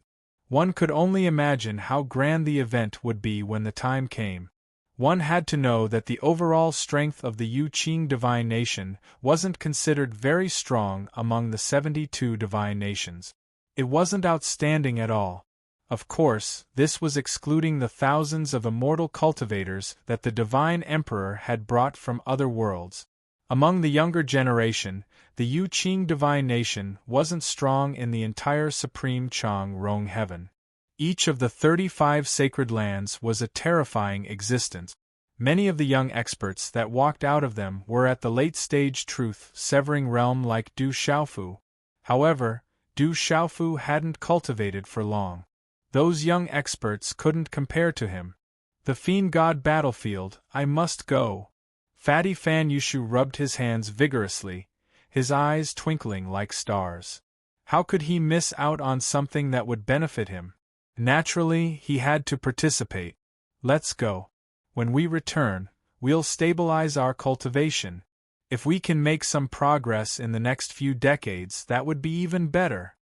One could only imagine how grand the event would be when the time came. One had to know that the overall strength of the Yu Qing divine nation wasn't considered very strong among the 72 divine nations. It wasn't outstanding at all. Of course, this was excluding the thousands of immortal cultivators that the Divine Emperor had brought from other worlds. Among the younger generation, the Yu Qing divine nation wasn't strong in the entire Supreme Chang Rong Heaven. Each of the 35 sacred lands was a terrifying existence. Many of the young experts that walked out of them were at the late-stage truth-severing realm like Du Xiaofu. However, Du Xiaofu hadn't cultivated for long. Those young experts couldn't compare to him. The Fiend God Battlefield, I must go. Fatty Fan Yushu rubbed his hands vigorously, his eyes twinkling like stars. How could he miss out on something that would benefit him? Naturally, he had to participate. Let's go. When we return, we'll stabilize our cultivation. If we can make some progress in the next few decades, that would be even better.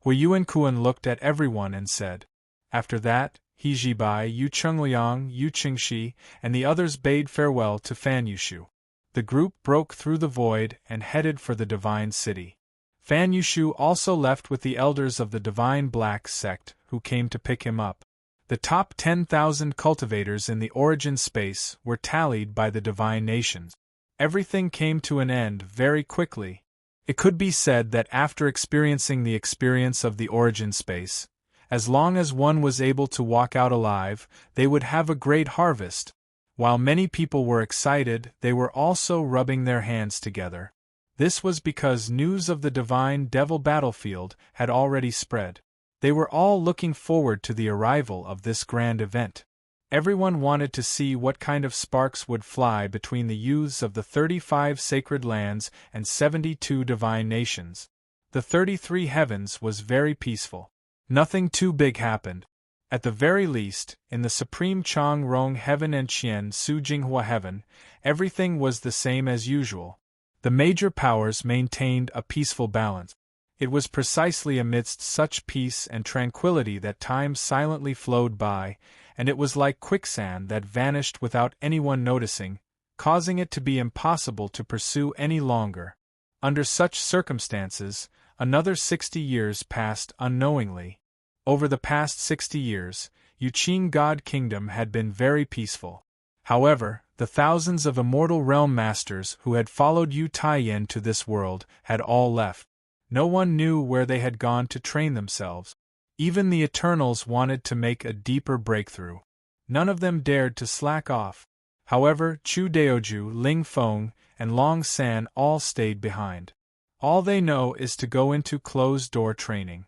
Huiyuan Kuan looked at everyone and said. After that, He Jibai, Yu Chengliang, Yu Qingxi, and the others bade farewell to Fan Yushu. The group broke through the void and headed for the Divine City. Fan Yushu also left with the elders of the Divine Black sect, who came to pick him up. The top 10,000 cultivators in the origin space were tallied by the Divine Nations. Everything came to an end very quickly. It could be said that after experiencing the experience of the origin space, as long as one was able to walk out alive, they would have a great harvest. While many people were excited, they were also rubbing their hands together. This was because news of the Divine Devil Battlefield had already spread. They were all looking forward to the arrival of this grand event. Everyone wanted to see what kind of sparks would fly between the youths of the 35 sacred lands and 72 divine nations. The 33 heavens was very peaceful. Nothing too big happened. At the very least, in the Supreme Chang Rong Heaven and Qian Su Jinghua Heaven, everything was the same as usual. The major powers maintained a peaceful balance. It was precisely amidst such peace and tranquility that time silently flowed by, and it was like quicksand that vanished without anyone noticing, causing it to be impossible to pursue any longer. Under such circumstances, another 60 years passed unknowingly. Over the past 60 years, Yuqing God Kingdom had been very peaceful. However, the thousands of immortal realm masters who had followed Yu Taiyan to this world had all left. No one knew where they had gone to train themselves. Even the Eternals wanted to make a deeper breakthrough. None of them dared to slack off. However, Chu Daoju, Ling Feng, and Long San all stayed behind. All they know is to go into closed-door training.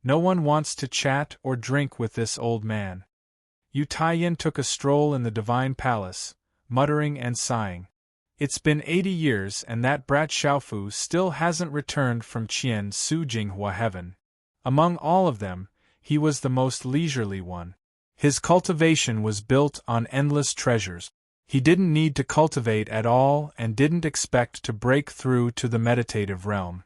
No one wants to chat or drink with this old man. Yu Taiyan took a stroll in the Divine Palace, muttering and sighing. It's been 80 years and that brat Xiaofu still hasn't returned from Qian Su Jinghua Heaven. Among all of them, he was the most leisurely one. His cultivation was built on endless treasures. He didn't need to cultivate at all and didn't expect to break through to the meditative realm.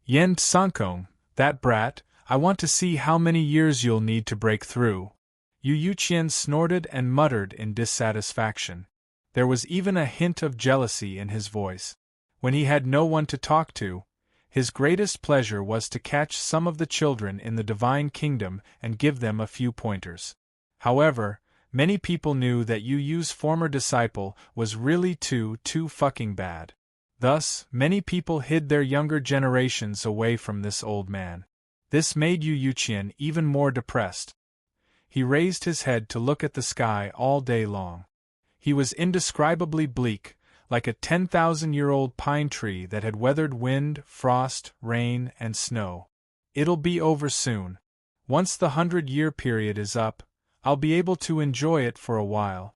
Yen Sankong, that brat, I want to see how many years you'll need to break through. Yu Yuqian snorted and muttered in dissatisfaction. There was even a hint of jealousy in his voice. When he had no one to talk to, his greatest pleasure was to catch some of the children in the Divine Kingdom and give them a few pointers. However, many people knew that Yu Yu's former disciple was really too fucking bad. Thus, many people hid their younger generations away from this old man. This made Yu Yuqian even more depressed. He raised his head to look at the sky all day long. He was indescribably bleak, like a 10,000-year-old pine tree that had weathered wind, frost, rain, and snow. It'll be over soon. Once the 100-year period is up, I'll be able to enjoy it for a while.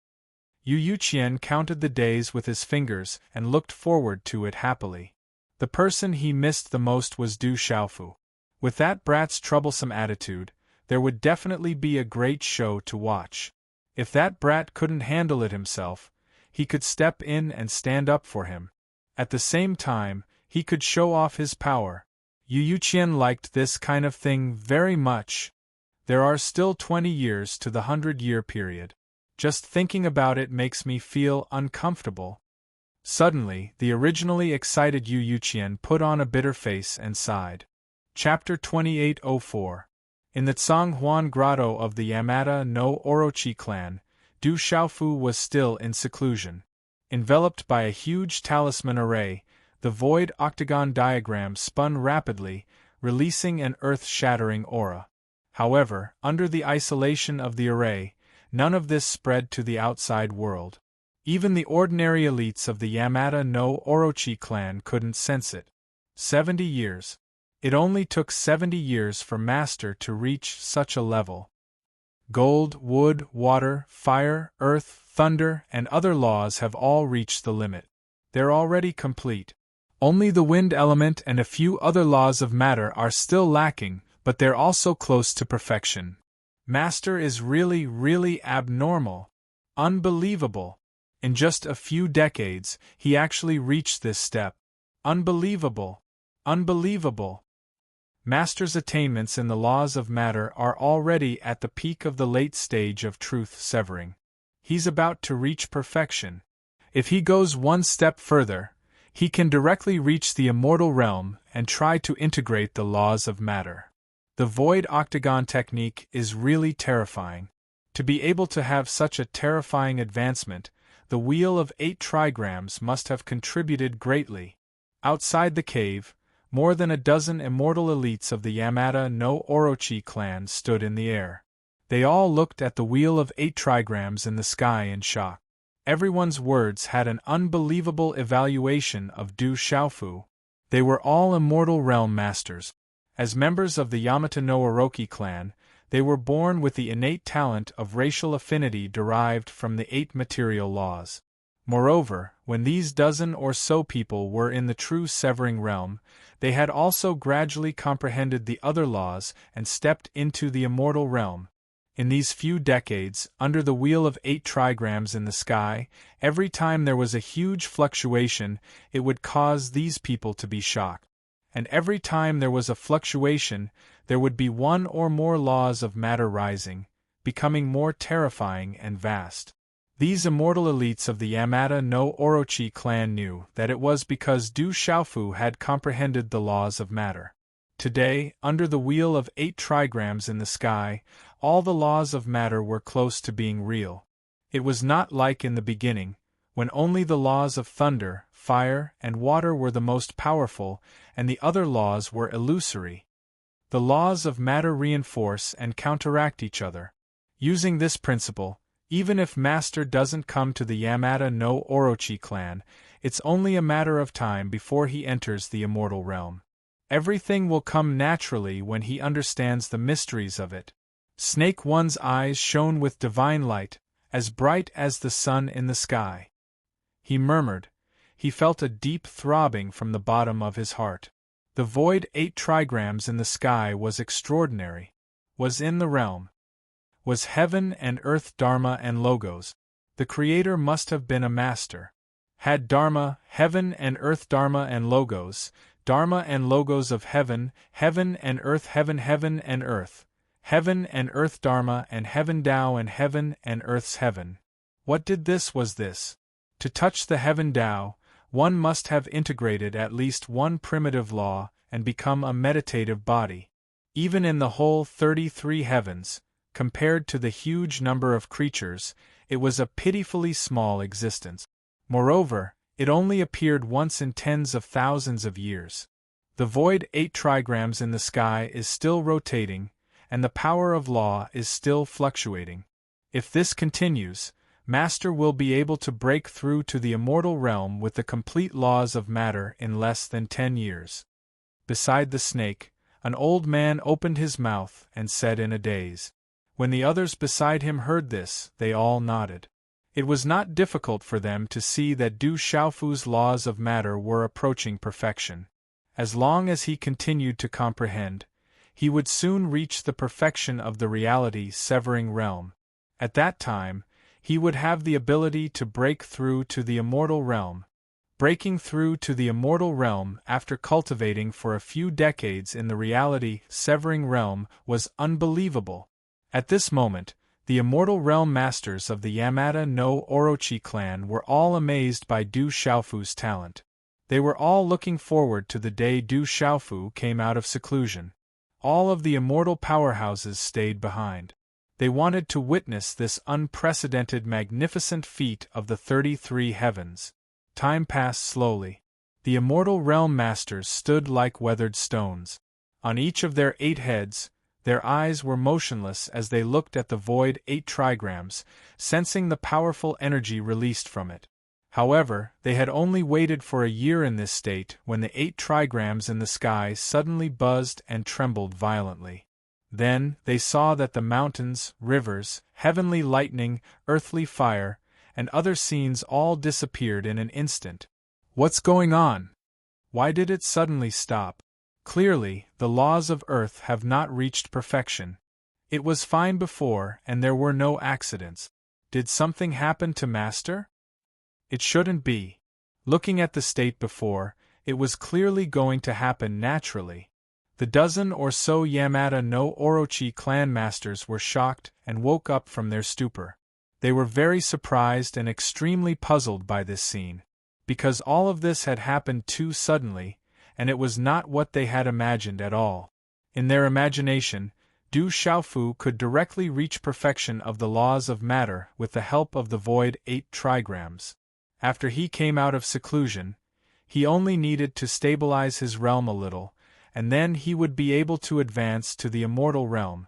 Yu Yuqian counted the days with his fingers and looked forward to it happily. The person he missed the most was Du Xiaofu. With that brat's troublesome attitude, there would definitely be a great show to watch. If that brat couldn't handle it himself, he could step in and stand up for him. At the same time, he could show off his power. Yu Yuqian liked this kind of thing very much. There are still 20 years to the 100-year period. Just thinking about it makes me feel uncomfortable. Suddenly, the originally excited Yu Yuqian put on a bitter face and sighed. Chapter 2804. In the Zhanghuan Grotto of the Yamada no Orochi clan, Du Xiaofu was still in seclusion. Enveloped by a huge talisman array, the void octagon diagram spun rapidly, releasing an earth-shattering aura. However, under the isolation of the array, none of this spread to the outside world. Even the ordinary elites of the Yamada no Orochi clan couldn't sense it. 70 years. It only took 70 years for Master to reach such a level. Gold, wood, water, fire, earth, thunder, and other laws have all reached the limit. They're already complete. Only the wind element and a few other laws of matter are still lacking, but they're also close to perfection. Master is really abnormal. Unbelievable. In just a few decades, he actually reached this step. Unbelievable. Unbelievable. Master's attainments in the laws of matter are already at the peak of the late stage of truth severing. He's about to reach perfection. If he goes one step further, he can directly reach the immortal realm and try to integrate the laws of matter. The void octagon technique is really terrifying. To be able to have such a terrifying advancement, the Wheel of 8 trigrams must have contributed greatly. Outside the cave, more than a dozen immortal elites of the Yamada no Orochi clan stood in the air. They all looked at the Wheel of 8 trigrams in the sky in shock. Everyone's words had an unbelievable evaluation of Du Xiaofu. They were all immortal realm masters. As members of the Yamata no Orochi clan, they were born with the innate talent of racial affinity derived from the 8 material laws. Moreover, when these dozen or so people were in the true severing realm, they had also gradually comprehended the other laws and stepped into the immortal realm. In these few decades, under the Wheel of 8 trigrams in the sky, every time there was a huge fluctuation, it would cause these people to be shocked. and every time there was a fluctuation, there would be one or more laws of matter rising, becoming more terrifying and vast. These immortal elites of the Yamada no Orochi clan knew that it was because Du Xiaofu had comprehended the laws of matter. Today, under the wheel of 8 trigrams in the sky, all the laws of matter were close to being real. It was not like in the beginning, when only the laws of thunder, fire, and water were the most powerful, and the other laws were illusory. The laws of matter reinforce and counteract each other. Using this principle, even if Master doesn't come to the Yamada no Orochi clan, it's only a matter of time before he enters the immortal realm. Everything will come naturally when he understands the mysteries of it. Snake One's eyes shone with divine light, as bright as the sun in the sky. He murmured. He felt a deep throbbing from the bottom of his heart. The void 8 trigrams in the sky was extraordinary. Was in the realm. Was heaven and earth Dharma and Logos. The Creator must have been a master. Had Dharma, heaven and earth Dharma and Logos of heaven, heaven and earth heaven and earth, heaven and earth Dharma and heaven Tao and earth's heaven. What did this was this? To touch the heaven Tao, one must have integrated at least one primitive law and become a meditative body. Even in the whole 33 heavens, compared to the huge number of creatures, it was a pitifully small existence. Moreover, it only appeared once in tens of thousands of years. The void 8 trigrams in the sky is still rotating, and the power of law is still fluctuating. If this continues, Master will be able to break through to the immortal realm with the complete laws of matter in less than 10 years. Beside the snake, an old man opened his mouth and said in a daze. When the others beside him heard this, they all nodded. It was not difficult for them to see that Du Xiaofu's laws of matter were approaching perfection. As long as he continued to comprehend, he would soon reach the perfection of the reality-severing realm. At that time, he would have the ability to break through to the immortal realm. Breaking through to the immortal realm after cultivating for a few decades in the reality-severing realm was unbelievable. At this moment, the immortal realm masters of the Yamada no Orochi clan were all amazed by Du Xiaofu's talent. They were all looking forward to the day Du Xiaofu came out of seclusion. All of the immortal powerhouses stayed behind. They wanted to witness this unprecedented magnificent feat of the 33 heavens. Time passed slowly. The immortal realm masters stood like weathered stones. On each of their 8 heads, their eyes were motionless as they looked at the void 8 trigrams, sensing the powerful energy released from it. However, they had only waited for a year in this state when the 8 trigrams in the sky suddenly buzzed and trembled violently. Then, they saw that the mountains, rivers, heavenly lightning, earthly fire, and other scenes all disappeared in an instant. What's going on? Why did it suddenly stop? Clearly, the laws of Earth have not reached perfection. It was fine before, and there were no accidents. Did something happen to Master? It shouldn't be. Looking at the state before, it was clearly going to happen naturally. The dozen or so Yamada no Orochi clan masters were shocked and woke up from their stupor. They were very surprised and extremely puzzled by this scene, because all of this had happened too suddenly, and it was not what they had imagined at all. In their imagination, Du Xiaofu could directly reach perfection of the laws of matter with the help of the void 8 trigrams. After he came out of seclusion, he only needed to stabilize his realm a little, and then he would be able to advance to the immortal realm.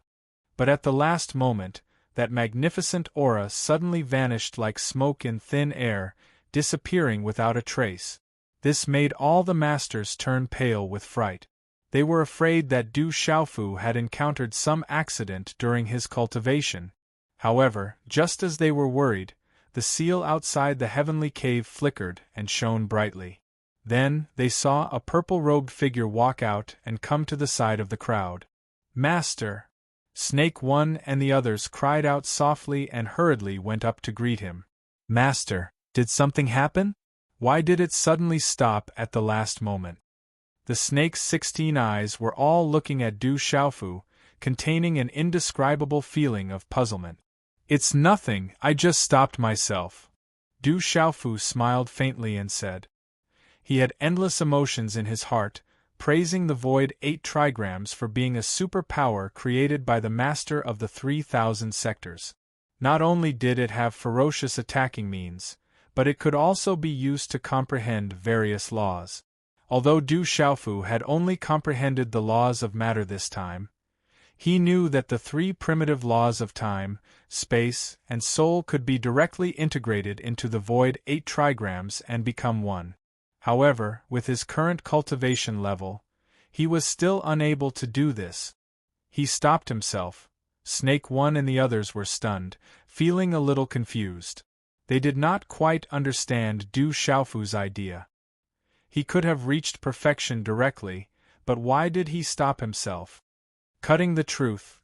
But at the last moment, that magnificent aura suddenly vanished like smoke in thin air, disappearing without a trace. This made all the masters turn pale with fright. They were afraid that Du Xiaofu had encountered some accident during his cultivation. However, just as they were worried, the seal outside the heavenly cave flickered and shone brightly. Then, they saw a purple-robed figure walk out and come to the side of the crowd. "Master!" Snake One and the others cried out softly and hurriedly went up to greet him. "Master, did something happen? Why did it suddenly stop at the last moment?" The snake's 16 eyes were all looking at Du Xiaofu, containing an indescribable feeling of puzzlement. "It's nothing, I just stopped myself." Du Xiaofu smiled faintly and said. He had endless emotions in his heart, praising the Void 8 trigrams for being a superpower created by the master of the 3,000 sectors. Not only did it have ferocious attacking means, but it could also be used to comprehend various laws. Although Du Xiaofu had only comprehended the laws of matter this time, he knew that the three primitive laws of time, space, and soul could be directly integrated into the Void 8 trigrams and become one. However, with his current cultivation level, he was still unable to do this. He stopped himself. Snake 1 and the others were stunned, feeling a little confused. They did not quite understand Du Xiaofu's idea. He could have reached perfection directly, but why did he stop himself? Cutting the truth,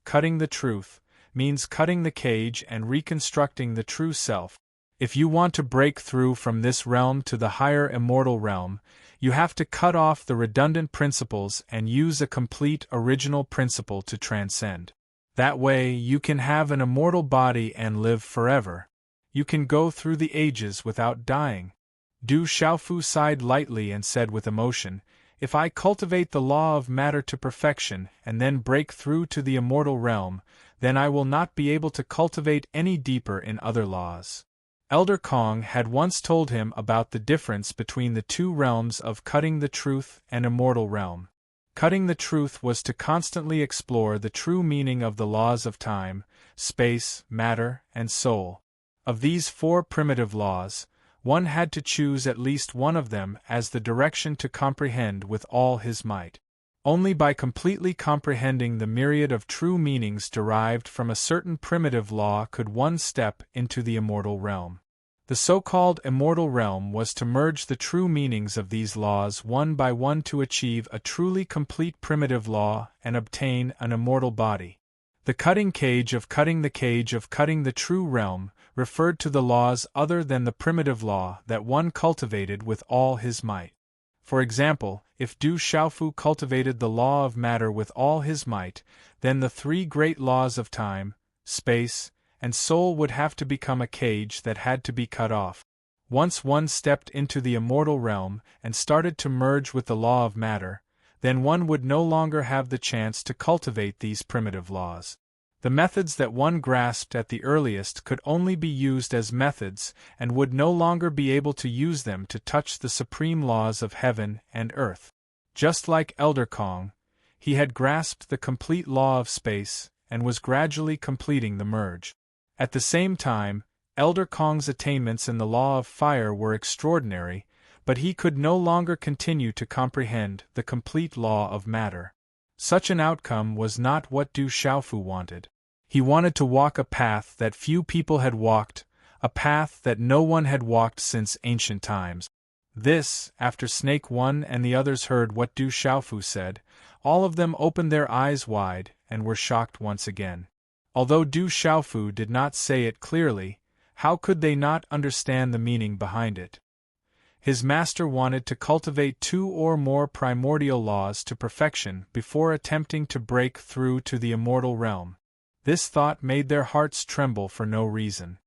means cutting the cage and reconstructing the true self. If you want to break through from this realm to the higher immortal realm, you have to cut off the redundant principles and use a complete original principle to transcend. That way, you can have an immortal body and live forever. You can go through the ages without dying. Du Xiaofu sighed lightly and said with emotion, "If I cultivate the law of matter to perfection and then break through to the immortal realm, then I will not be able to cultivate any deeper in other laws." Elder Kong had once told him about the difference between the two realms of cutting the truth and immortal realm. Cutting the truth was to constantly explore the true meaning of the laws of time, space, matter, and soul. Of these four primitive laws, one had to choose at least one of them as the direction to comprehend with all his might. Only by completely comprehending the myriad of true meanings derived from a certain primitive law could one step into the immortal realm. The so-called immortal realm was to merge the true meanings of these laws one by one to achieve a truly complete primitive law and obtain an immortal body. The cutting cage of cutting the true realm referred to the laws other than the primitive law that one cultivated with all his might. For example, if Du Xiaofu cultivated the law of matter with all his might, then the three great laws of time, space, and soul would have to become a cage that had to be cut off. Once one stepped into the immortal realm and started to merge with the law of matter, then one would no longer have the chance to cultivate these primitive laws. The methods that one grasped at the earliest could only be used as methods and would no longer be able to use them to touch the supreme laws of heaven and earth. Just like Elder Kong, he had grasped the complete law of space and was gradually completing the merge. At the same time, Elder Kong's attainments in the law of fire were extraordinary, but he could no longer continue to comprehend the complete law of matter. Such an outcome was not what Du Xiaofu wanted. He wanted to walk a path that few people had walked, a path that no one had walked since ancient times. This, after Snake 1 and the others heard what Du Xiaofu said, all of them opened their eyes wide and were shocked once again. Although Du Xiaofu did not say it clearly, how could they not understand the meaning behind it? His master wanted to cultivate two or more primordial laws to perfection before attempting to break through to the immortal realm. This thought made their hearts tremble for no reason.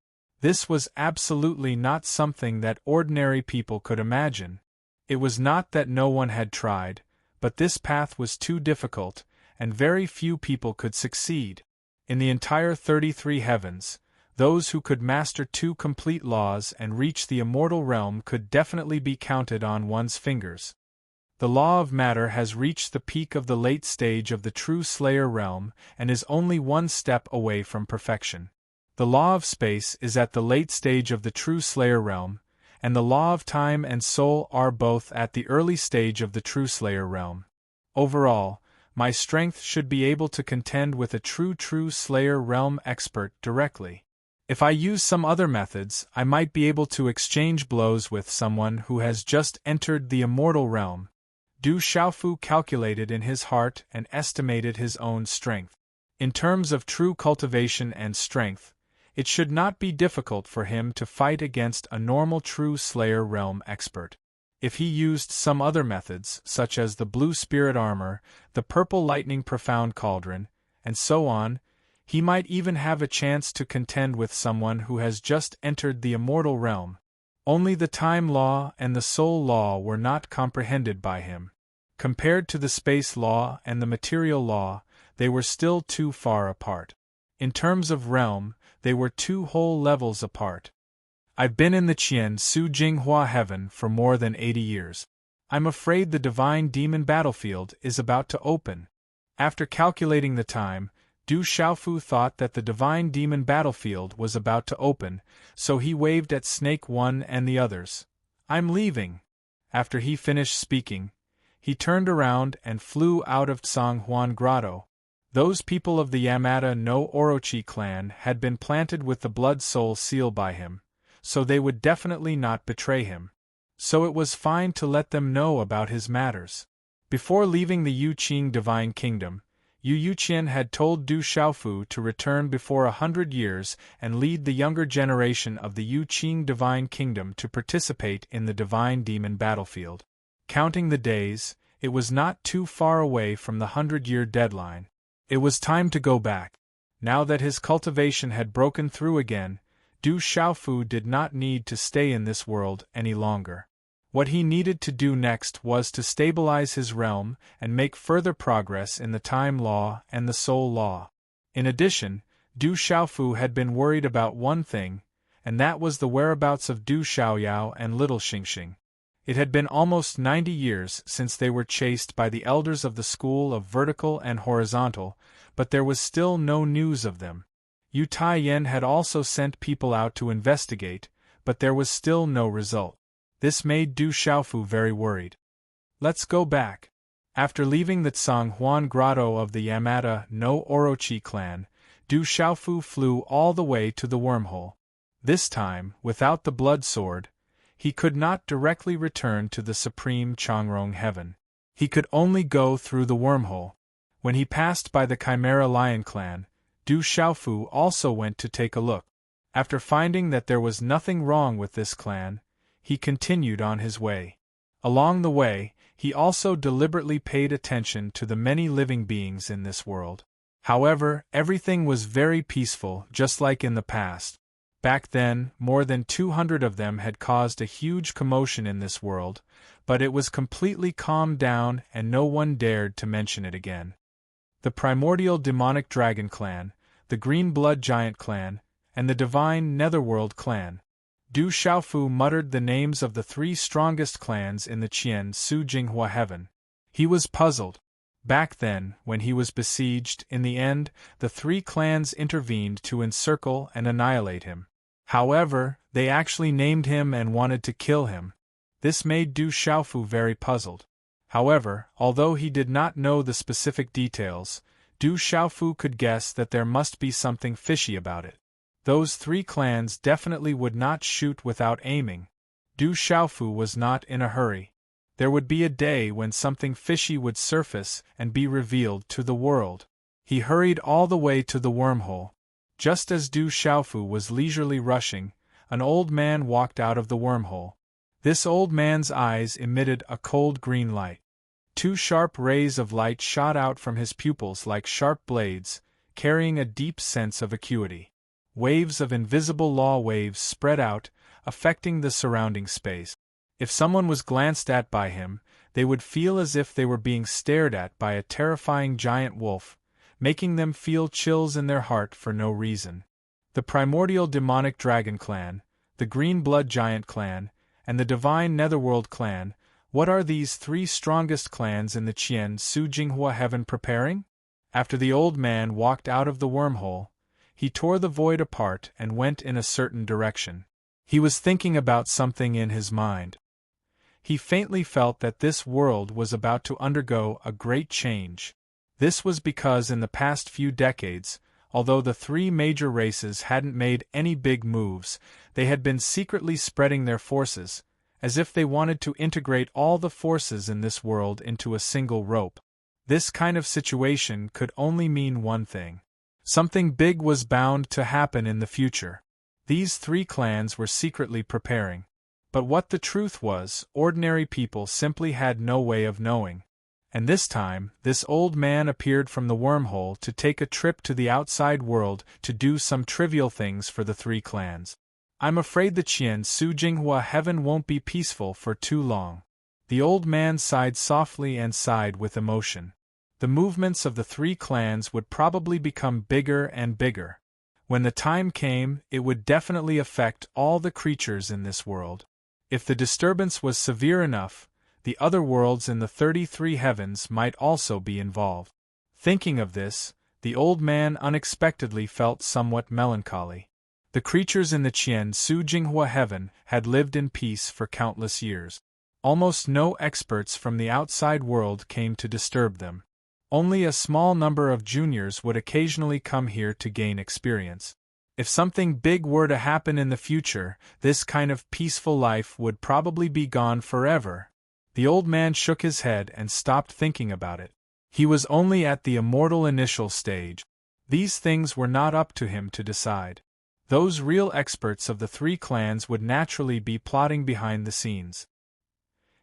This was absolutely not something that ordinary people could imagine. It was not that no one had tried, but this path was too difficult, and very few people could succeed. In the entire 33 heavens, those who could master two complete laws and reach the immortal realm could definitely be counted on one's fingers. The law of matter has reached the peak of the late stage of the true Slayer realm and is only one step away from perfection. The law of space is at the late stage of the true Slayer realm, and the law of time and soul are both at the early stage of the true Slayer realm. Overall, my strength should be able to contend with a true Slayer realm expert directly. If I use some other methods, I might be able to exchange blows with someone who has just entered the immortal realm. Du Xiaofu calculated in his heart and estimated his own strength. In terms of true cultivation and strength, it should not be difficult for him to fight against a normal true Slayer realm expert. If he used some other methods, such as the blue spirit armor, the purple lightning profound cauldron, and so on, he might even have a chance to contend with someone who has just entered the immortal realm. Only the time law and the soul law were not comprehended by him. Compared to the space law and the material law, they were still too far apart. In terms of realm, they were 2 whole levels apart. I've been in the Qian Su Jinghua heaven for more than 80 years. I'm afraid the divine demon battlefield is about to open. After calculating the time, Du Xiaofu thought that the divine demon battlefield was about to open, so he waved at Snake One and the others. I'm leaving. After he finished speaking, he turned around and flew out of Tsanghuan Grotto. Those people of the Yamada no Orochi clan had been planted with the blood soul seal by him, so they would definitely not betray him. So it was fine to let them know about his matters. Before leaving the Yuqing Divine Kingdom, Yu Yuqian had told Du Xiaofu to return before 100 years and lead the younger generation of the Yuqing Divine Kingdom to participate in the Divine Demon battlefield. Counting the days, it was not too far away from the 100-year deadline. It was time to go back. Now that his cultivation had broken through again, Du Xiaofu did not need to stay in this world any longer. What he needed to do next was to stabilize his realm and make further progress in the time law and the soul law. In addition, Du Xiaofu had been worried about one thing, and that was the whereabouts of Du Xiaoyao and Little Xingxing. It had been almost 90 years since they were chased by the elders of the school of vertical and horizontal, but there was still no news of them. Yu Taiyan had also sent people out to investigate, but there was still no result. This made Du Xiaofu very worried. Let's go back. After leaving the Tsanghuan Grotto of the Yamada no Orochi clan, Du Xiaofu flew all the way to the wormhole. This time, without the blood sword, he could not directly return to the supreme Changrong heaven. He could only go through the wormhole. When he passed by the Chimera Lion clan, Du Xiaofu also went to take a look. After finding that there was nothing wrong with this clan, he continued on his way. Along the way, he also deliberately paid attention to the many living beings in this world. However, everything was very peaceful, just like in the past. Back then, more than 200 of them had caused a huge commotion in this world, but it was completely calmed down and no one dared to mention it again. The primordial demonic dragon clan, the green blood giant clan, and the divine netherworld clan. Du Xiaofu muttered the names of the 3 strongest clans in the Qian Su Jinghua heaven. He was puzzled. Back then, when he was besieged, in the end, the 3 clans intervened to encircle and annihilate him. However, they actually named him and wanted to kill him. This made Du Xiaofu very puzzled. However, although he did not know the specific details, Du Xiaofu could guess that there must be something fishy about it. Those 3 clans definitely would not shoot without aiming. Du Xiaofu was not in a hurry. There would be a day when something fishy would surface and be revealed to the world. He hurried all the way to the wormhole. Just as Du Xiaofu was leisurely rushing, an old man walked out of the wormhole. This old man's eyes emitted a cold green light. 2 sharp rays of light shot out from his pupils like sharp blades, carrying a deep sense of acuity. Waves of invisible law waves spread out, affecting the surrounding space. If someone was glanced at by him, they would feel as if they were being stared at by a terrifying giant wolf, making them feel chills in their heart for no reason. The primordial demonic dragon clan, the green blood giant clan, and the divine netherworld clan, what are these 3 strongest clans in the Qian Su Jinghua heaven preparing? After the old man walked out of the wormhole, he tore the void apart and went in a certain direction. He was thinking about something in his mind. He faintly felt that this world was about to undergo a great change. This was because in the past few decades, although the 3 major races hadn't made any big moves, they had been secretly spreading their forces, as if they wanted to integrate all the forces in this world into a single rope. This kind of situation could only mean one thing. Something big was bound to happen in the future. These 3 clans were secretly preparing. But what the truth was, ordinary people simply had no way of knowing. And this time, this old man appeared from the wormhole to take a trip to the outside world to do some trivial things for the three clans. I'm afraid the Qian Su Jinghua heaven won't be peaceful for too long. The old man sighed softly and sighed with emotion. The movements of the three clans would probably become bigger and bigger. When the time came, it would definitely affect all the creatures in this world. If the disturbance was severe enough, the other worlds in the 33 heavens might also be involved. Thinking of this, the old man unexpectedly felt somewhat melancholy. The creatures in the Qian Su Jinghua heaven had lived in peace for countless years. Almost no experts from the outside world came to disturb them. Only a small number of juniors would occasionally come here to gain experience. If something big were to happen in the future, this kind of peaceful life would probably be gone forever. The old man shook his head and stopped thinking about it. He was only at the immortal initial stage. These things were not up to him to decide. Those real experts of the three clans would naturally be plotting behind the scenes.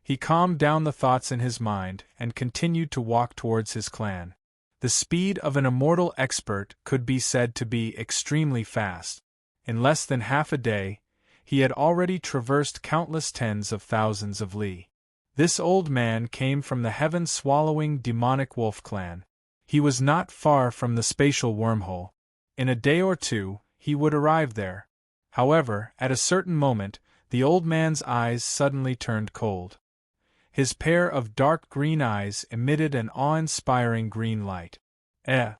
He calmed down the thoughts in his mind and continued to walk towards his clan. The speed of an immortal expert could be said to be extremely fast. In less than half a day, he had already traversed countless tens of thousands of li. This old man came from the heaven-swallowing demonic wolf clan. He was not far from the spatial wormhole. In a day or two, he would arrive there. However, at a certain moment, the old man's eyes suddenly turned cold. His pair of dark green eyes emitted an awe-inspiring green light. Eh!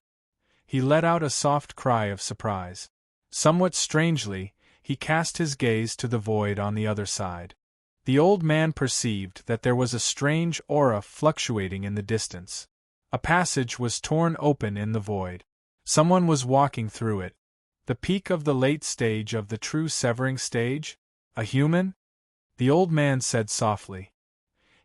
He let out a soft cry of surprise. Somewhat strangely, he cast his gaze to the void on the other side. The old man perceived that there was a strange aura fluctuating in the distance. A passage was torn open in the void. Someone was walking through it. The peak of the late stage of the true severing stage? A human? The old man said softly.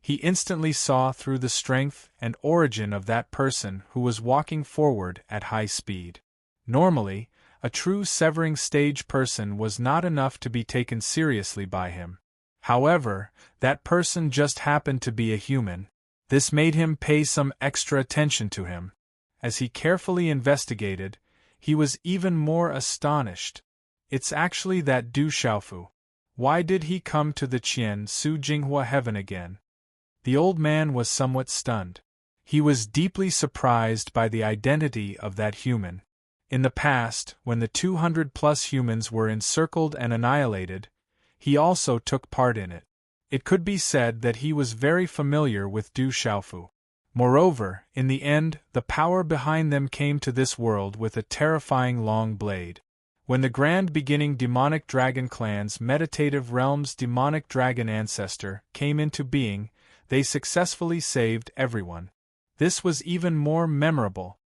He instantly saw through the strength and origin of that person who was walking forward at high speed. Normally, a true severing stage person was not enough to be taken seriously by him. However, that person just happened to be a human. This made him pay some extra attention to him. As he carefully investigated, he was even more astonished. It's actually that Du Xiaofu. Why did he come to the Qian Su Jinghua heaven again? The old man was somewhat stunned. He was deeply surprised by the identity of that human. In the past, when the 200+ humans were encircled and annihilated, he also took part in it. It could be said that he was very familiar with Du Xiaofu. Moreover, in the end, the power behind them came to this world with a terrifying long blade. When the grand beginning demonic dragon clan's meditative realm's demonic dragon ancestor came into being, they successfully saved everyone. This was even more memorable,